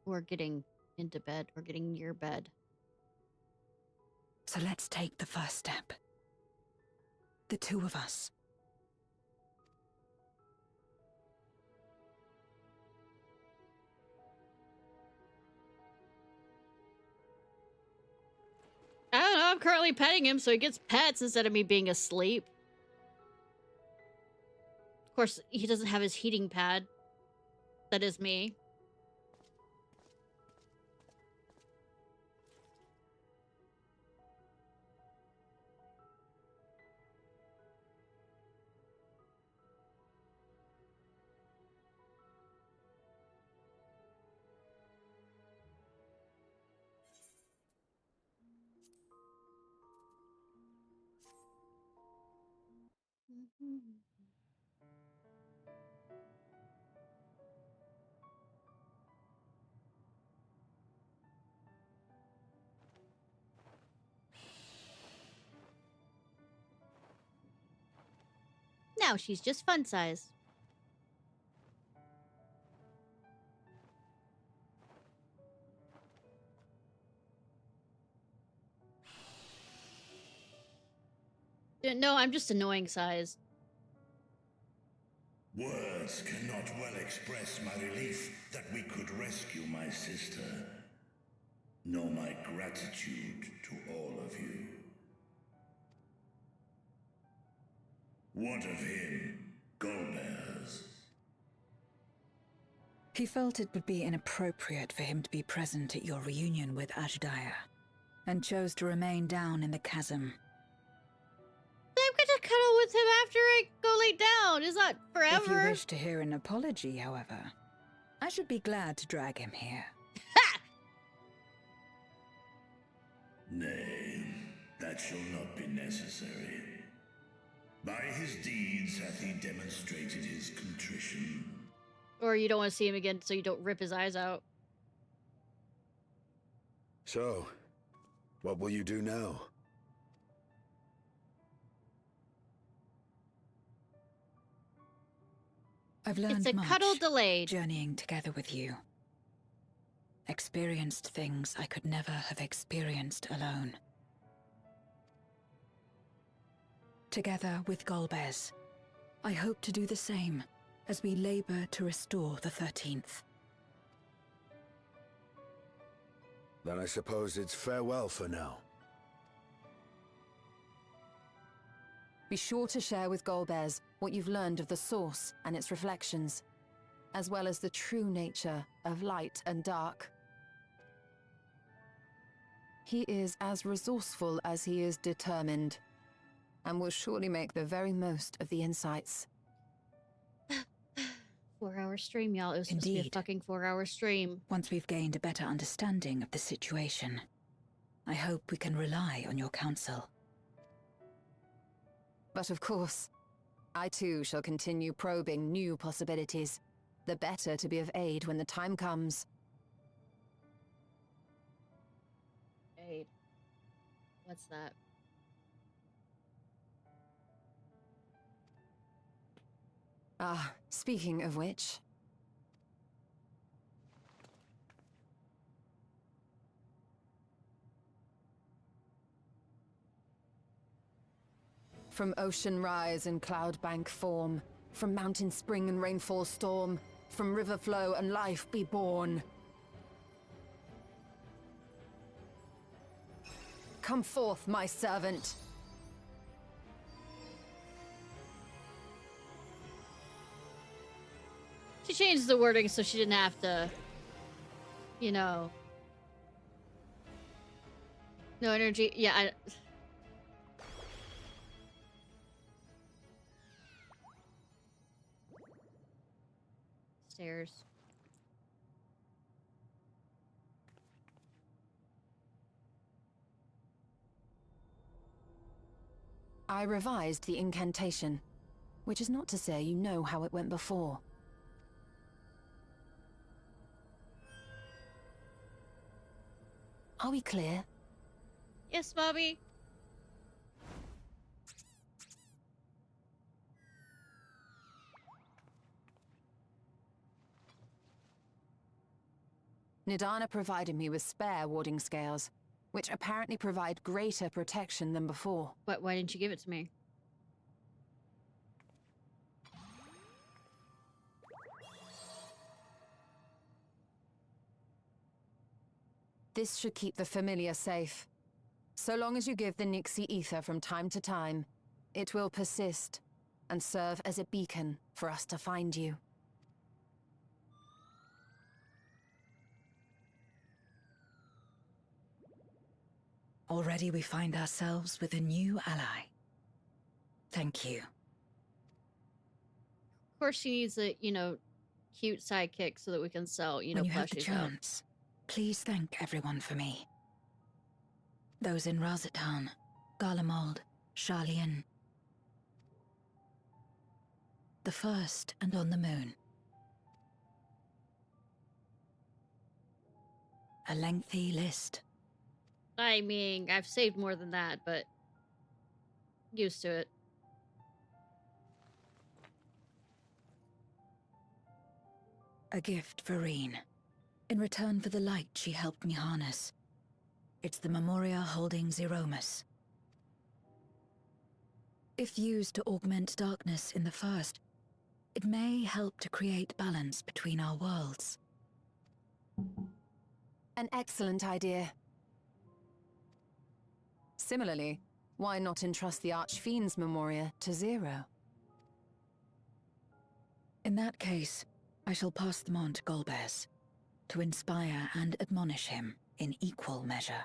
Or getting into bed, or getting near bed. So let's take the first step. The two of us. I don't know, I'm currently petting him so he gets pets instead of me being asleep. Of course, he doesn't have his heating pad. That is me. Now she's just fun size. No, I'm just annoying size. Words cannot well express my relief that we could rescue my sister, nor my gratitude to all of you. What of him, Golbez? He felt it would be inappropriate for him to be present at your reunion with Ashdaya, and chose to remain down in the chasm. I'm gonna cuddle with him after I go lay down. Is that forever? If you wish to hear an apology, however, I should be glad to drag him here. Nay, that shall not be necessary. By his deeds hath he demonstrated his contrition. Or you don't want to see him again so you don't rip his eyes out. So, what will you do now? I've learned it's a much cuddle delayed. Journeying together with you. Experienced things I could never have experienced alone. Together with Golbez, I hope to do the same as we labor to restore the 13th. Then I suppose it's farewell for now. Be sure to share with Golbez what you've learned of the Source and its reflections, as well as the true nature of light and dark. He is as resourceful as he is determined, and will surely make the very most of the insights. 4-hour stream, y'all. It was supposed to be a fucking 4-hour stream. Once we've gained a better understanding of the situation, I hope we can rely on your counsel. But of course, I too shall continue probing new possibilities, the better to be of aid when the time comes. Aid. What's that? Ah, speaking of which... From ocean rise and cloud bank form, from mountain spring and rainfall storm, from river flow and life be born. Come forth, my servant. She changed the wording so she didn't have to, you know. No energy. Yeah, Stairs. I revised the incantation, which is not to say you know how it went before. Are we clear? Yes, Bobby. Nidana provided me with spare warding scales, which apparently provide greater protection than before. But why didn't you give it to me? This should keep the familiar safe. So long as you give the Nixie ether from time to time, it will persist and serve as a beacon for us to find you. Already we find ourselves with a new ally. Thank you. Of course she needs a, you know, cute sidekick so that we can sell, you know, when you have the plushies chance, please thank everyone for me. Those in Razatan, Garlemald, Sharlayan. The first and on the moon. A lengthy list. I mean, I've saved more than that, but used to it. A gift for Reen. In return for the light she helped me harness. It's the Memoria holding Zeromus. If used to augment darkness in the first, it may help to create balance between our worlds. An excellent idea. Similarly, why not entrust the Archfiend's Memoria to Zero? In that case, I shall pass them on to Golbez, to inspire and admonish him in equal measure.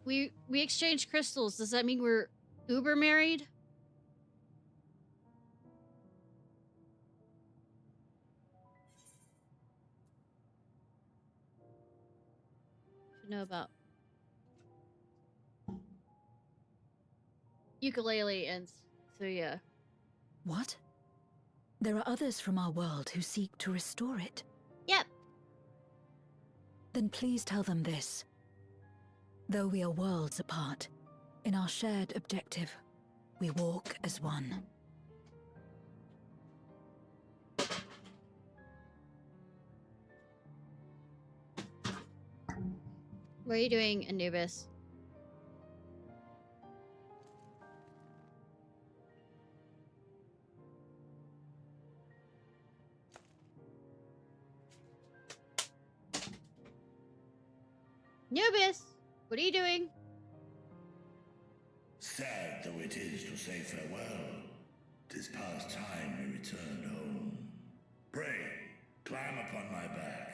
We exchanged crystals. Does that mean we're uber married? Should know about ukulele and Suya. What? There are others from our world who seek to restore it. Yep. Then please tell them this. Though we are worlds apart, in our shared objective, we walk as one. What are you doing, Anubis? Anubis, what are you doing? Sad though it is to say farewell, 'tis past time we returned home. Pray, climb upon my back.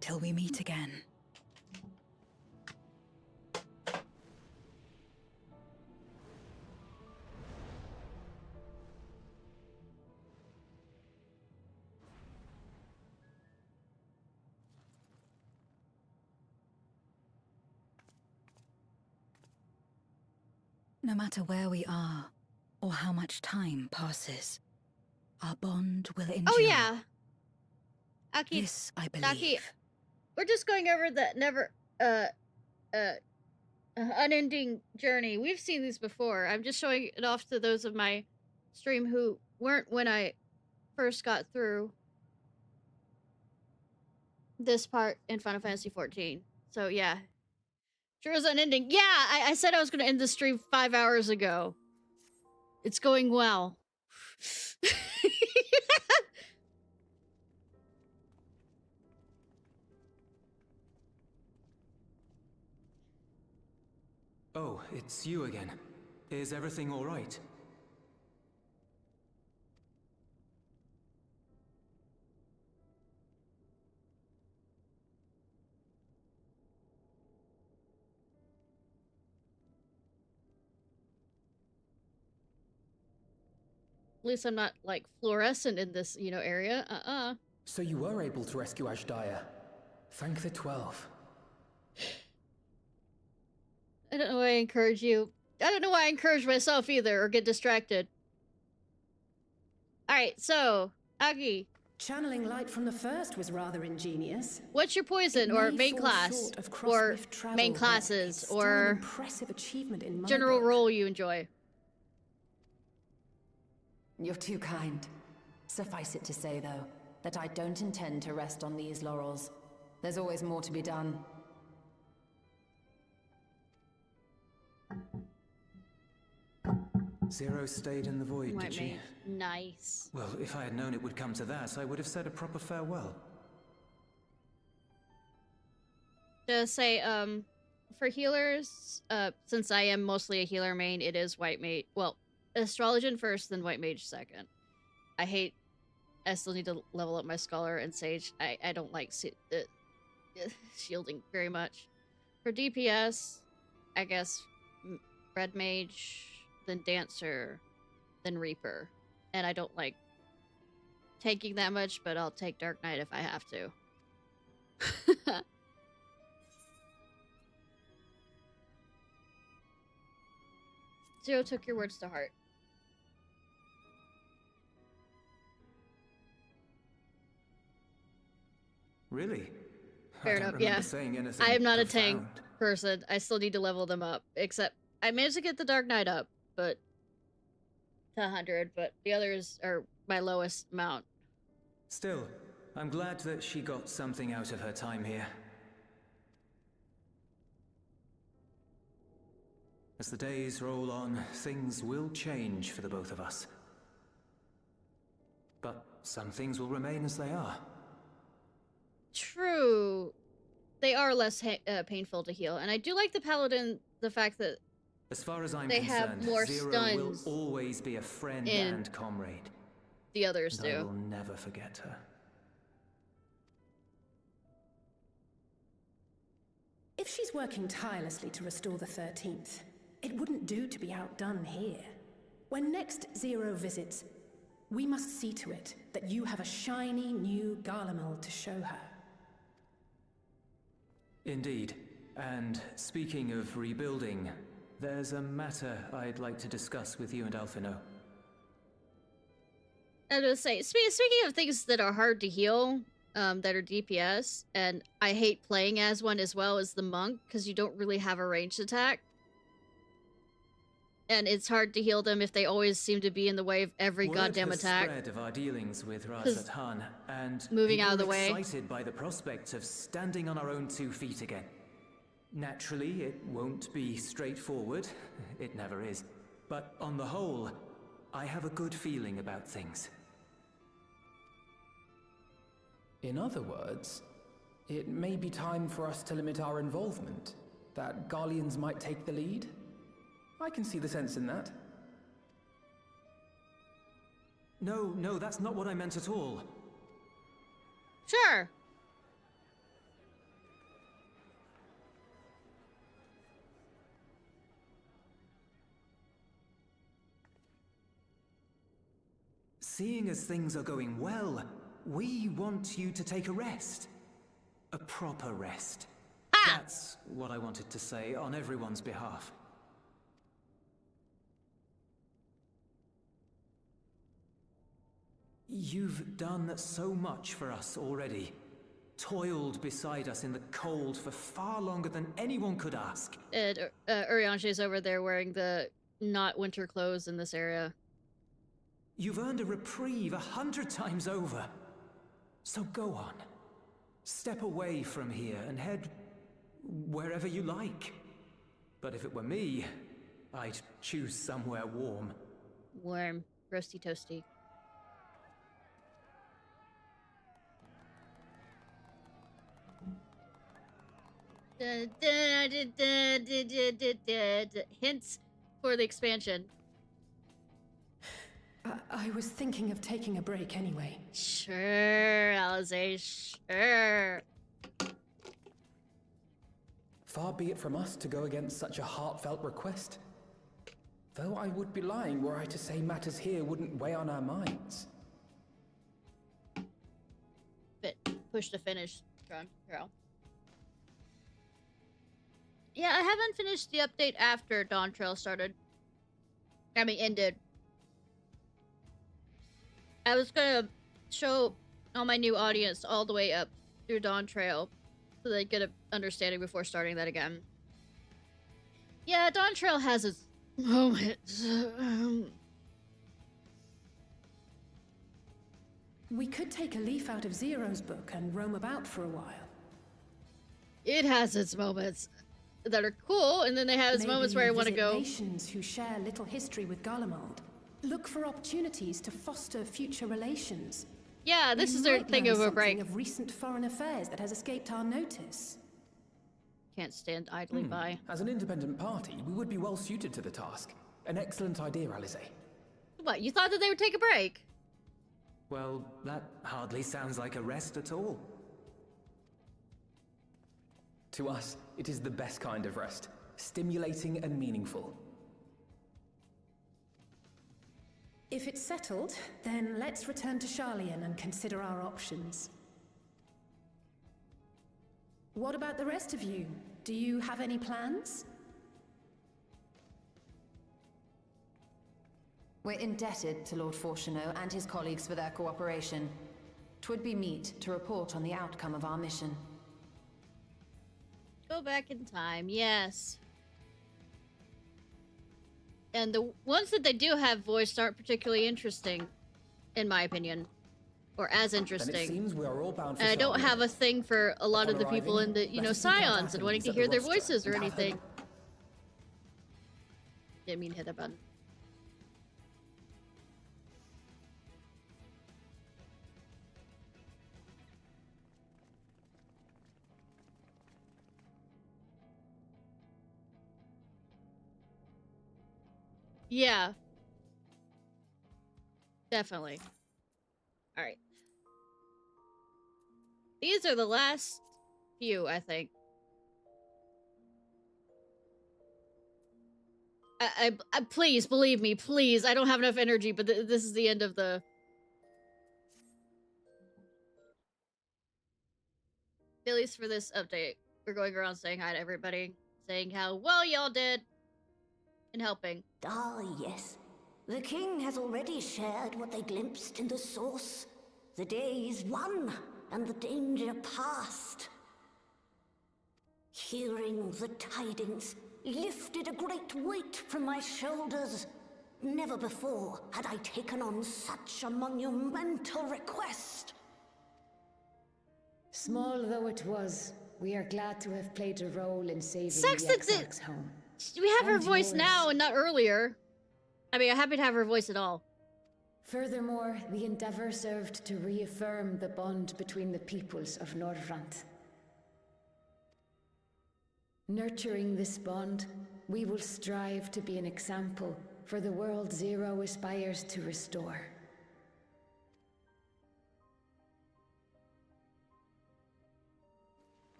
Till we meet again. No matter where we are, or how much time passes, our bond will endure. Oh yeah. Aki, this I believe. Aki, we're just going over the unending journey. We've seen these before. I'm just showing it off to those of my stream who weren't when I first got through this part in Final Fantasy XIV. So yeah. Sure is unending. Yeah, I said I was going to end the stream 5 hours ago. It's going well. Oh, it's you again. Is everything all right? At least I'm not, like, fluorescent in this, area. So you were able to rescue Ashdaya. Thank the 12. I don't know why I encourage you. I don't know why I encourage myself either, or get distracted. Alright, so, Aki. Channeling light from the first was rather ingenious. What's your poison, or main class, or main classes, or impressive achievement in my general book. role you enjoy? You're too kind. Suffice it to say, though, that I don't intend to rest on these laurels. There's always more to be done. Zero stayed in the void, did she? Nice. Well, if I had known it would come to that, I would have said a proper farewell. Just say, for healers, since I am mostly a healer main, it is white mage. Well, Astrologian first, then white mage second. I still need to level up my scholar and sage. I don't like shielding very much. For DPS, I guess red mage, then dancer, then reaper. And I don't like taking that much, but I'll take Dark Knight if I have to. Zero took your words to heart. Really? Fair enough, yeah. I am not a tank person. I still need to level them up. Except, I managed to get the Dark Knight up, but to 100, but the others are my lowest mount. Still, I'm glad that she got something out of her time here. As the days roll on, things will change for the both of us. But some things will remain as they are. True. They are less painful to heal. And I do like the Paladin, the fact that as far as I'm they concerned, have more Zero stuns will always be a friend and comrade. The others And I do. will never forget her. If she's working tirelessly to restore the 13th, it wouldn't do to be outdone here. When next Zero visits, we must see to it that you have a shiny new Garlemald to show her. Indeed. And speaking of rebuilding, there's a matter I'd like to discuss with you and Alphino. I was gonna say, speaking of things that are hard to heal, that are DPS, and I hate playing as one as well as the monk, because you don't really have a ranged attack. And it's hard to heal them if they always seem to be in the way of every goddamn attack. Spread of our dealings with Razat Han, and moving out of the people are way. excited by the prospect of standing on our own 2 feet again. Naturally, it won't be straightforward. It never is. But on the whole, I have a good feeling about things. In other words, it may be time for us to limit our involvement. That Garleans might take the lead? I can see the sense in that. No, that's not what I meant at all. Sure. Seeing as things are going well, we want you to take a rest. A proper rest. That's what I wanted to say on everyone's behalf. You've done so much for us already. Toiled beside us in the cold for far longer than anyone could ask. Urianche's over there wearing the not winter clothes in this area. You've earned a reprieve 100 times over. So go on. Step away from here and head wherever you like. But if it were me, I'd choose somewhere warm. Warm. Roasty toasty. Hints for the expansion. I was thinking of taking a break anyway. Sure, Alize, sure. Far be it from us to go against such a heartfelt request. Though I would be lying were I to say matters here wouldn't weigh on our minds. But push to finish, Carol. Yeah, I haven't finished the update after Dawn Trail started. I mean, ended. I was gonna show all my new audience all the way up through Dawn Trail so they get an understanding before starting that again. Yeah, Dawn Trail has its moments. We could take a leaf out of Zero's book and roam about for a while. It has its moments that are cool, and then they have its moments where I want to go. Nations who share little history with Garlemald. Look for opportunities to foster future relations. Yeah, this is their thing of a break. Of recent foreign affairs that has escaped our notice. Can't stand idly by. As an independent party, we would be well suited to the task. An excellent idea, Alize. What, you thought that they would take a break? Well, that hardly sounds like a rest at all. To us, it is the best kind of rest. Stimulating and meaningful. If it's settled, then let's return to Sharlayan and consider our options. What about the rest of you? Do you have any plans? We're indebted to Lord Fortuneau and his colleagues for their cooperation. 'Twould be meet to report on the outcome of our mission. Go back in time, yes. And the ones that they do have voiced aren't particularly interesting, in my opinion. or as Then it interesting. seems we are all bound for And I don't Sarnia. have a thing for a lot of the Upon people in arriving, the, you know, let us seek out Scions and wanting Athens to at hear the their rostra voices or and have her- anything. Didn't mean to hit a button. Yeah. Definitely. Alright. These are the last few, I think. I please, believe me, please. I don't have enough energy, but this is the end of the... At least for this update. We're going around saying hi to everybody. Saying how well y'all did. And helping. Ah, yes. The king has already shared what they glimpsed in the source. The day is won, and the danger past. Hearing the tidings lifted a great weight from my shoulders. Never before had I taken on such a monumental request. Small though it was, we are glad to have played a role in saving Sucks the that Exarch's home. We have her And voice yours. now and not earlier. I mean, I'm happy to have her voice at all. Furthermore, the endeavor served to reaffirm the bond between the peoples of Norvrant. Nurturing this bond, we will strive to be an example for the world Zero aspires to restore.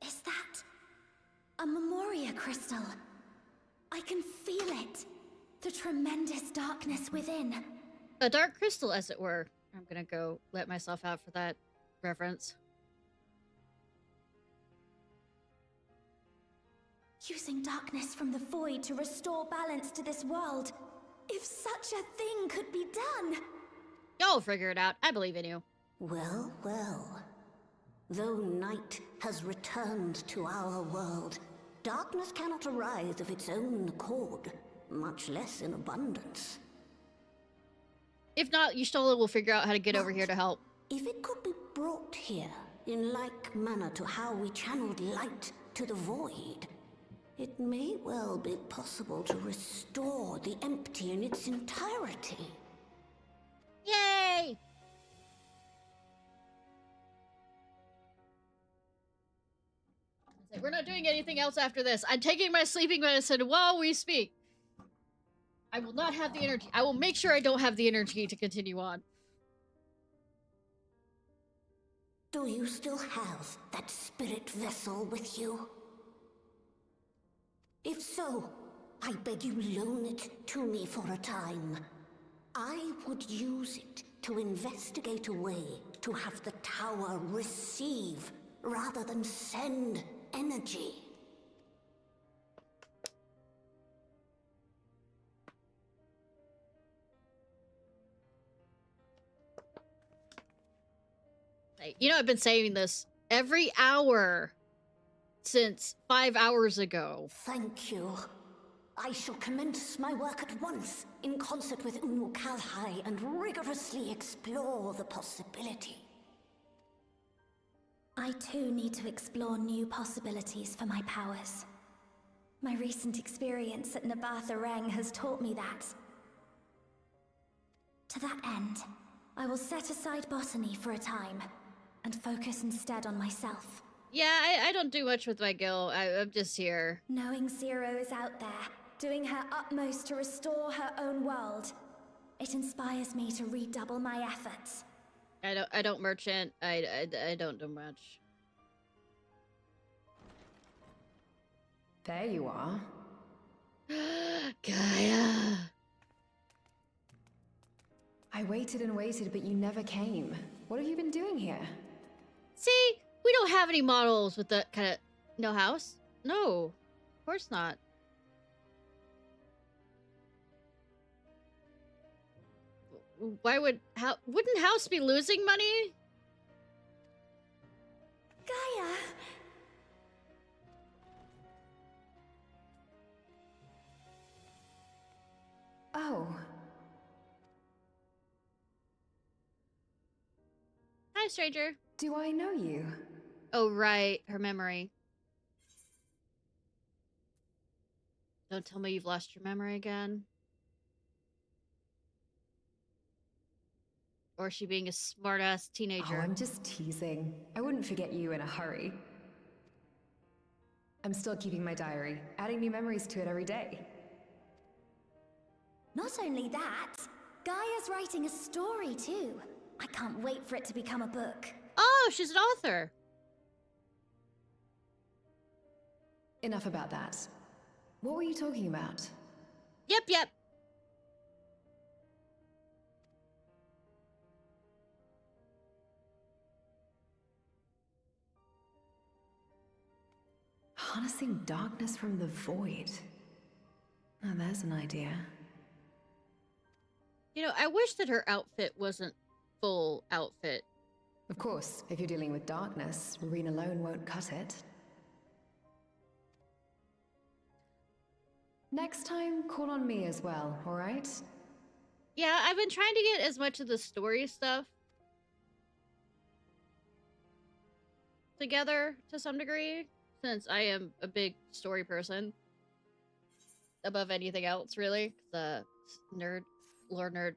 Is that a Memoria crystal? I can feel it. The tremendous darkness within. A dark crystal, as it were. I'm gonna go let myself out for that reference. Using darkness from the void to restore balance to this world. If such a thing could be done. Y'all figure it out. I believe in you. Well, well. Though night has returned to our world, darkness cannot arise of its own accord, much less in abundance. If not, Y'shtola will figure out how to get over here to help. If it could be brought here, in like manner to how we channeled light to the void, it may well be possible to restore the empty in its entirety. Yay! We're not doing anything else after this. I'm taking my sleeping medicine while we speak. I will not have the energy. I will make sure I don't have the energy to continue on. Do you still have that spirit vessel with you? If so, I beg you loan it to me for a time. I would use it to investigate a way to have the tower receive rather than send energy. You know, I've been saying this every hour since 5 hours ago. Thank you. I shall commence my work at once, in concert with Unu Kalhai, and rigorously explore the possibility. I too need to explore new possibilities for my powers. My recent experience at Nabatha Reng has taught me that. To that end, I will set aside botany for a time, and focus instead on myself. Yeah, I don't do much with my gil. I'm just here. Knowing Zero is out there, doing her utmost to restore her own world, it inspires me to redouble my efforts. I don't merchant. I don't do much. There you are. Gaia. I waited and waited, but you never came. What have you been doing here? See, we don't have any models with that kind of... No house? No, of course not. Why would... Wouldn't house be losing money? Gaia! Hi, stranger. Do I know you? Oh, right. Her memory. Don't tell me you've lost your memory again. Or is she being a smart-ass teenager? Oh, I'm just teasing. I wouldn't forget you in a hurry. I'm still keeping my diary, adding new memories to it every day. Not only that, Gaia's writing a story too. I can't wait for it to become a book. Oh, she's an author. Enough about that. What were you talking about? Yep. Harnessing darkness from the void. Oh, there's an idea. You know, I wish that her outfit wasn't full outfit. Of course, if you're dealing with darkness, Marine alone won't cut it. Next time, call on me as well, alright? Yeah, I've been trying to get as much of the story stuff together to some degree, since I am a big story person. Above anything else, really. The nerd, lore nerd.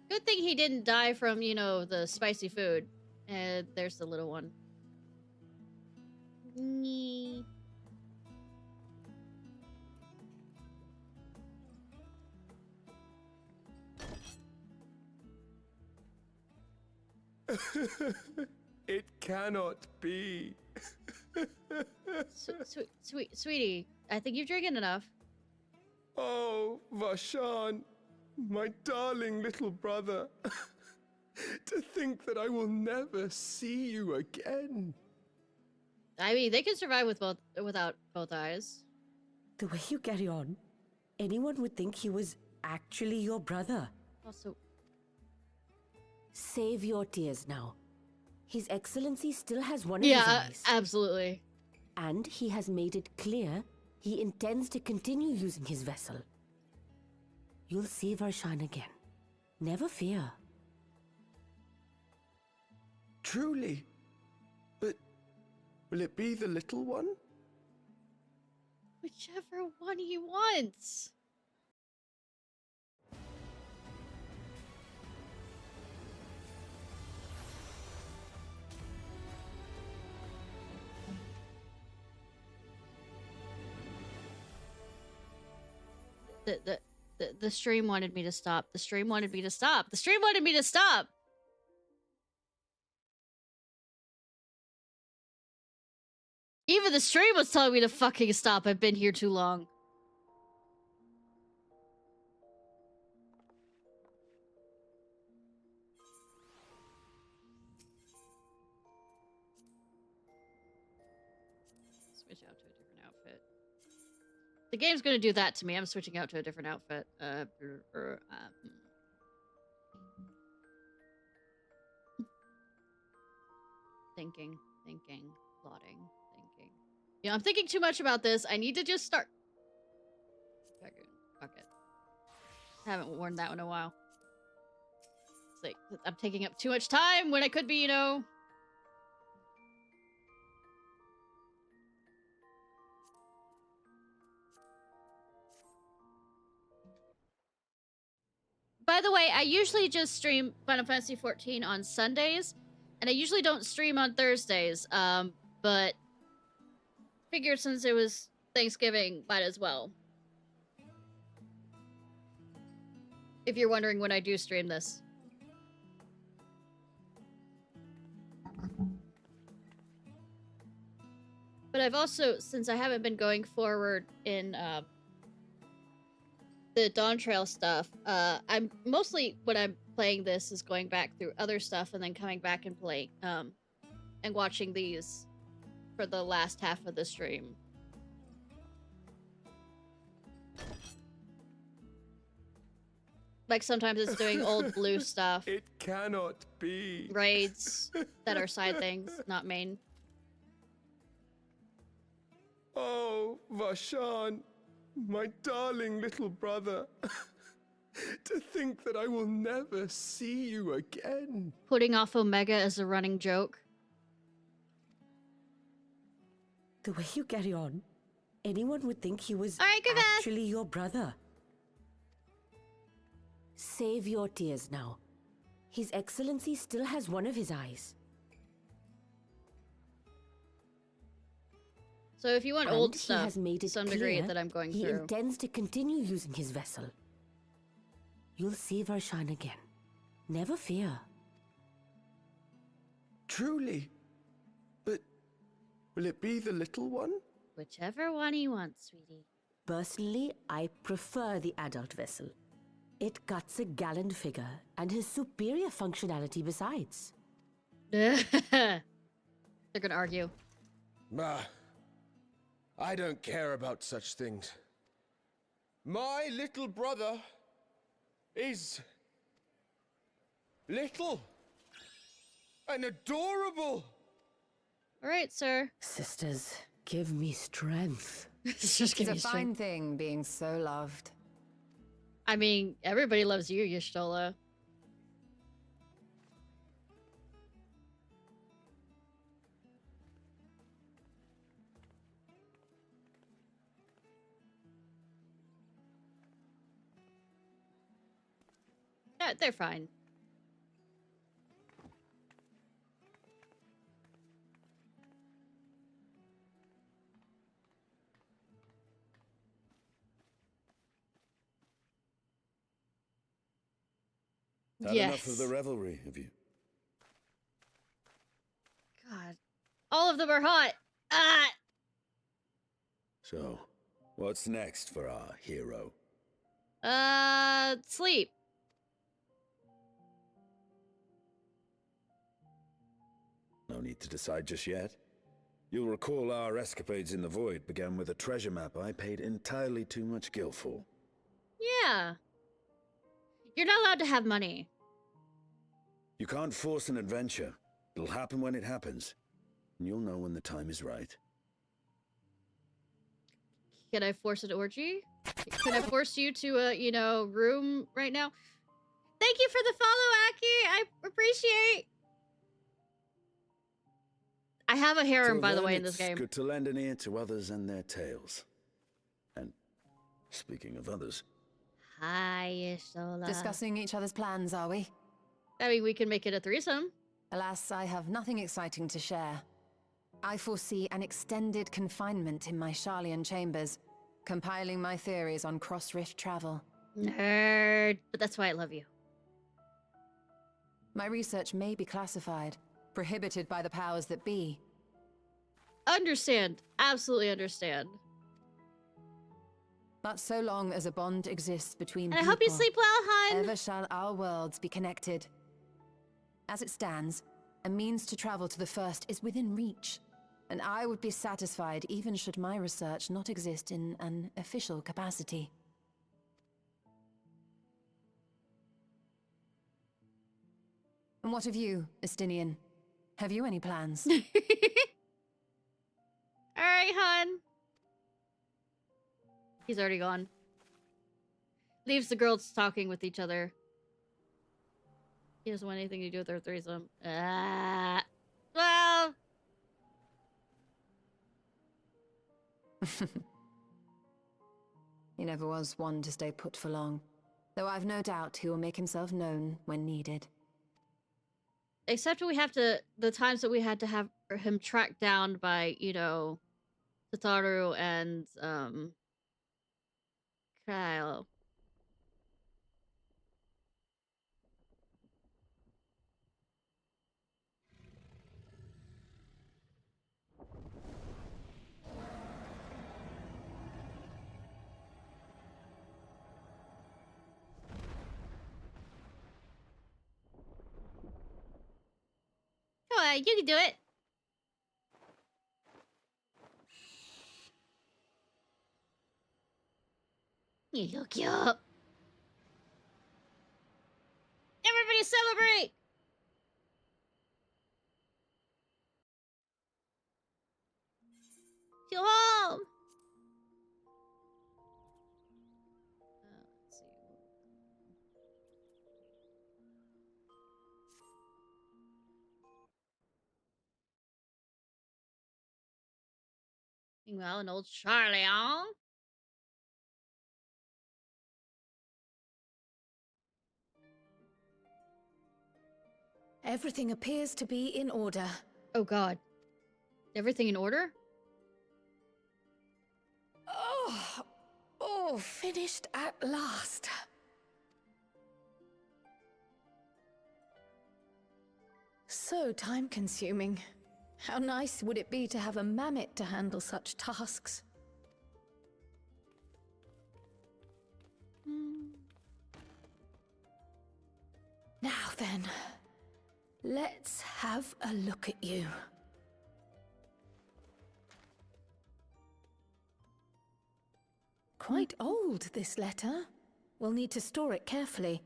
Good thing he didn't die from, you know, the spicy food. And there's the little one. Nee. It cannot be. Sweetie, I think you've drinking enough. Oh, Vashan, my darling little brother. To think that I will never see you again. I mean, they can survive without both eyes. The way you carry on, anyone would think he was actually your brother. Also, save your tears now. His Excellency still has one of his eyes. Yeah, absolutely. And he has made it clear he intends to continue using his vessel. You'll see Varshan again. Never fear. Truly? But will it be the little one? Whichever one he wants. The stream wanted me to stop. The stream wanted me to stop. The stream wanted me to stop. Even the stream was telling me to fucking stop. I've been here too long. Switch out to a different outfit. The game's gonna do that to me. I'm switching out to a different outfit. Thinking, plotting, thinking. You know, I'm thinking too much about this. I need to just start. Fuck it. Haven't worn that one in a while. It's like, I'm taking up too much time when I could be, you know... By the way, I usually just stream Final Fantasy XIV on Sundays, and I usually don't stream on Thursdays, but figured since it was Thanksgiving, might as well. If you're wondering when I do stream this. But I've also, since I haven't been going forward in, the Dawn Trail stuff, I'm mostly what I'm playing this is going back through other stuff and then coming back and playing, and watching these for the last half of the stream. Like, sometimes it's doing old blue stuff. It cannot be. Raids that are side things, not main. Oh, Vashan, my darling little brother. To think that I will never see you again. Putting off Omega as a running joke. The way you carry on, anyone would think he was goodbye. actually your brother. Save your tears now. His Excellency still has one of his eyes. So if you want And old he stuff, has made to it some degree clear that I'm going he through. intends to continue using his vessel. You'll see Varshan again. Never fear. Truly? But will it be the little one? Whichever one he wants, sweetie. Personally, I prefer the adult vessel. It cuts a gallant figure and has superior functionality besides. They're gonna argue. I don't care about such things. My little brother is little and adorable. All right, sir. Sisters, give me strength. Just give It's me a fine thing being so loved. I mean, everybody loves you, Y'shtola. Yeah, they're fine. Had enough of the revelry, have you? God. All of them are hot. Ah! So, what's next for our hero? Sleep. No need to decide just yet. You'll recall our escapades in the Void began with a treasure map I paid entirely too much gil for. Yeah. You're not allowed to have money. You can't force an adventure. It'll happen when it happens. And you'll know when the time is right. Can I force an orgy? Can I force you to a, room right now? Thank you for the follow, Aki. I appreciate. I have a harem, Till by the then, way, in this it's game. good to lend an ear to others and their tales. And speaking of others, Hi, Y'shtola. Discussing each other's plans, are we? I mean, we can make it a threesome. Alas, I have nothing exciting to share. I foresee an extended confinement in my Sharlayan chambers, compiling my theories on cross-rift travel. Nerd. But that's why I love you. My research may be classified, prohibited by the powers that be. Understand. Absolutely understand. But so long as a bond exists between And I people, hope you sleep well, hon. ever shall our worlds be connected. As it stands, a means to travel to the first is within reach, and I would be satisfied even should my research not exist in an official capacity. And what of you, Estinian? Have you any plans? All right, hon. He's already gone. Leaves the girls talking with each other. He doesn't want anything to do with their threesome. Well. He never was one to stay put for long, though I've no doubt he will make himself known when needed. Except we have to, the times that we had to have him tracked down by, Tataru and, Kyle. You can do it. You look cute. Everybody celebrate! Go home! Let's see. Meanwhile, an old Charlie, huh? Everything appears to be in order. Oh god. Everything in order? Oh, finished at last. So time-consuming. How nice would it be to have a mammoth to handle such tasks? Now then, let's have a look at you. Quite old, this letter. We'll need to store it carefully.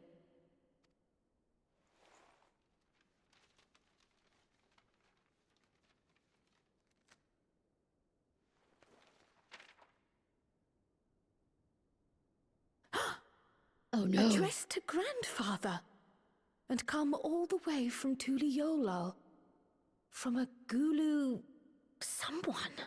Oh no. Addressed to Grandfather. And come all the way from Tuliolal. From a Gulu... someone.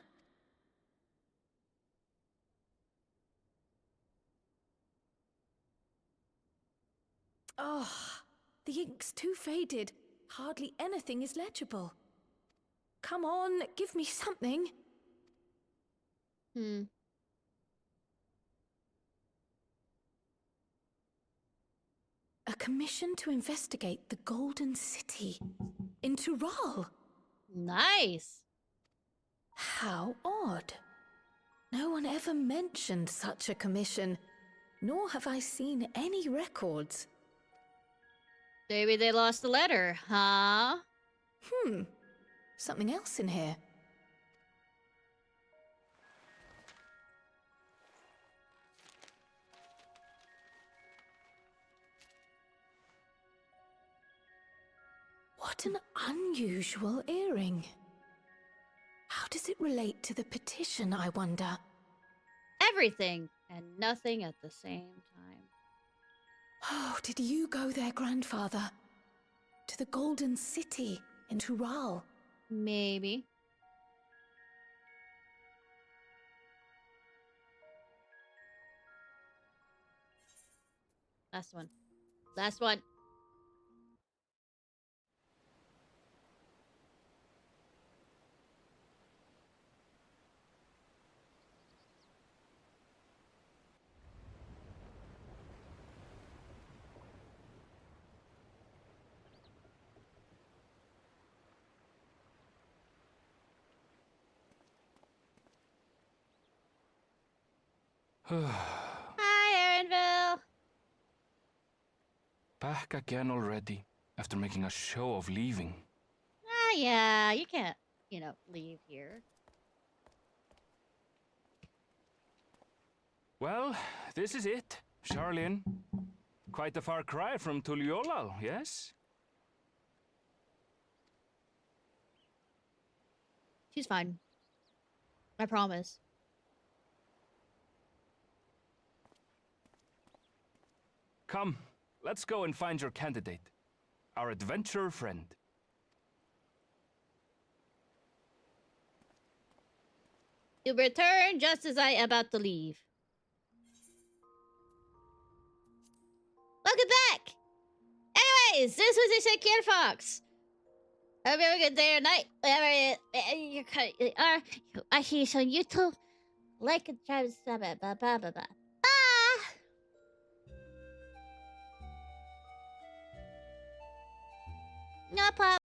Oh, the ink's too faded. Hardly anything is legible. Come on, give me something. A commission to investigate the Golden City in Tural. Nice. How odd. No one ever mentioned such a commission, nor have I seen any records. Maybe they lost the letter, huh? Something else in here. What an unusual earring. How does it relate to the petition, I wonder? Everything and nothing at the same time. Oh, did you go there, Grandfather? To the Golden City in Tural? Maybe. Last one. Last one. Hi, Erinville. Back again already, after making a show of leaving. Ah, yeah, you can't, leave here. Well, this is it, Charlene. Quite a far cry from Tuliolal, yes? She's fine. I promise. Come, let's go and find your candidate. Our adventurer friend. You'll return just as I about to leave. Welcome back! Anyways, this was Ishnai Ciarfox. Hope you have a good day or night. Whatever you are. I see you on YouTube. Like and subscribe. Bye bye bye bye. No problem.